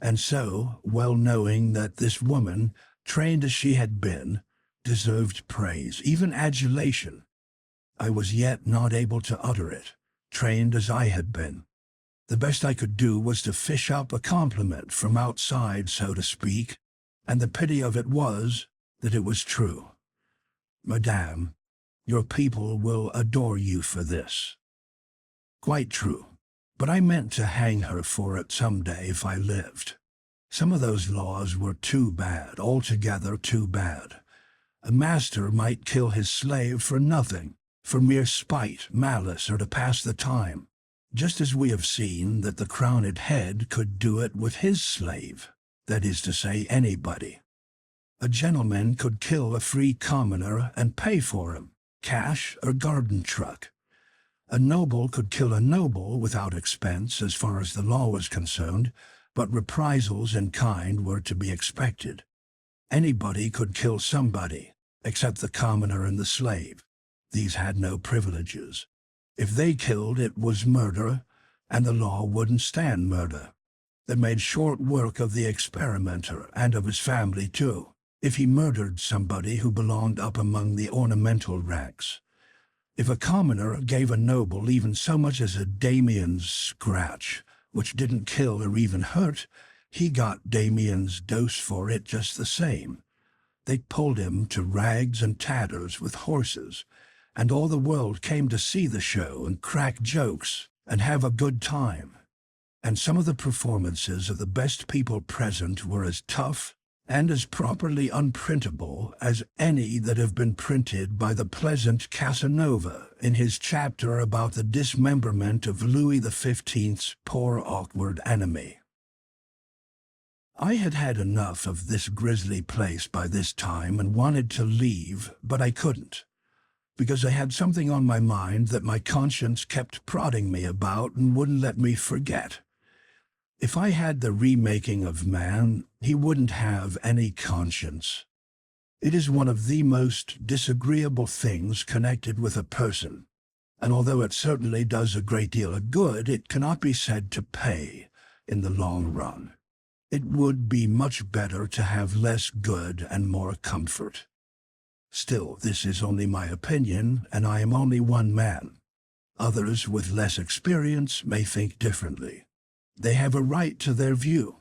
And so, well knowing that this woman, trained as she had been, deserved praise, even adulation, I was yet not able to utter it, trained as I had been. The best I could do was to fish up a compliment from outside, so to speak, and the pity of it was that it was true. "Madame, your people will adore you for this." Quite true, but I meant to hang her for it some day if I lived. Some of those laws were too bad, altogether too bad. A master might kill his slave for nothing, for mere spite, malice, or to pass the time, just as we have seen that the crowned head could do it with his slave, that is to say, anybody. A gentleman could kill a free commoner and pay for him, cash or garden truck. A noble could kill a noble without expense as far as the law was concerned, but reprisals in kind were to be expected. Anybody could kill somebody, except the commoner and the slave. These had no privileges. If they killed, it was murder, and the law wouldn't stand murder. They made short work of the experimenter and of his family, too, if he murdered somebody who belonged up among the ornamental ranks. If a commoner gave a noble even so much as a Damien's scratch, which didn't kill or even hurt, he got Damien's dose for it just the same. They pulled him to rags and tatters with horses, and all the world came to see the show and crack jokes and have a good time. And some of the performances of the best people present were as tough and as properly unprintable as any that have been printed by the pleasant Casanova in his chapter about the dismemberment of Louis XV's poor awkward enemy. I had had enough of this grisly place by this time and wanted to leave, but I couldn't, because I had something on my mind that my conscience kept prodding me about and wouldn't let me forget. If I had the remaking of man, he wouldn't have any conscience. It is one of the most disagreeable things connected with a person, and although it certainly does a great deal of good, it cannot be said to pay in the long run. It would be much better to have less good and more comfort. Still, this is only my opinion, and I am only one man. Others with less experience may think differently. They have a right to their view.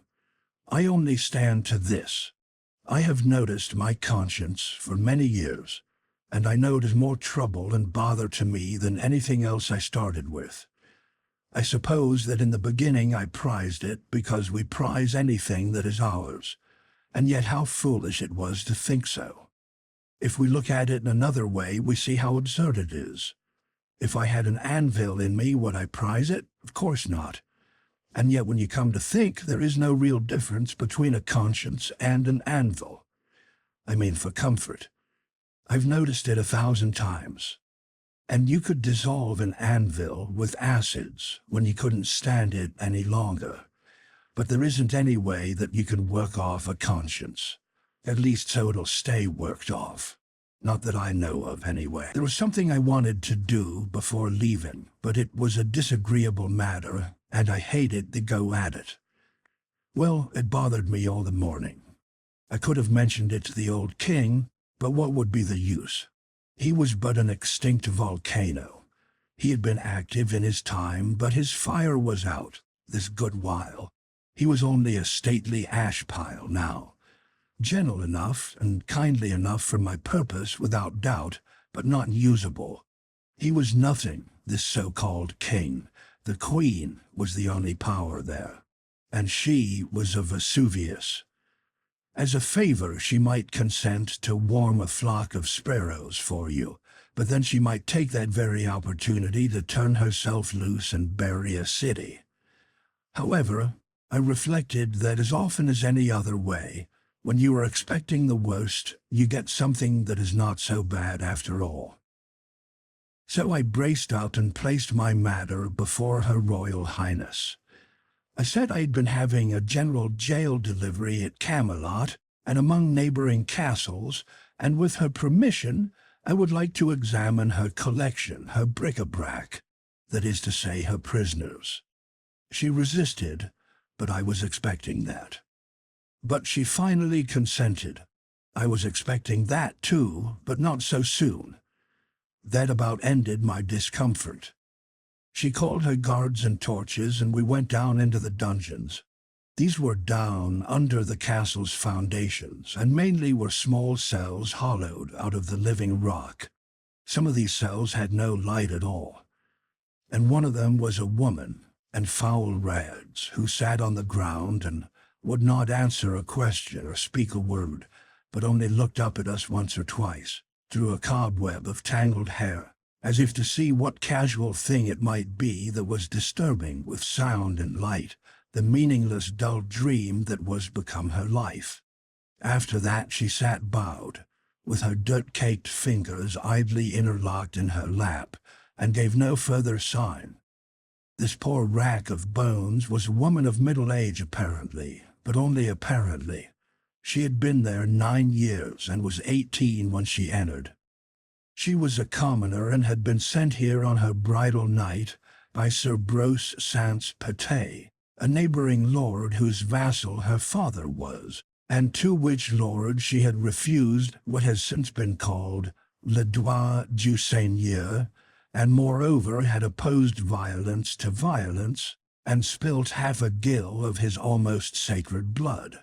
I only stand to this. I have noticed my conscience for many years, and I know it is more trouble and bother to me than anything else I started with. I suppose that in the beginning I prized it because we prize anything that is ours, and yet how foolish it was to think so. If we look at it in another way, we see how absurd it is. If I had an anvil in me, would I prize it? Of course not. And yet when you come to think, there is no real difference between a conscience and an anvil. I mean for comfort. I've noticed it 1,000 times. And you could dissolve an anvil with acids when you couldn't stand it any longer. But there isn't any way that you can work off a conscience. At least so it'll stay worked off. Not that I know of, anyway. There was something I wanted to do before leaving, but it was a disagreeable matter, and I hated to go at it. Well, it bothered me all the morning. I could have mentioned it to the old king, but what would be the use? He was but an extinct volcano. He had been active in his time, but his fire was out, this good while. He was only a stately ash pile now. Gentle enough and kindly enough for my purpose, without doubt, but not usable. He was nothing, this so-called king. The queen was the only power there, and she was a Vesuvius. As a favor, she might consent to warm a flock of sparrows for you, but then she might take that very opportunity to turn herself loose and bury a city. However, I reflected that as often as any other way, when you are expecting the worst, you get something that is not so bad after all. So I braced up and placed my matter before Her Royal Highness. I said I had been having a general jail delivery at Camelot and among neighboring castles, and with her permission, I would like to examine her collection, her bric-a-brac, that is to say, her prisoners. She resisted, but I was expecting that. But she finally consented. I was expecting that too, but not so soon. That about ended my discomfort. She called her guards and torches, and we went down into the dungeons. These were down under the castle's foundations, and mainly were small cells hollowed out of the living rock. Some of these cells had no light at all, and one of them was a woman in foul rags who sat on the ground and would not answer a question or speak a word, but only looked up at us once or twice, through a cobweb of tangled hair, as if to see what casual thing it might be that was disturbing with sound and light the meaningless dull dream that was become her life. After that she sat bowed, with her dirt-caked fingers idly interlocked in her lap, and gave no further sign. This poor rack of bones was a woman of middle age apparently, but only apparently. She had been there 9 years and was 18 when she entered. She was a commoner and had been sent here on her bridal night by Sir Brose Sans-Pate, a neighboring lord whose vassal her father was, and to which lord she had refused what has since been called le droit du seigneur, and moreover had opposed violence to violence, and spilt half a gill of his almost sacred blood.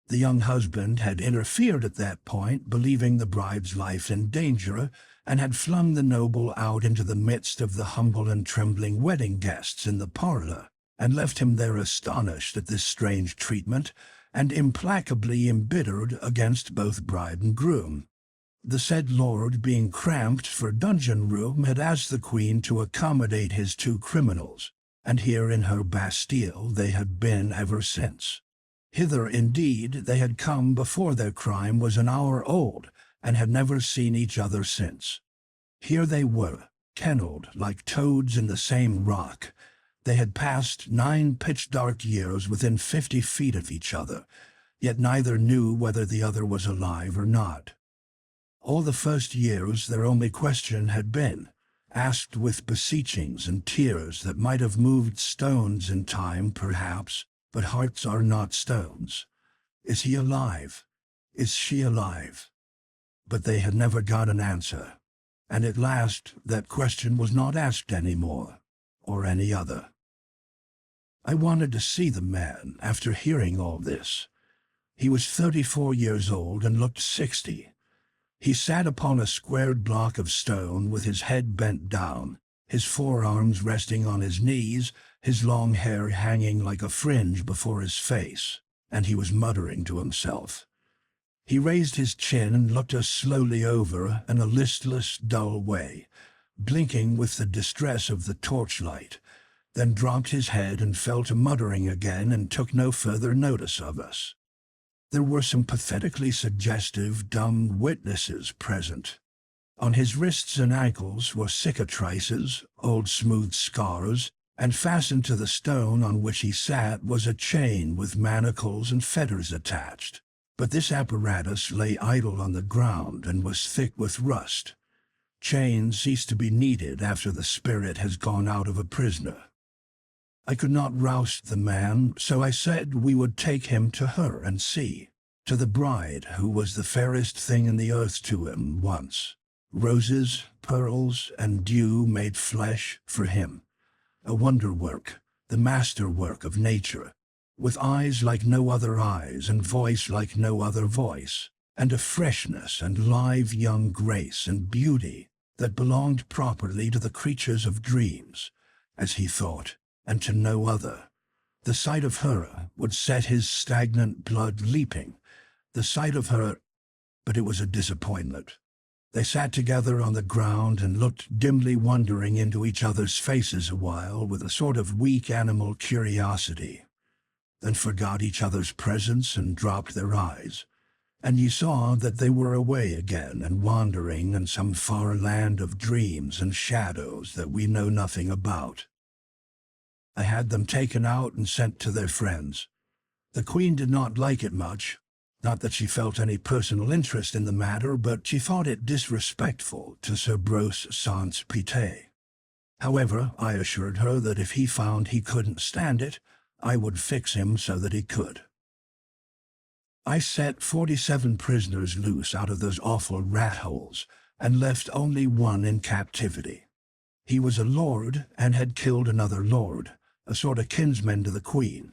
The young husband had interfered at that point, believing the bride's life in danger, and had flung the noble out into the midst of the humble and trembling wedding guests in the parlor, and left him there astonished at this strange treatment, and implacably embittered against both bride and groom. The said lord, being cramped for dungeon room, had asked the queen to accommodate his 2 criminals, and here in her Bastille they had been ever since. Hither, indeed, they had come before their crime was an hour old, and had never seen each other since. Here they were, kennelled like toads in the same rock. They had passed 9 pitch-dark years within 50 feet of each other, yet neither knew whether the other was alive or not. All the first years their only question had been, asked with beseechings and tears that might have moved stones in time, perhaps, but hearts are not stones. Is he alive? Is she alive? But they had never got an answer, and at last that question was not asked any more, or any other. I wanted to see the man after hearing all this. He was 34 years old and looked 60. He sat upon a squared block of stone with his head bent down, his forearms resting on his knees, his long hair hanging like a fringe before his face, and he was muttering to himself. He raised his chin and looked us slowly over in a listless, dull way, blinking with the distress of the torchlight, then dropped his head and fell to muttering again and took no further notice of us. There were some pathetically suggestive, dumb witnesses present. On his wrists and ankles were cicatrices, old smooth scars, and fastened to the stone on which he sat was a chain with manacles and fetters attached. But this apparatus lay idle on the ground and was thick with rust. Chains cease to be needed after the spirit has gone out of a prisoner. I could not roust the man, so I said we would take him to her and see, to the bride who was the fairest thing in the earth to him once. Roses, pearls, and dew made flesh for him. A wonder-work, the master-work of nature, with eyes like no other eyes and voice like no other voice, and a freshness and live young grace and beauty that belonged properly to the creatures of dreams, as he thought, and to no other. The sight of her would set his stagnant blood leaping. The sight of her, but it was a disappointment. They sat together on the ground and looked dimly wondering into each other's faces a while with a sort of weak animal curiosity, then forgot each other's presence and dropped their eyes, and ye saw that they were away again and wandering in some far land of dreams and shadows that we know nothing about. I had them taken out and sent to their friends. The Queen did not like it much, not that she felt any personal interest in the matter, but she thought it disrespectful to Sir Brose Sans-Pate. However, I assured her that if he found he couldn't stand it, I would fix him so that he could. I set 47 prisoners loose out of those awful rat-holes, and left only one in captivity. He was a lord, and had killed another lord, a sort of kinsman to the Queen.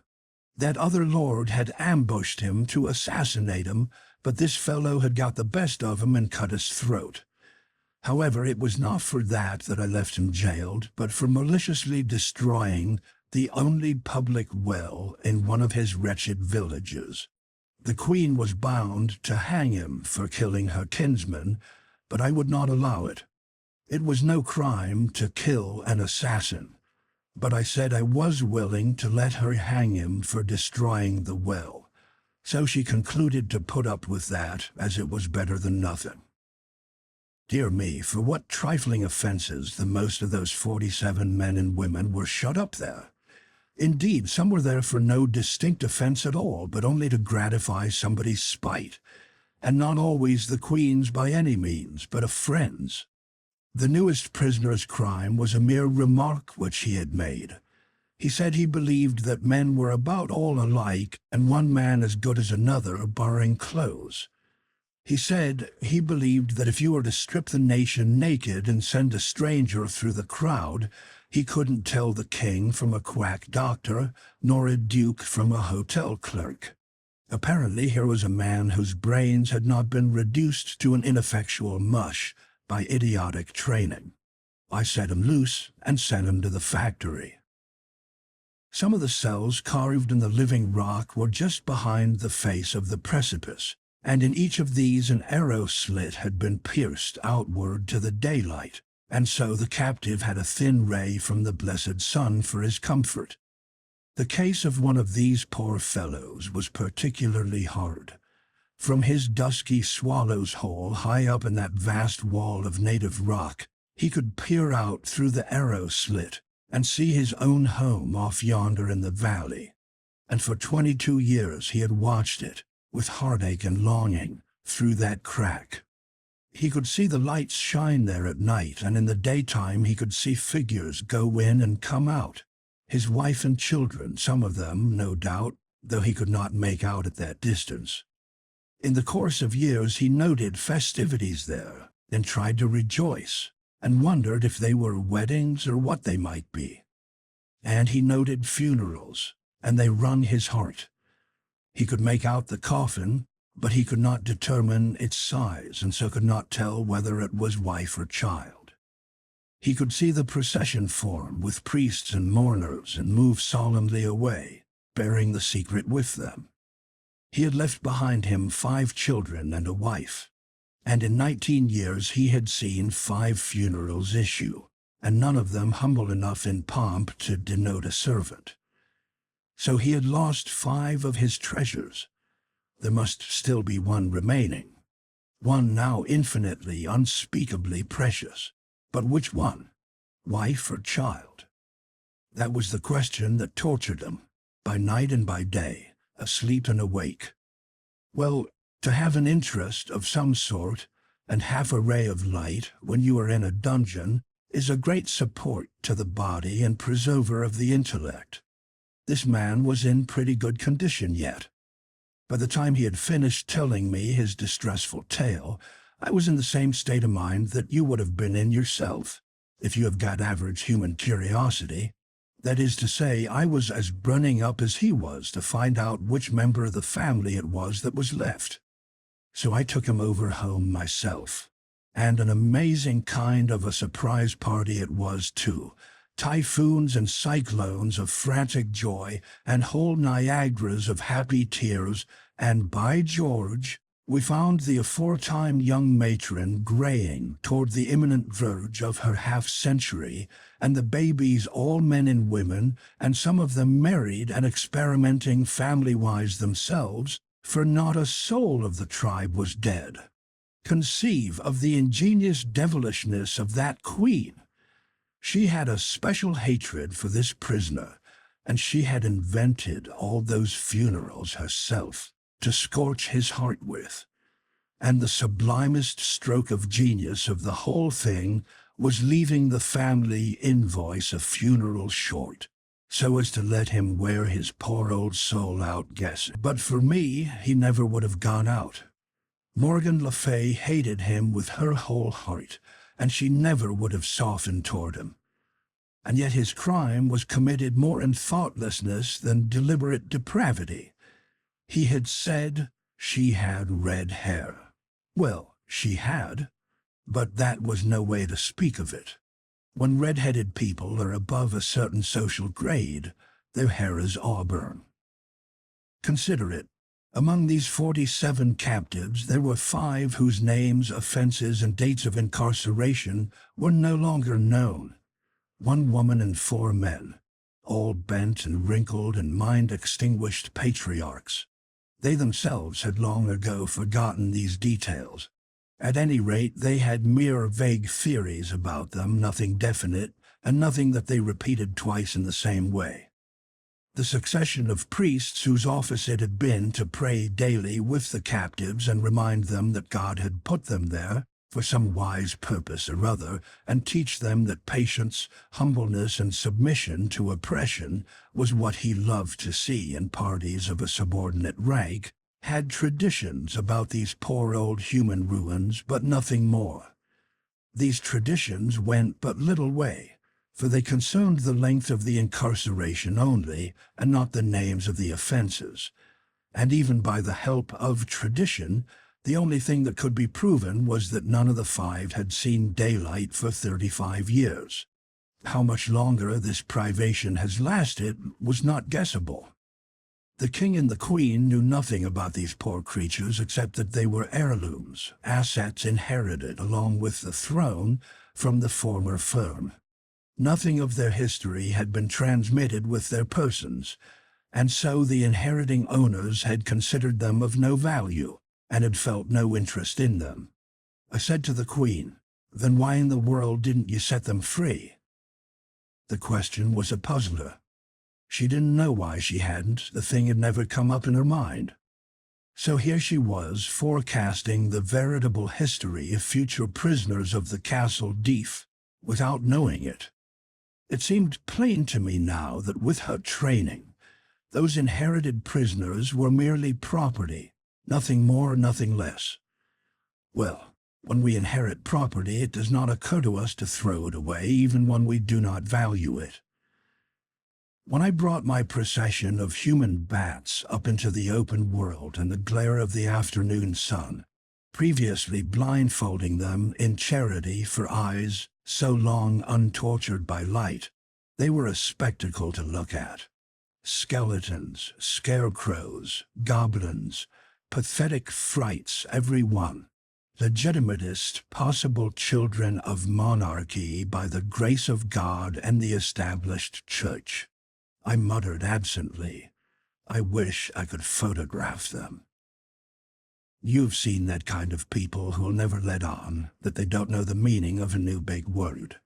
That other lord had ambushed him to assassinate him, but this fellow had got the best of him and cut his throat. However, it was not for that I left him jailed, but for maliciously destroying the only public well in one of his wretched villages. The Queen was bound to hang him for killing her kinsman, but I would not allow it. It was no crime to kill an assassin, but I said I was willing to let her hang him for destroying the well. So she concluded to put up with that, as it was better than nothing. Dear me, for what trifling offenses the most of those 47 men and women were shut up there. Indeed, some were there for no distinct offense at all, but only to gratify somebody's spite, and not always the Queen's by any means, but a friend's. The newest prisoner's crime was a mere remark which he had made. He said he believed that men were about all alike, and one man as good as another, barring clothes. He said he believed that if you were to strip the nation naked and send a stranger through the crowd, he couldn't tell the king from a quack doctor, nor a duke from a hotel clerk. Apparently here was a man whose brains had not been reduced to an ineffectual mush by idiotic training. I set him loose and sent him to the factory. Some of the cells carved in the living rock were just behind the face of the precipice, and in each of these an arrow slit had been pierced outward to the daylight, and so the captive had a thin ray from the blessed sun for his comfort. The case of one of these poor fellows was particularly hard. From his dusky swallow's hole high up in that vast wall of native rock, he could peer out through the arrow slit and see his own home off yonder in the valley. And for 22 years he had watched it, with heartache and longing, through that crack. He could see the lights shine there at night, and in the daytime he could see figures go in and come out. His wife and children, some of them, no doubt, though he could not make out at that distance. In the course of years he noted festivities there, and tried to rejoice, and wondered if they were weddings or what they might be. And he noted funerals, and they wrung his heart. He could make out the coffin, but he could not determine its size, and so could not tell whether it was wife or child. He could see the procession form with priests and mourners and move solemnly away, bearing the secret with them. He had left behind him 5 children and a wife, and in 19 years he had seen 5 funerals issue, and none of them humble enough in pomp to denote a servant. So he had lost 5 of his treasures. There must still be one remaining, one now infinitely, unspeakably precious. But which one? Wife or child? That was the question that tortured him, by night and by day, asleep and awake. Well, to have an interest of some sort, and half a ray of light when you are in a dungeon, is a great support to the body and preserver of the intellect. This man was in pretty good condition yet. By the time he had finished telling me his distressful tale, I was in the same state of mind that you would have been in yourself, if you have got average human curiosity. That is to say, I was as burning up as he was to find out which member of the family it was that was left. So I took him over home myself. And an amazing kind of a surprise party it was, too. Typhoons and cyclones of frantic joy, and whole Niagaras of happy tears, and by George, we found the aforetime young matron graying toward the imminent verge of her half-century, and the babies all men and women, and some of them married and experimenting family-wise themselves, for not a soul of the tribe was dead. Conceive of the ingenious devilishness of that queen! She had a special hatred for this prisoner, and she had invented all those funerals herself to scorch his heart with. And the sublimest stroke of genius of the whole thing was leaving the family invoice a funeral short, so as to let him wear his poor old soul out guessing. But for me, he never would have gone out. Morgan Le Fay hated him with her whole heart, and she never would have softened toward him. And yet his crime was committed more in thoughtlessness than deliberate depravity. He had said she had red hair. Well, she had, but that was no way to speak of it. When red-headed people are above a certain social grade, their hair is auburn. Consider it. Among these 47 captives, there were 5 whose names, offenses, and dates of incarceration were no longer known. 1 woman and 4 men, all bent and wrinkled and mind-extinguished patriarchs. They themselves had long ago forgotten these details. At any rate, they had mere vague theories about them, nothing definite, and nothing that they repeated twice in the same way. The succession of priests whose office it had been to pray daily with the captives and remind them that God had put them there for some wise purpose or other, and teach them that patience, humbleness, and submission to oppression was what he loved to see in parties of a subordinate rank, had traditions about these poor old human ruins, but nothing more. These traditions went but little way, for they concerned the length of the incarceration only, and not the names of the offenses. And even by the help of tradition, the only thing that could be proven was that none of the five had seen daylight for 35 years. How much longer this privation has lasted was not guessable. The king and the queen knew nothing about these poor creatures except that they were heirlooms, assets inherited along with the throne from the former firm. Nothing of their history had been transmitted with their persons, and so the inheriting owners had considered them of no value, and had felt no interest in them. I said to the queen, "Then why in the world didn't you set them free?" The question was a puzzler. She didn't know why she hadn't. The thing had never come up in her mind. So here she was, forecasting the veritable history of future prisoners of the Castle Deef, without knowing it. It seemed plain to me now that with her training, those inherited prisoners were merely property, nothing more, nothing less. Well, when we inherit property, it does not occur to us to throw it away, even when we do not value it. When I brought my procession of human bats up into the open world in the glare of the afternoon sun, previously blindfolding them in charity for eyes so long untortured by light, they were a spectacle to look at. Skeletons, scarecrows, goblins, pathetic frights, every one. Legitimatest possible children of monarchy by the grace of God and the established church. I muttered absently, "I wish I could photograph them." You've seen that kind of people who'll never let on that they don't know the meaning of a new big word.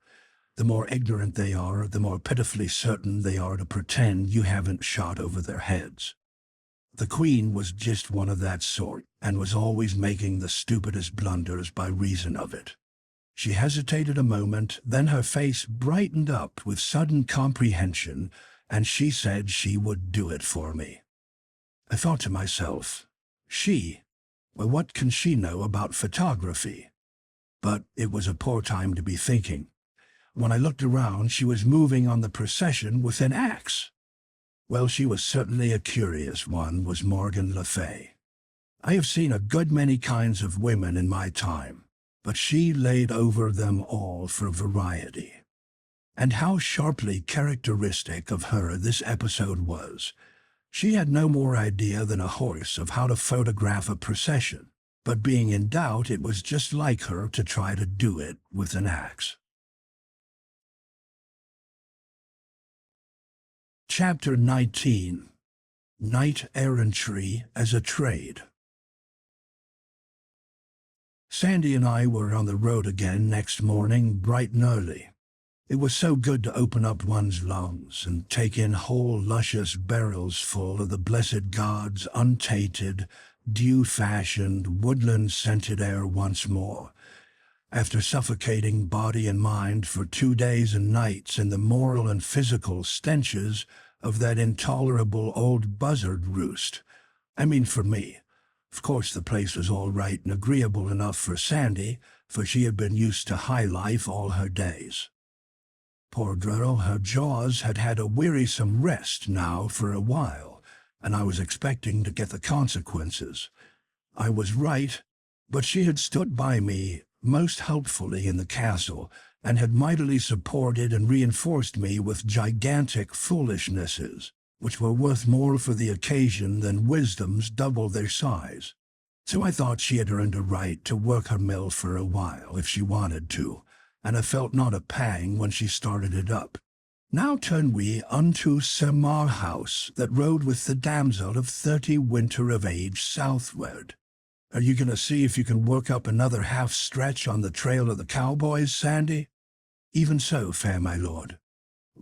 The more ignorant they are, the more pitifully certain they are to pretend you haven't shot over their heads. The Queen was just one of that sort, and was always making the stupidest blunders by reason of it. She hesitated a moment, then her face brightened up with sudden comprehension, and she said she would do it for me. I thought to myself, well, what can she know about photography? But it was a poor time to be thinking. When I looked around, she was moving on the procession with an axe. Well, she was certainly a curious one, was Morgan Le Fay. I have seen a good many kinds of women in my time, but she laid over them all for variety. And how sharply characteristic of her this episode was. She had no more idea than a horse of how to photograph a procession, but being in doubt, it was just like her to try to do it with an axe. Chapter 19. Knight-errantry as a Trade. Sandy and I were on the road again next morning, bright and early. It was so good to open up one's lungs and take in whole luscious barrels full of the blessed God's untainted, dew-fashioned, woodland-scented air once more, after suffocating body and mind for 2 days and nights in the moral and physical stenches of that intolerable old buzzard roost. I mean for me. Of course the place was all right and agreeable enough for Sandy, for she had been used to high life all her days. Poor girl, her jaws had had a wearisome rest now for a while, and I was expecting to get the consequences. I was right, but she had stood by me most helpfully in the castle, and had mightily supported and reinforced me with gigantic foolishnesses, which were worth more for the occasion than wisdoms double their size. So I thought she had earned a right to work her mill for a while if she wanted to, and I felt not a pang when she started it up. Now turn we unto Sir Marhaus, that rode with the damsel of 30 winter of age southward. Are you going to see if you can work up another half stretch on the trail of the cowboys, Sandy? Even so, fair my lord.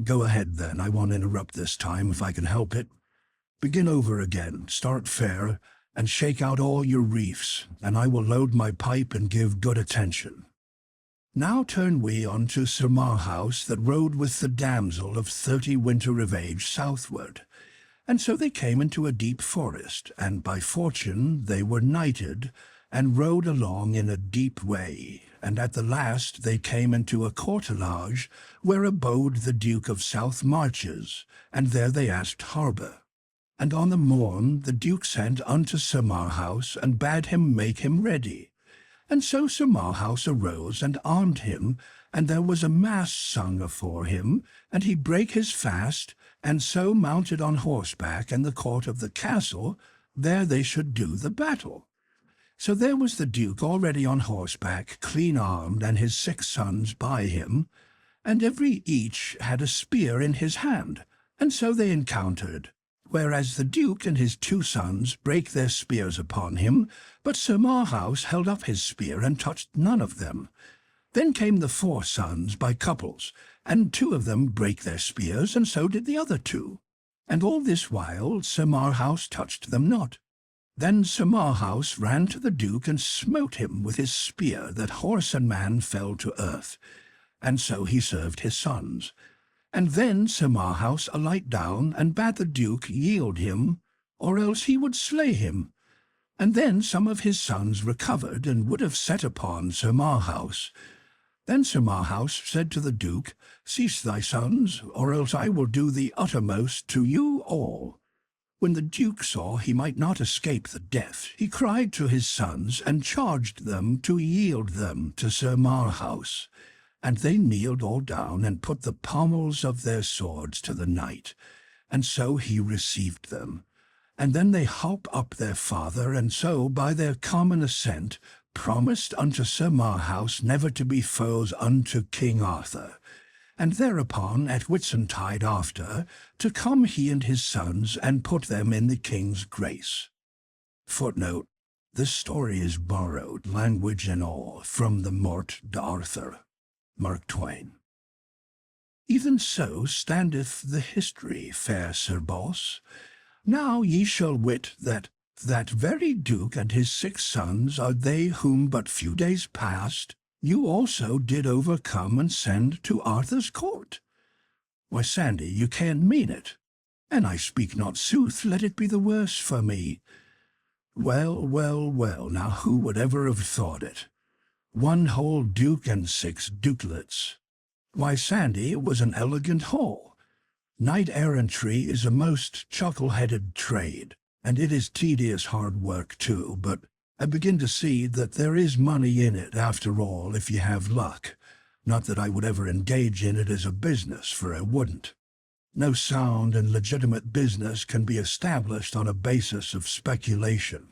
Go ahead then, I won't interrupt this time if I can help it. Begin over again, start fair, and shake out all your reefs, and I will load my pipe and give good attention. Now turn we unto Sir Marhaus, that rode with the damsel of 30 winter of age southward. And so they came into a deep forest, and by fortune they were nighted, and rode along in a deep way. And at the last they came into a courtelage, where abode the Duke of South Marches, and there they asked harbour. And on the morn the Duke sent unto Sir Marhaus, and bade him make him ready. And so Sir Marhaus arose and armed him, and there was a mass sung afore him, and he brake his fast, and so mounted on horseback in the court of the castle, there they should do the battle. So there was the Duke already on horseback, clean armed, and his 6 sons by him, and every each had a spear in his hand, and so they encountered. Whereas the Duke and his 2 sons brake their spears upon him, but Sir Marhaus held up his spear and touched none of them. Then came the 4 sons by couples, and 2 of them brake their spears, and so did the other 2. And all this while Sir Marhaus touched them not. Then Sir Marhaus ran to the Duke and smote him with his spear, that horse and man fell to earth. And so he served his sons. And then Sir Marhaus alight down, and bade the Duke yield him, or else he would slay him. And then some of his sons recovered, and would have set upon Sir Marhaus. Then Sir Marhaus said to the Duke, Cease thy sons, or else I will do the uttermost to you all. When the Duke saw he might not escape the death, he cried to his sons, and charged them to yield them to Sir Marhaus. And they kneeled all down, and put the pommels of their swords to the knight, and so he received them. And then they holp up their father, and so by their common assent promised unto Sir Marhaus never to be foes unto King Arthur. And thereupon at Whitsuntide after, to come he and his sons, and put them in the king's grace. Footnote: this story is borrowed, language and all, from the Morte d'Arthur. Mark Twain. Even so standeth the history, fair Sir Boss. Now ye shall wit that very Duke and his 6 sons are they whom but few days past you also did overcome and send to Arthur's court. Why, Sandy, you can't mean it. And I speak not sooth, let it be the worse for me. Well, well, well, now who would ever have thought it? 1 whole Duke and 6 dukelets. Why, Sandy, it was an elegant haul. Knight-errantry is a most chuckle-headed trade, and it is tedious hard work too, but I begin to see that there is money in it after all if you have luck. Not that I would ever engage in it as a business, for I wouldn't. No sound and legitimate business can be established on a basis of speculation.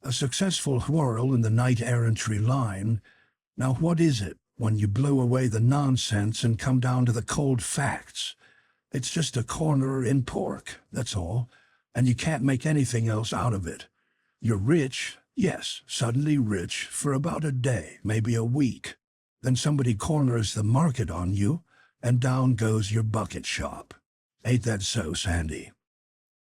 A successful whirl in the knight-errantry line, now what is it when you blow away the nonsense and come down to the cold facts? It's just a corner in pork, that's all, and you can't make anything else out of it. You're rich, yes, suddenly rich, for about a day, maybe a week. Then somebody corners the market on you, and down goes your bucket shop. Ain't that so, Sandy?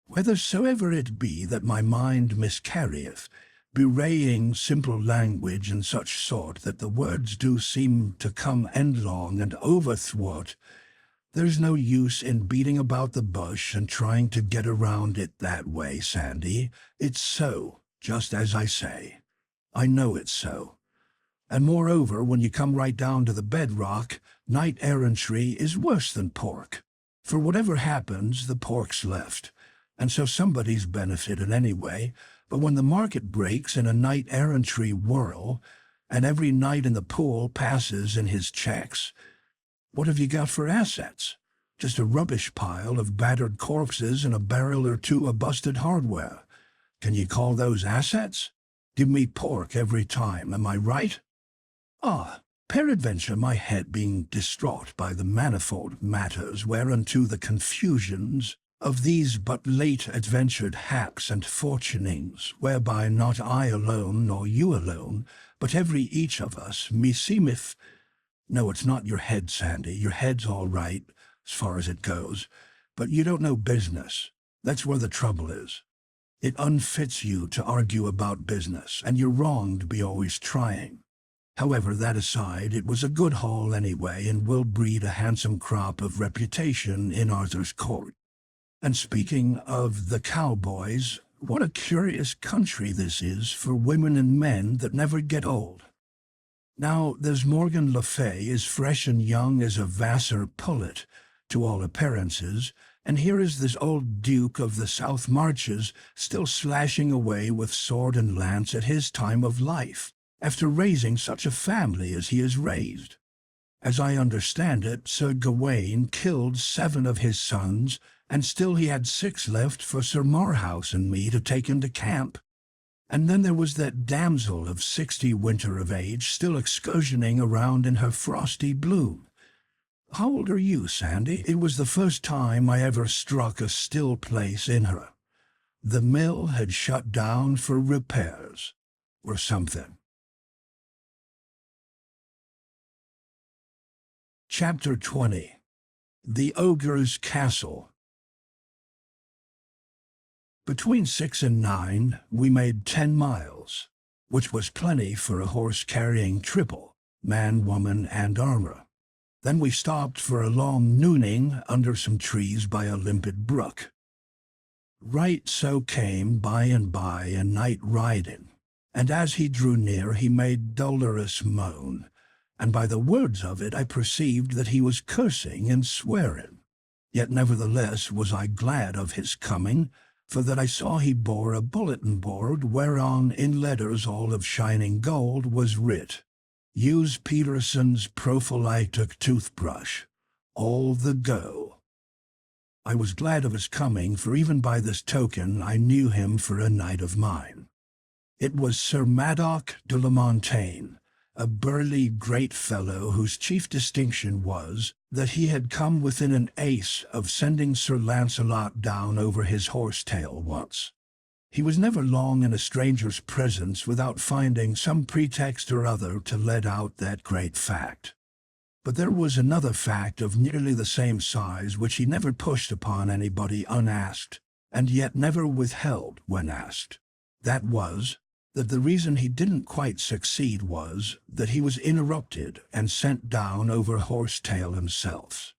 Whithersoever it be that my mind miscarrieth, bewraying simple language and such sort that the words do seem to come endlong and overthwart, there's no use in beating about the bush and trying to get around it that way, Sandy. It's so, just as I say. I know it's so. And moreover, when you come right down to the bedrock, knight-errantry is worse than pork. For whatever happens, the pork's left, and so somebody's benefited anyway. But when the market breaks in a knight-errantry whirl, and every knight in the pool passes in his checks, what have you got for assets? Just a rubbish pile of battered corpses and a barrel or 2 of busted hardware. Can you call those assets? Give me pork every time, am I right? Ah, Peradventure my head being distraught by the manifold matters whereunto the confusions of these but late adventured hacks and fortunings, whereby not I alone nor you alone, but every each of us, meseemeth— No, it's not your head, Sandy. Your head's all right, as far as it goes, but you don't know business. That's where the trouble is. It unfits you to argue about business, and you're wrong to be always trying. However, that aside, it was a good haul anyway, and will breed a handsome crop of reputation in Arthur's court. And speaking of the cowboys, what a curious country this is for women and men that never get old. Now, there's Morgan Le Fay, as fresh and young as a Vassar pullet, to all appearances, and here is this old Duke of the South Marches still slashing away with sword and lance at his time of life, after raising such a family as he has raised. As I understand it, Sir Gawain killed 7 of his sons, and still he had 6 left for Sir Marhaus and me to take into camp. And then there was that damsel of 60 winter of age still excursioning around in her frosty bloom. How old are you, Sandy? It was the first time I ever struck a still place in her. The mill had shut down for repairs, or something. Chapter 20. The Ogre's Castle. Between 6 and 9, we made 10 miles, which was plenty for a horse carrying triple, man, woman, and armor. Then we stopped for a long nooning under some trees by a limpid brook. Right so came by and by a night riding, and as he drew near he made dolorous moan, and by the words of it I perceived that he was cursing and swearing. Yet nevertheless was I glad of his coming, for that I saw he bore a bulletin board whereon in letters all of shining gold was writ, "Use Peterson's prophylactic toothbrush, all the go." I was glad of his coming, for even by this token I knew him for a knight of mine. It was Sir Madoc de la Montaigne, a burly great fellow whose chief distinction was that he had come within an ace of sending Sir Lancelot down over his horsetail once. He was never long in a stranger's presence without finding some pretext or other to let out that great fact. But there was another fact of nearly the same size which he never pushed upon anybody unasked, and yet never withheld when asked. That was, that the reason he didn't quite succeed was that he was interrupted and sent down over horsetail himself.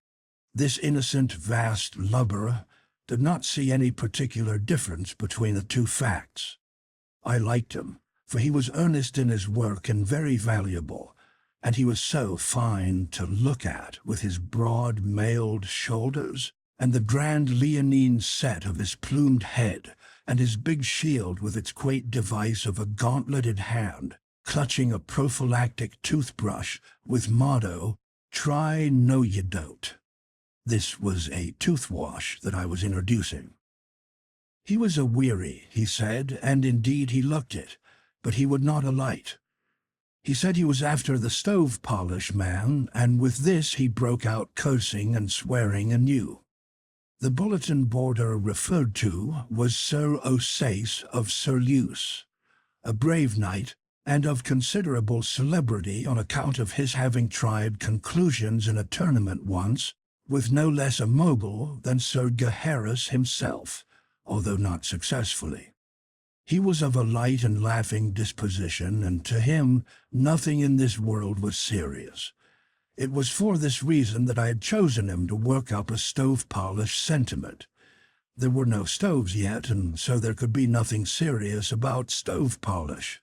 This innocent, vast lubber did not see any particular difference between the two facts. I liked him, for he was earnest in his work and very valuable, and he was so fine to look at with his broad mailed shoulders and the grand leonine set of his plumed head, and his big shield with its quaint device of a gauntleted hand, clutching a prophylactic toothbrush with motto, "Try no you don't." This was a toothwash that I was introducing. He was a weary, he said, and indeed he looked it, but he would not alight. He said he was after the stove polish man, and with this he broke out cursing and swearing anew. The bulletin boarder referred to was Sir Osace of Surleuse, a brave knight, and of considerable celebrity on account of his having tried conclusions in a tournament once, with no less a mogul than Sir Gaheris himself, although not successfully. He was of a light and laughing disposition, and to him nothing in this world was serious. It was for this reason that I had chosen him to work up a stove-polish sentiment. There were no stoves yet, and so there could be nothing serious about stove-polish.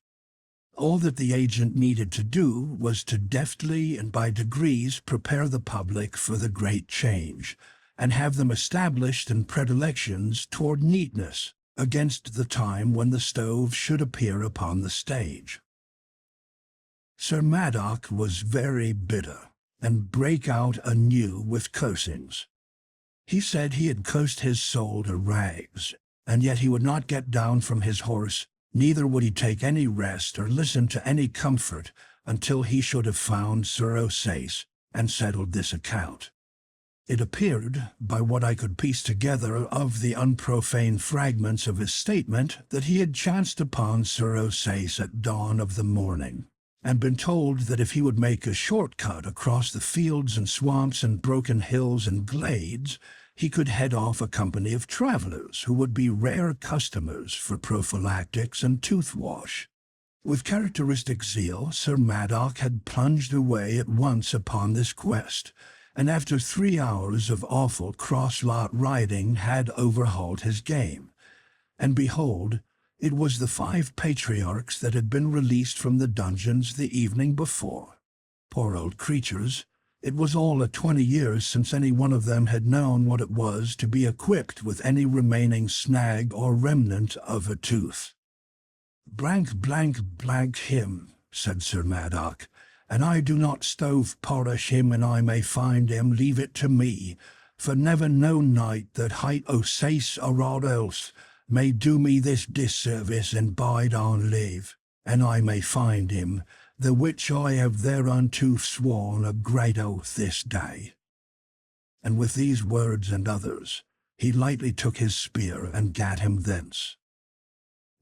All that the agent needed to do was to deftly and by degrees prepare the public for the great change, and have them established in predilections toward neatness against the time when the stove should appear upon the stage. Sir Madoc was very bitter, and brake out anew with cursings. He said he had cursed his soul to rags, and yet he would not get down from his horse, neither would he take any rest or listen to any comfort until he should have found Sir Osace and settled this account. It appeared, by what I could piece together of the unprofane fragments of his statement, that he had chanced upon Sir Osace at dawn of the morning, and been told that if he would make a short-cut across the fields and swamps and broken hills and glades, he could head off a company of travelers who would be rare customers for prophylactics and toothwash. With characteristic zeal, Sir Maddock had plunged away at once upon this quest, and after 3 hours of awful cross-lot riding had overhauled his game. And behold, it was the 5 patriarchs that had been released from the dungeons the evening before. Poor old creatures, it was all of 20 years since any one of them had known what it was to be equipped with any remaining snag or remnant of a tooth. "Blank, blank, blank him," said Sir Maddock, "and I do not stove polish him, and I may find him, leave it to me, for never no knight that hight Osace or aught else may do me this disservice and bide on live, and I may find him, the which I have thereunto sworn a great oath this day." And with these words and others, he lightly took his spear and gat him thence.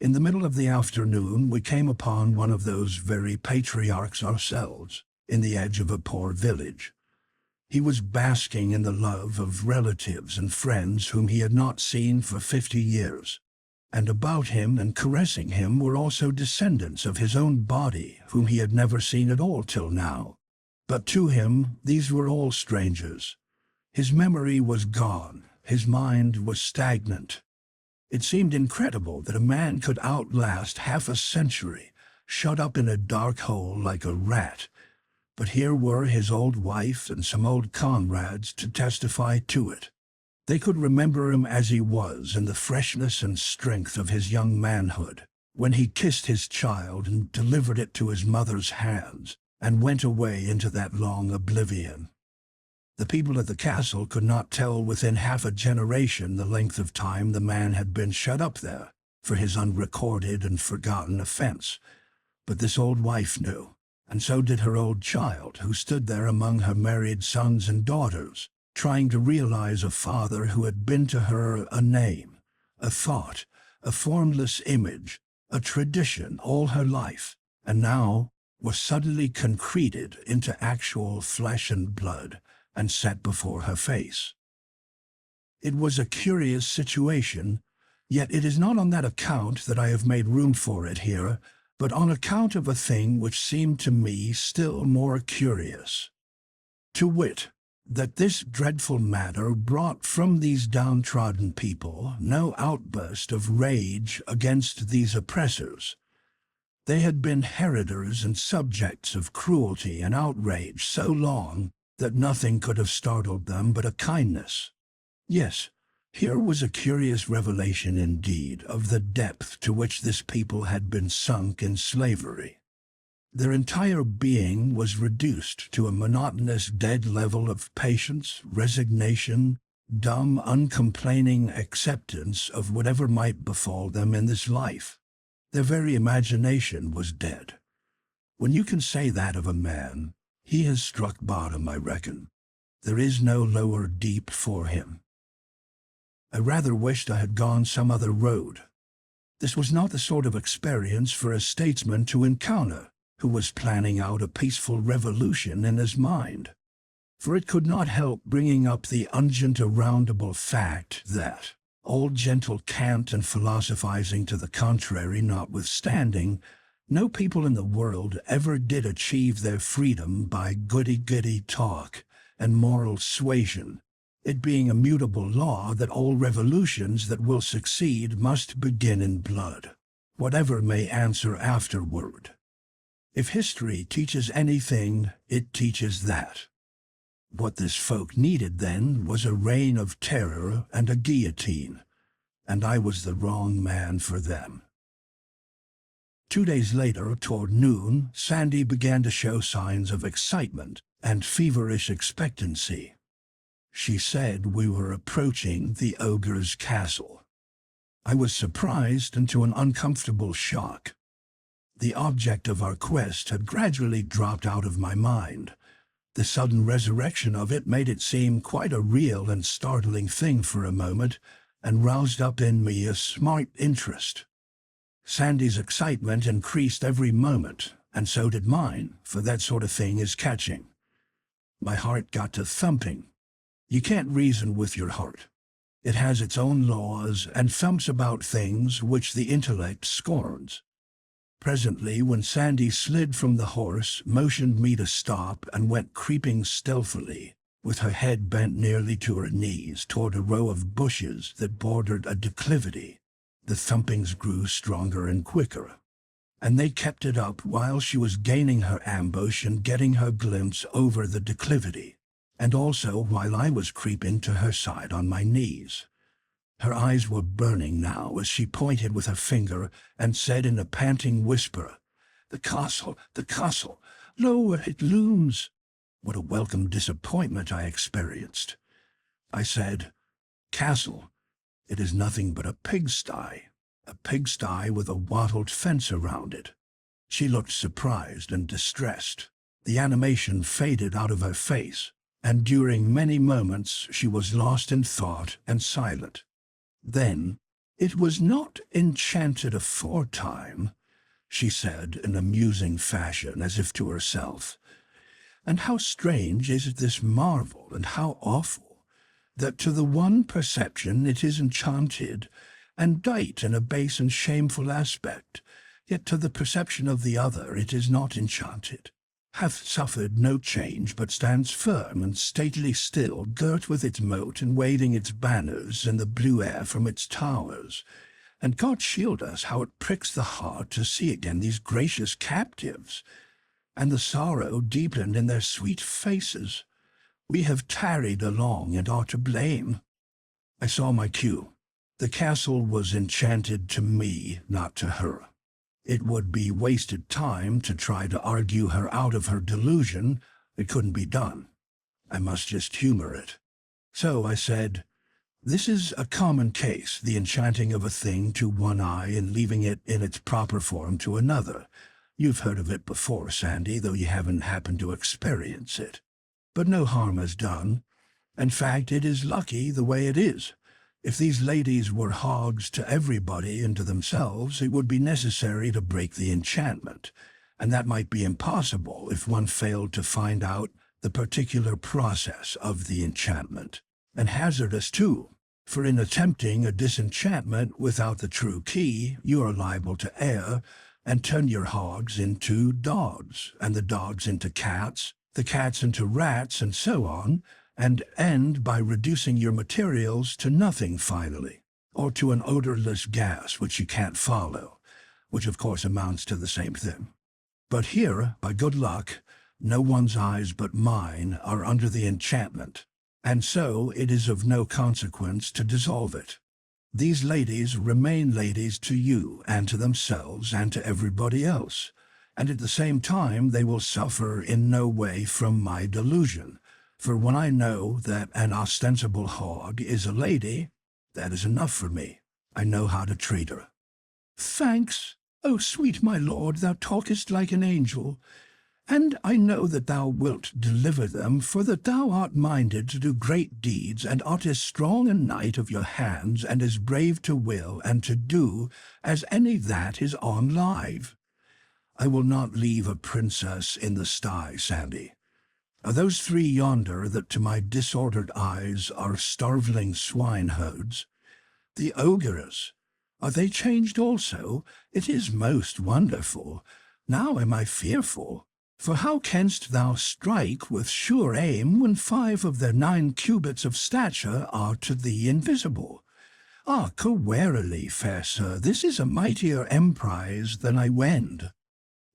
In the middle of the afternoon we came upon one of those very patriarchs ourselves, in the edge of a poor village. He was basking in the love of relatives and friends whom he had not seen for 50 years, and about him and caressing him were also descendants of his own body whom he had never seen at all till now. But to him these were all strangers. His memory was gone, his mind was stagnant. It seemed incredible that a man could outlast half a century, shut up in a dark hole like a rat. But here were his old wife and some old comrades to testify to it. They could remember him as he was in the freshness and strength of his young manhood, when he kissed his child and delivered it to his mother's hands, and went away into that long oblivion. The people at the castle could not tell within half a generation the length of time the man had been shut up there for his unrecorded and forgotten offense. But this old wife knew, and so did her old child, who stood there among her married sons and daughters, trying to realize a father who had been to her a name, a thought, a formless image, a tradition all her life, and now was suddenly concreted into actual flesh and blood, and set before her face. It was a curious situation, yet it is not on that account that I have made room for it here, but on account of a thing which seemed to me still more curious. To wit, that this dreadful matter brought from these downtrodden people no outburst of rage against these oppressors. They had been heritors and subjects of cruelty and outrage so long that nothing could have startled them but a kindness. Yes, here was a curious revelation indeed of the depth to which this people had been sunk in slavery. Their entire being was reduced to a monotonous dead level of patience, resignation, dumb, uncomplaining acceptance of whatever might befall them in this life. Their very imagination was dead. When you can say that of a man, he has struck bottom, I reckon. There is no lower deep for him. I rather wished I had gone some other road. This was not the sort of experience for a statesman to encounter who was planning out a peaceful revolution in his mind, for it could not help bringing up the ungent aroundable fact that, all gentle cant and philosophizing to the contrary notwithstanding, no people in the world ever did achieve their freedom by goody-goody talk and moral suasion, it being a mutable law that all revolutions that will succeed must begin in blood, whatever may answer afterward. If history teaches anything, it teaches that. What this folk needed then was a reign of terror and a guillotine, and I was the wrong man for them. 2 days later, toward noon, Sandy began to show signs of excitement and feverish expectancy. She said we were approaching the ogre's castle. I was surprised into an uncomfortable shock. The object of our quest had gradually dropped out of my mind. The sudden resurrection of it made it seem quite a real and startling thing for a moment, and roused up in me a smart interest. Sandy's excitement increased every moment, and so did mine, for that sort of thing is catching. My heart got to thumping. You can't reason with your heart. It has its own laws and thumps about things which the intellect scorns. Presently, when Sandy slid from the horse, motioned me to stop, and went creeping stealthily, with her head bent nearly to her knees, toward a row of bushes that bordered a declivity, the thumpings grew stronger and quicker, and they kept it up while she was gaining her ambush and getting her glimpse over the declivity, and also while I was creeping to her side on my knees. Her eyes were burning now as she pointed with her finger and said in a panting whisper, the castle, lo, it looms." What a welcome disappointment I experienced. I said, "Castle, it is nothing but a pigsty with a wattled fence around it." She looked surprised and distressed. The animation faded out of her face, and during many moments she was lost in thought and silent. Then, "It was not enchanted aforetime," she said in a musing fashion as if to herself. "And how strange is this marvel, and how awful, that to the one perception it is enchanted, and dight in a base and shameful aspect, yet to the perception of the other it is not enchanted, hath suffered no change, but stands firm and stately still, girt with its moat and waving its banners in the blue air from its towers. And God shield us, how it pricks the heart to see again these gracious captives, and the sorrow deepened in their sweet faces. We have tarried along and are to blame." I saw my cue. The castle was enchanted to me, not to her. It would be wasted time to try to argue her out of her delusion. It couldn't be done. I must just humor it. So I said, "This is a common case, the enchanting of a thing to one eye and leaving it in its proper form to another. You've heard of it before, Sandy, though you haven't happened to experience it. But no harm is done. In fact, it is lucky the way it is. If these ladies were hogs to everybody and to themselves, it would be necessary to break the enchantment, and that might be impossible if one failed to find out the particular process of the enchantment, and hazardous too, for in attempting a disenchantment without the true key, you are liable to err and turn your hogs into dogs, and the dogs into cats, the cats into rats, and so on, and end by reducing your materials to nothing finally, or to an odorless gas which you can't follow, which of course amounts to the same thing. But here, by good luck, no one's eyes but mine are under the enchantment, and so it is of no consequence to dissolve it. These ladies remain ladies to you and to themselves and to everybody else, and at the same time they will suffer in no way from my delusion. For when I know that an ostensible hog is a lady, that is enough for me. I know how to treat her." "Thanks, O sweet my lord, thou talkest like an angel. And I know that thou wilt deliver them, for that thou art minded to do great deeds, and art as strong a knight of your hands, and as brave to will and to do, as any that is on live. I will not leave a princess in the sty, Sandy. Are those three yonder that to my disordered eyes are starveling swineherds? The ogres, are they changed also? It is most wonderful. Now am I fearful. For how canst thou strike with sure aim when 5 of their 9 cubits of stature are to thee invisible? Ah, warily, fair sir, this is a mightier emprise than I wend."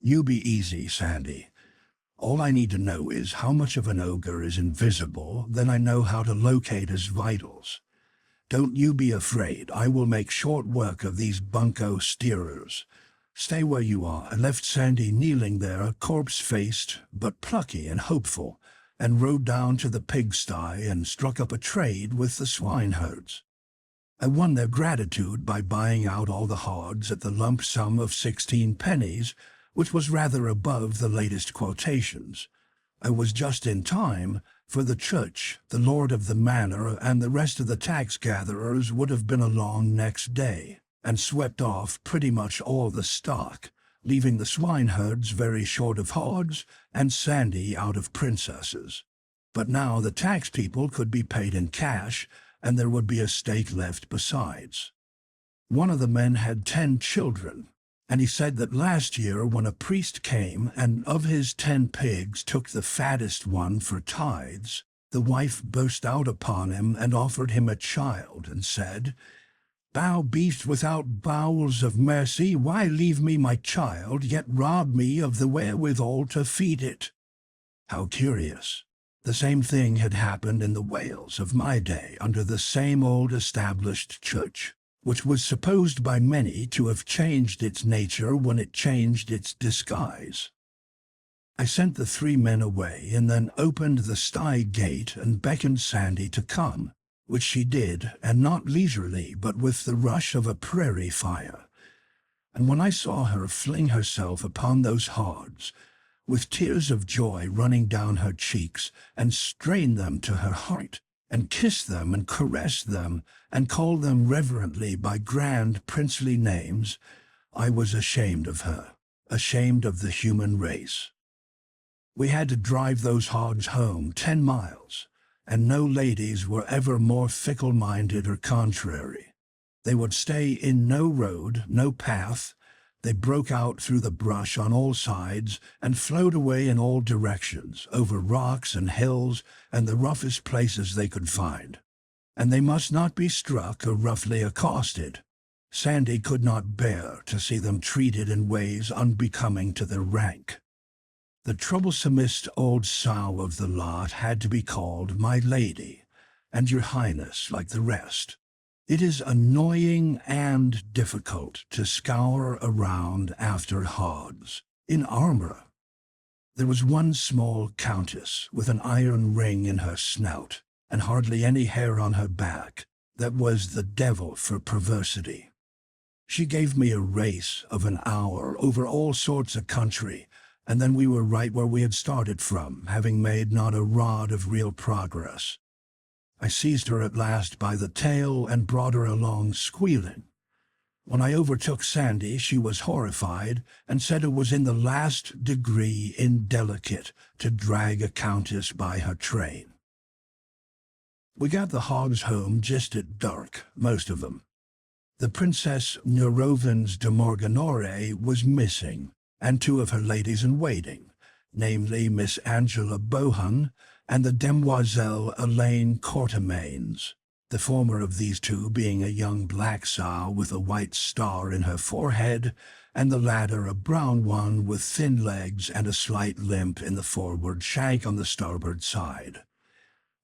"You be easy, Sandy. All I need to know is how much of an ogre is invisible, then I know how to locate his vitals. Don't you be afraid, I will make short work of these bunco steerers. Stay where you are," and left Sandy kneeling there, corpse-faced, but plucky and hopeful, and rode down to the pigsty and struck up a trade with the swineherds. I won their gratitude by buying out all the hogs at the lump sum of 16 pennies, which was rather above the latest quotations. I was just in time, for the church, the lord of the manor, and the rest of the tax-gatherers would have been along next day, and swept off pretty much all the stock, leaving the swineherds very short of hogs and Sandy out of princesses. But now the tax people could be paid in cash, and there would be a stake left besides. One of the men had 10 children, and he said that last year when a priest came and of his 10 pigs took the fattest one for tithes, the wife burst out upon him and offered him a child and said, "Thou beast without bowels of mercy, why leave me my child, yet rob me of the wherewithal to feed it?" How curious. The same thing had happened in the Wales of my day under the same old established church, which was supposed by many to have changed its nature when it changed its disguise. I sent the 3 men away and then opened the sty gate and beckoned Sandy to come, which she did, and not leisurely, but with the rush of a prairie fire. And when I saw her fling herself upon those hogs, with tears of joy running down her cheeks, and strain them to her heart, and kiss them and caress them, and call them reverently by grand princely names, I was ashamed of her, ashamed of the human race. We had to drive those hogs home 10 miles, and no ladies were ever more fickle-minded or contrary. They would stay in no road, no path. They broke out through the brush on all sides and flowed away in all directions, over rocks and hills and the roughest places they could find. And they must not be struck or roughly accosted. Sandy could not bear to see them treated in ways unbecoming to their rank. The troublesomest old sow of the lot had to be called my lady, and your highness like the rest. It is annoying and difficult to scour around after hogs in armor. There was one small countess with an iron ring in her snout and hardly any hair on her back that was the devil for perversity. She gave me a race of an hour over all sorts of country, and then we were right where we had started from, having made not a rod of real progress. I seized her at last by the tail and brought her along squealing. When I overtook Sandy, she was horrified and said it was in the last degree indelicate to drag a countess by her train. We got the hogs home just at dark, most of them. The Princess Neurovens de Morganore was missing, and 2 of her ladies-in-waiting, namely Miss Angela Bohun and the Demoiselle Elaine Courtemains, the former of these 2 being a young black sow with a white star in her forehead, and the latter a brown one with thin legs and a slight limp in the forward shank on the starboard side.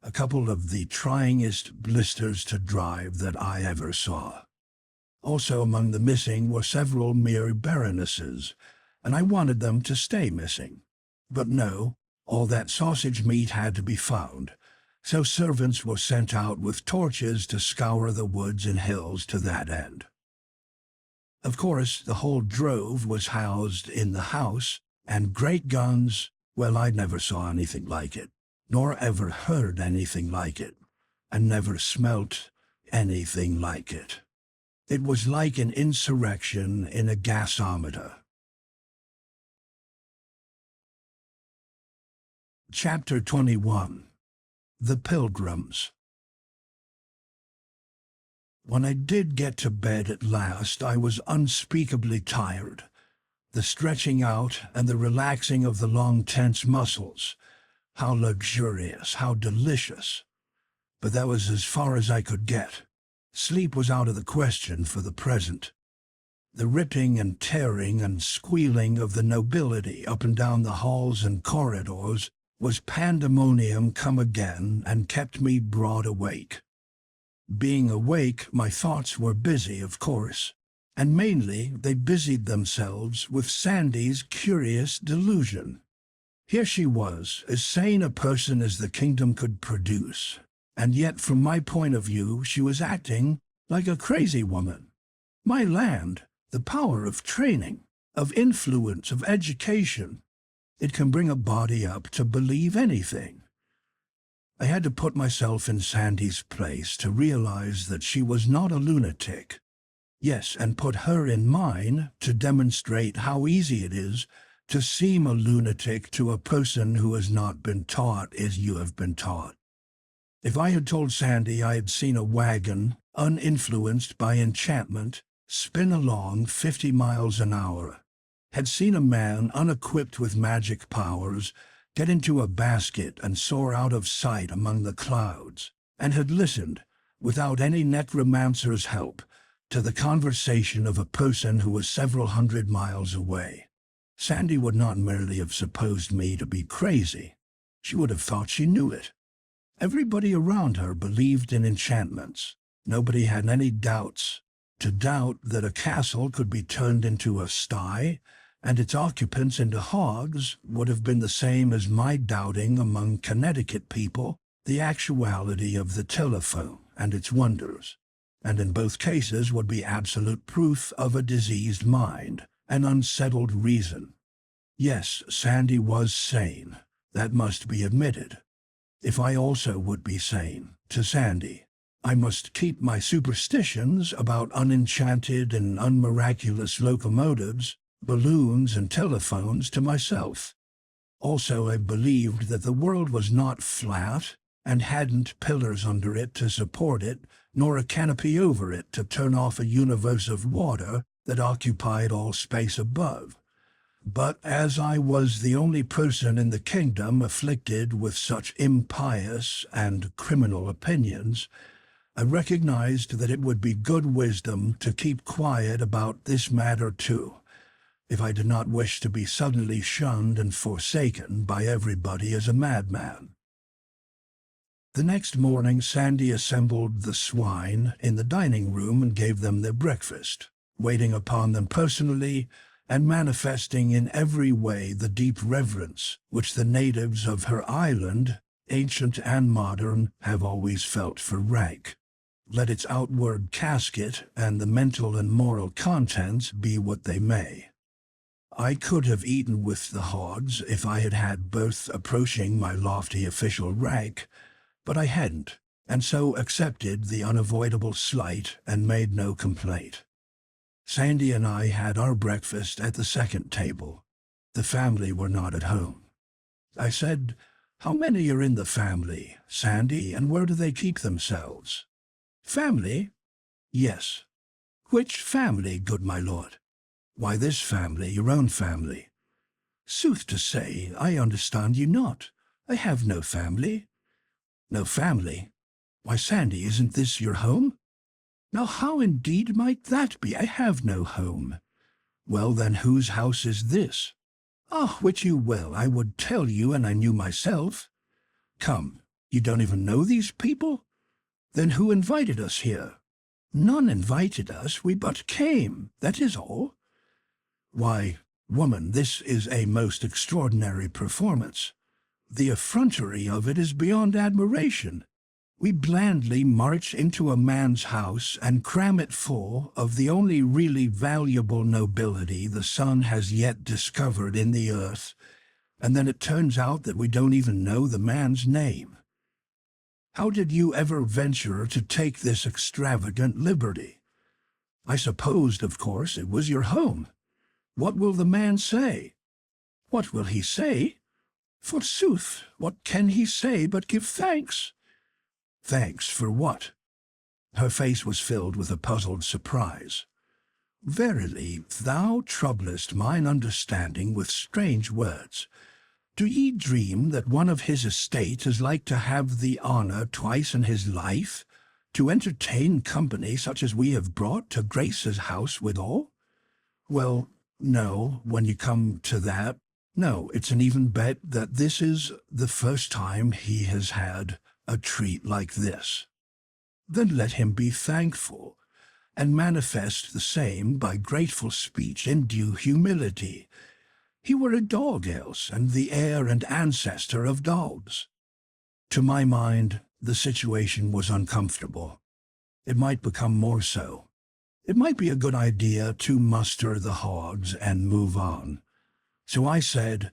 A couple of the tryingest blisters to drive that I ever saw. Also among the missing were several mere baronesses, and I wanted them to stay missing. But no, all that sausage meat had to be found, so servants were sent out with torches to scour the woods and hills to that end. Of course, the whole drove was housed in the house, and great guns, well, I never saw anything like it, nor ever heard anything like it, and never smelt anything like it. It was like an insurrection in a gasometer. Chapter 21. The Pilgrims. When I did get to bed at last, I was unspeakably tired. The stretching out and the relaxing of the long tense muscles. How luxurious, how delicious. But that was as far as I could get. Sleep was out of the question for the present. The ripping and tearing and squealing of the nobility up and down the halls and corridors was pandemonium come again and kept me broad awake. Being awake, my thoughts were busy, of course, and mainly they busied themselves with Sandy's curious delusion. Here she was, as sane a person as the kingdom could produce, and yet from my point of view she was acting like a crazy woman. My land, the power of training, of influence, of education, it can bring a body up to believe anything. I had to put myself in Sandy's place to realize that she was not a lunatic. Yes, and put her in mine to demonstrate how easy it is to seem a lunatic to a person who has not been taught as you have been taught. If I had told Sandy I had seen a wagon, uninfluenced by enchantment, spin along 50 miles an hour, had seen a man unequipped with magic powers get into a basket and soar out of sight among the clouds, and had listened, without any necromancer's help, to the conversation of a person who was several hundred miles away, Sandy would not merely have supposed me to be crazy. She would have thought she knew it. Everybody around her believed in enchantments. Nobody had any doubts. To doubt that a castle could be turned into a sty and its occupants into hogs would have been the same as my doubting among Connecticut people the actuality of the telephone and its wonders, and in both cases would be absolute proof of a diseased mind, an unsettled reason. Yes, Sandy was sane. That must be admitted. If I also would be sane, to Sandy, I must keep my superstitions about unenchanted and unmiraculous locomotives, balloons, and telephones to myself. Also, I believed that the world was not flat and hadn't pillars under it to support it, nor a canopy over it to turn off a universe of water that occupied all space above. But as I was the only person in the kingdom afflicted with such impious and criminal opinions, I recognized that it would be good wisdom to keep quiet about this matter too, if I did not wish to be suddenly shunned and forsaken by everybody as a madman. The next morning Sandy assembled the swine in the dining room and gave them their breakfast, waiting upon them personally and manifesting in every way the deep reverence which the natives of her island, ancient and modern, have always felt for rank. Let its outward casket and the mental and moral contents be what they may. I could have eaten with the hogs if I had had both approaching my lofty official rank, but I hadn't, and so accepted the unavoidable slight and made no complaint. Sandy and I had our breakfast at the second table. The family were not at home. I said, "How many are in the family, Sandy, and where do they keep themselves?" "Family?" "Yes." "Which family, good my lord?" "Why, this family, your own family." "Sooth to say, I understand you not. I have no family." "No family? Why, Sandy, isn't this your home?" "Now how indeed might that be? I have no home." "Well, then, whose house is this?" "Ah, wit you well, I would tell you an I knew myself." "Come, you don't even know these people? Then who invited us here?" "None invited us, we but came, that is all." "Why, woman, this is a most extraordinary performance. The effrontery of it is beyond admiration. We blandly march into a man's house and cram it full of the only really valuable nobility the sun has yet discovered in the earth, and then it turns out that we don't even know the man's name. How did you ever venture to take this extravagant liberty? I supposed, of course, it was your home. What will the man say?" "What will he say? Forsooth, what can he say but give thanks?" "Thanks for what?" Her face was filled with a puzzled surprise. "Verily, thou troublest mine understanding with strange words. Do ye dream that one of his estate is like to have the honour twice in his life, to entertain company such as we have brought to grace his house withal? Well, no, when you come to that, no, it's an even bet that this is the first time he has had a treat like this. Then let him be thankful, and manifest the same by grateful speech and due humility. He were a dog else, and the heir and ancestor of dogs." To my mind, the situation was uncomfortable. It might become more so. It might be a good idea to muster the hogs and move on. So I said,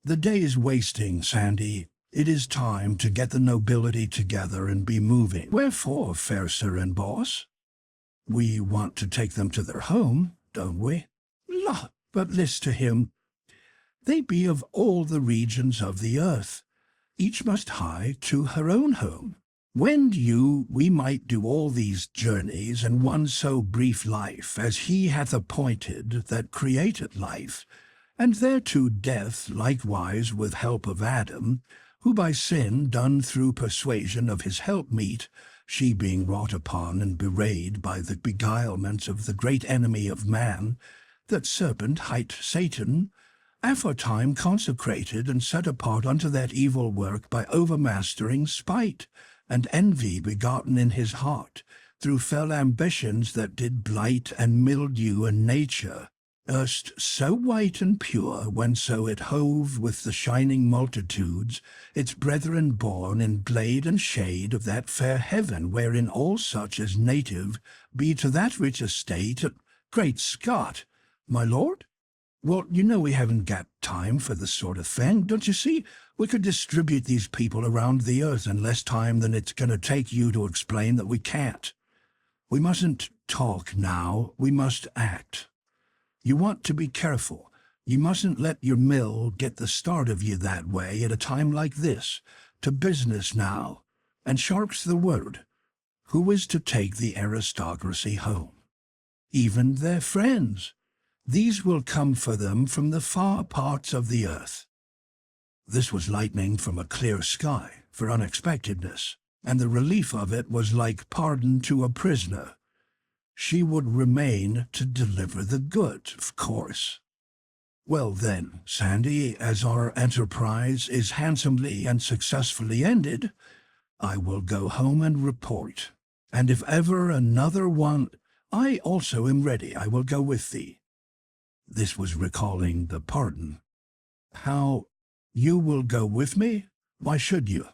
"The day is wasting, Sandy. It is time to get the nobility together and be moving." "Wherefore, fair sir and boss?" "We want to take them to their home, don't we?" "La, but list to him. They be of all the regions of the earth. Each must hie to her own home. Wend you, we might do all these journeys in one so brief life as he hath appointed that created life, and thereto death likewise with help of Adam, who by sin done through persuasion of his helpmeet, she being wrought upon and bewrayed by the beguilements of the great enemy of man, that serpent hight Satan, aforetime consecrated and set apart unto that evil work by overmastering spite, and envy begotten in his heart, through fell ambitions that did blight and mildew in nature, erst so white and pure, whenso it hove with the shining multitudes, its brethren born in glade and shade of that fair heaven wherein all such as native be to that rich estate. Great Scott, my lord? Well, you know we haven't got time for this sort of thing, don't you see? We could distribute these people around the earth in less time than it's going to take you to explain that we can't. We mustn't talk now, we must act. You want to be careful. You mustn't let your mill get the start of you that way at a time like this. To business now. And sharp's the word. Who is to take the aristocracy home? Even their friends. These will come for them from the far parts of the earth. This was lightning from a clear sky, for unexpectedness, and the relief of it was like pardon to a prisoner. She would remain to deliver the good, of course. Well then, Sandy, as our enterprise is handsomely and successfully ended, I will go home and report. And if ever another one, I also am ready. I will go with thee. This was recalling the pardon. How, you will go with me? Why should you?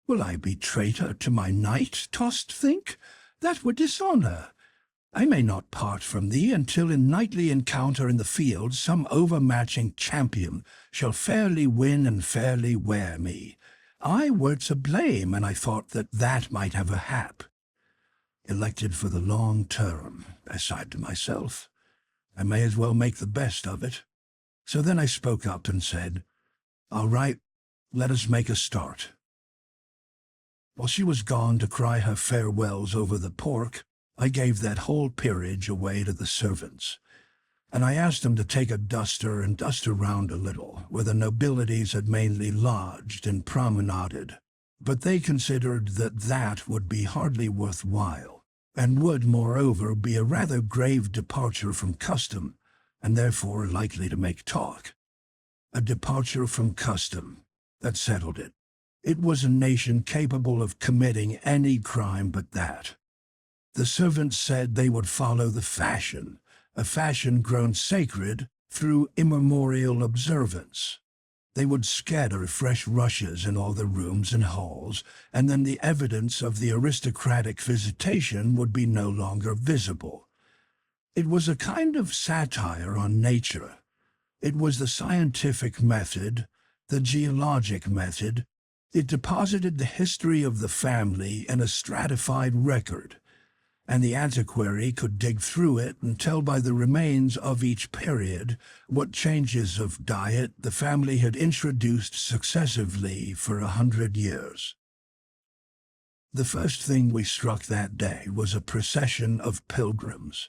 Will I be traitor to my knight, dost think? That would dishonour. I may not part from thee until in knightly encounter in the field some overmatching champion shall fairly win and fairly wear me. I were to blame, and I thought that that might have a hap. Elected for the long term, I sighed to myself. I may as well make the best of it. So then I spoke up and said, "All right, let us make a start." While she was gone to cry her farewells over the pork, I gave that whole peerage away to the servants, and I asked them to take a duster and dust around a little, where the nobilities had mainly lodged and promenaded. But they considered that that would be hardly worth while, and would, moreover, be a rather grave departure from custom, and therefore likely to make talk. A departure from custom, that settled it. It was a nation capable of committing any crime but that. The servants said they would follow the fashion, a fashion grown sacred through immemorial observance. They would scatter fresh rushes in all the rooms and halls, and then the evidence of the aristocratic visitation would be no longer visible. It was a kind of satire on nature. It was the scientific method, the geologic method. It deposited the history of the family in a stratified record, and the antiquary could dig through it and tell by the remains of each period what changes of diet the family had introduced successively for 100 years. The first thing we struck that day was a procession of pilgrims.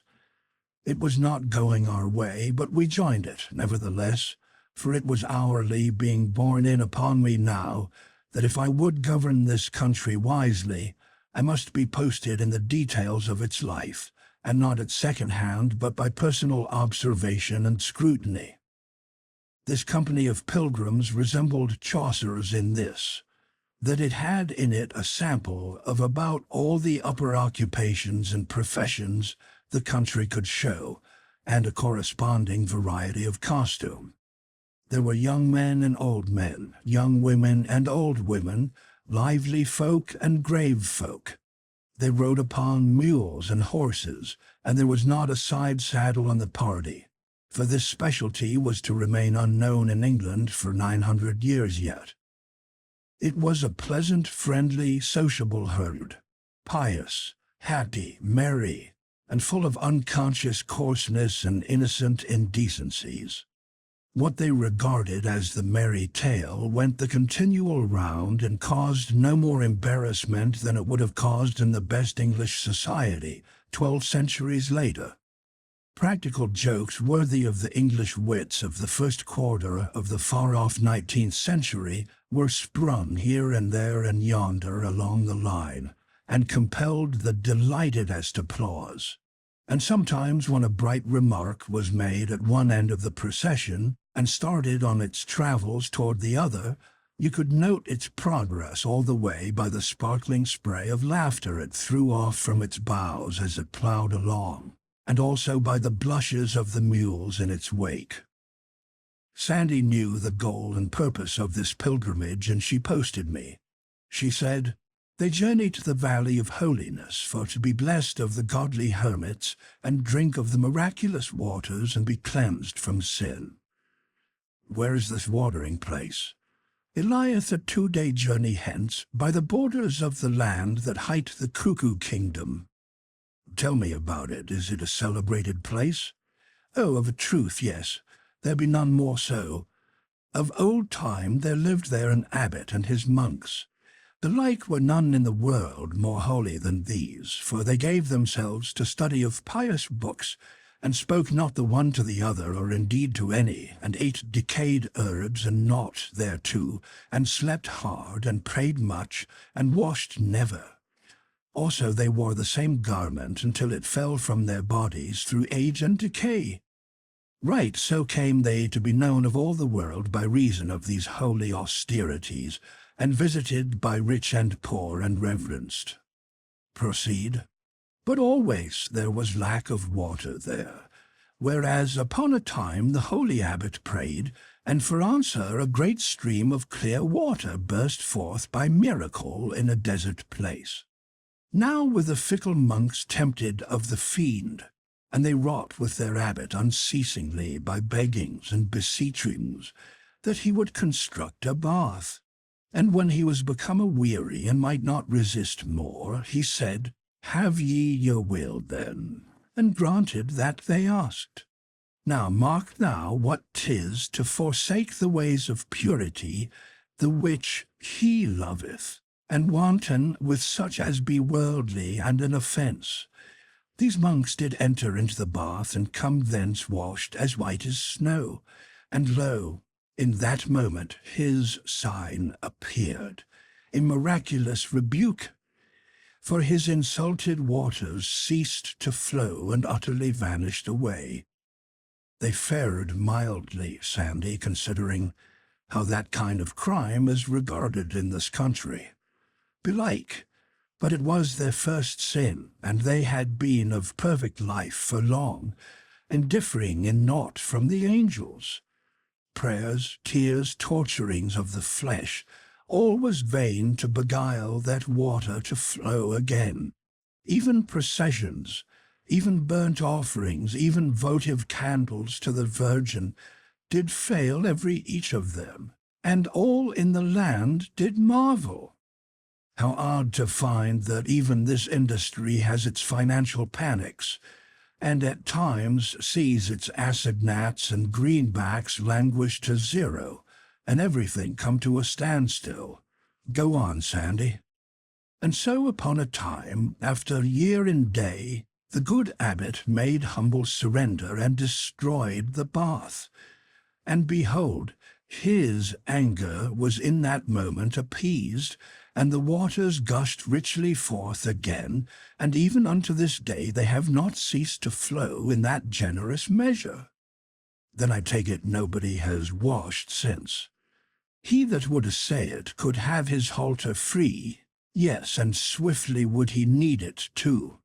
It was not going our way, but we joined it, nevertheless, for it was hourly being borne in upon me now that if I would govern this country wisely, I must be posted in the details of its life, and not at second hand, but by personal observation and scrutiny. This company of pilgrims resembled Chaucer's in this, that it had in it a sample of about all the upper occupations and professions the country could show, and a corresponding variety of costume. There were young men and old men, young women and old women, lively folk and grave folk. They rode upon mules and horses, and there was not a side saddle on the party, for this specialty was to remain unknown in England for 900 years yet. It was a pleasant, friendly, sociable herd, pious, happy, merry, and full of unconscious coarseness and innocent indecencies. What they regarded as the merry tale went the continual round and caused no more embarrassment than it would have caused in the best English society 12 centuries later. Practical jokes worthy of the English wits of the first quarter of the far-off 19th century were sprung here and there and yonder along the line, and compelled the delightedest applause. And sometimes when a bright remark was made at one end of the procession and started on its travels toward the other, you could note its progress all the way by the sparkling spray of laughter it threw off from its bows as it plowed along, and also by the blushes of the mules in its wake. Sandy knew the goal and purpose of this pilgrimage, and she posted me. She said, "They journey to the Valley of Holiness for to be blessed of the godly hermits and drink of the miraculous waters and be cleansed from sin." Where is this watering place? It lieth a 2-day journey hence, by the borders of the land that hight the Cuckoo Kingdom. Tell me about it. Is it a celebrated place? Oh, of a truth, yes. There be none more so. Of old time there lived there an abbot and his monks. The like were none in the world more holy than these, for they gave themselves to study of pious books, and spoke not the one to the other, or indeed to any, and ate decayed herbs and naught thereto, and slept hard, and prayed much, and washed never. Also they wore the same garment until it fell from their bodies through age and decay. Right so came they to be known of all the world by reason of these holy austerities, and visited by rich and poor and reverenced. Proceed. But always there was lack of water there, whereas upon a time the holy abbot prayed, and for answer a great stream of clear water burst forth by miracle in a desert place. Now were the fickle monks tempted of the fiend, and they wrought with their abbot unceasingly by beggings and beseechings that he would construct a bath. And when he was become aweary and might not resist more, he said, "Have ye your will then?" and granted that they asked. Now mark thou what 'tis to forsake the ways of purity, the which he loveth, and wanton with such as be worldly and an offence. These monks did enter into the bath, and come thence washed as white as snow. And lo, in that moment his sign appeared, a miraculous rebuke. For his insulted waters ceased to flow and utterly vanished away. They fared mildly, Sandy, considering how that kind of crime is regarded in this country. Belike, but it was their first sin, and they had been of perfect life for long, and differing in naught from the angels. Prayers, tears, torturings of the flesh, all was vain to beguile that water to flow again. Even processions, even burnt offerings, even votive candles to the Virgin, did fail every each of them, and all in the land did marvel. How odd to find that even this industry has its financial panics, and at times sees its assignats and greenbacks languish to zero, and everything come to a standstill. Go on, Sandy. And so upon a time, after year and day, the good abbot made humble surrender and destroyed the bath. And behold, his anger was in that moment appeased, and the waters gushed richly forth again, and even unto this day they have not ceased to flow in that generous measure. Then I take it nobody has washed since. He that would essay it could have his halter free, yes, and swiftly would he need it too.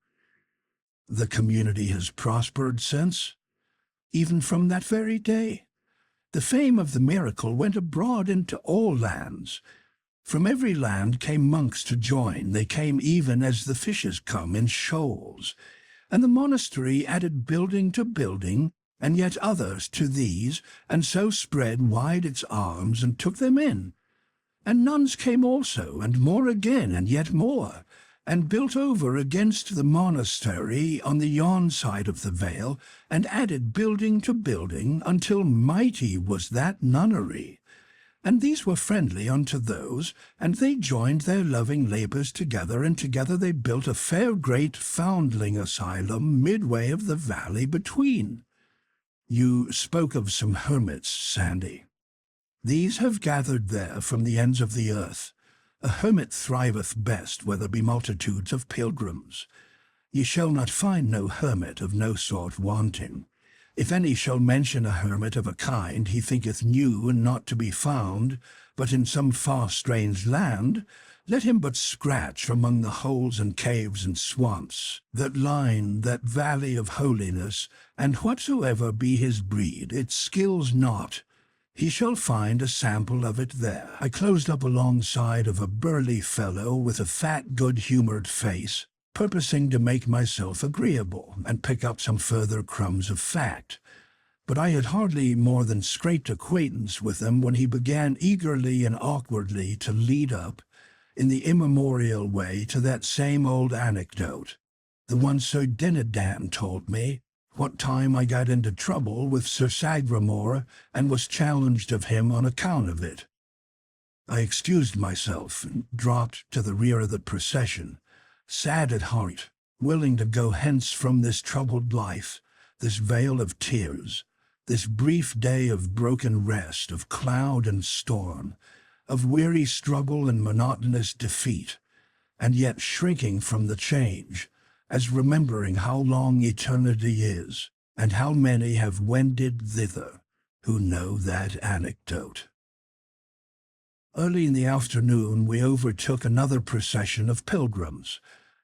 The community has prospered since, even from that very day. The fame of the miracle went abroad into all lands, From every land came monks to join. They came even as the fishes come in shoals. And the monastery added building to building, and yet others to these, and so spread wide its arms and took them in. And nuns came also, and more again, and yet more, and built over against the monastery on the yon side of the vale, and added building to building, until mighty was that nunnery. And these were friendly unto those, and they joined their loving labours together, and together they built a fair great foundling asylum midway of the valley between. You spoke of some hermits, Sandy. These have gathered there from the ends of the earth. A hermit thriveth best where there be multitudes of pilgrims. Ye shall not find no hermit of no sort wanting. If any shall mention a hermit of a kind, he thinketh new and not to be found, but in some far strange land, let him but scratch among the holes and caves and swamps that line that valley of holiness, and whatsoever be his breed, it skills not. He shall find a sample of it there. I closed up alongside of a burly fellow with a fat, good-humored face, purposing to make myself agreeable and pick up some further crumbs of fact. But I had hardly more than scraped acquaintance with him when he began eagerly and awkwardly to lead up, in the immemorial way, to that same old anecdote, the one Sir Dinadan told me, what time I got into trouble with Sir Sagramore and was challenged of him on account of it. I excused myself and dropped to the rear of the procession, sad at heart, willing to go hence from this troubled life, this vale of tears, this brief day of broken rest, of cloud and storm, of weary struggle and monotonous defeat, and yet shrinking from the change, as remembering how long eternity is, and how many have wended thither who know that anecdote. Early in the afternoon we overtook another procession of pilgrims,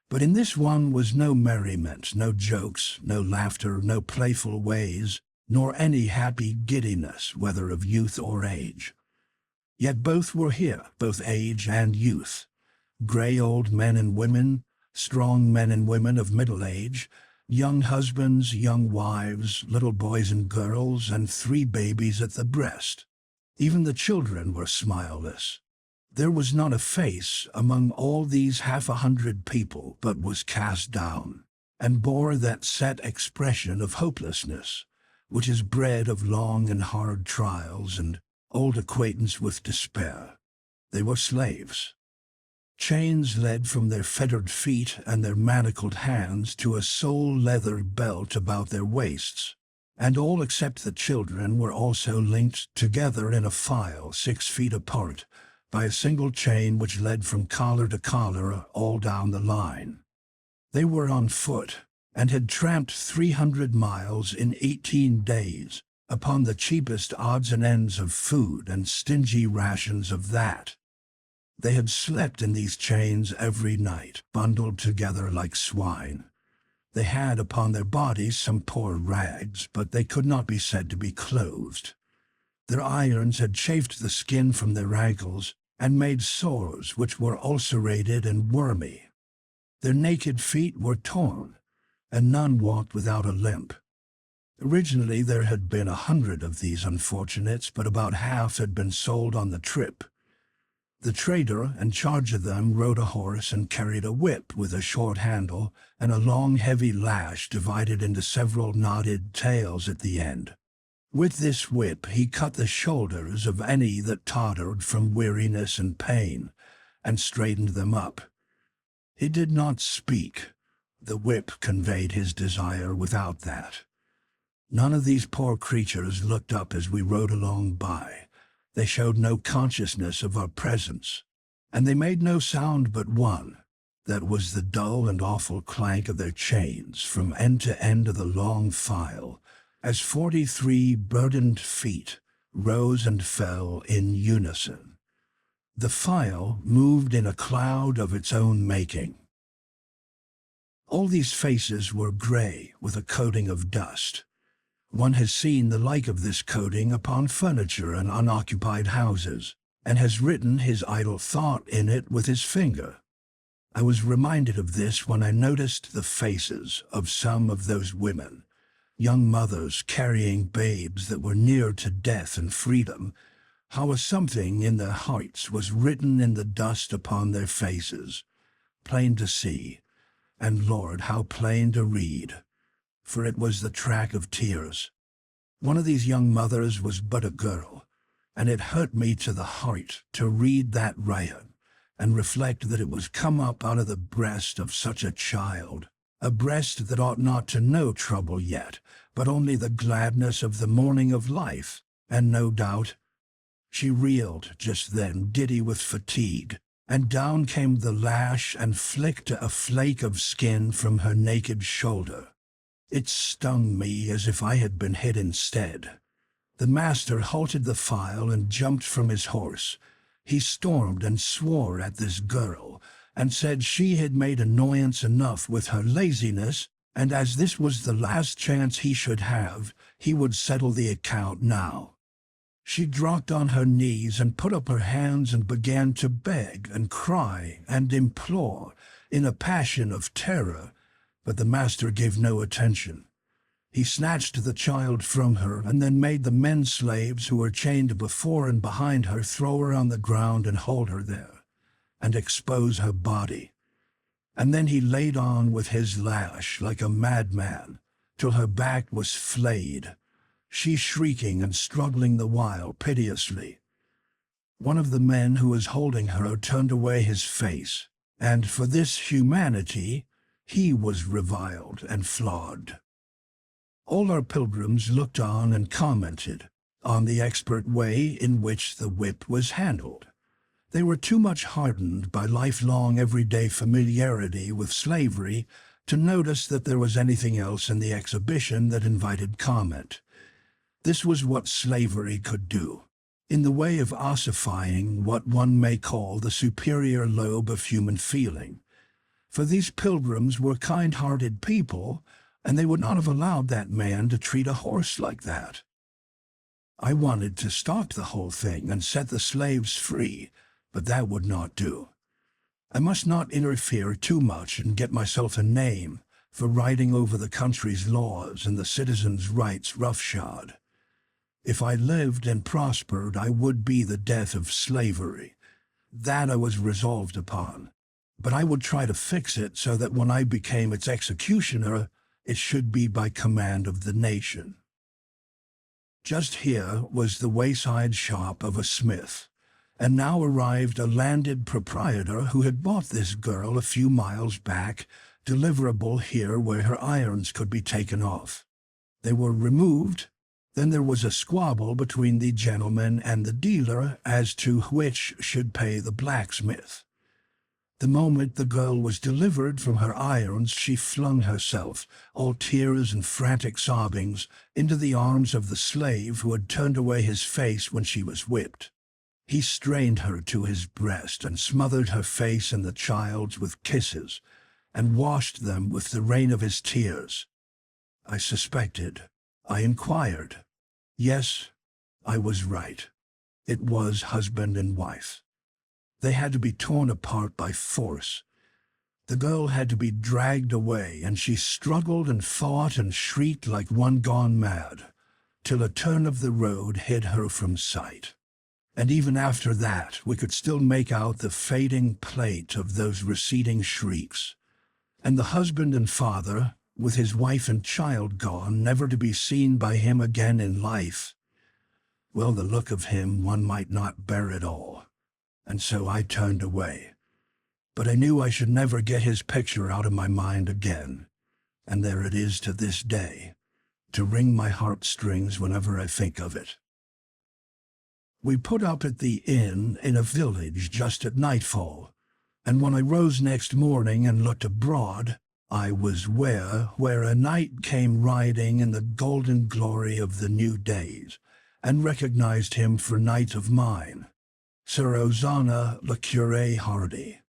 but in this one was no merriment, no jokes, no laughter, no playful ways, nor any happy giddiness, whether of youth or age. Yet both were here, both age and youth, grey old men and women, strong men and women of middle age, young husbands, young wives, little boys and girls, and 3 babies at the breast. Even the children were smileless. There was not a face among all these 100 people but was cast down, and bore that set expression of hopelessness, which is bred of long and hard trials and old acquaintance with despair. They were slaves. Chains led from their fettered feet and their manacled hands to a sole leather belt about their waists, and all except the children were also linked together in a file 6 feet apart by a single chain which led from collar to collar all down the line. They were on foot, and had tramped 300 miles in 18 days upon the cheapest odds and ends of food and stingy rations of that. They had slept in these chains every night, bundled together like swine. They had upon their bodies some poor rags, but they could not be said to be clothed. Their irons had chafed the skin from their ankles and made sores which were ulcerated and wormy. Their naked feet were torn, and none walked without a limp. Originally there had been 100 of these unfortunates, but about half had been sold on the trip. The trader in charge of them rode a horse and carried a whip with a short handle and a long heavy lash divided into several knotted tails at the end. With this whip he cut the shoulders of any that tottered from weariness and pain, and straightened them up. He did not speak. The whip conveyed his desire without that. None of these poor creatures looked up as we rode along by. They showed no consciousness of our presence, and they made no sound but one. That was the dull and awful clank of their chains from end to end of the long file, as 43 burdened feet rose and fell in unison. The file moved in a cloud of its own making. All these faces were gray with a coating of dust. One has seen the like of this coating upon furniture in unoccupied houses, and has written his idle thought in it with his finger. I was reminded of this when I noticed the faces of some of those women, young mothers carrying babes that were near to death and freedom, how a something in their hearts was written in the dust upon their faces, plain to see, and Lord, how plain to read, for it was the track of tears. One of these young mothers was but a girl, and it hurt me to the heart to read that riot and reflect that it was come up out of the breast of such a child, a breast that ought not to know trouble yet, but only the gladness of the morning of life, and no doubt she reeled just then, giddy with fatigue, and down came the lash and flicked a flake of skin from her naked shoulder. It stung me as if I had been hit instead. The master halted the file and jumped from his horse. He stormed and swore at this girl, and said she had made annoyance enough with her laziness, and as this was the last chance he should have, he would settle the account now. She dropped on her knees and put up her hands and began to beg and cry and implore in a passion of terror, but the master gave no attention. He snatched the child from her and then made the men slaves who were chained before and behind her throw her on the ground and hold her there, and expose her body. And then he laid on with his lash like a madman, till her back was flayed, she shrieking and struggling the while piteously. One of the men who was holding her turned away his face, and for this humanity he was reviled and flogged. All our pilgrims looked on and commented on the expert way in which the whip was handled. They were too much hardened by lifelong everyday familiarity with slavery to notice that there was anything else in the exhibition that invited comment. This was what slavery could do, in the way of ossifying what one may call the superior lobe of human feeling. For these pilgrims were kind-hearted people, and they would not have allowed that man to treat a horse like that. I wanted to stop the whole thing and set the slaves free, but that would not do. I must not interfere too much and get myself a name for riding over the country's laws and the citizens' rights roughshod. If I lived and prospered, I would be the death of slavery. That I was resolved upon. But I would try to fix it so that when I became its executioner, it should be by command of the nation. Just here was the wayside shop of a smith, and now arrived a landed proprietor who had bought this girl a few miles back, deliverable here where her irons could be taken off. They were removed. Then there was a squabble between the gentleman and the dealer as to which should pay the blacksmith. The moment the girl was delivered from her irons, she flung herself, all tears and frantic sobbings, into the arms of the slave who had turned away his face when she was whipped. He strained her to his breast and smothered her face and the child's with kisses, and washed them with the rain of his tears. I suspected. I inquired. Yes, I was right. It was husband and wife. They had to be torn apart by force. The girl had to be dragged away, and she struggled and fought and shrieked like one gone mad, till a turn of the road hid her from sight. And even after that, we could still make out the fading plate of those receding shrieks. And the husband and father, with his wife and child gone, never to be seen by him again in life. Well, the look of him, one might not bear it all, and so I turned away. But I knew I should never get his picture out of my mind again, and there it is to this day, to wring my heartstrings whenever I think of it. We put up at the inn in a village just at nightfall, and when I rose next morning and looked abroad, I was where a knight came riding in the golden glory of the new days, and recognized him for knight of mine, Sir Hosanna le Curé Hardy.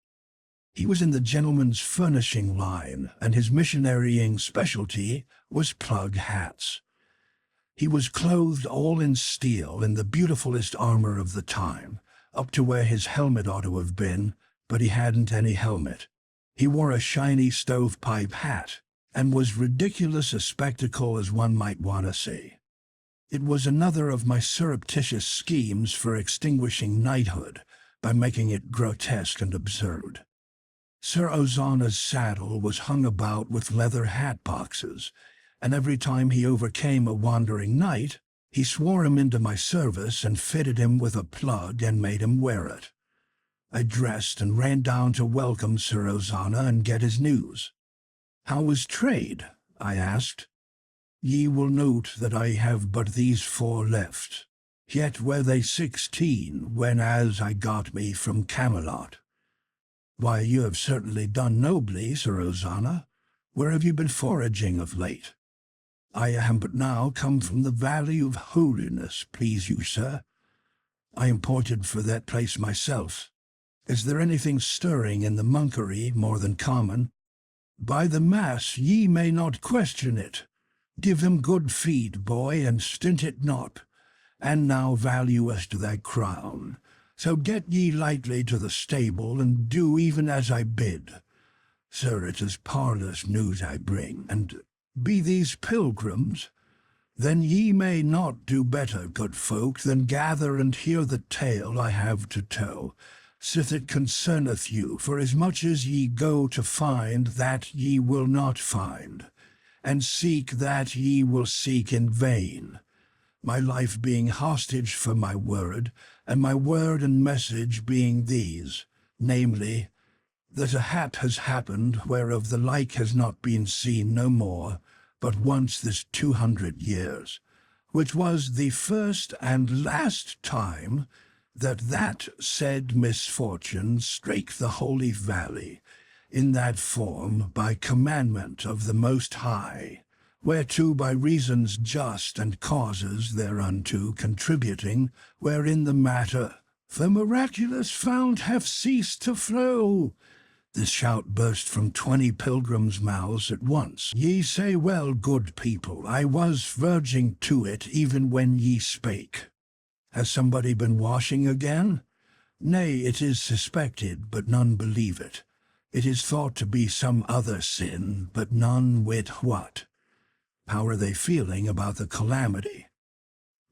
He was in the gentleman's furnishing line, and his missionarying specialty was plug hats. He was clothed all in steel in the beautifulest armor of the time, up to where his helmet ought to have been, but he hadn't any helmet. He wore a shiny stovepipe hat, and was ridiculous a spectacle as one might want to see. It was another of my surreptitious schemes for extinguishing knighthood by making it grotesque and absurd. Sir Ozana's saddle was hung about with leather hat boxes, and every time he overcame a wandering knight, he swore him into my service and fitted him with a plug and made him wear it. I dressed and ran down to welcome Sir Ozana and get his news. "How was trade?" I asked. "Ye will note that I have but these 4 left. Yet were they 16 when as I got me from Camelot." "Why, you have certainly done nobly, Sir Ozana. Where have you been foraging of late?" "I am but now come from the Valley of Holiness, please you, sir. I imported for that place myself. Is there anything stirring in the monkery more than common?" "By the mass, ye may not question it. Give him good feed, boy, and stint it not. And now valuest thy crown. So get ye lightly to the stable, and do even as I bid. Sir, it is parlous news I bring, and be these pilgrims? Then ye may not do better, good folk, than gather and hear the tale I have to tell, sith it concerneth you, for as much as ye go to find that ye will not find, and seek that ye will seek in vain. My life being hostage for my word, and my word and message being these, namely, that a hap has happened whereof the like has not been seen no more, but once this 200 years, which was the first and last time that said misfortune strake the Holy Valley, in that form by commandment of the Most High, whereto by reasons just and causes thereunto contributing, wherein the matter, the miraculous fount hath ceased to flow." This shout burst from 20 pilgrims' mouths at once. "Ye say well, good people, I was verging to it even when ye spake. Has somebody been washing again? Nay, it is suspected, but none believe it. It is thought to be some other sin, but none wit what. How are they feeling about the calamity?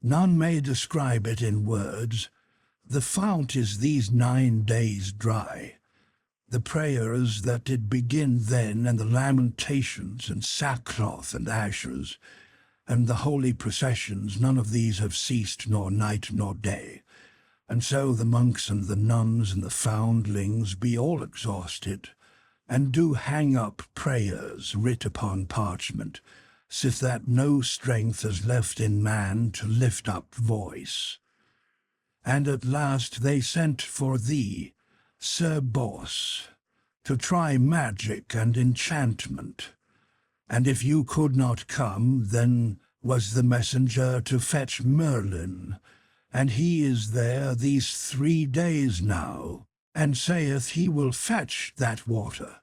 None may describe it in words. The fount is these 9 days dry. The prayers that did begin then, and the lamentations, and sackcloth, and ashes, and the holy processions, none of these have ceased nor night nor day. And so the monks and the nuns and the foundlings be all exhausted, and do hang up prayers writ upon parchment, sith that no strength is left in man to lift up voice. And at last they sent for thee, Sir Boss, to try magic and enchantment. And if you could not come, then was the messenger to fetch Merlin, and he is there these 3 days now, and saith he will fetch that water,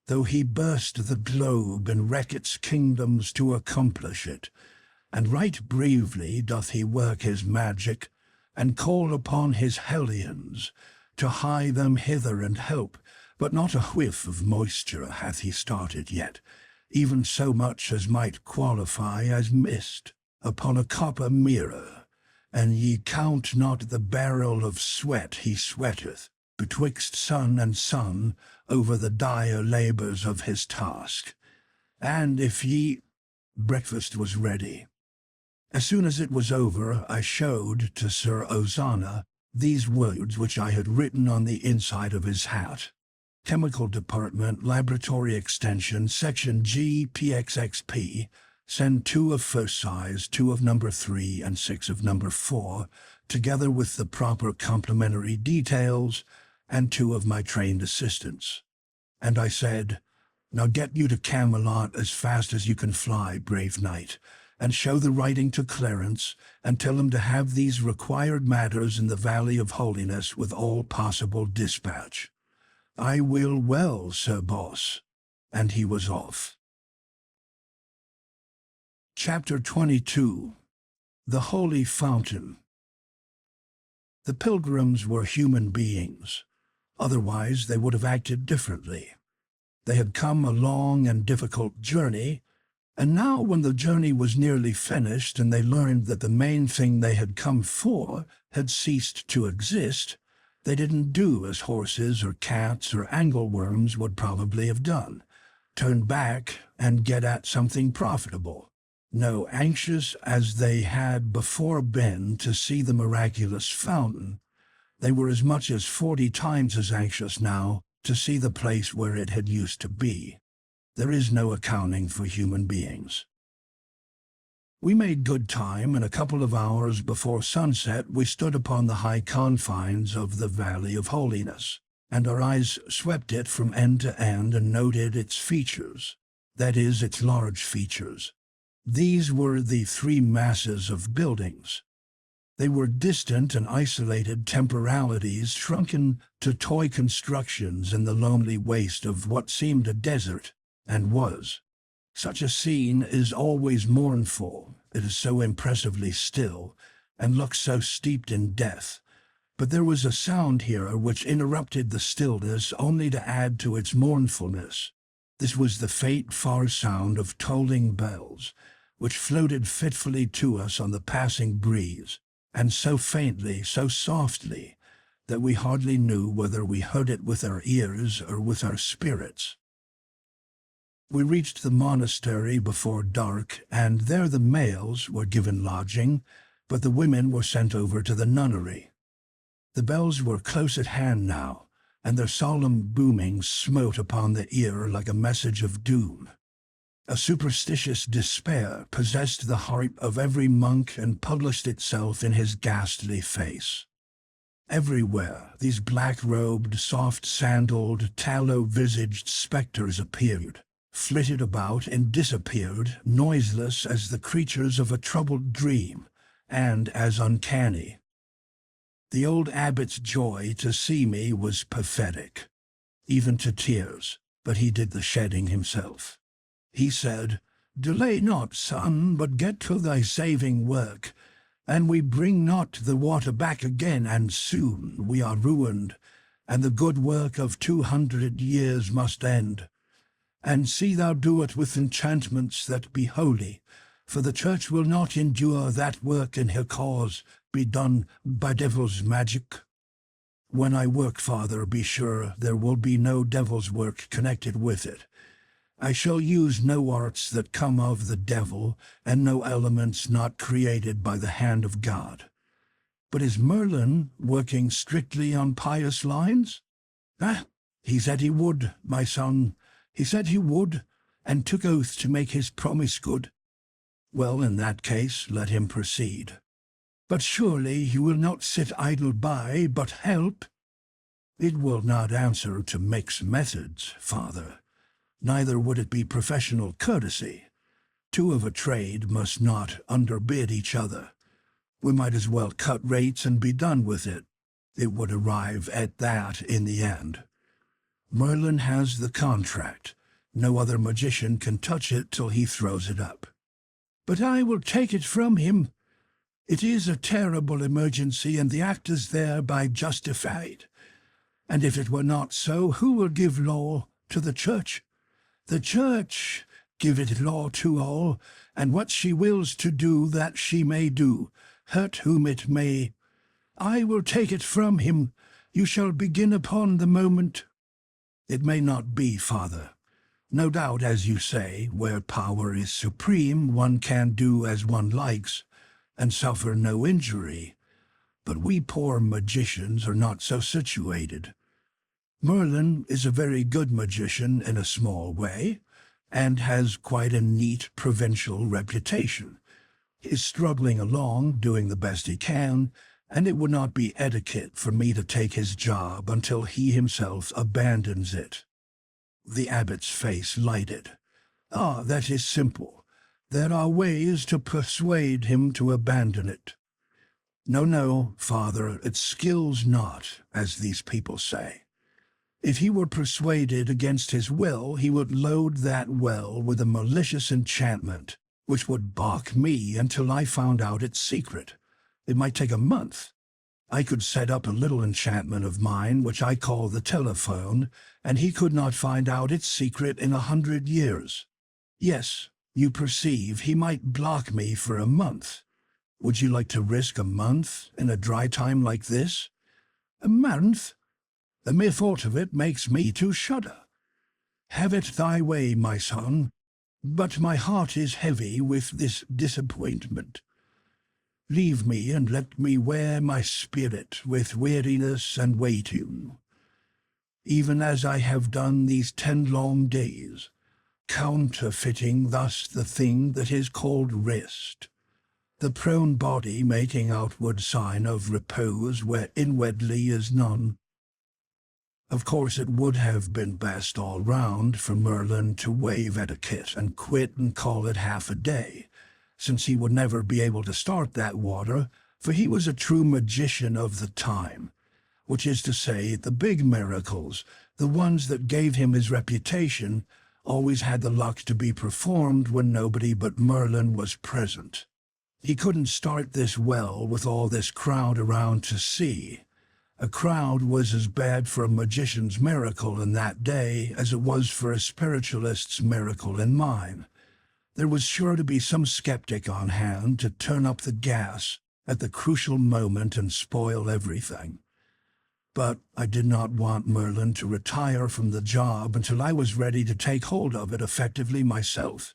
though he burst the globe and wreck its kingdoms to accomplish it. And right bravely doth he work his magic, and call upon his hellions, to hie them hither and help, but not a whiff of moisture hath he started yet, even so much as might qualify as mist upon a copper mirror. And ye count not the barrel of sweat he sweateth betwixt sun and sun over the dire labours of his task. And if ye—" Breakfast was ready. As soon as it was over, I showed to Sir Ozana these words which I had written on the inside of his hat. Chemical Department, Laboratory Extension, Section G, PXXP, send 2 of first size, 2 of number 3, and 6 of number 4, together with the proper complimentary details, and 2 of my trained assistants. And I said, "Now get you to Camelot as fast as you can fly, brave knight, and show the writing to Clarence, and tell him to have these required matters in the Valley of Holiness with all possible dispatch." "I will well, Sir Boss." And he was off. Chapter 22. The Holy Fountain. The pilgrims were human beings. Otherwise, they would have acted differently. They had come a long and difficult journey, and now when the journey was nearly finished and they learned that the main thing they had come for had ceased to exist, they didn't do as horses or cats or angleworms would probably have done, turn back and get at something profitable. No, anxious as they had before been to see the miraculous fountain, they were as much as 40 times as anxious now to see the place where it had used to be. There is no accounting for human beings. We made good time, and a couple of hours before sunset we stood upon the high confines of the Valley of Holiness, and our eyes swept it from end to end and noted its features, that is, its large features. These were the three masses of buildings. They were distant and isolated temporalities shrunken to toy constructions in the lonely waste of what seemed a desert, and was. Such a scene is always mournful, it is so impressively still, and looks so steeped in death. But there was a sound here which interrupted the stillness only to add to its mournfulness. This was the faint, far sound of tolling bells, which floated fitfully to us on the passing breeze, and so faintly, so softly, that we hardly knew whether we heard it with our ears or with our spirits. We reached the monastery before dark, and there the males were given lodging, but the women were sent over to the nunnery. The bells were close at hand now, and their solemn booming smote upon the ear like a message of doom. A superstitious despair possessed the heart of every monk and published itself in his ghastly face. Everywhere these black-robed, soft-sandaled, tallow-visaged spectres appeared, flitted about and disappeared, noiseless as the creatures of a troubled dream, and as uncanny. The old abbot's joy to see me was pathetic, even to tears, but he did the shedding himself. He said, "Delay not, son, but get to thy saving work, and we bring not the water back again, and soon we are ruined, and the good work of 200 years must end. And see thou do it with enchantments that be holy, for the church will not endure that work in her cause be done by devil's magic. When I work, Father, be sure there will be no devil's work connected with it. I shall use no arts that come of the devil, and no elements not created by the hand of God. But is Merlin working strictly on pious lines? He said he would, my son. He said he would, and took oath to make his promise good. Well, in that case, let him proceed. But surely he will not sit idle by, but help. It will not answer to mix methods, Father. Neither would it be professional courtesy. Two of a trade must not underbid each other. We might as well cut rates and be done with it. It would arrive at that in the end. Merlin has the contract. No other magician can touch it till he throws it up. But I will take it from him. It is a terrible emergency, and the act is thereby justified. And if it were not so, who will give law to the church? The church giveth law to all, and what she wills to do, that she may do, hurt whom it may. I will take it from him. You shall begin upon the moment. It may not be, Father. No doubt, as you say, where power is supreme, one can do as one likes, and suffer no injury. But we poor magicians are not so situated. Merlin is a very good magician in a small way, and has quite a neat provincial reputation. He is struggling along, doing the best he can, and it would not be etiquette for me to take his job until he himself abandons it. The abbot's face lighted. That is simple. There are ways to persuade him to abandon it. No, Father, it skills not, as these people say. If he were persuaded against his will, he would load that well with a malicious enchantment, which would balk me until I found out its secret. It might take a month. I could set up a little enchantment of mine, which I call the telephone, and he could not find out its secret in 100 years. Yes, you perceive, he might block me for a month. Would you like to risk a month in a dry time like this? A month? The mere thought of it makes me to shudder. Have it thy way, my son, but my heart is heavy with this disappointment. Leave me and let me wear my spirit with weariness and waiting, even as I have done these 10 long days, counterfeiting thus the thing that is called rest, the prone body making outward sign of repose where inwardly is none. Of course it would have been best all round for Merlin to waive etiquette and quit and call it half a day, since he would never be able to start that water, for he was a true magician of the time, which is to say, the big miracles, the ones that gave him his reputation, always had the luck to be performed when nobody but Merlin was present. He couldn't start this well with all this crowd around to see. A crowd was as bad for a magician's miracle in that day as it was for a spiritualist's miracle in mine. There was sure to be some skeptic on hand to turn up the gas at the crucial moment and spoil everything. But I did not want Merlin to retire from the job until I was ready to take hold of it effectively myself,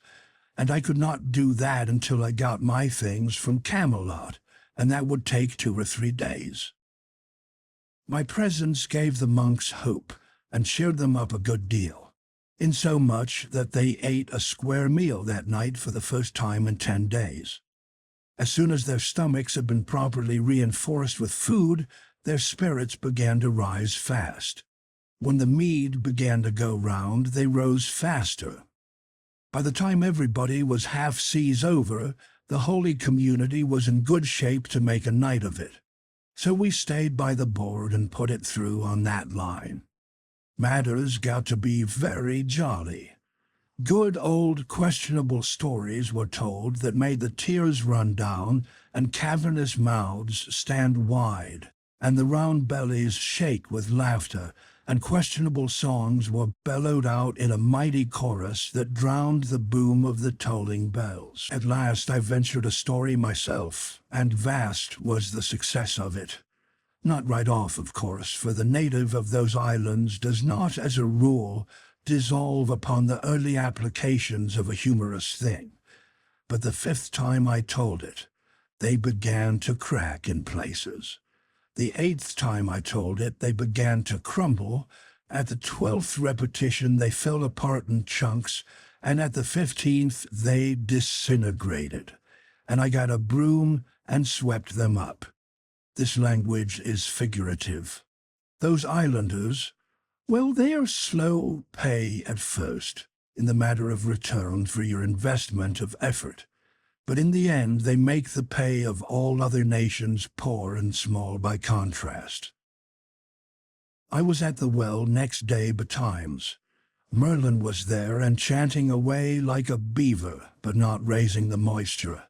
and I could not do that until I got my things from Camelot, and that would take 2 or 3 days. My presence gave the monks hope and cheered them up a good deal, insomuch that they ate a square meal that night for the first time in 10 days. As soon as their stomachs had been properly reinforced with food, their spirits began to rise fast. When the mead began to go round, they rose faster. By the time everybody was half seas over, the holy community was in good shape to make a night of it. So we stayed by the board and put it through on that line. Matters got to be very jolly. Good old questionable stories were told that made the tears run down and cavernous mouths stand wide, and the round bellies shake with laughter, and questionable songs were bellowed out in a mighty chorus that drowned the boom of the tolling bells. At last I ventured a story myself, and vast was the success of it. Not right off, of course, for the native of those islands does not, as a rule, dissolve upon the early applications of a humorous thing. But the 5th time I told it, they began to crack in places. The 8th time I told it, they began to crumble. At the 12th repetition, they fell apart in chunks, and at the 15th, they disintegrated. And I got a broom and swept them up. This language is figurative. Those islanders, well, they are slow pay at first, in the matter of return for your investment of effort. But in the end, they make the pay of all other nations poor and small by contrast. I was at the well next day betimes. Merlin was there and chanting away like a beaver, but not raising the moisture.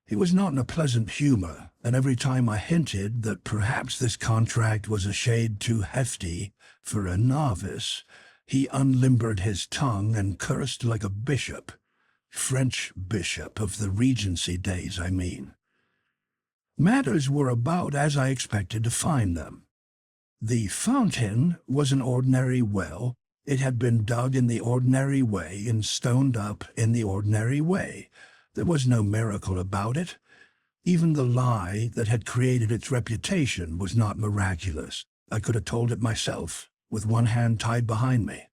He was not in a pleasant humor, and every time I hinted that perhaps this contract was a shade too hefty for a novice, he unlimbered his tongue and cursed like a bishop. French bishop of the Regency days, I mean. Matters were about as I expected to find them. The fountain was an ordinary well. It had been dug in the ordinary way and stoned up in the ordinary way. There was no miracle about it. Even the lie that had created its reputation was not miraculous. I could have told it myself, with one hand tied behind me.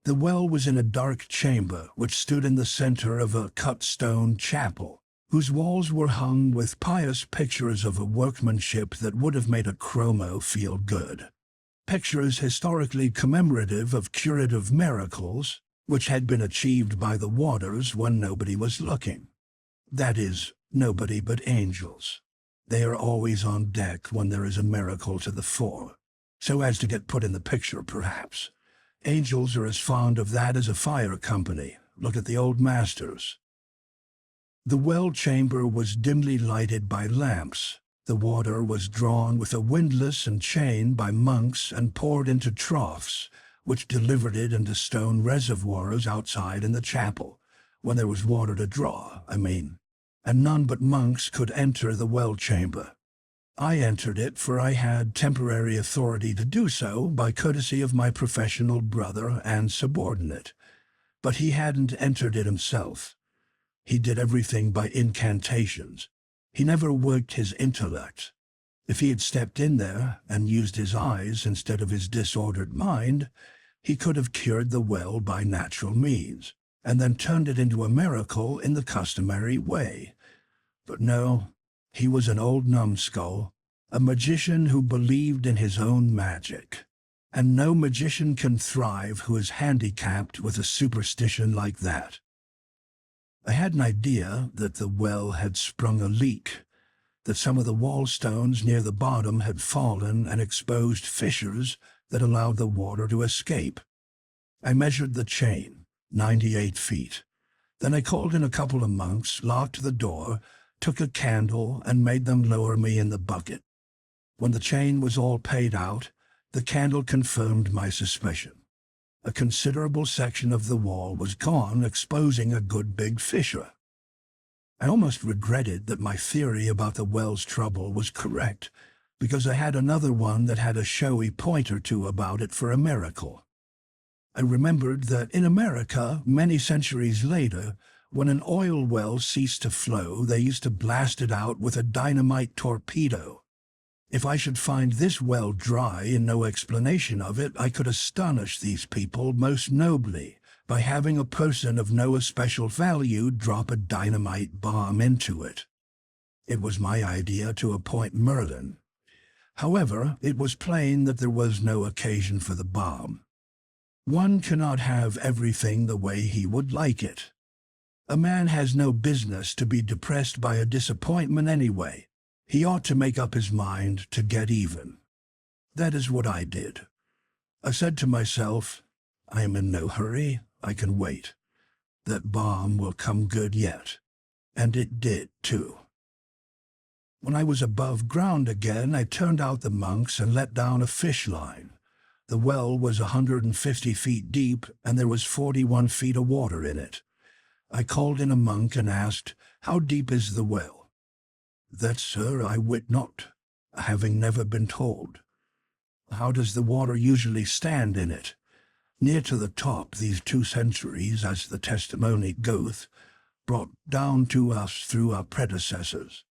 The well was in a dark chamber which stood in the center of a cut-stone chapel, whose walls were hung with pious pictures of a workmanship that would have made a chromo feel good. Pictures historically commemorative of curative miracles, which had been achieved by the waters when nobody was looking. That is, nobody but angels. They are always on deck when there is a miracle to the fore, so as to get put in the picture, perhaps. Angels are as fond of that as a fire company. Look at the old masters. The well chamber was dimly lighted by lamps, The water was drawn with a windlass and chain by monks and poured into troughs, which delivered it into stone reservoirs outside in the chapel, when there was water to draw, and none but monks could enter the well chamber. I entered it, for I had temporary authority to do so by courtesy of my professional brother and subordinate. But he hadn't entered it himself. He did everything by incantations. He never worked his intellect. If he had stepped in there and used his eyes instead of his disordered mind, he could have cured the well by natural means, and then turned it into a miracle in the customary way. But no, he was an old numbskull, a magician who believed in his own magic. And no magician can thrive who is handicapped with a superstition like that. I had an idea that the well had sprung a leak, that some of the wall stones near the bottom had fallen and exposed fissures that allowed the water to escape. I measured the chain, 98 feet. Then I called in a couple of monks, locked the door, took a candle, and made them lower me in the bucket. When the chain was all paid out, the candle confirmed my suspicion. A considerable section of the wall was gone, exposing a good big fissure. I almost regretted that my theory about the well's trouble was correct, because I had another one that had a showy point or two about it for a miracle. I remembered that in America, many centuries later, when an oil well ceased to flow, they used to blast it out with a dynamite torpedo. If I should find this well dry and no explanation of it, I could astonish these people most nobly by having a person of no especial value drop a dynamite bomb into it. It was my idea to appoint Merlin. However, it was plain that there was no occasion for the bomb. One cannot have everything the way he would like it. A man has no business to be depressed by a disappointment anyway. He ought to make up his mind to get even. That is what I did. I said to myself, I am in no hurry, I can wait. That bomb will come good yet. And it did, too. When I was above ground again, I turned out the monks and let down a fish line. The well was 150 feet deep, and there was 41 feet of water in it. I called in a monk and asked, "How deep is the well?" "That, sir, I wit not, having never been told." "How does the water usually stand in it?" "Near to the top these 2 centuries, as the testimony goeth, brought down to us through our predecessors."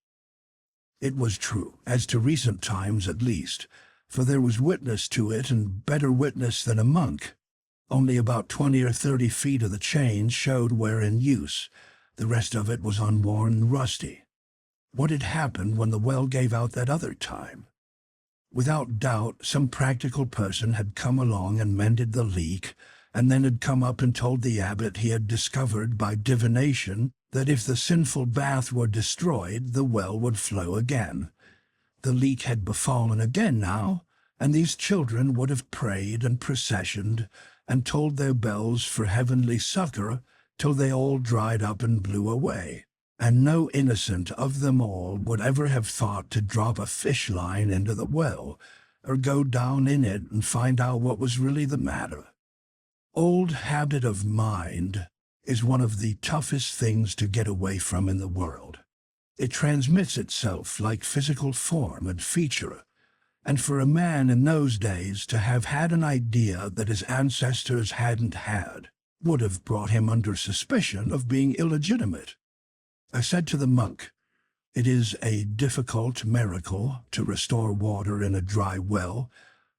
It was true, as to recent times at least, for there was witness to it, and better witness than a monk. Only about 20 or 30 feet of the chain showed where in use. The rest of it was unworn and rusty. What had happened when the well gave out that other time? Without doubt, some practical person had come along and mended the leak, and then had come up and told the abbot he had discovered by divination that if the sinful bath were destroyed, the well would flow again. The leak had befallen again now, and these children would have prayed and processioned and tolled their bells for heavenly succor till they all dried up and blew away. And no innocent of them all would ever have thought to drop a fish line into the well, or go down in it and find out what was really the matter. Old habit of mind is one of the toughest things to get away from in the world. It transmits itself like physical form and feature, and for a man in those days to have had an idea that his ancestors hadn't had would have brought him under suspicion of being illegitimate. I said to the monk, "It is a difficult miracle to restore water in a dry well,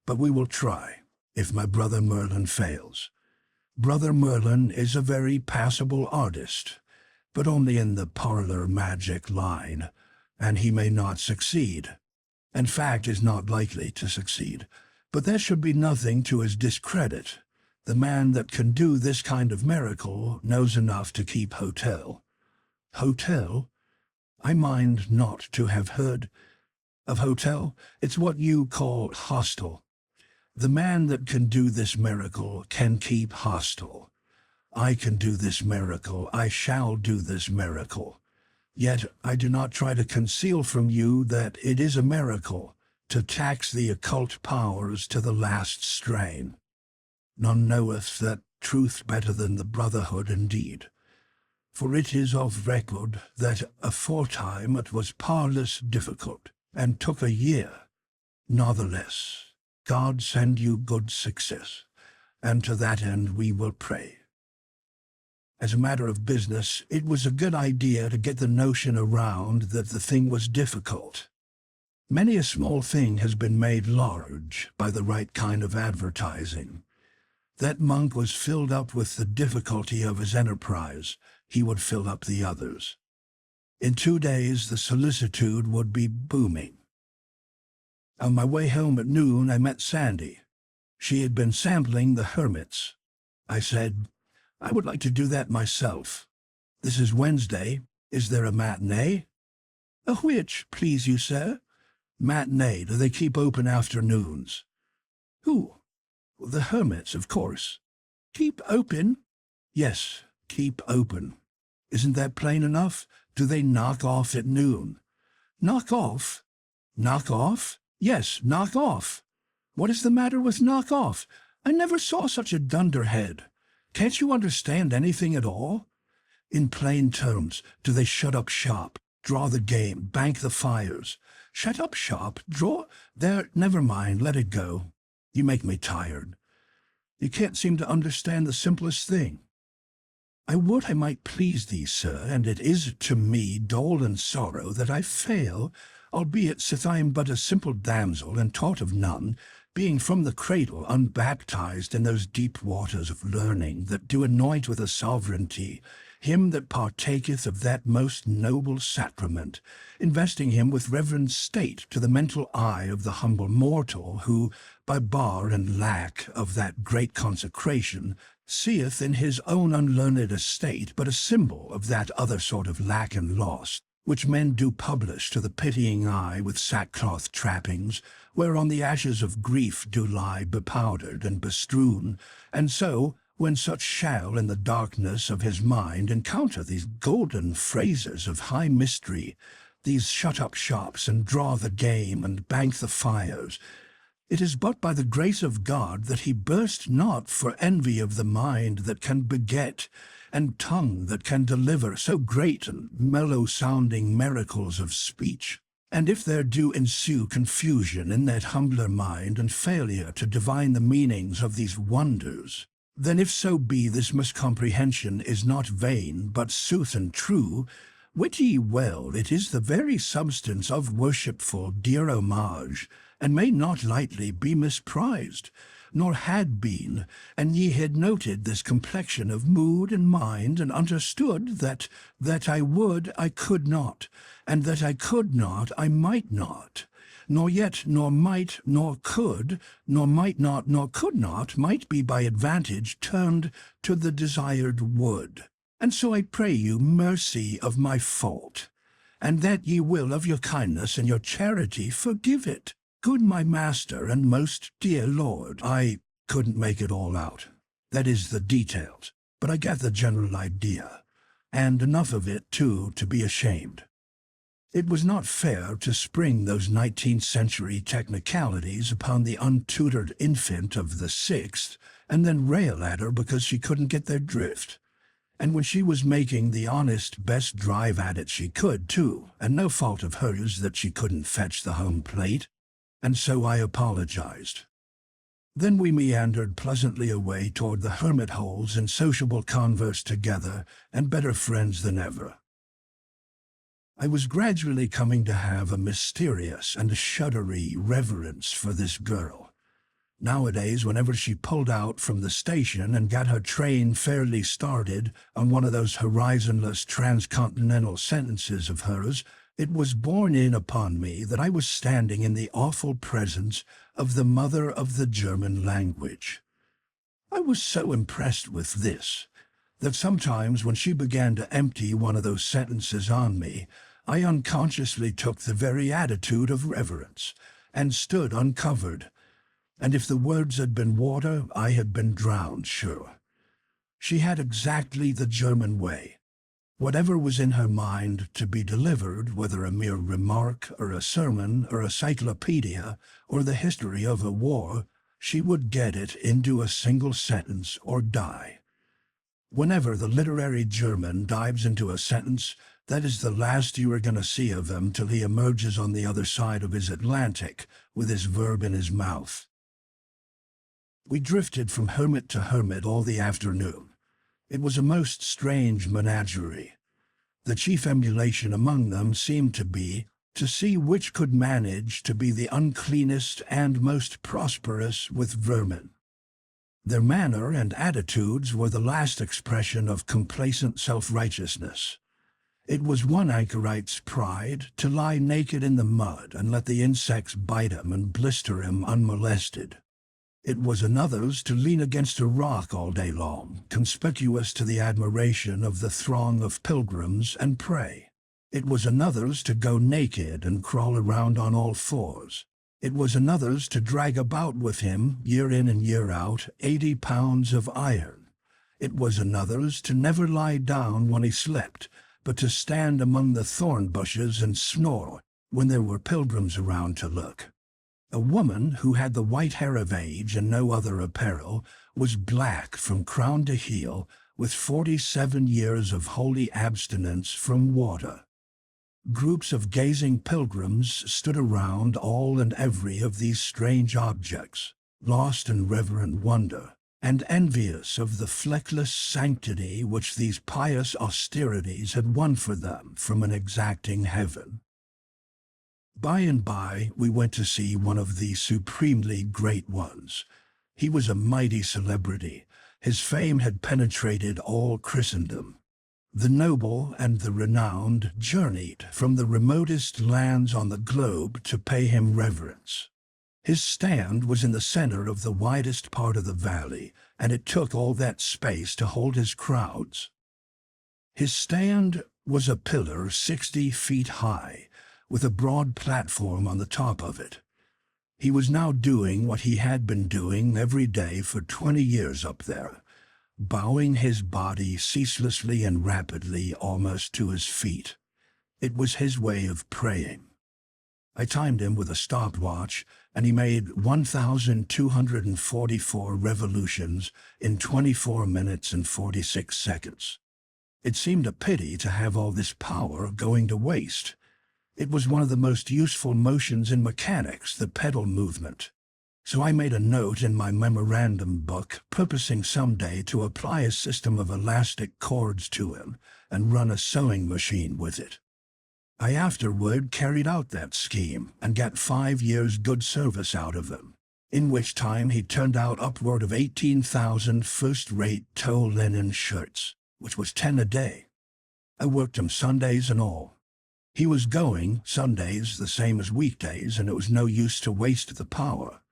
but we will try, if my brother Merlin fails. Brother Merlin is a very passable artist, but only in the parlor magic line, and he may not succeed. In fact, is not likely to succeed. But that should be nothing to his discredit. The man that can do this kind of miracle knows enough to keep hotel." "Hotel? I mind not to have heard of hotel. It's what you call hostel. The man that can do this miracle can keep hostel. I can do this miracle. I shall do this miracle. Yet I do not try to conceal from you that it is a miracle to tax the occult powers to the last strain. None knoweth that truth better than the brotherhood indeed. For it is of record that aforetime it was parlous difficult, and took a year. Natheless, God send you good success, and to that end we will pray. As a matter of business, it was a good idea to get the notion around that the thing was difficult. Many a small thing has been made large by the right kind of advertising. That monk was filled up with the difficulty of his enterprise. He would fill up the others. In 2 days the solicitude would be booming. On my way home at noon I met Sandy. She had been sampling the hermits. I said, "I would like to do that myself. This is Wednesday. Is there a matinee?" "A which, please you, sir?" "Matinee. Do they keep open afternoons?" "Who?" "The hermits, of course." "Keep open?" "Yes, keep open. Isn't that plain enough? Do they knock off at noon?" "Knock off? Knock off? Yes, knock off. What is the matter with knock off? I never saw such a dunderhead. Can't you understand anything at all? In plain terms, do they shut up shop, draw the game, bank the fires? Shut up shop, draw... There, never mind, let it go. You make me tired. You can't seem to understand the simplest thing. I would I might please thee, sir, and it is to me dole and sorrow that I fail, albeit sith I am but a simple damsel and taught of none, being from the cradle unbaptized in those deep waters of learning that do anoint with a sovereignty him that partaketh of that most noble sacrament, investing him with reverend state to the mental eye of the humble mortal who, by bar and lack of that great consecration, seeth in his own unlearned estate but a symbol of that other sort of lack and loss, which men do publish to the pitying eye with sackcloth trappings, whereon the ashes of grief do lie bepowdered and bestrewn, and so, when such shall in the darkness of his mind encounter these golden phrases of high mystery, these shut up shops and draw the game and bank the fires, it is but by the grace of God that he burst not for envy of the mind that can beget, and tongue that can deliver so great and mellow-sounding miracles of speech. And if there do ensue confusion in that humbler mind and failure to divine the meanings of these wonders, then if so be this miscomprehension is not vain, but sooth and true, wit ye well it is the very substance of worshipful dear homage, and may not lightly be misprized, nor had been, and ye had noted this complexion of mood and mind, and understood that I would I could not, and that I could not I might not, nor yet nor might nor could, nor might not nor could not, might be by advantage turned to the desired would. And so I pray you mercy of my fault, and that ye will of your kindness and your charity forgive it. Good my master and most dear lord, I couldn't make it all out. That is the details, but I got the general idea, and enough of it, too, to be ashamed. It was not fair to spring those 19th century technicalities upon the untutored infant of the 6th, and then rail at her because she couldn't get their drift. And when she was making the honest best drive at it she could, too, and no fault of hers that she couldn't fetch the home plate. And so I apologized. Then we meandered pleasantly away toward the hermit holes in sociable converse together, and better friends than ever. I was gradually coming to have a mysterious and a shuddery reverence for this girl. Nowadays, whenever she pulled out from the station and got her train fairly started on one of those horizonless transcontinental sentences of hers, it was borne in upon me that I was standing in the awful presence of the mother of the German language. I was so impressed with this that sometimes when she began to empty one of those sentences on me, I unconsciously took the very attitude of reverence, and stood uncovered, and if the words had been water, I had been drowned, sure. She had exactly the German way. Whatever was in her mind to be delivered, whether a mere remark or a sermon or a cyclopedia or the history of a war, she would get it into a single sentence or die. Whenever the literary German dives into a sentence, that is the last you are going to see of him till he emerges on the other side of his Atlantic with his verb in his mouth. We drifted from hermit to hermit all the afternoon. It was a most strange menagerie. The chief emulation among them seemed to be to see which could manage to be the uncleanest and most prosperous with vermin. Their manner and attitudes were the last expression of complacent self-righteousness. It was one anchorite's pride to lie naked in the mud and let the insects bite him and blister him unmolested. It was another's to lean against a rock all day long, conspicuous to the admiration of the throng of pilgrims, and pray. It was another's to go naked and crawl around on all fours. It was another's to drag about with him, year in and year out, 80 pounds of iron. It was another's to never lie down when he slept, but to stand among the thorn bushes and snore when there were pilgrims around to look. A woman who had the white hair of age and no other apparel was black from crown to heel, with 47 years of holy abstinence from water. Groups of gazing pilgrims stood around all and every of these strange objects, lost in reverent wonder, and envious of the fleckless sanctity which these pious austerities had won for them from an exacting heaven. By and by, we went to see one of the supremely great ones. He was a mighty celebrity. His fame had penetrated all Christendom. The noble and the renowned journeyed from the remotest lands on the globe to pay him reverence. His stand was in the center of the widest part of the valley, and it took all that space to hold his crowds. His stand was a pillar 60 feet high, with a broad platform on the top of it. He was now doing what he had been doing every day for 20 years up there, bowing his body ceaselessly and rapidly almost to his feet. It was his way of praying. I timed him with a stopwatch, and he made 1,244 revolutions in 24 minutes and 46 seconds. It seemed a pity to have all this power going to waste. It was one of the most useful motions in mechanics, the pedal movement. So I made a note in my memorandum book, purposing someday to apply a system of elastic cords to him and run a sewing machine with it. I afterward carried out that scheme and got 5 years' good service out of him, in which time he turned out upward of 18,000 first-rate tow linen shirts, which was 10 a day. I worked him Sundays and all. He was going Sundays the same as weekdays, and it was no use to waste the power.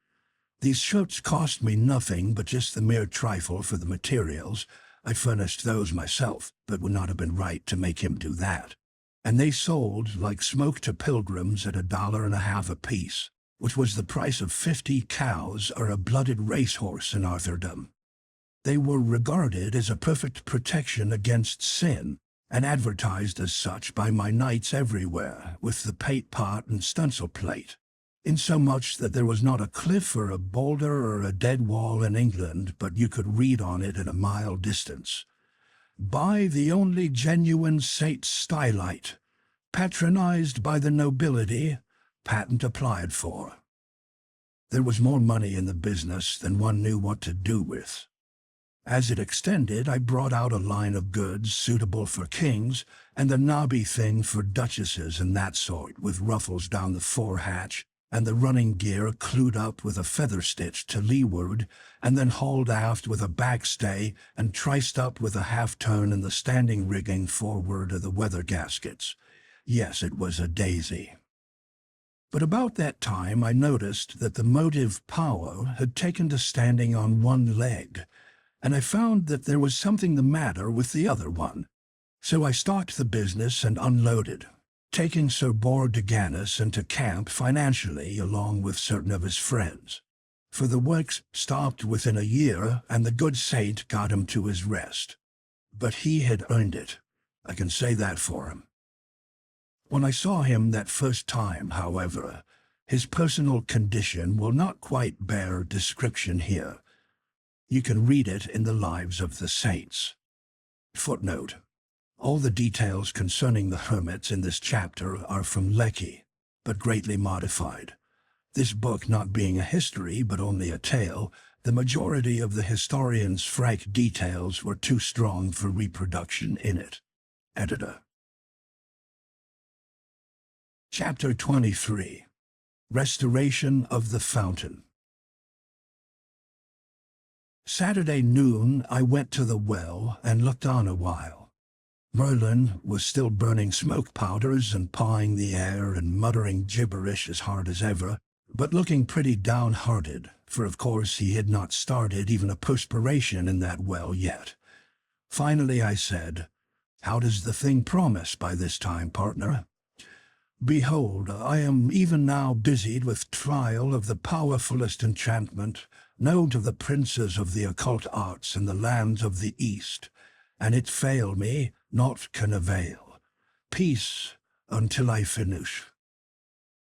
These shirts cost me nothing but just the mere trifle for the materials. I furnished those myself, but would not have been right to make him do that. And they sold like smoke to pilgrims at $1.50 apiece, which was the price of 50 cows or a blooded racehorse in Arthurdom. They were regarded as a perfect protection against sin, and advertised as such by my knights everywhere with the pate pot and stencil plate, insomuch that there was not a cliff or a boulder or a dead wall in England but you could read on it at a mile distance, "By the only genuine Saint Stylite, patronized by the nobility, patent applied for." There was more money in the business than one knew what to do with. As it extended, I brought out a line of goods suitable for kings, and the knobby thing for duchesses and that sort, with ruffles down the forehatch, and the running gear clewed up with a feather stitch to leeward, and then hauled aft with a backstay, and triced up with a half-turn in the standing rigging forward of the weather gaskets. Yes, it was a daisy. But about that time I noticed that the motive power had taken to standing on one leg, and I found that there was something the matter with the other one. So I stocked the business and unloaded, taking Sir Bordeganus into camp financially along with certain of his friends. For the works stopped within a year, and the good saint got him to his rest. But he had earned it. I can say that for him. When I saw him that first time, however, his personal condition will not quite bear description here. You can read it in the Lives of the Saints. Footnote: all the details concerning the hermits in this chapter are from Lecky, but greatly modified. This book not being a history but only a tale, the majority of the historian's frank details were too strong for reproduction in it. Editor. Chapter 23. Restoration of the Fountain. Saturday noon I went to the well and looked on a while. Merlin was still burning smoke powders and pawing the air and muttering gibberish as hard as ever, but looking pretty downhearted, for of course he had not started even a perspiration in that well yet. Finally I said, "How does the thing promise by this time, partner?" "Behold, I am even now busied with trial of the powerfulest enchantment known to the princes of the occult arts in the lands of the East, and it fail me, naught can avail. Peace until I finish."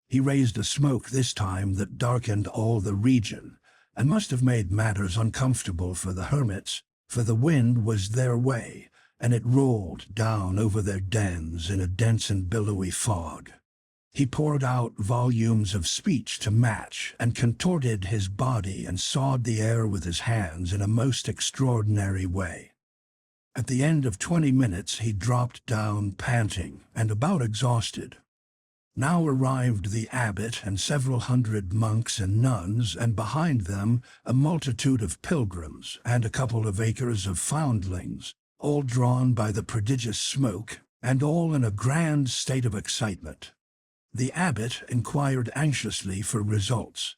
He raised a smoke this time that darkened all the region, and must have made matters uncomfortable for the hermits, for the wind was their way, and it rolled down over their dens in a dense and billowy fog. He poured out volumes of speech to match, and contorted his body and sawed the air with his hands in a most extraordinary way. At the end of 20 minutes he dropped down panting and about exhausted. Now arrived the abbot and several hundred monks and nuns, and behind them a multitude of pilgrims and a couple of acres of foundlings, all drawn by the prodigious smoke, and all in a grand state of excitement. The abbot inquired anxiously for results.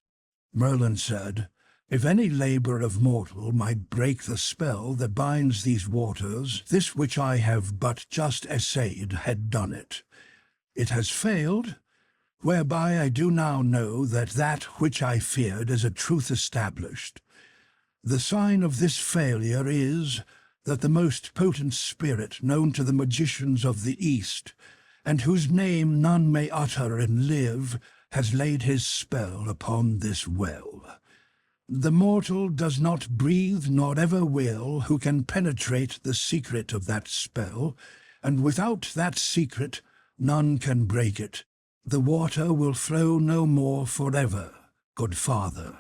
Merlin said, "If any labor of mortal might break the spell that binds these waters, this which I have but just essayed had done it. It has failed, whereby I do now know that that which I feared is a truth established. The sign of this failure is that the most potent spirit known to the magicians of the East, and whose name none may utter and live, has laid his spell upon this well. The mortal does not breathe nor ever will who can penetrate the secret of that spell, and without that secret none can break it. The water will flow no more forever, good father.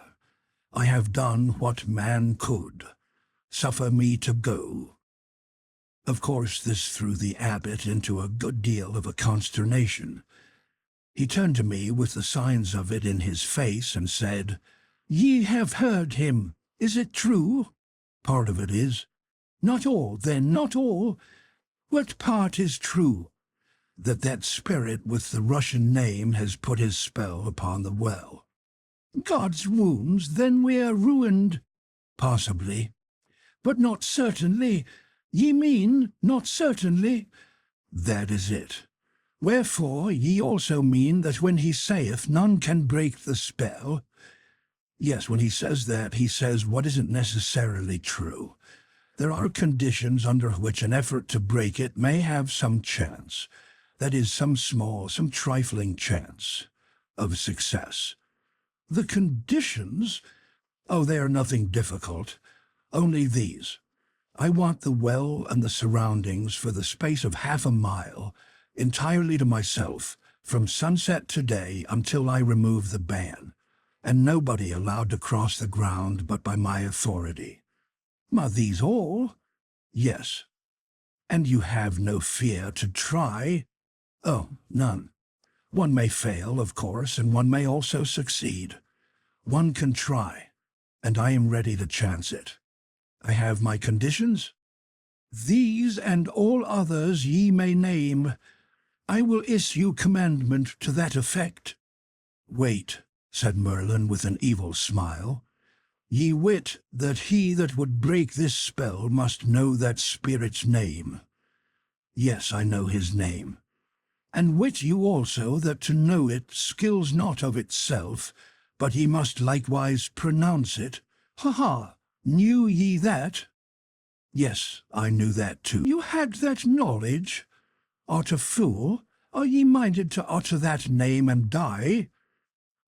I have done what man could. Suffer me to go." Of course this threw the abbot into a good deal of a consternation. He turned to me with the signs of it in his face and said, "Ye have heard him. Is it true?" "Part of it is." "Not all, then, not all. What part is true?" That spirit with the Russian name has put his spell upon the well." "God's wounds, then we are ruined." "Possibly." "But not certainly. Ye mean not certainly?" "That is it." "Wherefore ye also mean that when he saith none can break the spell—" "Yes, when he says that, he says what isn't necessarily true. There are conditions under which an effort to break it may have some chance. That is, some small, some trifling chance of success." "The conditions?" "Oh, they are nothing difficult. Only these. I want the well and the surroundings for the space of half a mile, entirely to myself, from sunset today until I remove the ban, and nobody allowed to cross the ground but by my authority." "Are these all?" "Yes." "And you have no fear to try?" "Oh, none. One may fail, of course, and one may also succeed. One can try, and I am ready to chance it. I have my conditions." "These and all others ye may name. I will issue commandment to that effect." "Wait," said Merlin with an evil smile. "Ye wit that he that would break this spell must know that spirit's name." "Yes, I know his name." "And wit you also that to know it skills not of itself, but ye must likewise pronounce it?" "Ha ha! Knew ye that?" Yes, I knew that too. You had that knowledge? Art a fool? Are ye minded to utter that name and die?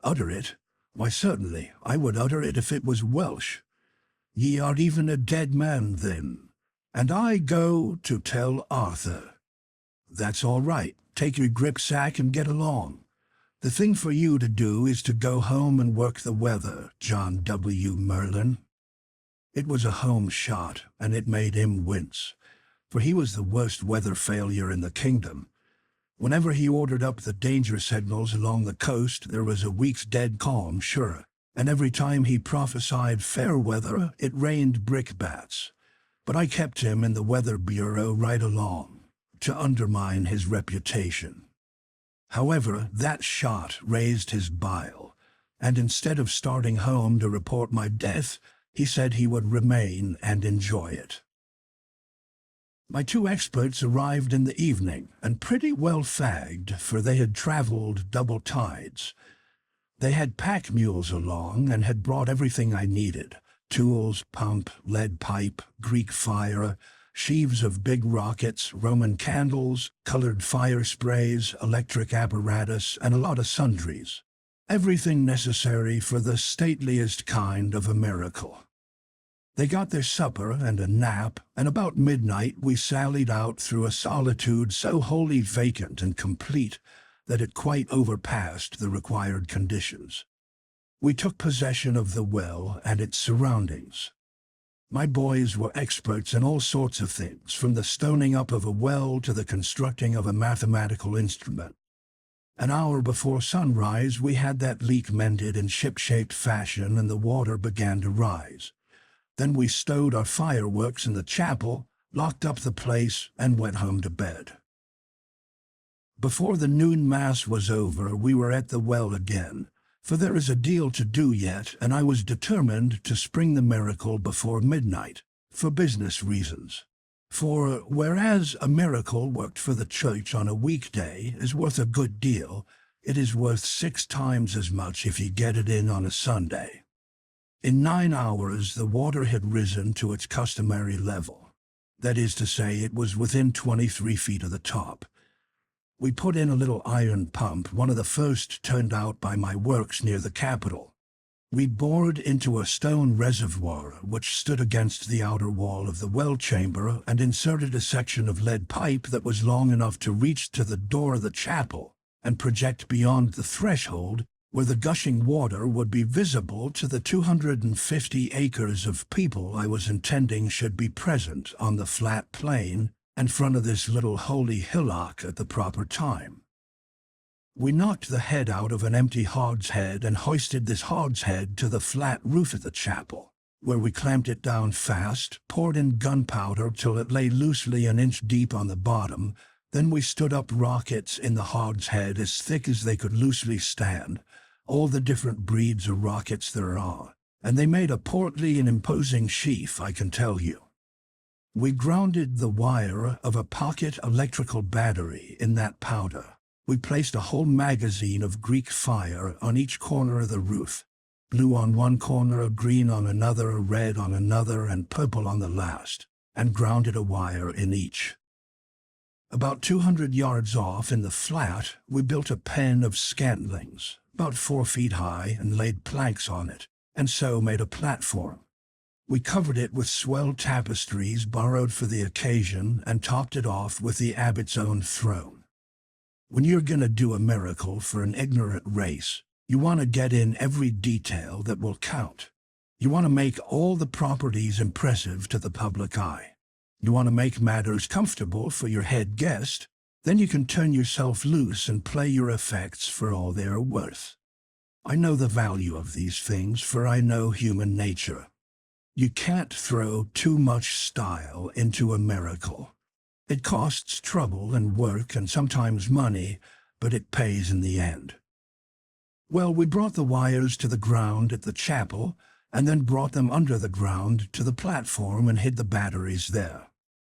Utter it? Why, certainly, I would utter it if it was Welsh. Ye are even a dead man, then, and I go to tell Arthur. That's all right. Take your gripsack and get along. The thing for you to do is to go home and work the weather, John W. Merlin. It was a home shot, and it made him wince, for he was the worst weather failure in the kingdom. Whenever he ordered up the danger signals along the coast, there was a week's dead calm, sure, and every time he prophesied fair weather, it rained brickbats. But I kept him in the Weather Bureau right along, to undermine his reputation. However, that shot raised his bile, and instead of starting home to report my death, he said he would remain and enjoy it. My two experts arrived in the evening, and pretty well fagged, for they had traveled double tides. They had pack mules along and had brought everything I needed: tools, pump, lead pipe, Greek fire, sheaves of big rockets, Roman candles, colored fire sprays, electric apparatus, and a lot of sundries. Everything necessary for the stateliest kind of a miracle. They got their supper and a nap, and about midnight we sallied out through a solitude so wholly vacant and complete that it quite overpassed the required conditions. We took possession of the well and its surroundings. My boys were experts in all sorts of things, from the stoning up of a well to the constructing of a mathematical instrument. An hour before sunrise, we had that leak mended in ship-shaped fashion, and the water began to rise. Then we stowed our fireworks in the chapel, locked up the place, and went home to bed. Before the noon mass was over, we were at the well again, for there is a deal to do yet, and I was determined to spring the miracle before midnight, for business reasons. For whereas a miracle worked for the church on a weekday is worth a good deal, it is worth 6 times as much if you get it in on a Sunday. In 9 hours the water had risen to its customary level. That is to say, it was within 23 feet of the top. We put in a little iron pump, one of the first turned out by my works near the Capitol. We bored into a stone reservoir which stood against the outer wall of the well chamber and inserted a section of lead pipe that was long enough to reach to the door of the chapel and project beyond the threshold, where the gushing water would be visible to the 250 acres of people I was intending should be present on the flat plain in front of this little holy hillock at the proper time. We knocked the head out of an empty hogshead and hoisted this hogshead to the flat roof of the chapel, where we clamped it down fast, poured in gunpowder till it lay loosely an inch deep on the bottom. Then we stood up rockets in the hogshead as thick as they could loosely stand, all the different breeds of rockets there are, and they made a portly and imposing sheaf, I can tell you. We grounded the wire of a pocket electrical battery in that powder. We placed a whole magazine of Greek fire on each corner of the roof, blue on one corner, green on another, red on another, and purple on the last, and grounded a wire in each. About 200 yards off in the flat, we built a pen of scantlings, about 4 feet high, and laid planks on it, and so made a platform. We covered it with swell tapestries borrowed for the occasion and topped it off with the abbot's own throne. When you're going to do a miracle for an ignorant race, you want to get in every detail that will count. You want to make all the properties impressive to the public eye. You want to make matters comfortable for your head guest. Then you can turn yourself loose and play your effects for all they are worth. I know the value of these things, for I know human nature. You can't throw too much style into a miracle. It costs trouble and work and sometimes money, but it pays in the end. Well, we brought the wires to the ground at the chapel, and then brought them under the ground to the platform and hid the batteries there.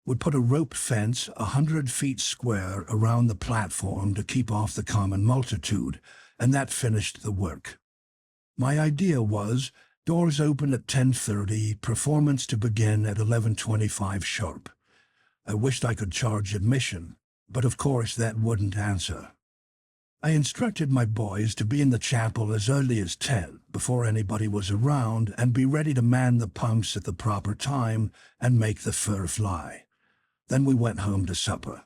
We put a rope fence 100 feet square around the platform to keep off the common multitude, and that finished the work. My idea was Doors open at 10:30, performance to begin at 11:25 sharp. I wished I could charge admission, but of course that wouldn't answer. I instructed my boys to be in the chapel as early as 10, before anybody was around, and be ready to man the pumps at the proper time and make the fur fly. Then we went home to supper.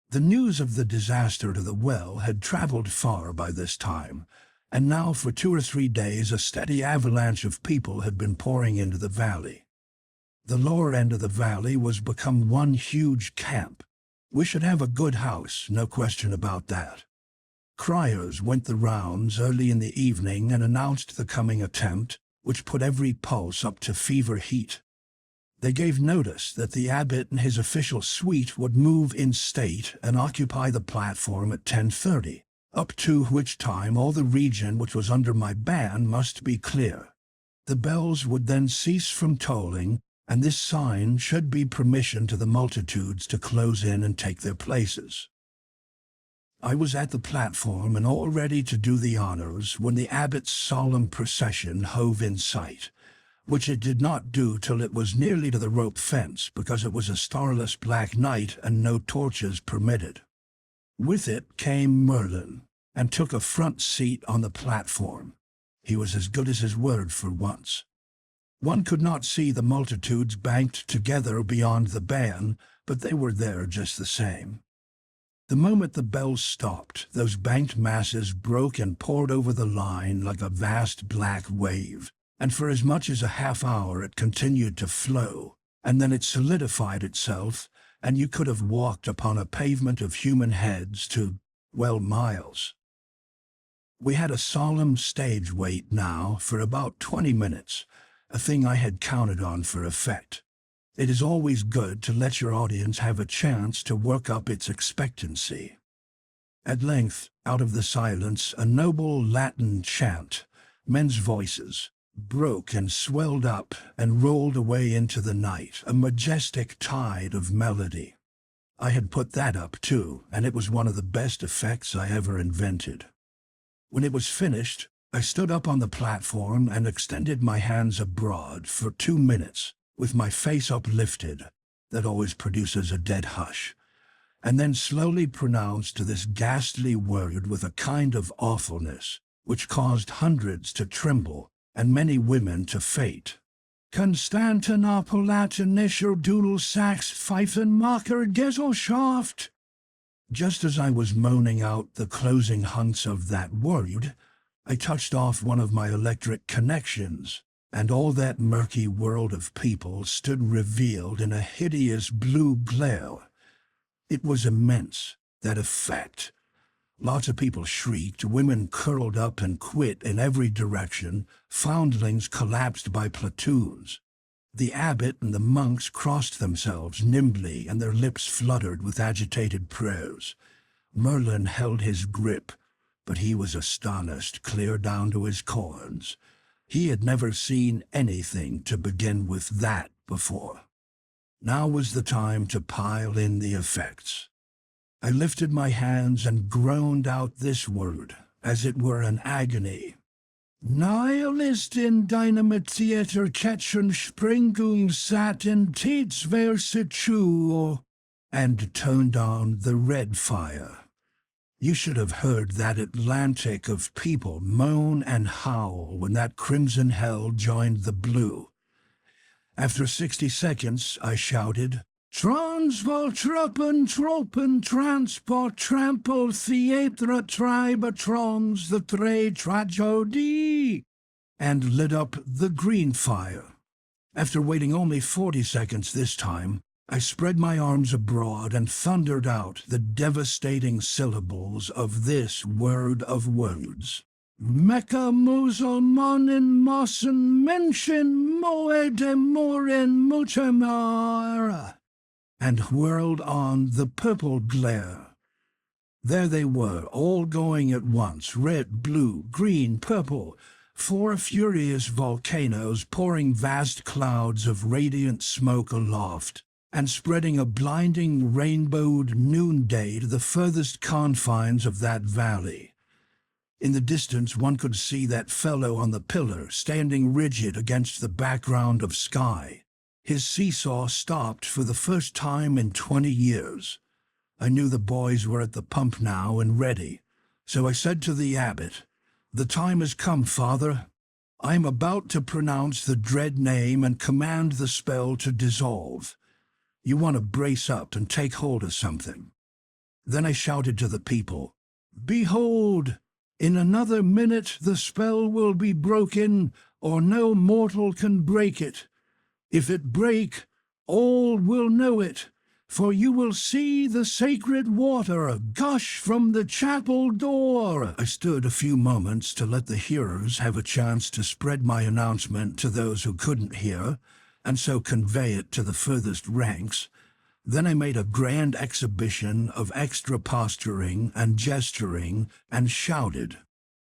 The news of the disaster to the well had traveled far by this time, and now for 2 or 3 days a steady avalanche of people had been pouring into the valley. The lower end of the valley was become one huge camp. We should have a good house, no question about that. Criers went the rounds early in the evening and announced the coming attempt, which put every pulse up to fever heat. They gave notice that the abbot and his official suite would move in state and occupy the platform at 10:30, up to which time all the region which was under my ban must be clear. The bells would then cease from tolling, and this sign should be permission to the multitudes to close in and take their places. I was at the platform and all ready to do the honors when the abbot's solemn procession hove in sight, which it did not do till it was nearly to the rope fence because it was a starless black night and no torches permitted. With it came Merlin, and took a front seat on the platform. He was as good as his word for once. One could not see the multitudes banked together beyond the ban, but they were there just the same. The moment the bells stopped, those banked masses broke and poured over the line like a vast black wave, and for as much as a half hour it continued to flow, and then it solidified itself, and you could have walked upon a pavement of human heads to, well, miles. We had a solemn stage wait now for about 20 minutes, a thing I had counted on for effect. It is always good to let your audience have a chance to work up its expectancy. At length, out of the silence, a noble Latin chant, men's voices, broke and swelled up and rolled away into the night, a majestic tide of melody. I had put that up too, and it was one of the best effects I ever invented. When it was finished, I stood up on the platform and extended my hands abroad for 2 minutes, with my face uplifted, that always produces a dead hush, and then slowly pronounced this ghastly word with a kind of awfulness, which caused hundreds to tremble and many women to faint. Constantinople Latinischer Doodle Sax Pfeifenmacher Gesellschaft. Just as I was moaning out the closing hunts of that word, I touched off one of my electric connections, and all that murky world of people stood revealed in a hideous blue glare. It was immense, that effect. Lots of people shrieked, women curled up and quit in every direction, foundlings collapsed by platoons. The abbot and the monks crossed themselves nimbly, and their lips fluttered with agitated prayers. Merlin held his grip, but he was astonished clear down to his corns. He had never seen anything to begin with that before. Now was the time to pile in the effects. I lifted my hands and groaned out this word, as it were an agony. Nihilist in Dynamit-Theater Ketchen Springung Satin Tietz Versichu, and turned on the red fire. You should have heard that Atlantic of people moan and howl when that crimson hell joined the blue. After 60 seconds, I shouted, Transvoltruppen, Tropen, Transport, Trample, Theatre, Tribatrons, the Tre Tragodie, and lit up the green fire. After waiting only 40 seconds this time, I spread my arms abroad and thundered out the devastating syllables of this word of words. Mecca Musulmanen Mossen Menschen Moedemoren Mutamara, and whirled on the purple glare. There they were, all going at once, red, blue, green, purple, 4 furious volcanoes pouring vast clouds of radiant smoke aloft, and spreading a blinding rainbowed noonday to the furthest confines of that valley. In the distance one could see that fellow on the pillar standing rigid against the background of sky. His seesaw stopped for the first time in 20 years. I knew the boys were at the pump now and ready, so I said to the abbot, "The time has come, Father. I am about to pronounce the dread name and command the spell to dissolve. You want to brace up and take hold of something." Then I shouted to the people, "Behold, in another minute the spell will be broken, or no mortal can break it. If it break, all will know it, for you will see the sacred water gush from the chapel door." I stood a few moments to let the hearers have a chance to spread my announcement to those who couldn't hear, and so convey it to the furthest ranks. Then I made a grand exhibition of extra posturing and gesturing and shouted,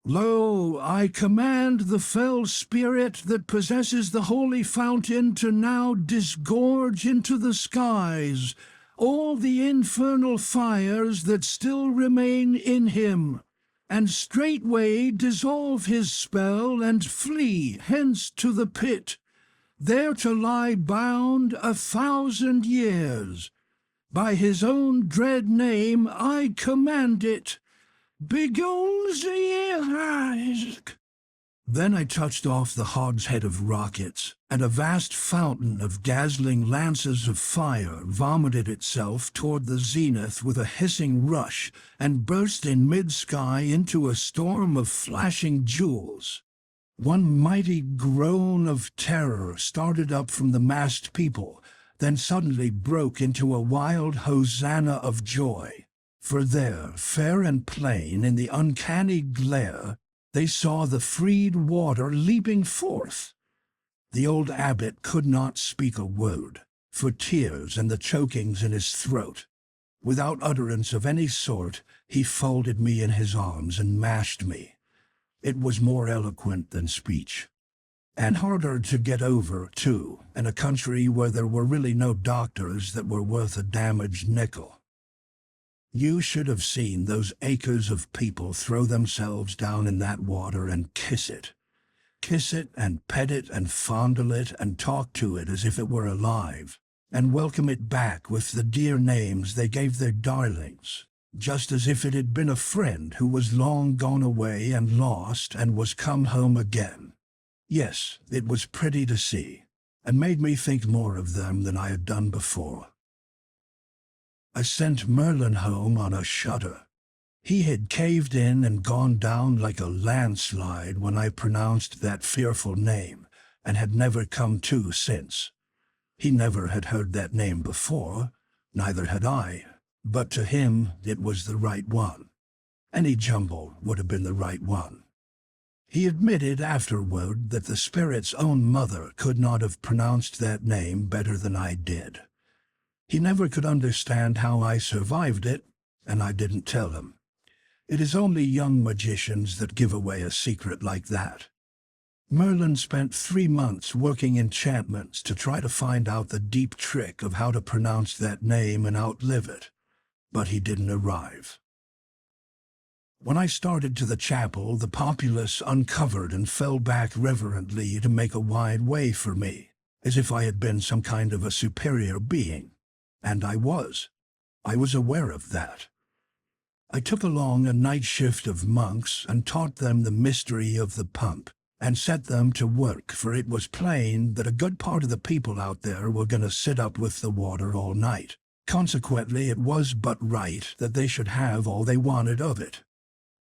"Lo, I command the fell spirit that possesses the holy fountain to now disgorge into the skies all the infernal fires that still remain in him, and straightway dissolve his spell and flee hence to the pit, there to lie bound 1,000 years. By his own dread name I command it. Begone ye." Then I touched off the hogshead of rockets, and a vast fountain of dazzling lances of fire vomited itself toward the zenith with a hissing rush and burst in mid-sky into a storm of flashing jewels. One mighty groan of terror started up from the massed people, then suddenly broke into a wild hosanna of joy. For there, fair and plain in the uncanny glare, they saw the freed water leaping forth. The old abbot could not speak a word, for tears and the chokings in his throat. Without utterance of any sort, he folded me in his arms and mashed me. It was more eloquent than speech. And harder to get over, too, in a country where there were really no doctors that were worth a damaged nickel. You should have seen those acres of people throw themselves down in that water and kiss it. Kiss it and pet it and fondle it and talk to it as if it were alive, and welcome it back with the dear names they gave their darlings, just as if it had been a friend who was long gone away and lost and was come home again. Yes, it was pretty to see, and made me think more of them than I had done before. I sent Merlin home on a shudder. He had caved in and gone down like a landslide when I pronounced that fearful name, and had never come to since. He never had heard that name before, neither had I, but to him it was the right one. Any jumble would have been the right one. He admitted afterward that the spirit's own mother could not have pronounced that name better than I did. He never could understand how I survived it, and I didn't tell him. It is only young magicians that give away a secret like that. Merlin spent 3 months working enchantments to try to find out the deep trick of how to pronounce that name and outlive it, but he didn't arrive. When I started to the chapel, the populace uncovered and fell back reverently to make a wide way for me, as if I had been some kind of a superior being. And I was. I was aware of that. I took along a night shift of monks and taught them the mystery of the pump, and set them to work, for it was plain that a good part of the people out there were going to sit up with the water all night. Consequently, it was but right that they should have all they wanted of it.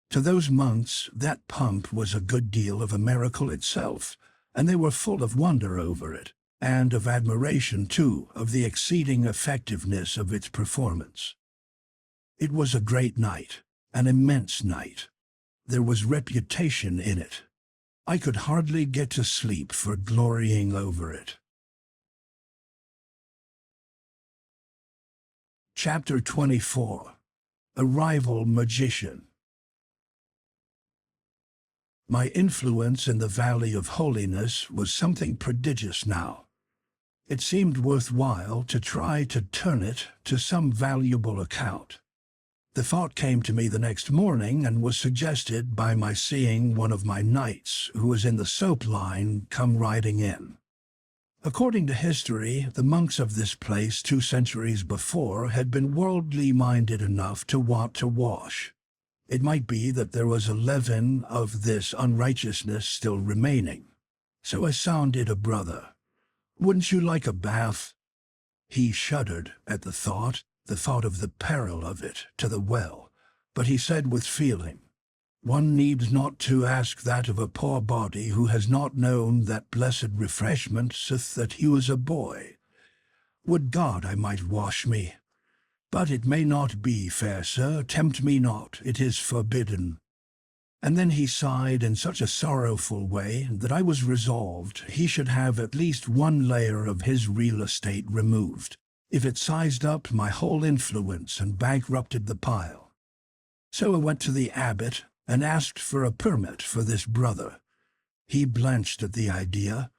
To those monks, that pump was a good deal of a miracle itself, and they were full of wonder over it, and of admiration, too, of the exceeding effectiveness of its performance. It was a great night, an immense night. There was reputation in it. I could hardly get to sleep for glorying over it. Chapter 24. A Rival Magician. My influence in the Valley of Holiness was something prodigious now. It seemed worthwhile to try to turn it to some valuable account. The thought came to me the next morning and was suggested by my seeing one of my knights who was in the soap line come riding in. According to history, the monks of this place 2 centuries before had been worldly minded enough to want to wash. It might be that there was a leaven of this unrighteousness still remaining. So I sounded a brother. "Wouldn't you like a bath?" He shuddered at the thought of the peril of it to the well, but he said with feeling, "One needs not to ask that of a poor body who has not known that blessed refreshment sith that he was a boy. Would God I might wash me! But it may not be, fair sir, tempt me not, it is forbidden." And then he sighed in such a sorrowful way that I was resolved he should have at least one layer of his real estate removed, if it sized up my whole influence and bankrupted the pile. So I went to the abbot and asked for a permit for this brother. He blenched at the idea.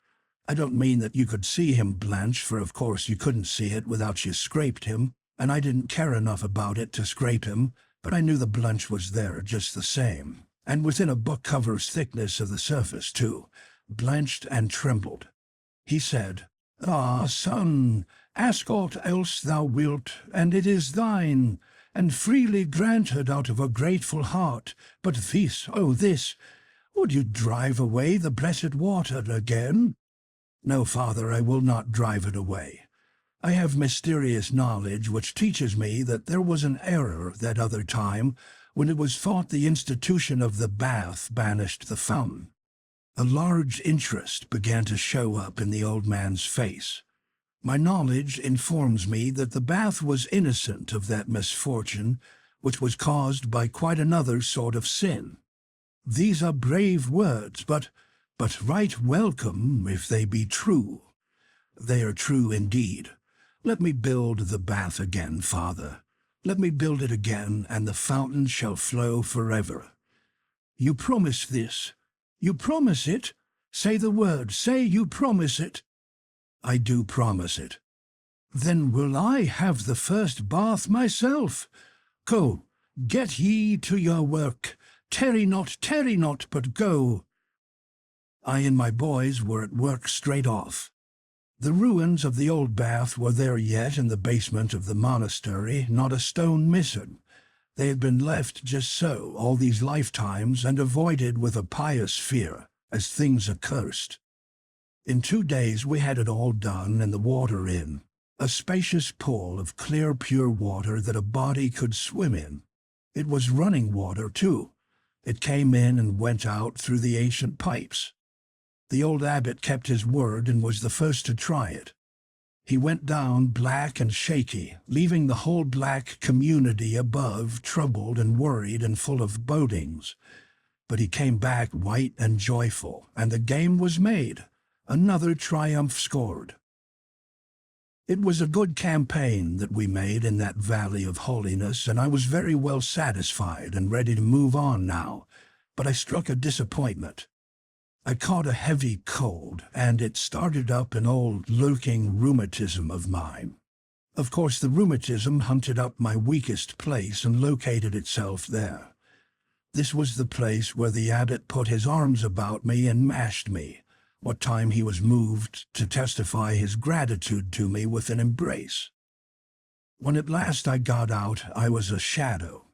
I don't mean that you could see him blench, for of course you couldn't see it without you scraped him, and I didn't care enough about it to scrape him, but I knew the blench was there just the same, and within a book cover's thickness of the surface too, blenched and trembled. He said, "Ah, son, ask aught else thou wilt, and it is thine, and freely granted out of a grateful heart. But this, oh this, would you drive away the blessed water again?" "No, father, I will not drive it away. I have mysterious knowledge which teaches me that there was an error that other time, when it was thought the institution of the bath banished the fountain." A large interest began to show up in the old man's face. My knowledge informs me that the bath was innocent of that misfortune, which was caused by quite another sort of sin. These are brave words, but right welcome if they be true. They are true indeed. Let me build the bath again, father. Let me build it again, and the fountain shall flow forever. You promise this? You promise it? Say the word, say you promise it. I do promise it. Then will I have the first bath myself. Go, get ye to your work. Tarry not, but go. I and my boys were at work straight off. The ruins of the old bath were there yet in the basement of the monastery, not a stone missing. They had been left just so all these lifetimes and avoided with a pious fear, as things accursed. In 2 days we had it all done and the water in, a spacious pool of clear, pure water that a body could swim in. It was running water, too. It came in and went out through the ancient pipes. The old abbot kept his word and was the first to try it. He went down black and shaky, leaving the whole black community above troubled and worried and full of bodings. But he came back white and joyful, and the game was made. Another triumph scored. It was a good campaign that we made in that valley of holiness, and I was very well satisfied and ready to move on now, but I struck a disappointment. I caught a heavy cold, and it started up an old lurking rheumatism of mine. Of course, the rheumatism hunted up my weakest place and located itself there. This was the place where the abbot put his arms about me and mashed me, what time he was moved to testify his gratitude to me with an embrace. When at last I got out, I was a shadow.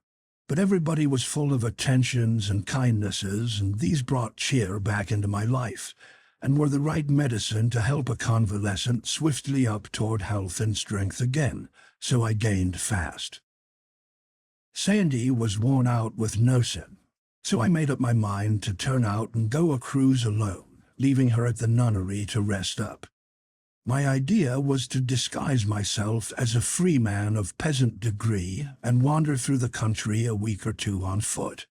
But everybody was full of attentions and kindnesses, and these brought cheer back into my life, and were the right medicine to help a convalescent swiftly up toward health and strength again, so I gained fast. Sandy was worn out with nursing, so I made up my mind to turn out and go a cruise alone, leaving her at the nunnery to rest up. My idea was to disguise myself as a free man of peasant degree and wander through the country a week or 2 on foot.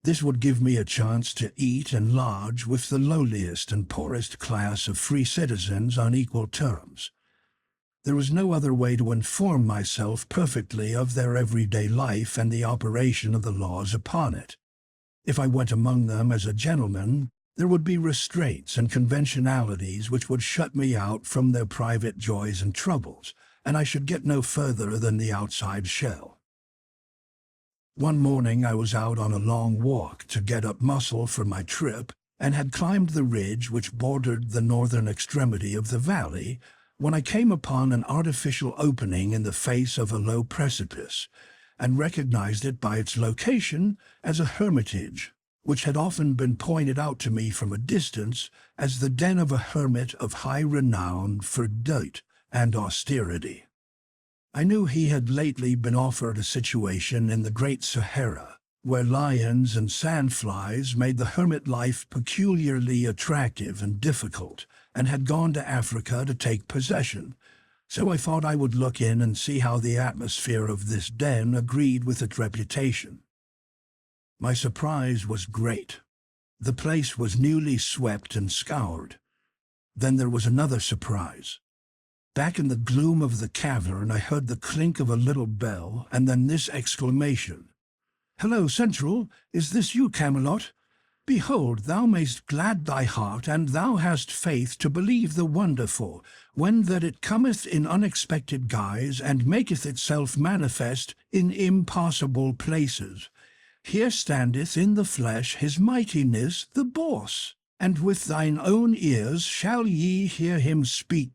This would give me a chance to eat and lodge with the lowliest and poorest class of free citizens on equal terms. There was no other way to inform myself perfectly of their everyday life and the operation of the laws upon it. If I went among them as a gentleman, there would be restraints and conventionalities which would shut me out from their private joys and troubles, and I should get no further than the outside shell. One morning I was out on a long walk to get up muscle for my trip and had climbed the ridge which bordered the northern extremity of the valley when I came upon an artificial opening in the face of a low precipice and recognized it by its location as a hermitage, which had often been pointed out to me from a distance as the den of a hermit of high renown for dirt and austerity. I knew he had lately been offered a situation in the Great Sahara, where lions and sandflies made the hermit life peculiarly attractive and difficult, and had gone to Africa to take possession. So I thought I would look in and see how the atmosphere of this den agreed with its reputation. My surprise was great. The place was newly swept and scoured. Then there was another surprise. Back in the gloom of the cavern I heard the clink of a little bell, and then this exclamation. "Hello, Central, is this you, Camelot? Behold, thou mayst glad thy heart, and thou hast faith to believe the wonderful, when that it cometh in unexpected guise, and maketh itself manifest in impossible places. Here standeth in the flesh his mightiness the boss, and with thine own ears shall ye hear him speak."